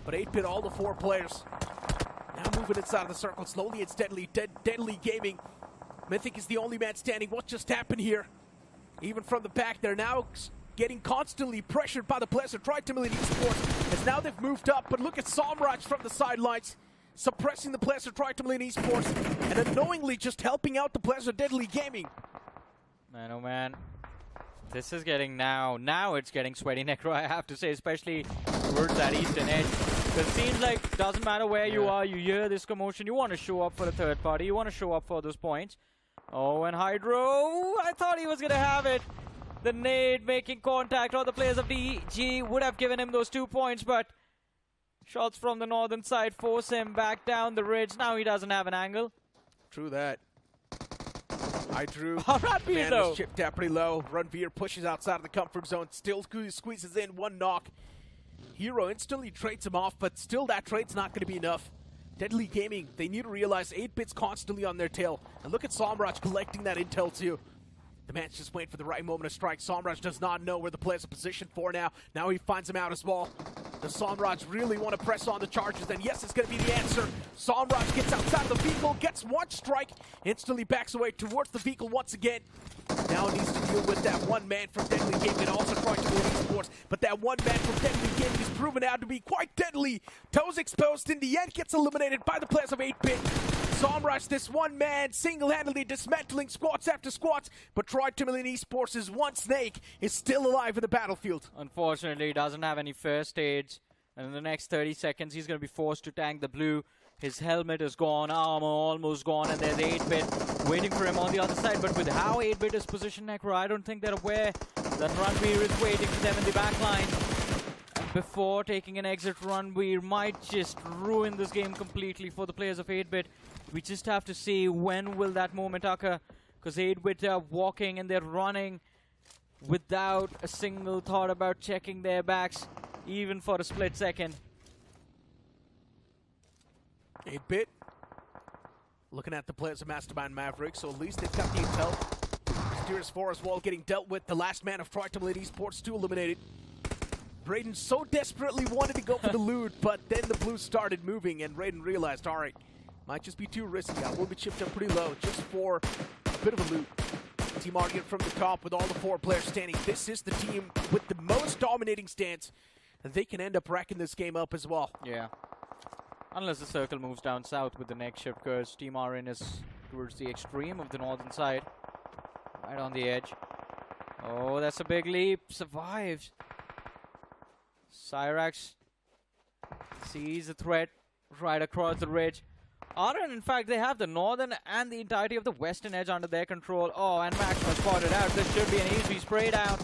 But 8-Bit, all the 4 players now moving inside of the circle. Slowly it's Deadly Gaming. Mythic is the only man standing. What just happened here? Even from the back, they're now getting constantly pressured by the players of Troy-Tomalin Esports, as now they've moved up. But look at Somraj from the sidelines, suppressing the players of Troy-Tomalin Esports, and unknowingly just helping out the players of Deadly Gaming. Man, oh man. This is getting now it's getting sweaty, Necro, I have to say, especially towards that eastern edge. Because it seems like doesn't matter where you are, you hear this commotion, you want to show up for the third party, you want to show up for those points. Oh, and Hydro, I thought he was going to have it. The nade making contact, or the players of DG would have given him those 2 points, but shots from the northern side force him back down the ridge. Now he doesn't have an angle. True that. I drew. Ranveer, man though. was chipped out pretty low. Ranveer pushes outside of the comfort zone, still squeezes in 1 knock. Hero instantly trades him off, but still that trade's not going to be enough. Deadly Gaming, they need to realize 8-Bit's constantly on their tail. And look at Somraj collecting that intel too. The man's just waiting for the right moment to strike. Somraj does not know where the players are positioned for now. Now he finds him out as well. Does Somraj really want to press on the charges? Then yes, it's going to be the answer. Somraj gets outside of the vehicle, gets 1 strike, instantly backs away towards the vehicle once again. Now needs to deal with that 1 man from Deadly Gaming and also trying to win Esports. But that 1 man from Deadly Gaming is proven out to be quite deadly. Toes exposed in the end, gets eliminated by the players of 8-Bit. Somraj, this 1 man, single-handedly dismantling squads after squads, but Troy-Tomalin Esports' 1 snake is still alive in the battlefield. Unfortunately, he doesn't have any first aids, and in the next 30 seconds, he's going to be forced to tank the blue. His helmet is gone, armor almost gone, and there's 8-Bit waiting for him on the other side. But with how 8-Bit is positioned, Necro, I don't think they're aware that Ranveer is waiting for them in the back line. before taking an exit run. We might just ruin this game completely for the players of 8-bit. We just have to see when will that moment occur, because 8-bit are walking and they're running without a single thought about checking their backs, even for a split second. 8-bit looking at the players of Mastermind Mavericks, so at least they've got the intel. Mysterious Forest Wall getting dealt with. The last man of Triton Esports 2 eliminated. Raiden so desperately wanted to go for the loot, but then the blue started moving and Raiden realized, alright, might just be too risky. I will be chipped up pretty low just for a bit of a loot. Team ARYAN from the top with all the 4 players standing. This is the team with the most dominating stance. They can end up racking this game up as well. Yeah. Unless the circle moves down south with the next shift, because Team ARYAN is towards the extreme of the northern side. Right on the edge. Oh, that's a big leap. Survives. Cyrax sees the threat right across the ridge. ARYAN, in fact, they have the northern and the entirety of the western edge under their control. Oh, and Max was spotted out. This should be an easy spray down.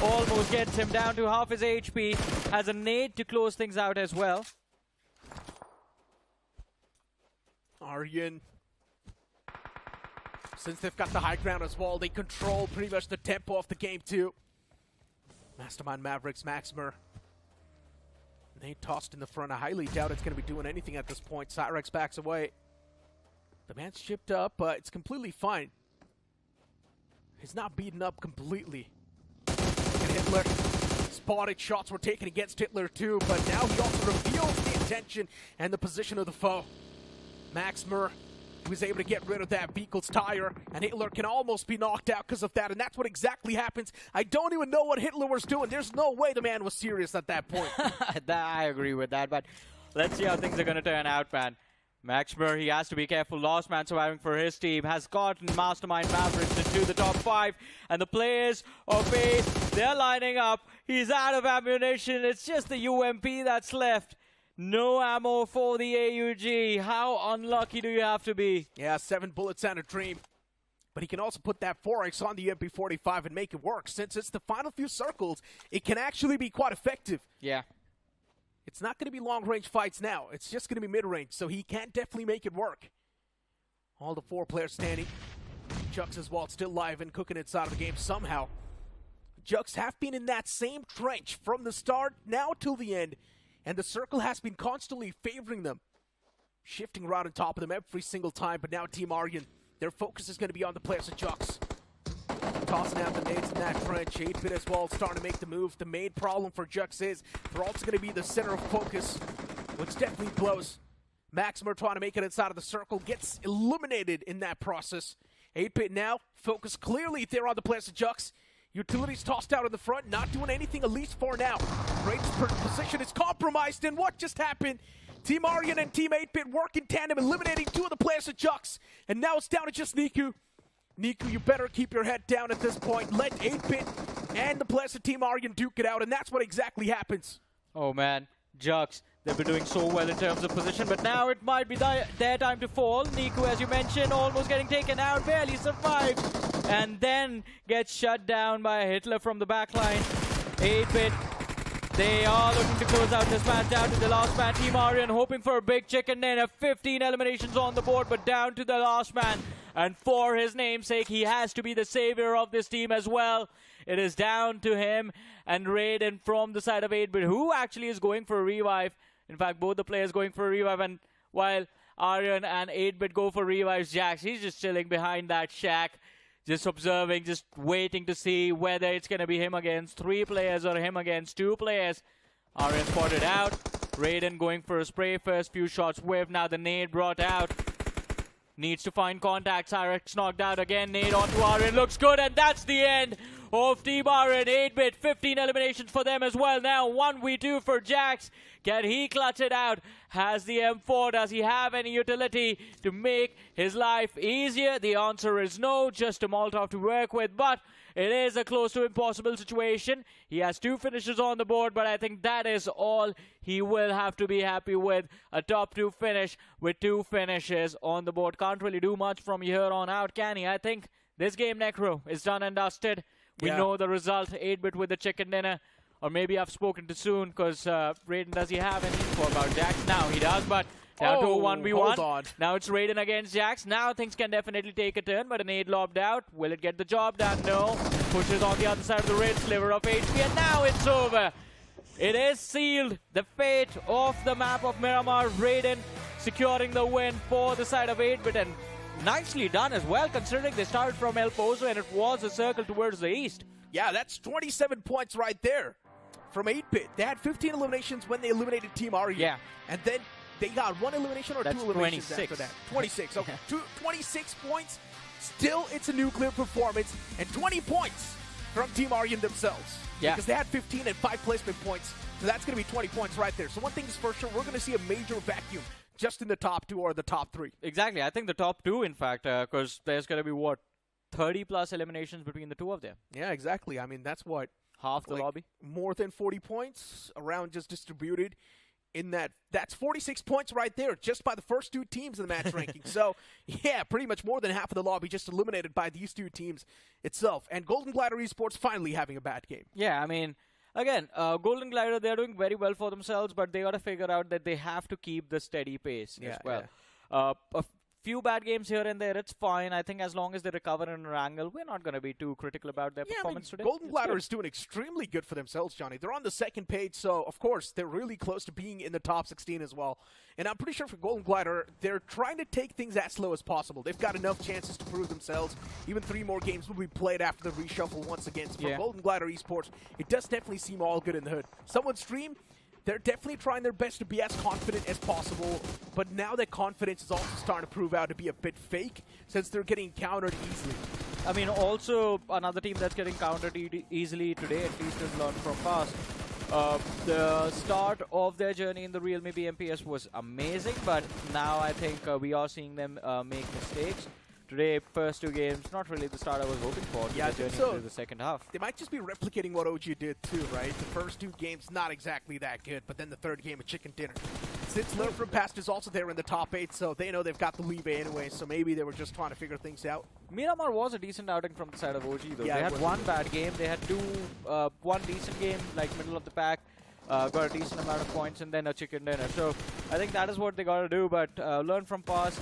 Almost gets him down to half his HP. Has a nade to close things out as well. ARYAN, since they've got the high ground as well, they control pretty much the tempo of the game too. Mastermind Mavericks, Maxmer. They tossed in the front. I highly doubt it's going to be doing anything at this point. Cyrax backs away. The man's chipped up, but it's completely fine. He's not beaten up completely. Look at Hitler. Spotted shots were taken against Hitler too, but now he also reveals the intention and the position of the foe. Maxmer was able to get rid of that vehicle's tire, and Hitler can almost be knocked out because of that, and that's what exactly happens. I don't even know what Hitler was doing. There's no way the man was serious at that point. I agree with that, but let's see how things are going to turn out, man. Maxmer, he has to be careful. Last man surviving for his team has gotten Mastermind Mavericks into the top 5, and the players of 8, they're lining up. He's out of ammunition. It's just the UMP that's left. No ammo for the AUG. How unlucky do you have to be? Yeah, 7 bullets and a dream. But he can also put that 4X on the MP45 and make it work. Since it's the final few circles, it can actually be quite effective. Yeah. It's not going to be long-range fights now. It's just going to be mid-range, so he can definitely make it work. All the 4 players standing. Jux as well, still live and cooking inside of the game somehow. Jux have been in that same trench from the start now till the end. And the circle has been constantly favoring them. Shifting around on top of them every single time, but now Team ARYAN, their focus is going to be on the players of Jux. Tossing out the nades in that trench. 8-bit as well, starting to make the move. The main problem for Jux is they're also going to be the center of focus, which definitely blows. Maxmer trying to make it inside of the circle, gets eliminated in that process. 8-bit now, focus clearly there on the players of Jux. Utilities tossed out in the front, not doing anything at least for now. Raiden's position is compromised, and what just happened? Team ARYAN and Team 8-bit work in tandem, eliminating 2 of the players of Jux. And now it's down to just Niku. Niku, you better keep your head down at this point. Let 8-bit and the players of Team ARYAN duke it out, and that's what exactly happens. Oh man, Jux, they've been doing so well in terms of position, but now it might be their time to fall. Niku, as you mentioned, almost getting taken out, barely survived, and then gets shut down by Hitler from the backline. 8-bit, they are looking to close out this match down to the last man. Team ARYAN hoping for a big chicken dinner. 15 eliminations on the board, but down to the last man. And for his namesake, he has to be the savior of this team as well. It is down to him and Raiden from the side of 8-bit, who actually is going for a revive. In fact, both the players going for a revive, and while ARYAN and 8-bit go for revives, Jax, he's just chilling behind that shack, just observing, just waiting to see whether it's going to be him against 3 players or him against 2 players. ARYAN spotted out. Raiden going for a spray first, few shots whiffed. Now the nade brought out. Needs to find contact. Cyrax knocked out again. Nade onto ARYAN. Looks good, and that's the end of Team ARYAN. 8-bit, 15 eliminations for them as well. Now 1v2 for Jax. Can he clutch it out? Has the M4? Does he have any utility to make his life easier? The answer is no. Just a Molotov to work with, but it is a close to impossible situation. He has 2 finishes on the board, but I think that is all he will have to be happy with. A top 2 finish with 2 finishes on the board. Can't really do much from here on out, can he? I think this game, Necro, is done and dusted. We know the result. 8-bit with the chicken dinner. Or maybe I've spoken too soon, because Raiden, does he have any info about Jax? Now he does, but down to a 1v1. Hold on. Now it's Raiden against Jax. Now things can definitely take a turn, but an 8 lobbed out. Will it get the job done? No. Pushes on the other side of the red sliver of HP, and now it's over. It is sealed. The fate of the map of Miramar. Raiden securing the win for the side of 8-bit, and nicely done as well, considering they started from El Pozo and it was a circle towards the east. Yeah, that's 27 points right there from 8-bit. They had 15 eliminations when they eliminated Team ARYAN. Yeah. And then they got 1 elimination or That's 2 eliminations 26. after that. 26, okay. 26 points. Still, it's a nuclear performance. And 20 points from Team ARYAN themselves. Yeah. Because they had 15 and 5 placement points. So that's going to be 20 points right there. So one thing is for sure, we're going to see a major vacuum just in the top 2 or the top 3. Exactly. I think the top 2, in fact, because there's going to be, what, 30-plus eliminations between the 2 of them. Yeah, exactly. I mean, that's what? Half the lobby. More than 40 points around just distributed in that. That's 46 points right there just by the first 2 teams in the match ranking. So, yeah, pretty much more than half of the lobby just eliminated by these 2 teams itself. And Golden Glider Esports finally having a bad game. Yeah, I mean, again, Golden Glider, they're doing very well for themselves, but they got to figure out that they have to keep the steady pace as well. A few bad games here and there, it's fine. I think as long as they recover in an angle, we're not going to be too critical about their performance today. Golden Glider is doing extremely good for themselves, Johnny. They're on the 2nd page, so of course they're really close to being in the top 16 as well. And I'm pretty sure for Golden Glider, they're trying to take things as slow as possible. They've got enough chances to prove themselves. Even 3 more games will be played after the reshuffle once again. So for Golden Glider Esports, it does definitely seem all good in the hood. Someone stream. They're definitely trying their best to be as confident as possible, but now that confidence is also starting to prove out to be a bit fake since they're getting countered easily. I mean, also another team that's getting countered easily today, at least is learned from past. The start of their journey in the realme BMPS was amazing, but now I think we are seeing them make mistakes. Today, first 2 games, not really the start I was hoping for. Yeah, I think so. Into the second half. They might just be replicating what OG did too, right? The first 2 games, not exactly that good, but then the 3rd game, a chicken dinner. Since Learn From Past is also there in the top 8, so they know they've got the leeway anyway, so maybe they were just trying to figure things out. Miramar was a decent outing from the side of OG, though. Yeah, they had 1 bad game. They had 1 decent game, like middle of the pack. Got a decent amount of points, and then a chicken dinner. So I think that is what they got to do, but Learn From Past...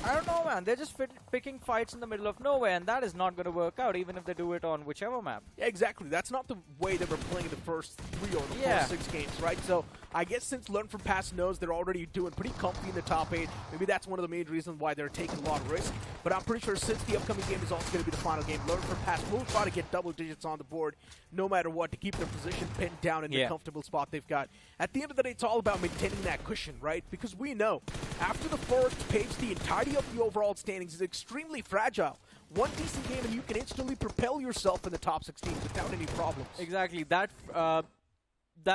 I don't know, man. They're just picking fights in the middle of nowhere, and that is not going to work out, even if they do it on whichever map. Yeah, exactly. That's not the way they were playing the first 3 or the first 6 games, right? So I guess since Learn From Past knows they're already doing pretty comfy in the top 8, maybe that's one of the main reasons why they're taking a lot of risk. But I'm pretty sure since the upcoming game is also going to be the final game, Learn From Past will try to get double digits on the board no matter what to keep their position pinned down in the comfortable spot they've got. At the end of the day, it's all about maintaining that cushion, right? Because we know after the first page, the entirety of the overall standings is extremely fragile. 1 decent game and you can instantly propel yourself in the top 16 without any problems. Exactly. That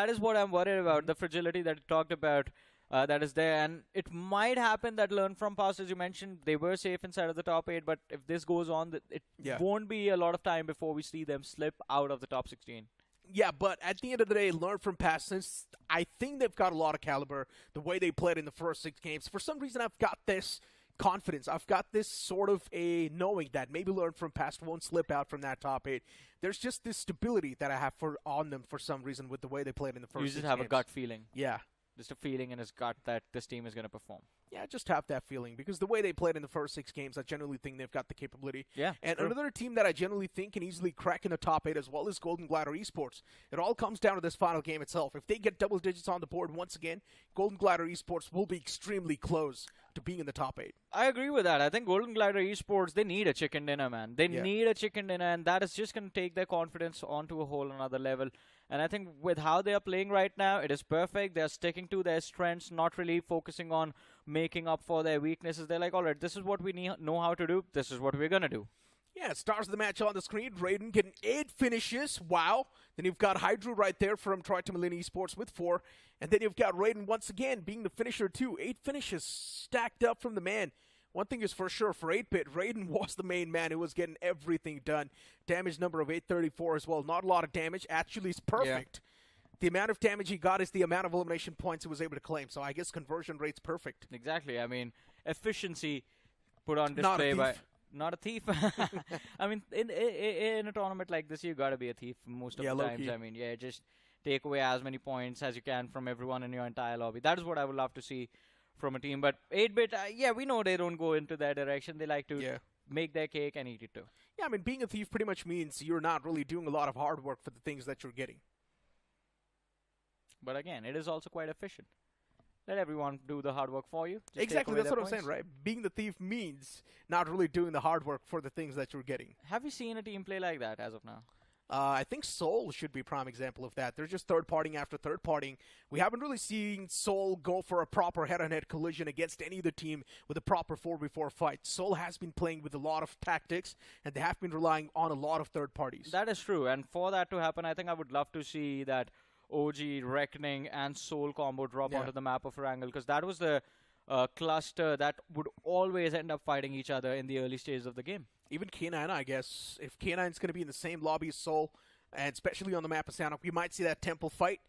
is what I'm worried about, the fragility that you talked about that is there. And it might happen that Learn From Past, as you mentioned, they were safe inside of the top 8, but if this goes on, it won't be a lot of time before we see them slip out of the top 16. Yeah, but at the end of the day, Learn From Past, since I think they've got a lot of caliber, the way they played in the first 6 games, for some reason I've got this confidence. I've got this sort of a knowing that maybe Learn From Past won't slip out from that top 8. There's just this stability that I have on them for some reason with the way they played in the first 6 games. You just have a gut feeling. Yeah. Just a feeling in his gut that this team is going to perform. Yeah, just have that feeling because the way they played in the first 6 games, I generally think they've got the capability. Yeah, and true. another team that I generally think can easily crack in the top 8 as well is Golden Glider Esports. It all comes down to this final game itself. If they get double digits on the board once again, Golden Glider Esports will be extremely close to being in the top 8. I agree with that. I think Golden Glider Esports, they need a chicken dinner, man. They need a chicken dinner, and that is just going to take their confidence onto a whole another level. And I think with how they are playing right now, it is perfect. They're sticking to their strengths, not really focusing on making up for their weaknesses. They're like, all right, this is what we know how to do. This is what we're going to do. Yeah, stars of the match on the screen. Raiden getting 8 finishes. Wow. Then you've got Hydro right there from Triton Esports with 4. And then you've got Raiden once again being the finisher too. 8 finishes stacked up from the man. One thing is for sure, for 8-bit, Raiden was the main man who was getting everything done. Damage number of 834 as well. Not a lot of damage. Actually, it's perfect. Yeah. The amount of damage he got is the amount of elimination points he was able to claim. So I guess conversion rate's perfect. Exactly. I mean, efficiency put on display by... not a thief. I mean, in a tournament like this, you gotta be a thief most of the times. low-key. I mean, yeah, just take away as many points as you can from everyone in your entire lobby. That is what I would love to see from a team. But 8-bit, yeah, we know they don't go into that direction. They like to make their cake and eat it too. Yeah, I mean, being a thief pretty much means you're not really doing a lot of hard work for the things that you're getting. But again, it is also quite efficient. Let everyone do the hard work for you. Just Exactly, that's what I'm saying, right? Being the thief means not really doing the hard work for the things that you're getting. Have you seen a team play like that as of now? I think Seoul should be a prime example of that. They're just third-partying after third-partying. We haven't really seen Seoul go for a proper head-on-head collision against any other team with a proper 4v4 fight. Seoul has been playing with a lot of tactics, and they have been relying on a lot of third parties. That is true, and for that to happen, I think I would love to see that OG, Reckoning, and Soul combo drop onto the map of Wrangle, because that was the cluster that would always end up fighting each other in the early stages of the game. Even K9, I guess. If K9's going to be in the same lobby as Seoul, and especially on the map of Sanok, we might see that Temple fight,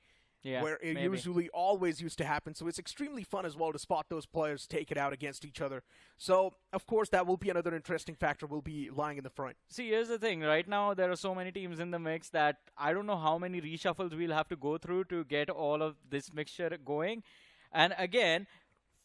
where it usually always used to happen. So it's extremely fun as well to spot those players take it out against each other. So, of course, that will be another interesting factor will be lying in the front. See, here's the thing. Right now, there are so many teams in the mix that I don't know how many reshuffles we'll have to go through to get all of this mixture going. And again,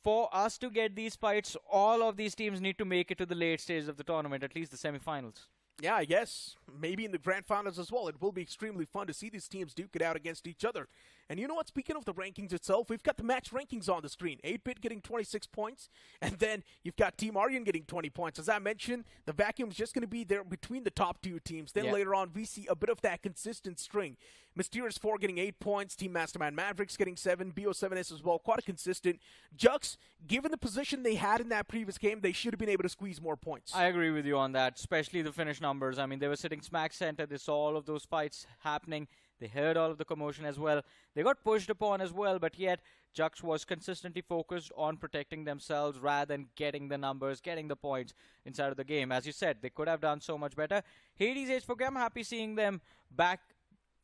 for us to get these fights, all of these teams need to make it to the late stages of the tournament, at least the semifinals. Yeah, I guess. Maybe in the grand finals as well. It will be extremely fun to see these teams duke it out against each other. And you know what? Speaking of the rankings itself, we've got the match rankings on the screen. 8-bit getting 26 points, and then you've got Team ARYAN getting 20 points. As I mentioned, the vacuum is just going to be there between the top two teams. Then later on, we see a bit of that consistent string. Mysterious 4 getting 8 points, Team MASTERMIND MAVERICKS getting 7, BO7S as well, quite a consistent. Jux, given the position they had in that previous game, they should have been able to squeeze more points. I agree with you on that, especially the finish numbers. I mean, they were sitting smack center. They saw all of those fights happening. They heard all of the commotion as well. They got pushed upon as well, but yet Jux was consistently focused on protecting themselves rather than getting the numbers, getting the points inside of the game. As you said, they could have done so much better. Hades H4K, I'm happy seeing them back,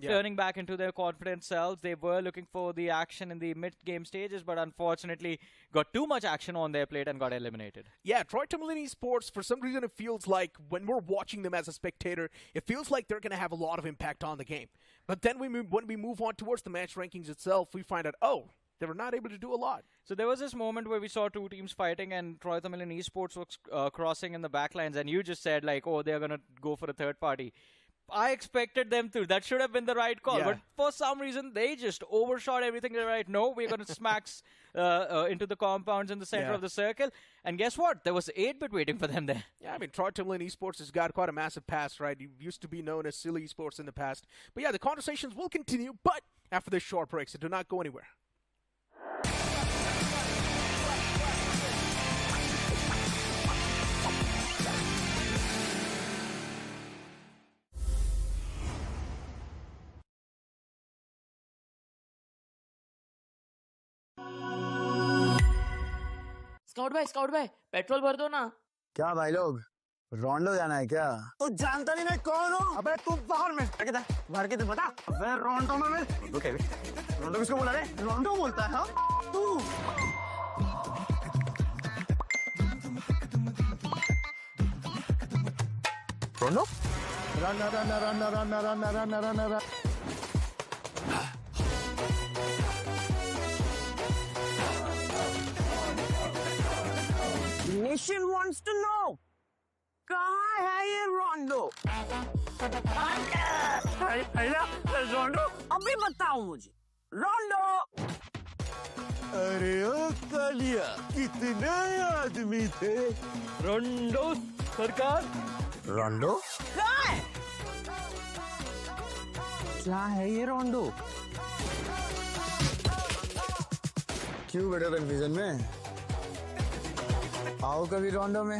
turning back into their confident selves. They were looking for the action in the mid-game stages, but unfortunately got too much action on their plate and got eliminated. Yeah, Troy Tomlin Esports, for some reason it feels like when we're watching them as a spectator, it feels like they're going to have a lot of impact on the game. But then when we move on towards the match rankings itself, we find out, oh, they were not able to do a lot. So there was this moment where we saw two teams fighting and Troy Tomlin Esports was crossing in the backlines, and you just said, like, oh, they're going to go for a third party. I expected them to. That should have been the right call. But for some reason, they just overshot everything. They're right, no, we're going to smack into the compounds in the center of the circle. And guess what? There was 8-bit waiting for them there. Yeah, I mean, Troy Tomlin Esports has got quite a massive past, right? He used to be known as Silly Esports in the past. But yeah, the conversations will continue, but after this short break, so do not go anywhere. Scout भाई petrol भर दो ना। क्या भाई लोग रोंडो जाना है क्या? तो जानता नहीं मैं कौन हूँ? अबे तू बाहर में भर के तो बता। अबे रोंडो में रोंडो किसको बोला रे? रोंडो बोलता है हाँ? तू रोंडो? Run Nation wants to know, कहाँ है ये रोंडो? रोंडो? अभी बताओ मुझे, रोंडो? अरे ओ कालिया, कितने आदमी थे? रोंडो सरकार? रोंडो? कहाँ है? क्या है ये रोंडो? क्यों बेटा कन्फ्यूजन में? आओ कभी रोंडो में।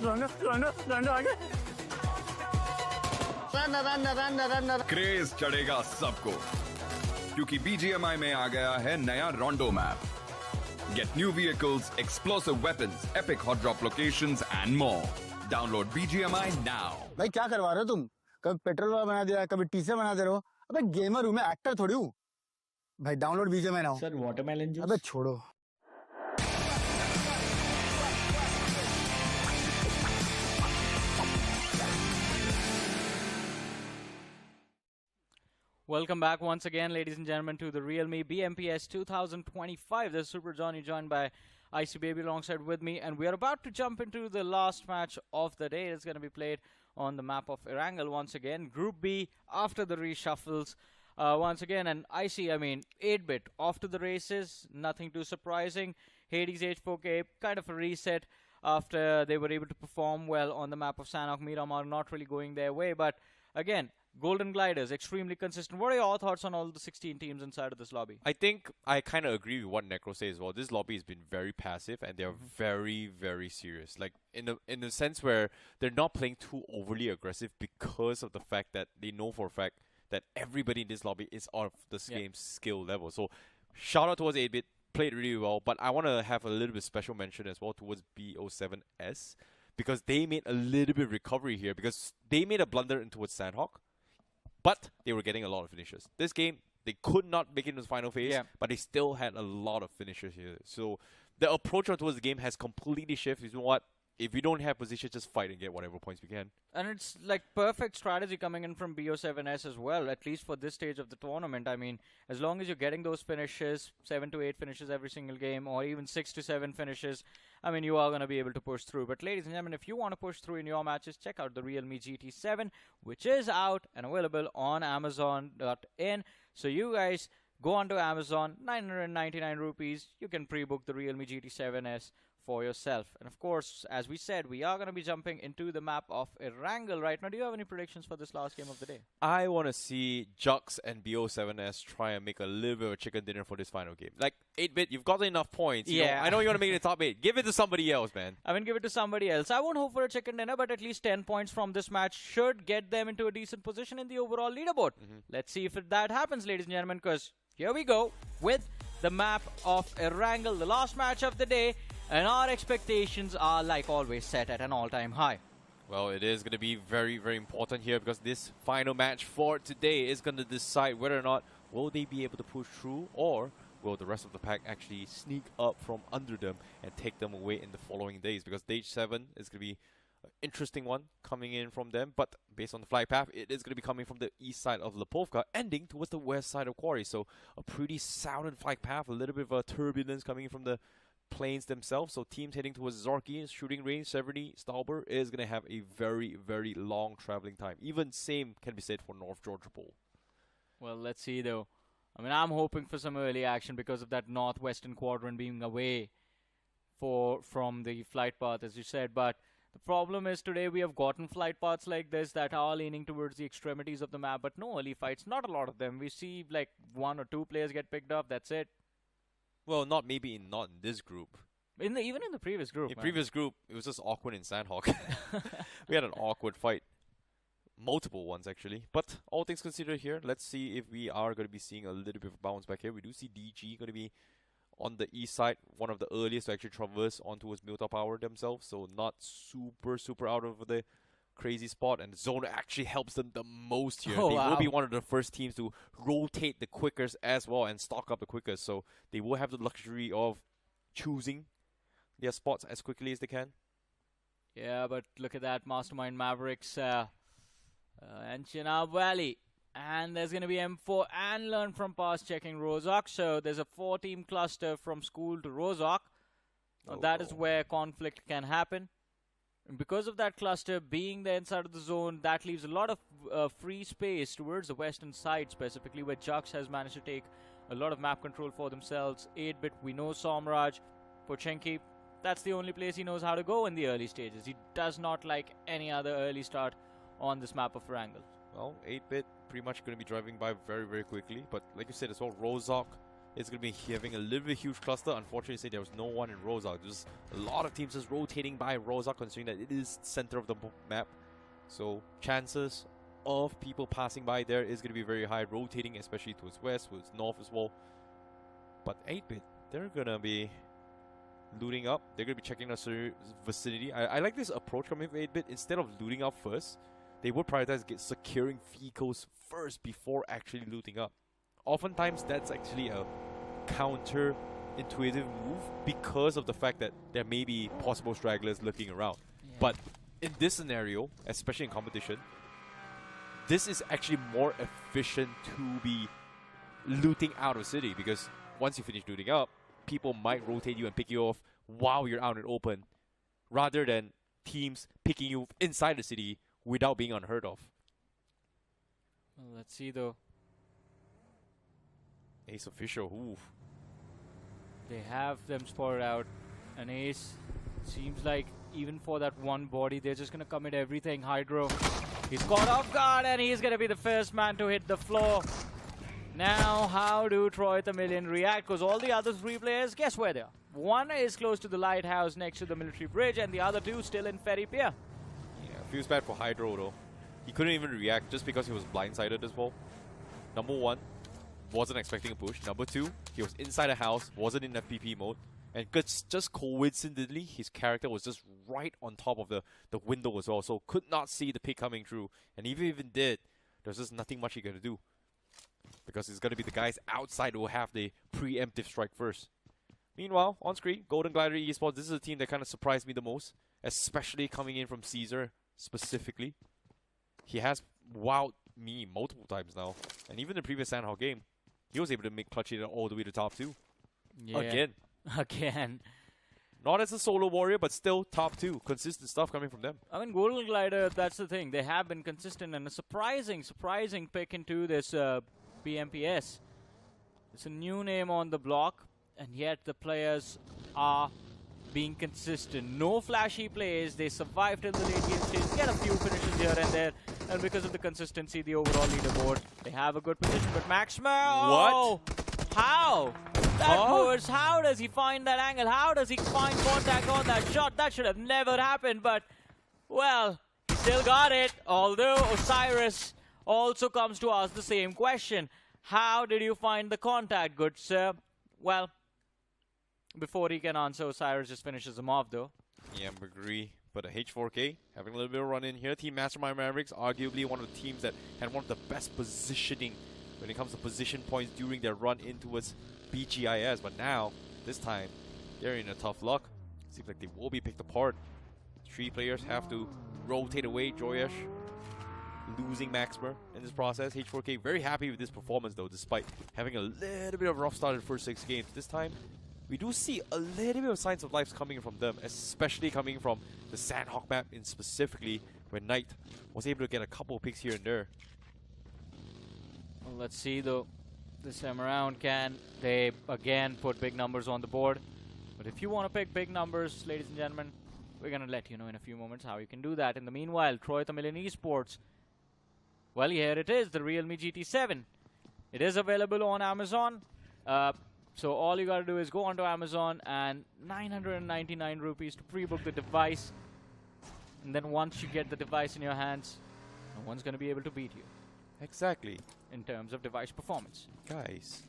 रोंडो आगे। रन। क्रेज चढ़ेगा सबको, क्योंकि BGMI में आ गया है नया रोंडो map. Get new vehicles, explosive weapons, epic hot drop locations and more. Download BGMI now. भाई क्या करवा रहे हो तुम? कभी पेट्रोल वाला बना दिया, कभी टीचर बना दे रहे हो। अबे गेमर हूँ मैं, एक्टर थोड़ी हूँ। भाई download BGMI now. Sir watermelon juice. अबे छोड़ो। Welcome back once again, ladies and gentlemen, to the realme BMPS 2025. This is Super Johnny, joined by IC Baby alongside with me, and we are about to jump into the last match of the day. It's going to be played on the map of Erangel once again. Group B after the reshuffles once again, and IC, I mean, 8-bit off to the races, nothing too surprising. Hades H4K, kind of a reset after they were able to perform well on the map of Sanhok. Miramar not really going their way, but again, Golden Gliders, extremely consistent. What are your thoughts on all the 16 teams inside of this lobby? I think I kind of agree with what Necro says as well. This lobby has been very passive, and they're very, very serious. Like, in the sense where they're not playing too overly aggressive because of the fact that they know for a fact that everybody in this lobby is of the same skill level. So, shout out towards 8-bit, played really well, but I want to have a little bit special mention as well towards BO7S, because they made a little bit of recovery here, because they made a blunder towards Sanhok, but they were getting a lot of finishes. This game, they could not make it into the final phase, but they still had a lot of finishes here. So the approach towards the game has completely shifted. You know what? If we don't have position, just fight and get whatever points we can. And it's like perfect strategy coming in from BO7S as well, at least for this stage of the tournament. I mean, as long as you're getting those finishes, 7 to 8 finishes every single game, or even 6 to 7 finishes, I mean, you are going to be able to push through. But ladies and gentlemen, if you want to push through in your matches, check out the Realme GT7, which is out and available on Amazon.in. So you guys go onto Amazon, 999 rupees. You can pre-book the Realme GT7S for yourself. And of course, as we said, we are going to be jumping into the map of Erangel right now. Do you have any predictions for this last game of the day? I want to see Jux and BO7S try and make a little bit of a chicken dinner for this final game. Like, 8-bit, you've got enough points. You know, I know you want to make it the top 8. Give it to somebody else, man. I mean, give it to somebody else. I won't hope for a chicken dinner, but at least 10 points from this match should get them into a decent position in the overall leaderboard. Let's see if that happens, ladies and gentlemen, because here we go with the map of Erangel, the last match of the day. And our expectations are, like always, set at an all-time high. Well, it is going to be very, very important here, because this final match for today is going to decide whether or not will they be able to push through, or will the rest of the pack actually sneak up from under them and take them away in the following days. Because stage 7 is going to be an interesting one coming in from them, but based on the flight path, it is going to be coming from the east side of Lipovka, ending towards the west side of Quarry. So a pretty sound flight path, a little bit of a turbulence coming in from the planes themselves. So teams heading towards Zorki, shooting range, 70, Stauber is going to have a very, very long traveling time. Even same can be said for North Georgia Bowl. Well, let's see though. I mean, I'm hoping for some early action because of that northwestern quadrant being away from the flight path, as you said. But the problem is today we have gotten flight paths like this that are leaning towards the extremities of the map, but no early fights, not a lot of them. We see like 1 or 2 players get picked up, that's it. Well, not in this group. Even in the previous group. In previous group, it was just awkward in Sanhok. We had an awkward fight. Multiple ones, actually. But all things considered here, let's see if we are going to be seeing a little bit of a bounce back here. We do see DG going to be on the east side, one of the earliest to actually traverse on towards Milta Power themselves. So not super out of the crazy spot, and the zone actually helps them the most here. They will be one of the first teams to rotate the quickest as well and stock up the quickest, so they will have the luxury of choosing their spots as quickly as they can. Yeah, but look at that, Mastermind Mavericks and Chenab Valley, and there's going to be M4 and Learn from Past checking Rozak. So there's a 4-team cluster from School to Rozak. That is where conflict can happen. And because of that cluster being the inside of the zone, that leaves a lot of free space towards the western side, specifically where Jux has managed to take a lot of map control for themselves. 8-bit, we know Somraj. Pochenki, that's the only place he knows how to go in the early stages. He does not like any other early start on this map of Erangel. Well, 8-bit pretty much going to be driving by very, very quickly. But like you said as well, Rozak is going to be having a little bit huge cluster. Unfortunately, there was no one in Rozak. There's a lot of teams just rotating by Rozak, considering that it is center of the map. So chances of people passing by there is going to be very high, rotating especially towards west, towards north as well. But 8-bit, they're going to be looting up. They're going to be checking the vicinity. I like this approach coming from 8-bit. Instead of looting up first, they would prioritize securing vehicles first before actually looting up. Oftentimes, that's actually a counter-intuitive move because of the fact that there may be possible stragglers looking around. But in this scenario, especially in competition, this is actually more efficient to be looting out of city, because once you finish looting up, people might rotate you and pick you off while you're out and open, rather than teams picking you inside the city without being unheard of. Well, let's see though. Ace official, oof. They have them spotted out. An ace seems like even for that one body, they're just going to commit everything. Hydro, he's caught off guard and he's going to be the first man to hit the floor. Now, how do Troy the Million react? Because all the other three players, guess where they are? One is close to the lighthouse next to the military bridge, and the other two still in Ferry Pier. Yeah, feels bad for Hydro though. He couldn't even react just because he was blindsided as well. Number one, wasn't expecting a push. Number two, he was inside a house, wasn't in FPP mode. And just coincidentally, his character was just right on top of the window as well, so could not see the pick coming through. And even did, there's just nothing much he gonna do, because it's gonna be the guys outside who will have the preemptive strike first. Meanwhile, on screen, Golden Glider Esports, this is a team that kind of surprised me the most, especially coming in from Caesar specifically. He has wowed me multiple times now, and even the previous Sandhawk game, he was able to make clutch it all the way to top 2. Yeah. Again. Not as a solo warrior, but still top 2. Consistent stuff coming from them. I mean, Golden Glider, that's the thing. They have been consistent, and a surprising pick into this BMPS. It's a new name on the block, and yet the players are being consistent. No flashy plays. They survived in the late game stage, get a few finishes here and there, and because of the consistency, the overall leaderboard, they have a good position. But Maxmer, oh, how? That was, how does he find that angle? How does he find contact on that shot? That should have never happened, but, well, he still got it. Although Osiris also comes to ask the same question. How did you find the contact, good sir? Well, before he can answer, Osiris just finishes him off, though. Yeah, I agree. But a H4K having a little bit of run in here. Team Mastermind Mavericks, arguably one of the teams that had one of the best positioning when it comes to position points during their run in towards BGIS. But now, this time, they're in a tough luck. Seems like they will be picked apart. 3 players have to rotate away. Joyesh losing Maxmer in this process. H4K very happy with this performance though, despite having a little bit of a rough start in the first 6 games. This time, we do see a little bit of signs of life coming from them, especially coming from the Sandhawk map in specifically, where Knight was able to get a couple of picks here and there. Well, let's see though. This time around, can they again put big numbers on the board? But if you want to pick big numbers, ladies and gentlemen, we're going to let you know in a few moments how you can do that. In the meanwhile, Troy the Million Esports. Well, here it is, the Realme GT7. It is available on Amazon. So all you got to do is go onto Amazon and 999 rupees to pre-book the device. And then once you get the device in your hands, no one's going to be able to beat you. Exactly. In terms of device performance. Guys,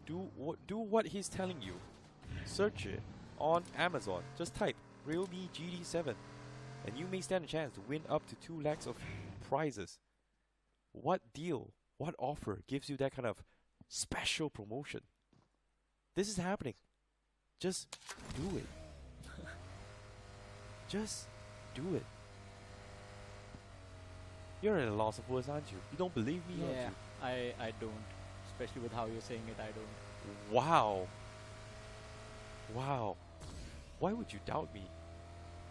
do what he's telling you. Search it on Amazon. Just type Realme GT7 and you may stand a chance to win up to 2 lakhs of prizes. What deal, what offer gives you that kind of special promotion? This is happening. Just do it. Just do it. You're at a loss of words, aren't you? You don't believe me, aren't you? I don't. Especially with how you're saying it, I don't. Wow. Wow. Why would you doubt me?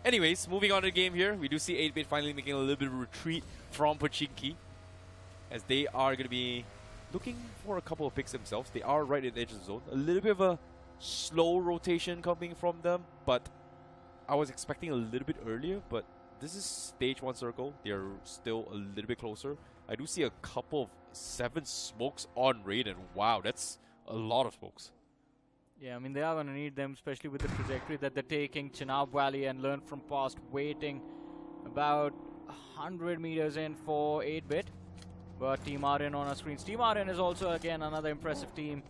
Anyways, moving on to the game here. We do see 8-Bit finally making a little bit of a retreat from Pochinki, as they are going to be looking for a couple of picks themselves. They are right at the edge of the zone. A little bit of a slow rotation coming from them, but I was expecting a little bit earlier, but this is stage 1 circle. They're still a little bit closer. I do see a couple of 7 smokes on raid, and wow, that's a lot of smokes. Yeah, I mean, they are going to need them, especially with the trajectory that they're taking. Chenab Valley and Learn from Past waiting about 100 meters in for 8-Bit. But Team ARYAN on our screens. Team ARYAN is also, again, another impressive team.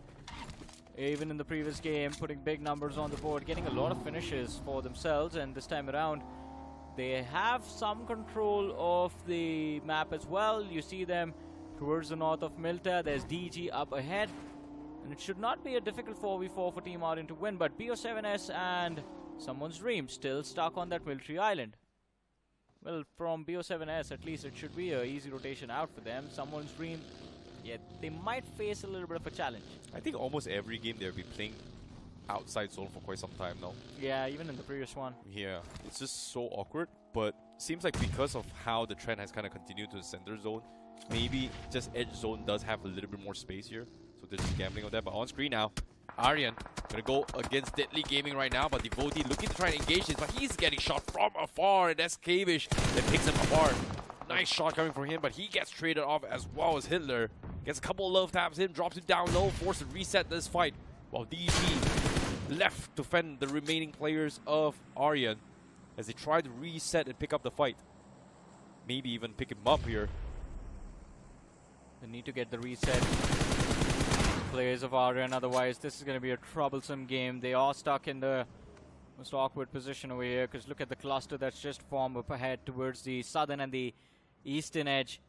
Even in the previous game, putting big numbers on the board, getting a lot of finishes for themselves. And this time around, they have some control of the map as well. You see them towards the north of Milta. There's DG up ahead. And it should not be a difficult 4v4 for Team ARYAN to win, but BO7S and Someone's Dream still stuck on that military island. Well, from BO7S, at least it should be an easy rotation out for them. Someone's dream, yeah, they might face a little bit of a challenge. I think almost every game they'll be playing outside zone for quite some time now. Yeah, even in the previous one. Yeah, it's just so awkward, but seems like because of how the trend has kind of continued to the center zone, maybe just edge zone does have a little bit more space here. So they're just gambling on that. But on screen now, ARYAN gonna go against Deadly Gaming right now, but Devotee looking to try and engage this, but he's getting shot from afar, and that's Kavish that picks him apart. Nice shot coming from him, but he gets traded off as well as Hitler. Gets a couple of love taps in, drops it down low, forced to reset this fight, while DP left to fend the remaining players of ARYAN as they try to reset and pick up the fight. Maybe even pick him up here. They need to get the reset. Players of ARYAN, otherwise this is going to be a troublesome game. They are stuck in the most awkward position over here, because look at the cluster that's just formed up ahead towards the southern and the eastern edge.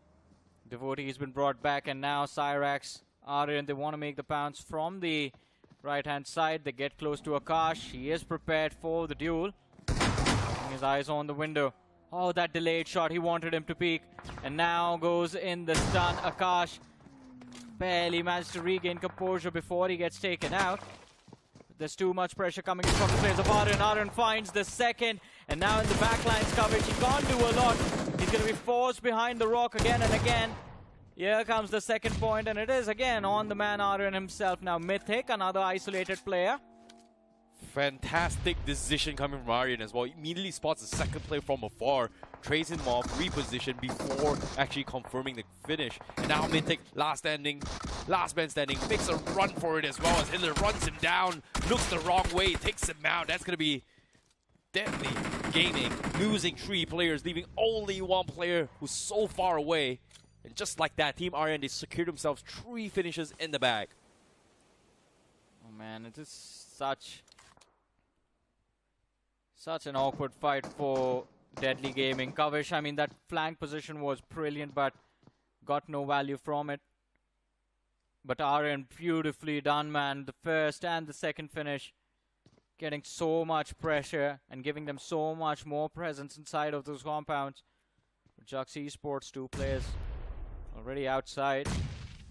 Devotee has been brought back, and now Cyrax, ARYAN, they want to make the pounce from the right-hand side. They get close to Akash. He is prepared for the duel. His eyes on the window. Oh, that delayed shot. He wanted him to peek. And now goes in the stun. Akash barely managed to regain composure before he gets taken out. There's too much pressure coming in from the players of ARYAN. ARYAN finds the second. And now in the backline's coverage, he can't do a lot. He's going to be forced behind the rock again and again. Here comes the second point, and it is again on the man ARYAN himself. Now Mythic, another isolated player. Fantastic decision coming from ARYAN as well. Immediately spots the second player from afar, trades him off, reposition before actually confirming the finish. And now Mythic, last man standing, makes a run for it as well as Hitler runs him down, looks the wrong way, takes him out. That's going to be Deadly Gaming, losing 3 players, leaving only 1 player who's so far away. And just like that, Team ARYAN, they secured themselves 3 finishes in the bag. Oh man, it is such an awkward fight for Deadly Gaming. Kavish, I mean, that flank position was brilliant, but got no value from it. But ARYAN, beautifully done, man. The first and the second finish, getting so much pressure and giving them so much more presence inside of those compounds. Jux Esports, 2 players already outside.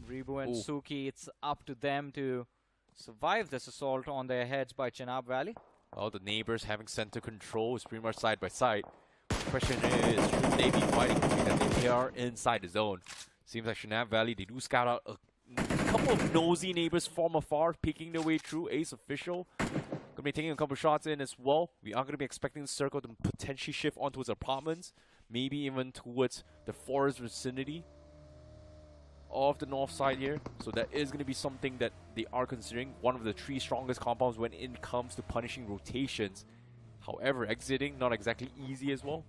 Ribu and Suki, it's up to them to survive this assault on their heads by Chenab Valley. Well, the neighbors having center control is pretty much side by side. The question is, should they be fighting between them? They are inside the zone. Seems like Chenab Valley, they do scout out a couple of nosy neighbors from afar, peeking their way through. Ace official gonna be taking a couple shots in as well. We are gonna be expecting the circle to potentially shift onto his apartments, maybe even towards the forest vicinity of the north side here. So that is going to be something that they are considering. One of the 3 strongest compounds when it comes to punishing rotations. However, exiting not exactly easy as well,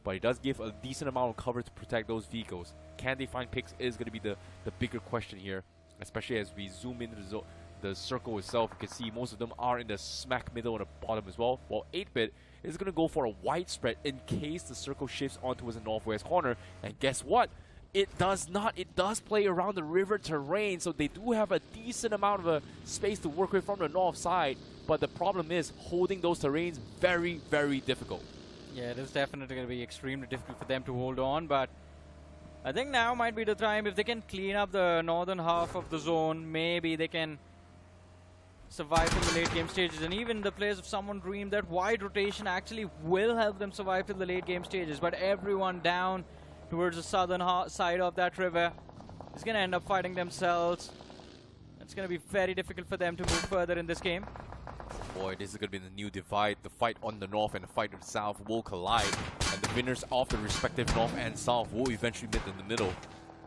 but it does give a decent amount of cover to protect those vehicles. Can they find picks is going to be the bigger question here, especially as we zoom into the circle itself. You can see most of them are in the smack middle and the bottom as well, while 8-bit is going to go for a wide spread in case the circle shifts onto the northwest corner. And guess what? It does not. It does play around the river terrain, so they do have a decent amount of space to work with from the north side. But the problem is holding those terrains very, very difficult. Yeah, it is definitely going to be extremely difficult for them to hold on, but I think now might be the time. If they can clean up the northern half of the zone, maybe they can survive in the late game stages. And even the players of Someone Dream, that wide rotation actually will help them survive till the late game stages. But everyone down towards the southern side of that river is going to end up fighting themselves. It's going to be very difficult for them to move further in this game. Boy, this is going to be the new divide. The fight on the north and the fight on the south will collide. And the winners of the respective north and south will eventually meet in the middle.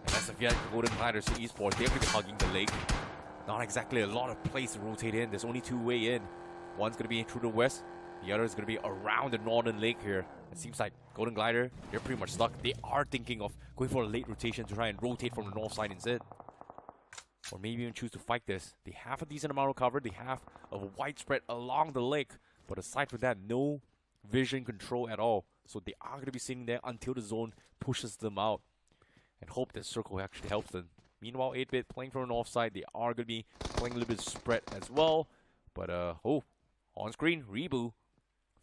And as of yet, Golden Gliders to Esports, they're going to be hugging the lake. Not exactly a lot of place to rotate in. There's only 2 ways in. One's going to be through the west. The other is going to be around the northern lake here. It seems like Golden Glider, they're pretty much stuck. They are thinking of going for a late rotation to try and rotate from the north side instead. Or maybe even choose to fight this. They have a decent amount of cover. They have a widespread along the lake. But aside from that, no vision control at all. So they are going to be sitting there until the zone pushes them out. And hope that circle actually helps them. Meanwhile, 8-bit playing from the north side. They are going to be playing a little bit spread as well. But, on screen, Ribu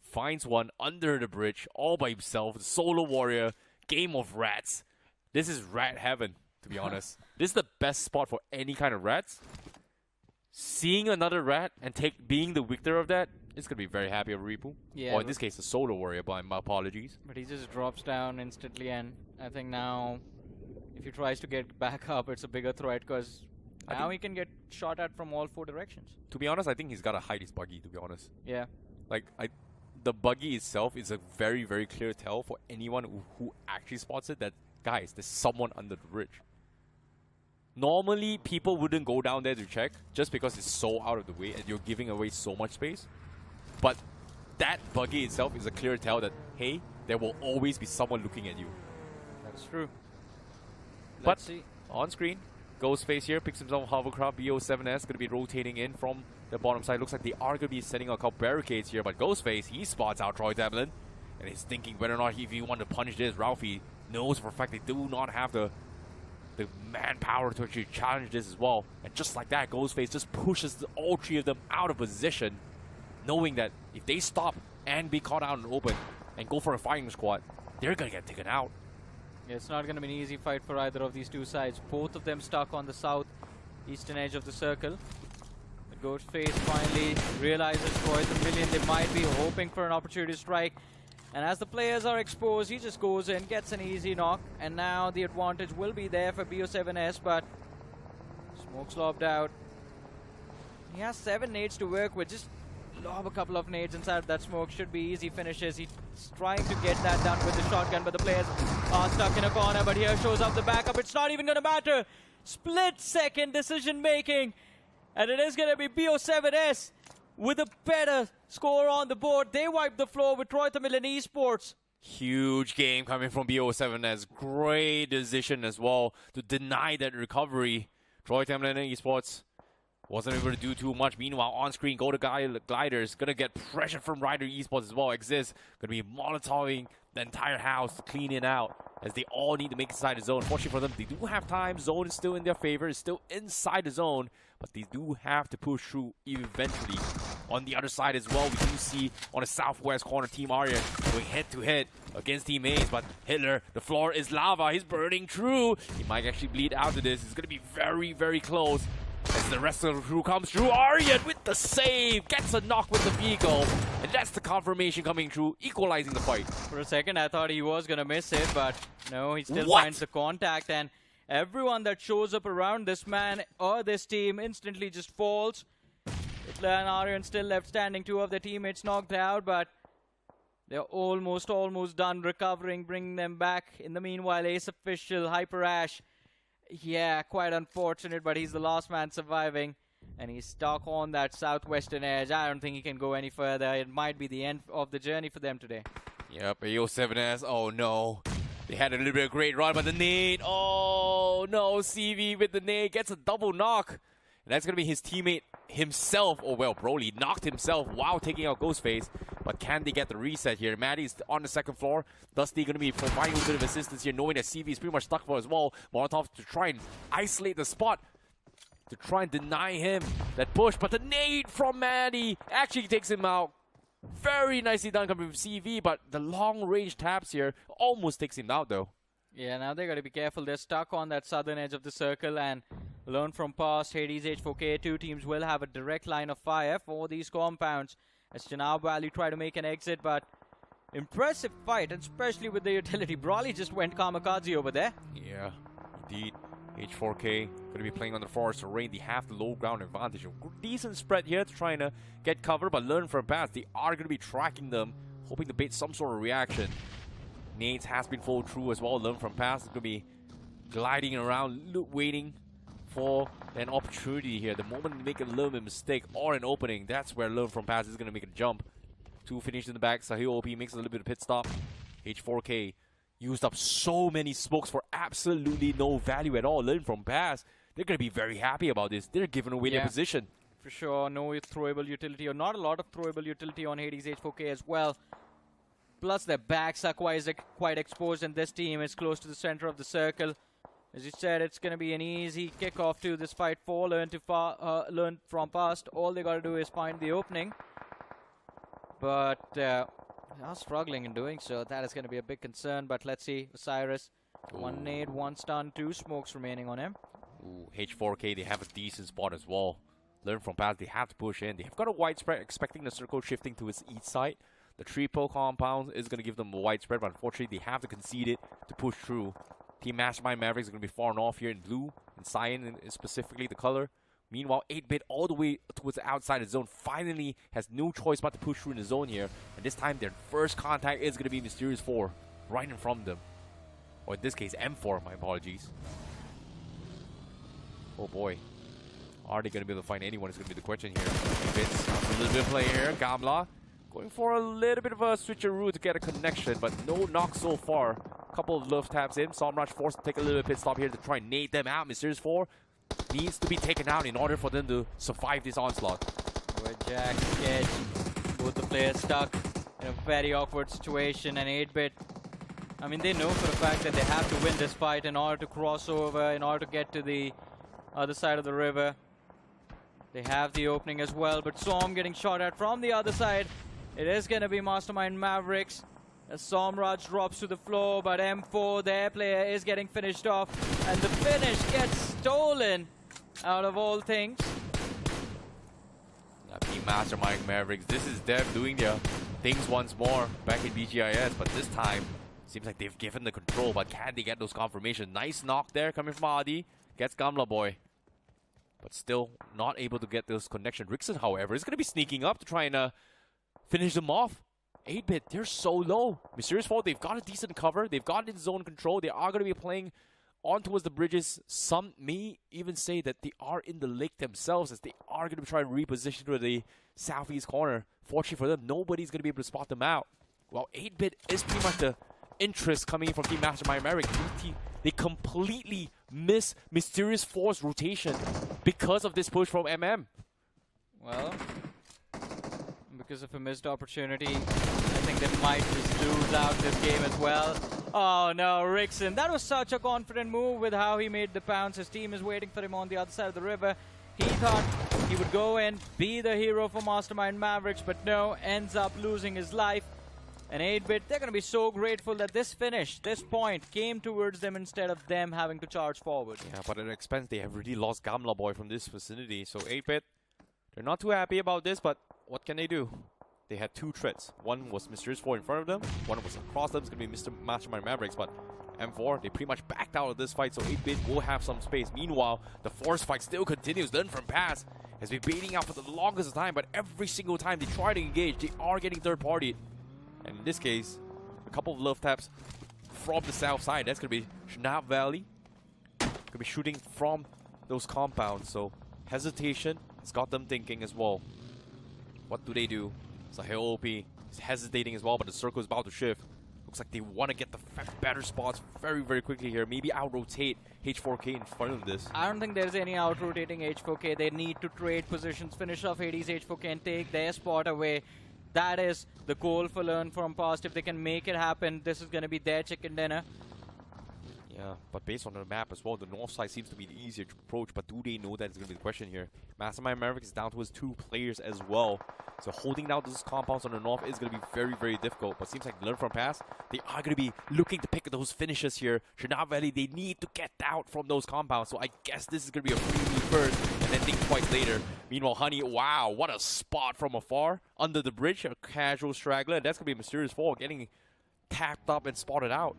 finds one under the bridge, all by himself, the solo warrior, game of rats. This is rat heaven, to be honest. This is the best spot for any kind of rats. Seeing another rat and being the victor of that, it's going to be very happy of Ripu. Yeah, or in this case, the solo warrior, but my apologies. But he just drops down instantly, and I think now if he tries to get back up, it's a bigger threat because now he can get shot at from all 4 directions. To be honest, I think he's got to hide his buggy, to be honest. Yeah. Like, the buggy itself is a very, very clear tell for anyone who actually spots it that, guys, there's someone under the bridge. Normally, people wouldn't go down there to check just because it's so out of the way and you're giving away so much space. But that buggy itself is a clear tell that, hey, there will always be someone looking at you. That's true. Let's see. On screen, Ghostface here picks himself hovercraft. BO7S going to be rotating in from the bottom side. Looks like they are going to be setting a couple barricades here, but Ghostface, he spots out Troy Tamlin and he's thinking whether or not if you want to punish this. Ralphie knows for a fact they do not have the manpower to actually challenge this as well. And just like that, Ghostface just pushes all 3 of them out of position, knowing that if they stop and be caught out in the open and go for a firing squad, they're going to get taken out. Yeah, it's not going to be an easy fight for either of these 2 sides. Both of them stuck on the southeastern edge of the circle. The Ghostface finally realizes Troy the Million. They might be hoping for an opportunity to strike. And as the players are exposed, he just goes in, gets an easy knock. And now the advantage will be there for BO7S, but Smoke's lobbed out. He has 7 nades to work with. Just lob a couple of nades inside that smoke. Should be easy finishes. He's trying to get that done with the shotgun, but the players are stuck in a corner. But here shows up the backup. It's not even going to matter. Split-second decision making. And it is going to be BO7S with a better score on the board. They wipe the floor with Troy Tamilin Esports. Huge game coming from BO7S. Great decision as well to deny that recovery. Troy Tamilin Esports wasn't able to do too much. Meanwhile, on screen, go to Gliders. Gonna get pressure from Rider Esports as well. Exist. Gonna be molotoving the entire house to clean it out as they all need to make it inside the zone. Fortunately for them, they do have time. Zone is still in their favor. It's still inside the zone, but they do have to push through eventually. On the other side as well, we do see on the southwest corner, Team ARYAN going head-to-head against Team Ace, but Hitler, the floor is lava. He's burning through. He might actually bleed out of this. It's going to be very, very close as the rest of the crew comes through. ARYAN with the save, gets a knock with the vehicle, and that's the confirmation coming through, equalizing the fight. For a second, I thought he was going to miss it, but no, he still finds the contact, and everyone that shows up around this man or this team instantly just falls. Hitler and ARYAN still left standing. 2 of their teammates knocked out, but they're almost done recovering, bringing them back. In the meanwhile, Ace official, Hyper Ash, yeah, quite unfortunate, but he's the last man surviving, and he's stuck on that southwestern edge. I don't think he can go any further. It might be the end of the journey for them today. Yep, AO7S, oh no. They had a little bit of great run, but the nade, oh no, CV with the nade gets a double knock. And that's going to be his teammate himself, or well, Broly knocked himself while taking out Ghostface. But can they get the reset here? Maddie's on the second floor. Dusty going to be providing a bit of assistance here, knowing that CV is pretty much stuck for as well. Molotov to try and isolate the spot, to try and deny him that push. But the nade from Maddie actually takes him out. Very nicely done coming from CV, but the long-range taps here almost takes him out though. Yeah, now they got to be careful. They're stuck on that southern edge of the circle, and learn from past, Hades H4K, 2 teams will have a direct line of fire for these compounds as Chenab Valley try to make an exit, but impressive fight, especially with the utility. Brawley just went kamikaze over there. Yeah, indeed. H4K going to be playing on the forest terrain. They have the low ground advantage. A decent spread here to trying to get cover, but learn from past. They are going to be tracking them, hoping to bait some sort of reaction. Nades has been followed through as well. Learn from past. It's going to be gliding around, waiting for an opportunity here. The moment they make a little bit of mistake or an opening, that's where Learn from past is going to make a jump. 2 finished in the back. Sahil OP makes a little bit of pit stop. H4K used up so many smokes for absolutely no value at all. Learn from past. They're going to be very happy about this. They're giving away their position. For sure. No throwable utility, or not a lot of throwable utility on Hades H4K as well. Plus their backs are quite exposed, and this team is close to the center of the circle. As you said, it's going to be an easy kickoff to this fight for Learn from past. All they got to do is find the opening. but they are struggling in doing so. That is going to be a big concern, but let's see. Osiris, 1 nade, 1 stun, 2 smokes remaining on him. Ooh, H4K, they have a decent spot as well. Learn from past, they have to push in. They've got a widespread, expecting the circle shifting to its east side. The triple compound is going to give them a widespread, but unfortunately, they have to concede it to push through. Team Mastermind Mavericks are going to be far off here in blue, and cyan is specifically the color. Meanwhile, 8-bit all the way towards the outside of the zone finally has no choice but to push through in the zone here. And this time, their first contact is going to be Mysterious 4, right in front of them. Or in this case, M4, my apologies. Oh boy. Are they going to be able to find anyone is going to be the question here. It's a little bit of play here. Gamla going for a little bit of a switcheroo to get a connection, but no knock so far. Couple of love taps in. Somraj forced to take a little pit stop here to try and nade them out. Mysterious 4 needs to be taken out in order for them to survive this onslaught. With Jack, Sketch, both the players stuck in a very awkward situation, and 8-bit, I mean, they know for a fact that they have to win this fight in order to cross over, in order to get to the other side of the river. They have the opening as well, but Som getting shot at from the other side. It is going to be Mastermind Mavericks as Somraj drops to the floor, but M4, their player, is getting finished off, and the finish gets stolen out of all things. Team Mastermind Mavericks, this is them doing their things once more back in BGIS, but this time seems like they've given the control, but can they get those confirmations? Nice knock there coming from Adi, gets Gamla Boy, but still not able to get those connections. Rixon, however, is going to be sneaking up to try and finish them off. 8-bit, they're so low. Mysterious 4, they've got a decent cover. They've got in zone control. They are going to be playing on towards the bridges. Some may even say that they are in the lake themselves, as they are going to be trying to reposition to the southeast corner. Fortunately for them, nobody's going to be able to spot them out. Well, 8-bit is pretty much the interest coming in from Team Mastermind Mavericks. They completely miss Mysterious 4's rotation because of this push from MM. Well, because of a missed opportunity, I think they might just lose out this game as well. Oh no, Rixon. That was such a confident move with how he made the pounce. His team is waiting for him on the other side of the river. He thought he would go in, be the hero for Mastermind Mavericks, but no, ends up losing his life. And 8-bit, they're going to be so grateful that this finish, this point, came towards them instead of them having to charge forward. Yeah, but at an expense, they have really lost Gamla Boy from this vicinity. So 8-bit, they're not too happy about this, but what can they do? They had 2 threats. One was Mysterious 4 in front of them. One was across them. It's going to be Mr. Mastermind Mavericks, but M4, they pretty much backed out of this fight, so 8-bit will have some space. Meanwhile, the force fight still continues. Learn from past has been baiting out for the longest time, but every single time they try to engage, they are getting third-partied. And in this case, a couple of love taps from the south side. That's going to be Shnab Valley. Going to be shooting from those compounds. So hesitation has got them thinking as well. What do they do? Sahel OP is hesitating as well, but the circle is about to shift. Looks like they want to get the better spots very, very quickly here. Maybe out-rotate H4K in front of this. I don't think there's any out-rotating H4K. They need to trade positions, finish off Hades H4K and take their spot away. That is the goal for Learn From Past. If they can make it happen, this is going to be their chicken dinner. Yeah, but based on the map as well, the north side seems to be the easier to approach, but do they know that is going to be the question here? Mastermind Mavericks is down to his 2 players as well. So holding down those compounds on the north is going to be very, very difficult. But seems like Learn From Past, they are going to be looking to pick those finishes here. Shanab Valley, they need to get out from those compounds. So I guess this is going to be a freebie first and then think twice later. Meanwhile, Honey, wow, what a spot from afar. Under the bridge, a casual straggler. That's going to be Mysterious 4 getting tapped up and spotted out.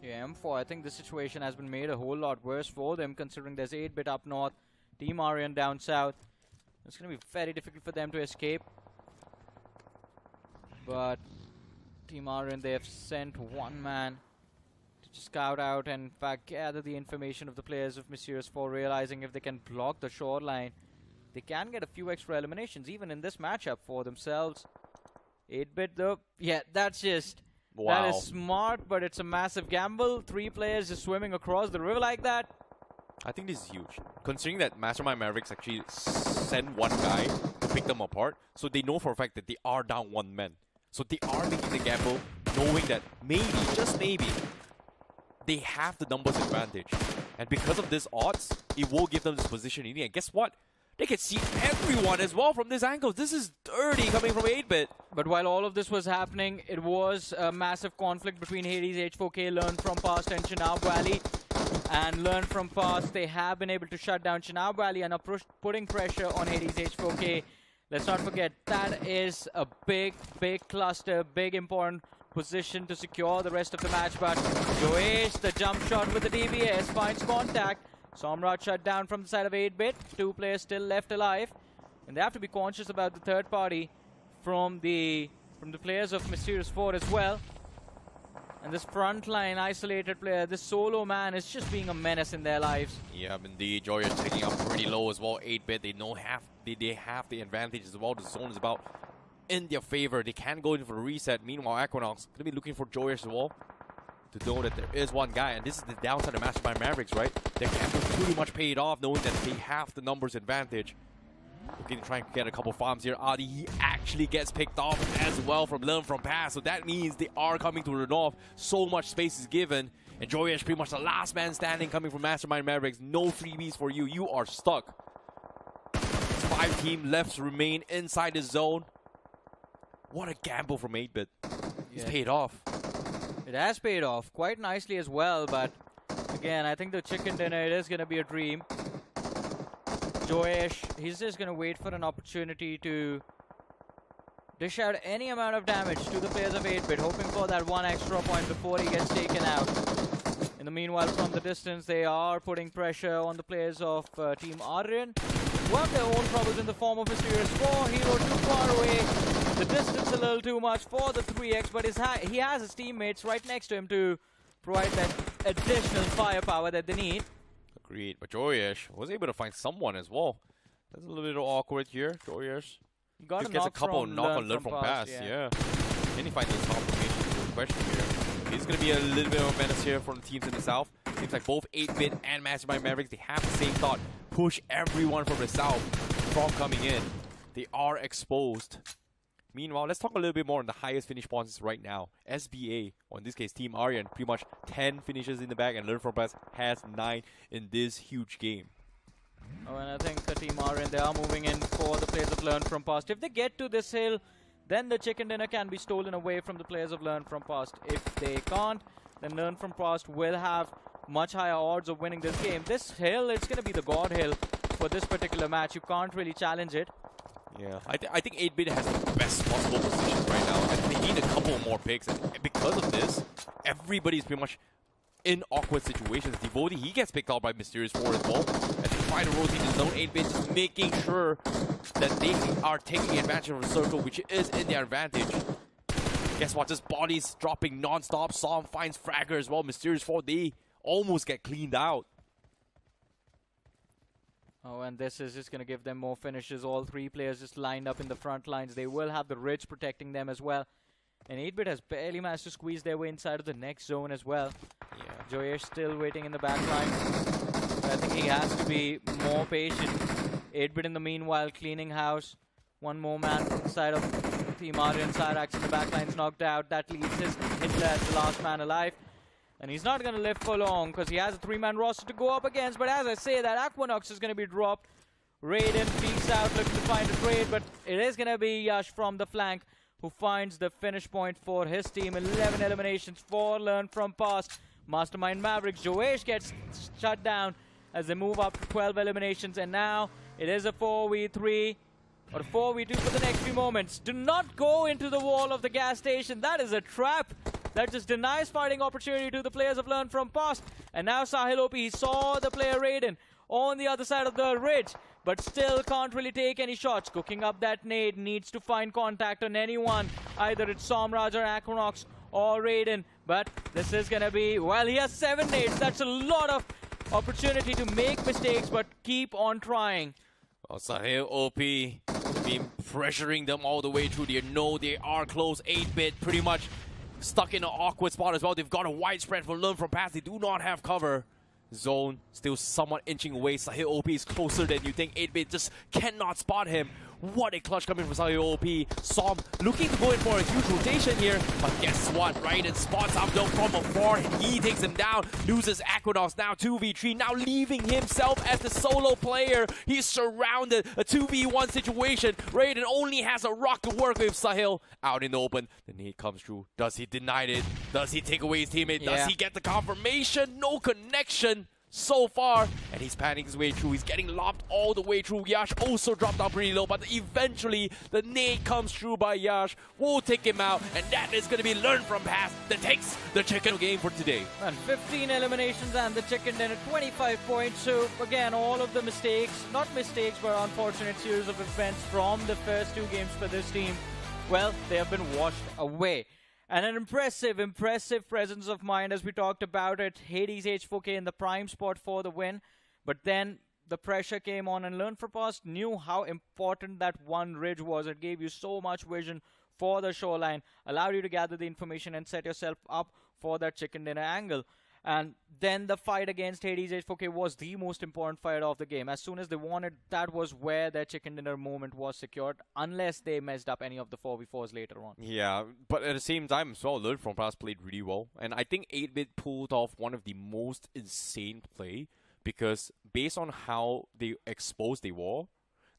Yeah, M4, I think the situation has been made a whole lot worse for them, considering there's 8-bit up north, Team ARYAN down south. It's going to be very difficult for them to escape. But Team ARYAN, they have sent 1 man to just scout out and in fact gather the information of the players of Mysterious 4, realizing if they can block the shoreline, they can get a few extra eliminations, even in this matchup for themselves. 8-bit though, yeah, that's just... Wow. That is smart, but it's a massive gamble. 3 players just swimming across the river like that. I think this is huge. Considering that Mastermind Mavericks actually send 1 guy to pick them apart, so they know for a fact that they are down 1 man. So they are making the gamble, knowing that maybe, just maybe, they have the numbers advantage. And because of this odds, it will give them this positioning. And guess what? They can see everyone as well from this angle. This is dirty coming from 8-bit. But while all of this was happening, it was a massive conflict between Hades, H4K, Learn From Past, and Chenab Valley. And Learn From Past, they have been able to shut down Chenab Valley and are putting pressure on Hades, H4K. Let's not forget, that is a big cluster, big important position to secure the rest of the match. But Joesh, the jump shot with the DBS, finds contact. Somraj shut down from the side of 8-bit. 2 players still left alive. And they have to be conscious about the third party from the players of Mysterious 4 as well. And this frontline isolated player, this solo man, is just being a menace in their lives. Yeah, indeed. Joy is taking up pretty low as well. 8-bit, they have the advantage as well. The zone is about in their favor. They can go in for a reset. Meanwhile, Equinox going to be looking for Joy as well, to know that there is one guy, and this is the downside of Mastermind Mavericks, right? Their gamble pretty much paid off, knowing that they have the numbers advantage. Looking to try and get a couple farms here. Adi, he actually gets picked off as well from Learn From Past, so that means they are coming to the north. So much space is given, and Joyesh pretty much the last man standing coming from Mastermind Mavericks. No freebies for you. You are stuck. 5 team left remain inside the zone. What a gamble from 8-bit. It's paid off. It has paid off quite nicely as well, but again, I think the chicken dinner, it is going to be a dream. Joyesh, he's just going to wait for an opportunity to dish out any amount of damage to the players of 8-bit, hoping for that one extra point before he gets taken out. In the meanwhile, from the distance, they are putting pressure on the players of Team ARYAN, who have their own troubles in the form of Mysterious 4. Hero too far away. The distance a little too much for the 3x, but he has his teammates right next to him to provide that additional firepower that they need. Agreed, but Joyesh was able to find someone as well. That's a little bit awkward here. Joyesh Got gets a couple knock on Learn From Past. Yeah. Then he finds this confirmation to the question here. He's going to be a little bit of a menace here from the teams in the south. Seems like both 8-bit and Mastermind Mavericks, they have the same thought. Push everyone from the south from coming in. They are exposed. Meanwhile, let's talk a little bit more on the highest finish points right now. SBA, or in this case Team ARYAN, pretty much 10 finishes in the bag, and Learn From Past has 9 in this huge game. Oh, and I think the Team ARYAN, they are moving in for the players of Learn From Past. If they get to this hill, then the chicken dinner can be stolen away from the players of Learn From Past. If they can't, then Learn From Past will have much higher odds of winning this game. This hill, it's going to be the God Hill for this particular match. You can't really challenge it. Yeah, I think 8-bit has the best possible positions right now, and they need a couple more picks. And because of this, everybody's pretty much in awkward situations. Devotee, he gets picked out by Mysterious 4 as well. And they try to rotate the zone. 8-bit just making sure that they are taking advantage of the circle, which is in their advantage. Guess what? Just bodies dropping non-stop. Som finds Fragger as well. Mysterious 4, they almost get cleaned out. Oh, and this is just going to give them more finishes. All 3 players just lined up in the front lines. They will have the Ridge protecting them as well. And 8-bit has barely managed to squeeze their way inside of the next zone as well. Yeah. Joyesh still waiting in the back line. But I think he has to be more patient. 8-bit in the meanwhile cleaning house. One more man from the side of Team ARYAN. Cyrax in the back line's knocked out. That leaves his Hitler as the last man alive. And he's not going to live for long because he has a 3-man roster to go up against. But as I say, that Equinox is going to be dropped. Raiden peeks out looking to find a trade, but it is going to be Yash from the flank who finds the finish point for his team. 11 eliminations for Learn From Past. Mastermind Mavericks. Joesh gets shut down as they move up to 12 eliminations. And now it is a 4v3 or a 4v2 for the next few moments. Do not go into the wall of the gas station. That is a trap. That just denies fighting opportunity to the players of Learn From Past. And now Sahil OP, he saw the player Raiden on the other side of the ridge, but still can't really take any shots. Cooking up that nade, needs to find contact on anyone. Either it's Somraj or Equinox or Raiden. But this is going to be, well, he has 7 nades. That's a lot of opportunity to make mistakes, but keep on trying. Well, Sahil OP been pressuring them all the way through. They know they are close. 8-bit pretty much stuck in an awkward spot as well. They've got a wide spread for Learn From Past. They do not have cover. Zone still somewhat inching away. Sahil OP is closer than you think. 8-bit just cannot spot him. What a clutch coming from Sahil OP. Som looking to go in for a huge rotation here, but guess what? Raiden spots out though from afar, and he takes him down, loses Equinox, now 2v3, now leaving himself as the solo player. He's surrounded, a 2v1 situation. Raiden only has a rock to work with. Sahil out in the open. The nade comes through. Does he deny it? Does he take away his teammate? Does he get the confirmation? No connection so far, and he's panning his way through. He's getting lobbed all the way through. Yash also dropped down pretty low, but eventually the nade comes through by Yash. Will take him out, and that is going to be learned from past that takes the chicken game for today. And 15 eliminations and the chicken dinner, 25 points. So again, all of the mistakes, not mistakes, but unfortunate series of events from the first two games for this team, well, they have been washed away. And an impressive presence of mind as we talked about it. Hades H4K in the prime spot for the win. But then the pressure came on, and Learn from Past knew how important that one ridge was. It gave you so much vision for the shoreline, allowed you to gather the information and set yourself up for that chicken dinner angle. And then the fight against Hades H4K was the most important fight of the game. As soon as they won it, that was where their chicken dinner moment was secured, unless they messed up any of the 4v4s later on. Yeah, but at the same time as well, Learn from Past played really well. And I think 8-Bit pulled off one of the most insane play, because based on how they exposed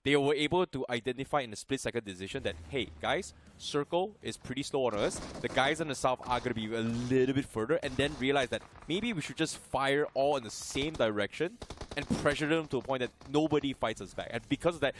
they were able to identify in a split-second decision that, hey, guys, circle is pretty slow on us. The guys on the south are going to be a little bit further, and then realize that maybe we should just fire all in the same direction and pressure them to a point that nobody fights us back. And because of that,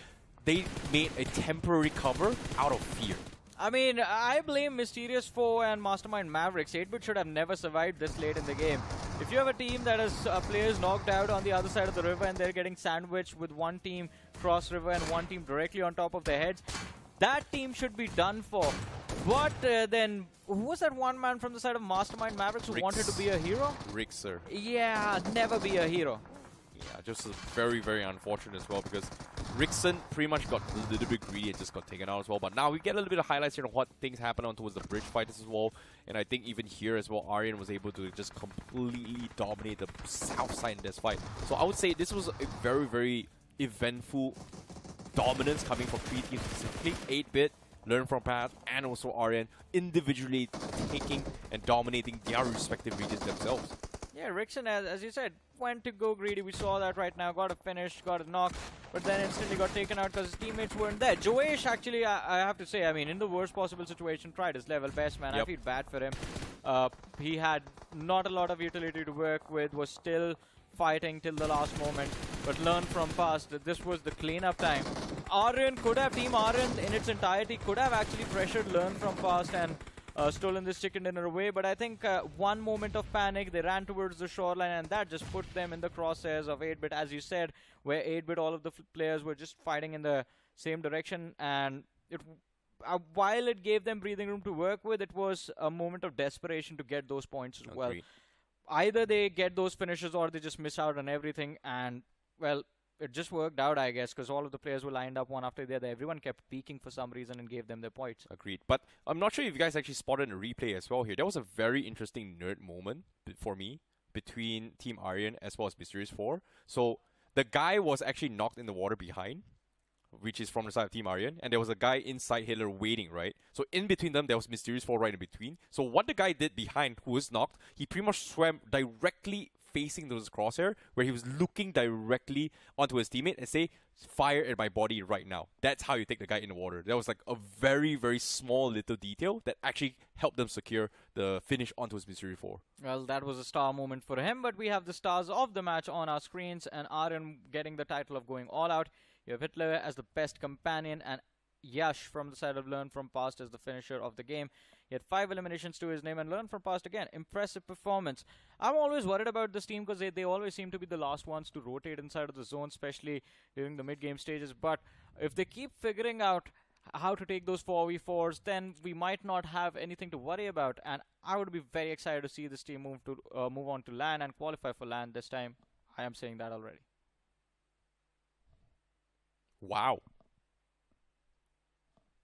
they made a temporary cover out of fear. I mean, I blame Mysterious 4 and Mastermind Mavericks. 8-Bit should have never survived this late in the game. If you have a team that has players knocked out on the other side of the river and they're getting sandwiched with one team cross river and one team directly on top of their heads, that team should be done for. But then, who was that one man from the side of Mastermind Mavericks who wanted to be a hero? Rick, sir. Yeah, never be a hero. Yeah, just very, very unfortunate as well, because Rickson pretty much got a little bit greedy and just got taken out as well. But now we get a little bit of highlights here on what things happened on towards the bridge fight as well. And I think even here as well, ARYAN was able to just completely dominate the south side in this fight. So I would say this was a very, very eventful dominance coming from three teams specifically. 8-Bit, Learn from Past, and also ARYAN individually taking and dominating their respective regions themselves. Yeah, Rickson, as you said, went to go greedy. We saw that right now. Got a finish, got a knock, but then instantly got taken out because his teammates weren't there. Joesh, actually, I have to say, I mean, in the worst possible situation, tried his level best, man. I feel bad for him. He had not a lot of utility to work with, was still fighting till the last moment, but learned from past that this was the cleanup time. ARYAN could have, Team ARYAN in its entirety could have actually pressured Learn from Past and stolen this chicken dinner away, but I think one moment of panic, they ran towards the shoreline, and that just put them in the crosshairs of 8-Bit, as you said, where 8-Bit, all of the players were just fighting in the same direction, and it, while it gave them breathing room to work with, it was a moment of desperation to get those points as well. Either they get those finishes or they just miss out on everything, and, well, it just worked out, I guess, because all of the players were lined up one after the other. Everyone kept peaking for some reason and gave them their points. Agreed. But I'm not sure if you guys actually spotted a replay as well here. There was a very interesting nerd moment for me between Team ARYAN as well as Mysterious 4. So the guy was actually knocked in the water behind, which is from the side of Team ARYAN, and there was a guy inside Hitler waiting, right? So in between them, there was Mysterious 4 right in between. So what the guy did behind, who was knocked, he pretty much swam directly facing those crosshair, where he was looking directly onto his teammate and say, fire at my body right now. That's how you take the guy in the water. That was like a very, very small little detail that actually helped them secure the finish onto his Mysterious 4. Well, that was a star moment for him, but we have the stars of the match on our screens, and ARYAN getting the title of going all out. You have Hitler as the best companion, and Yash from the side of Learn from Past as the finisher of the game. He had 5 eliminations to his name, and Learn from Past again. Impressive performance. I'm always worried about this team because they always seem to be the last ones to rotate inside of the zone, especially during the mid-game stages. But if they keep figuring out how to take those 4v4s, then we might not have anything to worry about. And I would be very excited to see this team move on to LAN and qualify for LAN this time. I am saying that already. Wow.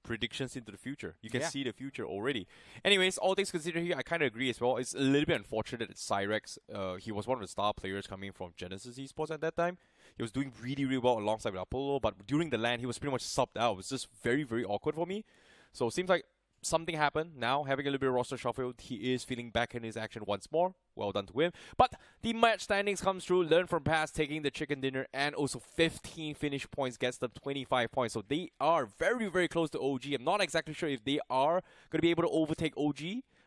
predictions into the future. You can see the future already. Anyways, all things considered here, I kind of agree as well. It's a little bit unfortunate that Cyrex, he was one of the star players coming from Genesis Esports at that time. He was doing really, really well alongside with Apollo, but during the LAN, he was pretty much subbed out. It was just very, very awkward for me. So it seems like something happened. Now, having a little bit of roster shuffle, he is feeling back in his action once more. Well done to him. But the match standings comes through. Learn from past, taking the chicken dinner, and also 15 finish points gets them 25 points. So they are very, very close to OG. I'm not exactly sure if they are going to be able to overtake OG,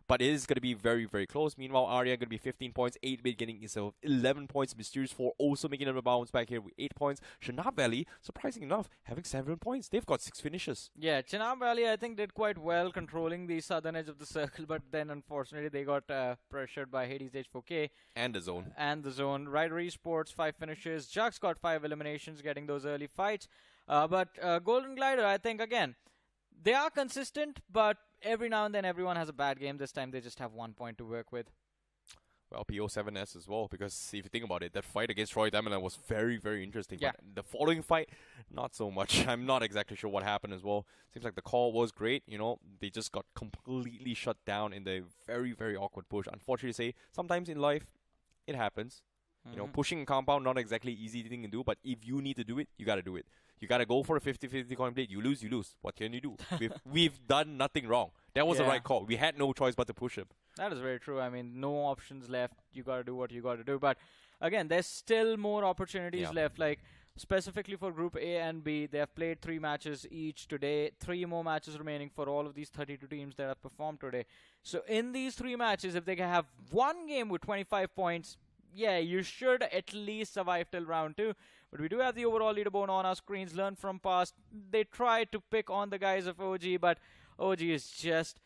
but it is going to be very, very close. Meanwhile, ARYAN going to be 15 points, 8-bit getting himself 11 points, Mysterious 4 also making a bounce back here with 8 points. Chenab Valley, surprising enough, having 7 points. They've got 6 finishes. Yeah, Chenab Valley, I think, did quite well controlling the southern edge of the circle, but then unfortunately they got pressured by Hades H4K. And the zone. And the zone. Rivalry Esports, 5 finishes. Jux got 5 eliminations, getting those early fights. But Golden Glider, I think, again, they are consistent, but every now and then everyone has a bad game. This time they just have 1 point to work with. Well, PO7S as well, because if you think about it, that fight against Roy Diamond was very, very interesting. Yeah. But the following fight, not so much. I'm not exactly sure what happened as well. Seems like the call was great. You know, they just got completely shut down in the very, very awkward push. Unfortunately, say sometimes in life, it happens. You know, pushing a compound, not exactly easy thing to do, but if you need to do it, you got to do it. You got to go for a 50-50 coin plate. You lose, you lose. What can you do? we've done nothing wrong. That was the right call. We had no choice but to push him. That is very true. I mean, no options left. You got to do what you got to do. But again, there's still more opportunities left. Like, specifically for Group A and B, they have played 3 matches each today. 3 more matches remaining for all of these 32 teams that have performed today. So in these 3 matches, if they can have 1 game with 25 points, yeah, you should at least survive till round 2. But we do have the overall leaderboard on our screens. Learn from past. They tried to pick on the guys of OG, but OG is just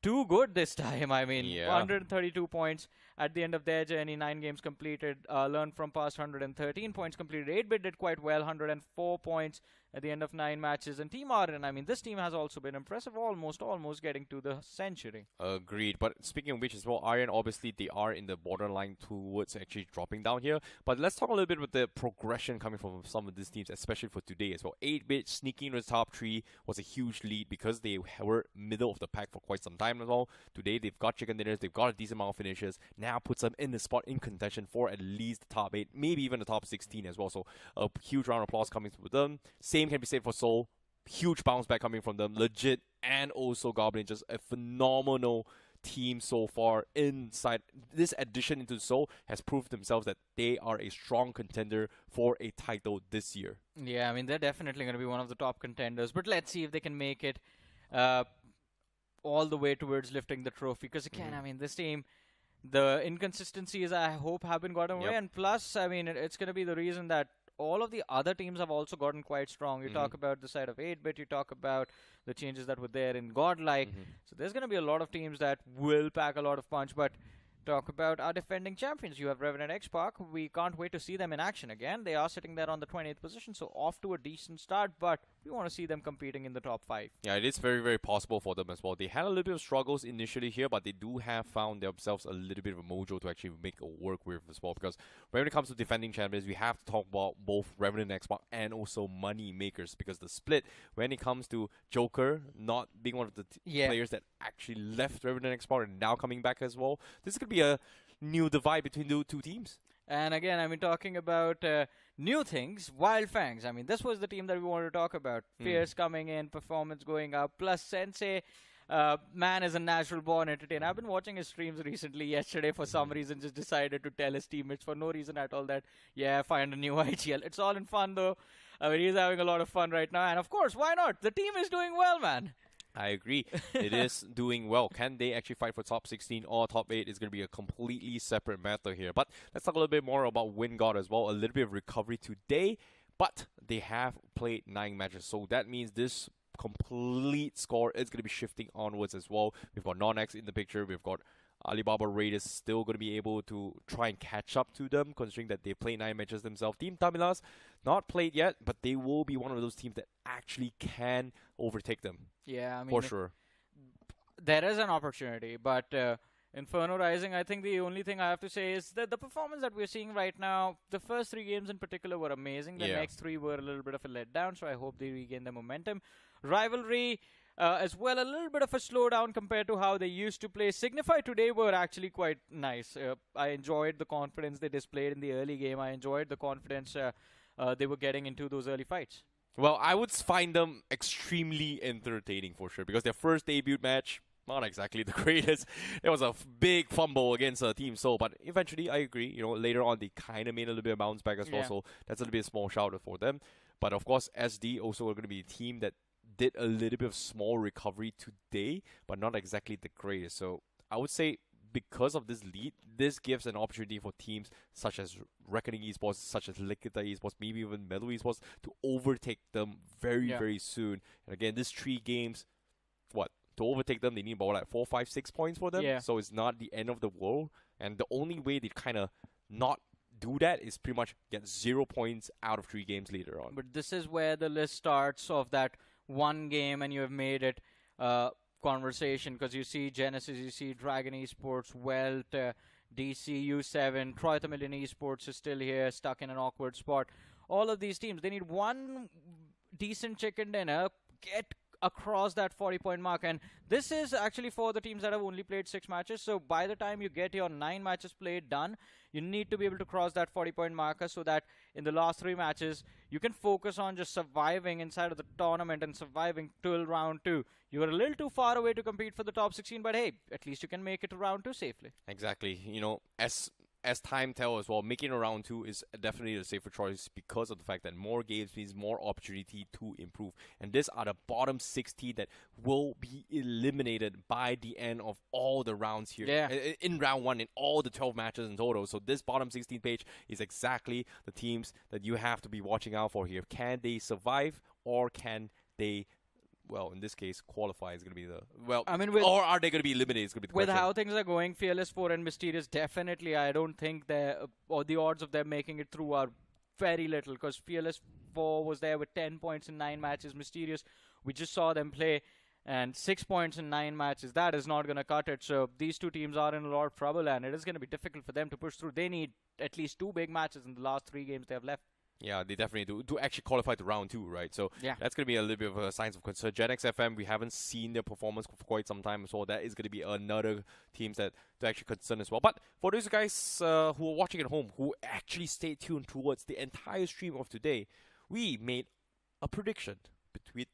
too good this time. I mean, 132 points at the end of their journey, 9 games completed. Learn from past, 113 points completed. 8-bit did quite well, 104 points at the end of 9 matches. And Team ARYAN, I mean, this team has also been impressive, almost getting to the century. Agreed. But speaking of which as well, ARYAN, obviously, they are in the borderline towards actually dropping down here. But let's talk a little bit about the progression coming from some of these teams, especially for today as well. 8-bit sneaking into the top 3 was a huge lead because they were middle of the pack for quite some time as well. Today, they've got chicken dinners, they've got a decent amount of finishes. Now puts them in the spot in contention for at least the top 8, maybe even the top 16 as well. So a huge round of applause coming from them. Same can be said for Seoul. Huge bounce back coming from them. Legit and also Goblin, just a phenomenal team so far inside. This addition into Seoul has proved themselves that they are a strong contender for a title this year. Yeah, I mean, they're definitely going to be one of the top contenders. But let's see if they can make it all the way towards lifting the trophy. Because again, I mean, this team, the inconsistencies, I hope, have been gotten away. And plus, I mean, it's going to be the reason that all of the other teams have also gotten quite strong. You talk about the side of 8-bit, you talk about the changes that were there in Godlike. So there's going to be a lot of teams that will pack a lot of punch. But talk about our defending champions. You have Revenant X Park. We can't wait to see them in action again. They are sitting there on the 28th position, so off to a decent start, but we want to see them competing in the top 5. Yeah, it is very, very possible for them as well. They had a little bit of struggles initially here, but they do have found themselves a little bit of a mojo to actually make a work with as well. Because when it comes to defending champions, we have to talk about both Revenant X Park and also money makers. Because the split, when it comes to Joker not being one of the players that actually left Revenant X Park and now coming back as well, this could be a new divide between the 2 teams. And again, I mean, talking about new things, Wild Fangs. I mean, this was the team that we wanted to talk about. Fierce coming in, performance going up, plus Sensei. Man is a natural born entertainer. I've been watching his streams recently. Yesterday, for some reason, just decided to tell his teammates for no reason at all that, yeah, find a new IGL. It's all in fun, though. I mean, he's having a lot of fun right now. And of course, why not? The team is doing well, man. I agree. It is doing well. Can they actually fight for top 16 or top 8 is going to be a completely separate matter here. But let's talk a little bit more about WINGOD as well. A little bit of recovery today, but they have played 9 matches. So that means this complete score is going to be shifting onwards as well. We've got Non-X in the picture. We've got Alibaba Raiders still going to be able to try and catch up to them, considering that they played 9 matches themselves. Team Tamilas, not played yet, but they will be one of those teams that actually can overtake them. Yeah, I mean, for sure. There is an opportunity, but Inferno Rising, I think the only thing I have to say is that the performance that we're seeing right now, the first 3 games in particular were amazing. The next 3 were a little bit of a letdown, so I hope they regain the momentum. Rivalry, as well, a little bit of a slowdown compared to how they used to play. Signify today were actually quite nice. I enjoyed the confidence they displayed in the early game. I enjoyed the confidence they were getting into those early fights. Well, I would find them extremely entertaining for sure, because their first debut match, not exactly the greatest. There was a big fumble against Team Seoul, but eventually, I agree, you know, later on they kind of made a little bit of bounce back as well, so that's a little bit of a small shout out for them. But of course, SD also are going to be a team that did a little bit of small recovery today, but not exactly the greatest. So I would say, because of this lead, this gives an opportunity for teams such as Reckoning Esports, such as Likita Esports, maybe even Melu Esports, to overtake them very soon. And again, these 3 games, to overtake them, they need about like 4, 5, 6 points for them. So it's not the end of the world. And the only way they kind of not do that is pretty much get 0 points out of 3 games later on. But this is where the list starts of that 1 game, and you have made it conversation, because you see Genesis, you see Dragon Esports, Welt, DC, U7, Troy Million Esports is still here, stuck in an awkward spot. All of these teams, they need 1 decent chicken dinner, get across that 40-point mark, and this is actually for the teams that have only played 6 matches. So by the time you get your 9 matches played done, you need to be able to cross that 40-point marker, so that in the last 3 matches you can focus on just surviving inside of the tournament and surviving till round 2. You are a little too far away to compete for the top 16, but hey, at least you can make it to round 2 safely. Exactly. You know, as time tells as well, making a round 2 is definitely the safer choice, because of the fact that more games means more opportunity to improve. And these are the bottom 16 that will be eliminated by the end of all the rounds here. In round 1, in all the 12 matches in total. So this bottom 16 page is exactly the teams that you have to be watching out for here. Can they survive, or can they, well, in this case, qualify is going to be the, well, I mean, or are they going to be eliminated is going to be the question. With how things are going, Fearless 4 and Mysterious, definitely, I don't think or the odds of them making it through are very little, because Fearless 4 was there with 10 points in 9 matches. Mysterious, we just saw them play, and 6 points in 9 matches. That is not going to cut it. So these 2 teams are in a lot of trouble, and it is going to be difficult for them to push through. They need at least 2 big matches in the last 3 games they have left. Yeah, they definitely do, to actually qualify to round 2, right? So that's going to be a little bit of a signs of concern. Gen X FM, we haven't seen their performance for quite some time, so that is going to be another team that to actually concern as well. But for those guys who are watching at home, who actually stayed tuned towards the entire stream of today, we made a prediction between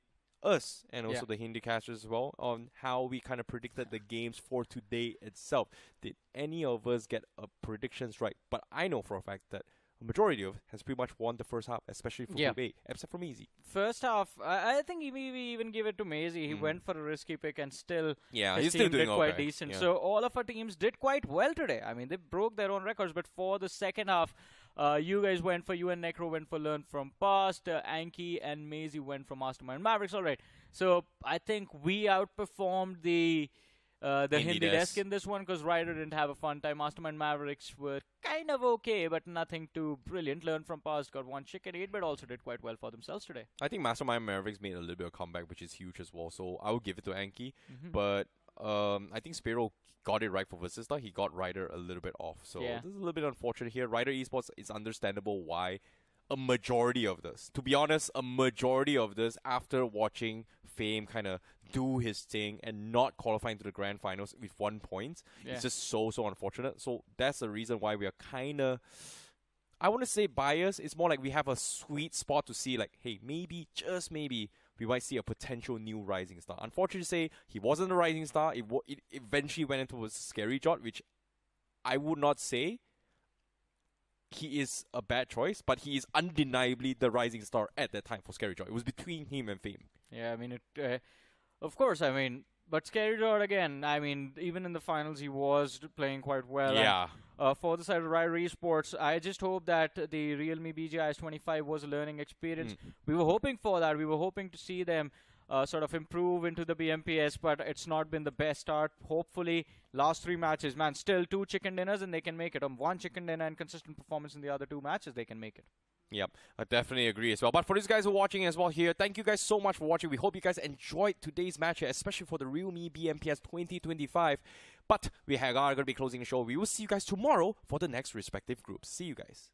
us and also the Hindi casters as well on how we kind of predicted the games for today itself. Did any of us get predictions right? But I know for a fact that a majority of has pretty much won the first half, especially for Group A, except for Maisie. First half, I think we even give it to Maisie. He went for a risky pick, and still he's still doing did quite decent. So all of our teams did quite well today. I mean, they broke their own records, but for the second half, you guys went for, you and Necro went for Learn From Past, Anki and Maisie went for Mastermind Mavericks. All right. So I think we outperformed the Hindi desk in this one, because Ryder didn't have a fun time. Mastermind Mavericks were kind of okay, but nothing too brilliant. Learn From Past got 1 chicken 8, but also did quite well for themselves today. I think Mastermind Mavericks made a little bit of comeback, which is huge as well. So I will give it to Anki. But I think Spiro got it right for VASISTA. He got Ryder a little bit off. So this is a little bit unfortunate here. Ryder Esports, it's understandable why a majority of this, to be honest, a majority of this, after watching Fame kind of do his thing and not qualifying to the grand finals with 1 point, it's just so unfortunate. So that's the reason why we are kind of, I want to say biased. It's more like we have a sweet spot to see, like, hey, maybe, just maybe, we might see a potential new rising star. Unfortunately to say, he wasn't a rising star. It eventually went into a Scary Jot, which I would not say he is a bad choice, but he is undeniably the rising star at that time for Scary Jot. It was between him and Fame. Yeah, I mean, of course, I mean, but Scary Jot again, I mean, even in the finals, he was playing quite well. Yeah. And, for the side of Rivalry Esports, I just hope that the Realme BGI S25 was a learning experience. We were hoping for that. We were hoping to see them sort of improve into the BMPS, but it's not been the best start. Hopefully, last 3 matches, man, still 2 chicken dinners and they can make it. 1 chicken dinner and consistent performance in the other 2 matches, they can make it. Yep, I definitely agree as well. But for these guys who are watching as well here, thank you guys so much for watching. We hope you guys enjoyed today's match here, especially for the Realme BMPS 2025. But we are going to be closing the show. We will see you guys tomorrow for the next respective groups. See you guys.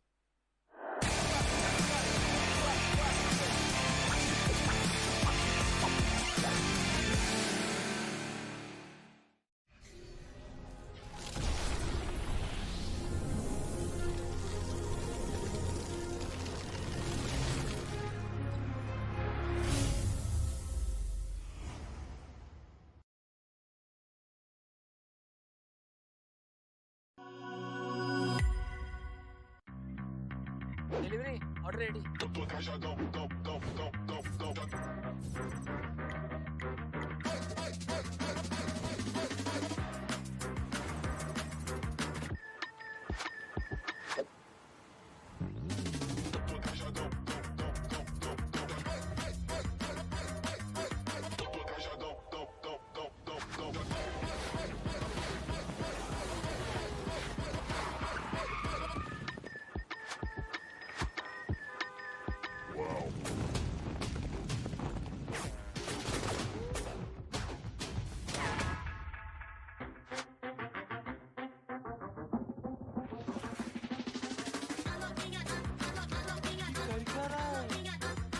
Delivery, order ready.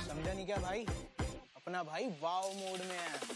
समझा नहीं क्या भाई? अपना भाई वाव mode में है।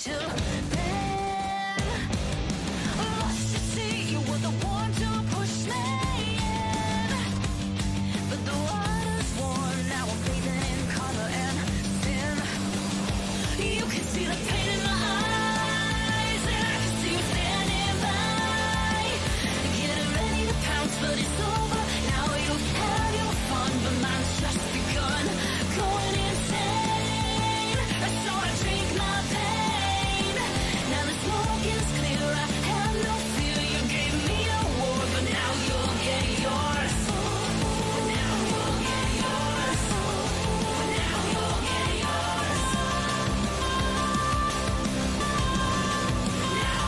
until then. Lost to see you were the one to push me in, but the water's warm now. I'm bathing in color and sin. You can see the pain in my eyes, and I can see you standing by, getting ready to pounce, but it's over now. You've had your fun, but mine's just begun. Going insane, so I drink my pain. Now the smoke is clear, I have no fear. You gave me a war, but now you'll get yours. But now you'll get yours. But now you'll get yours. Now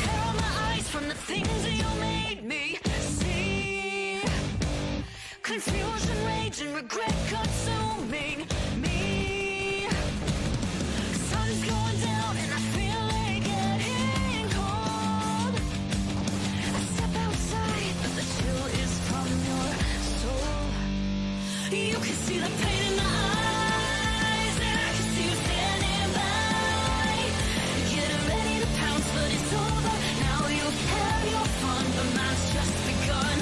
tear out my eyes from the things that you made me see. Confusion, rage, and regret consuming me. Sun's going down and I feel it getting cold. I step outside, but the chill is from your soul. You can see the pain in my eyes, and I can see you standing by, getting ready to pounce, but it's over now. You've had your fun, but mine's just begun.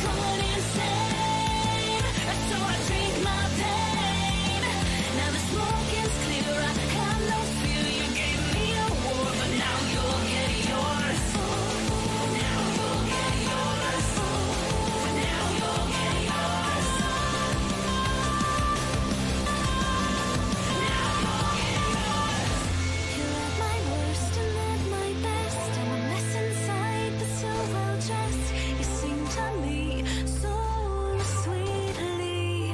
Going insane, so I drink my pain. Now the smoke is clear, I have no fear. You gave me a war, but now you'll get yours. But now you'll get yours. But now you'll get yours. Now you'll get yours. You let my worst and let my best, and a mess inside, but still well dressed. You sing to me so sweetly,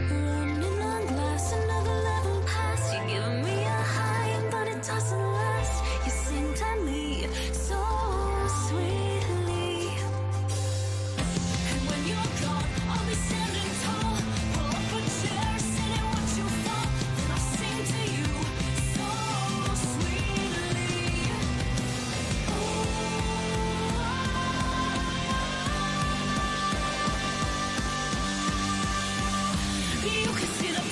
running on glass, another level past. You're giving me a high, but it doesn't last. You sing to me so sweetly, and when you're gone, I'll be standing tall. Pull up a chair, sit and watch you fall. Then I'll sing to you so sweetly. You can see the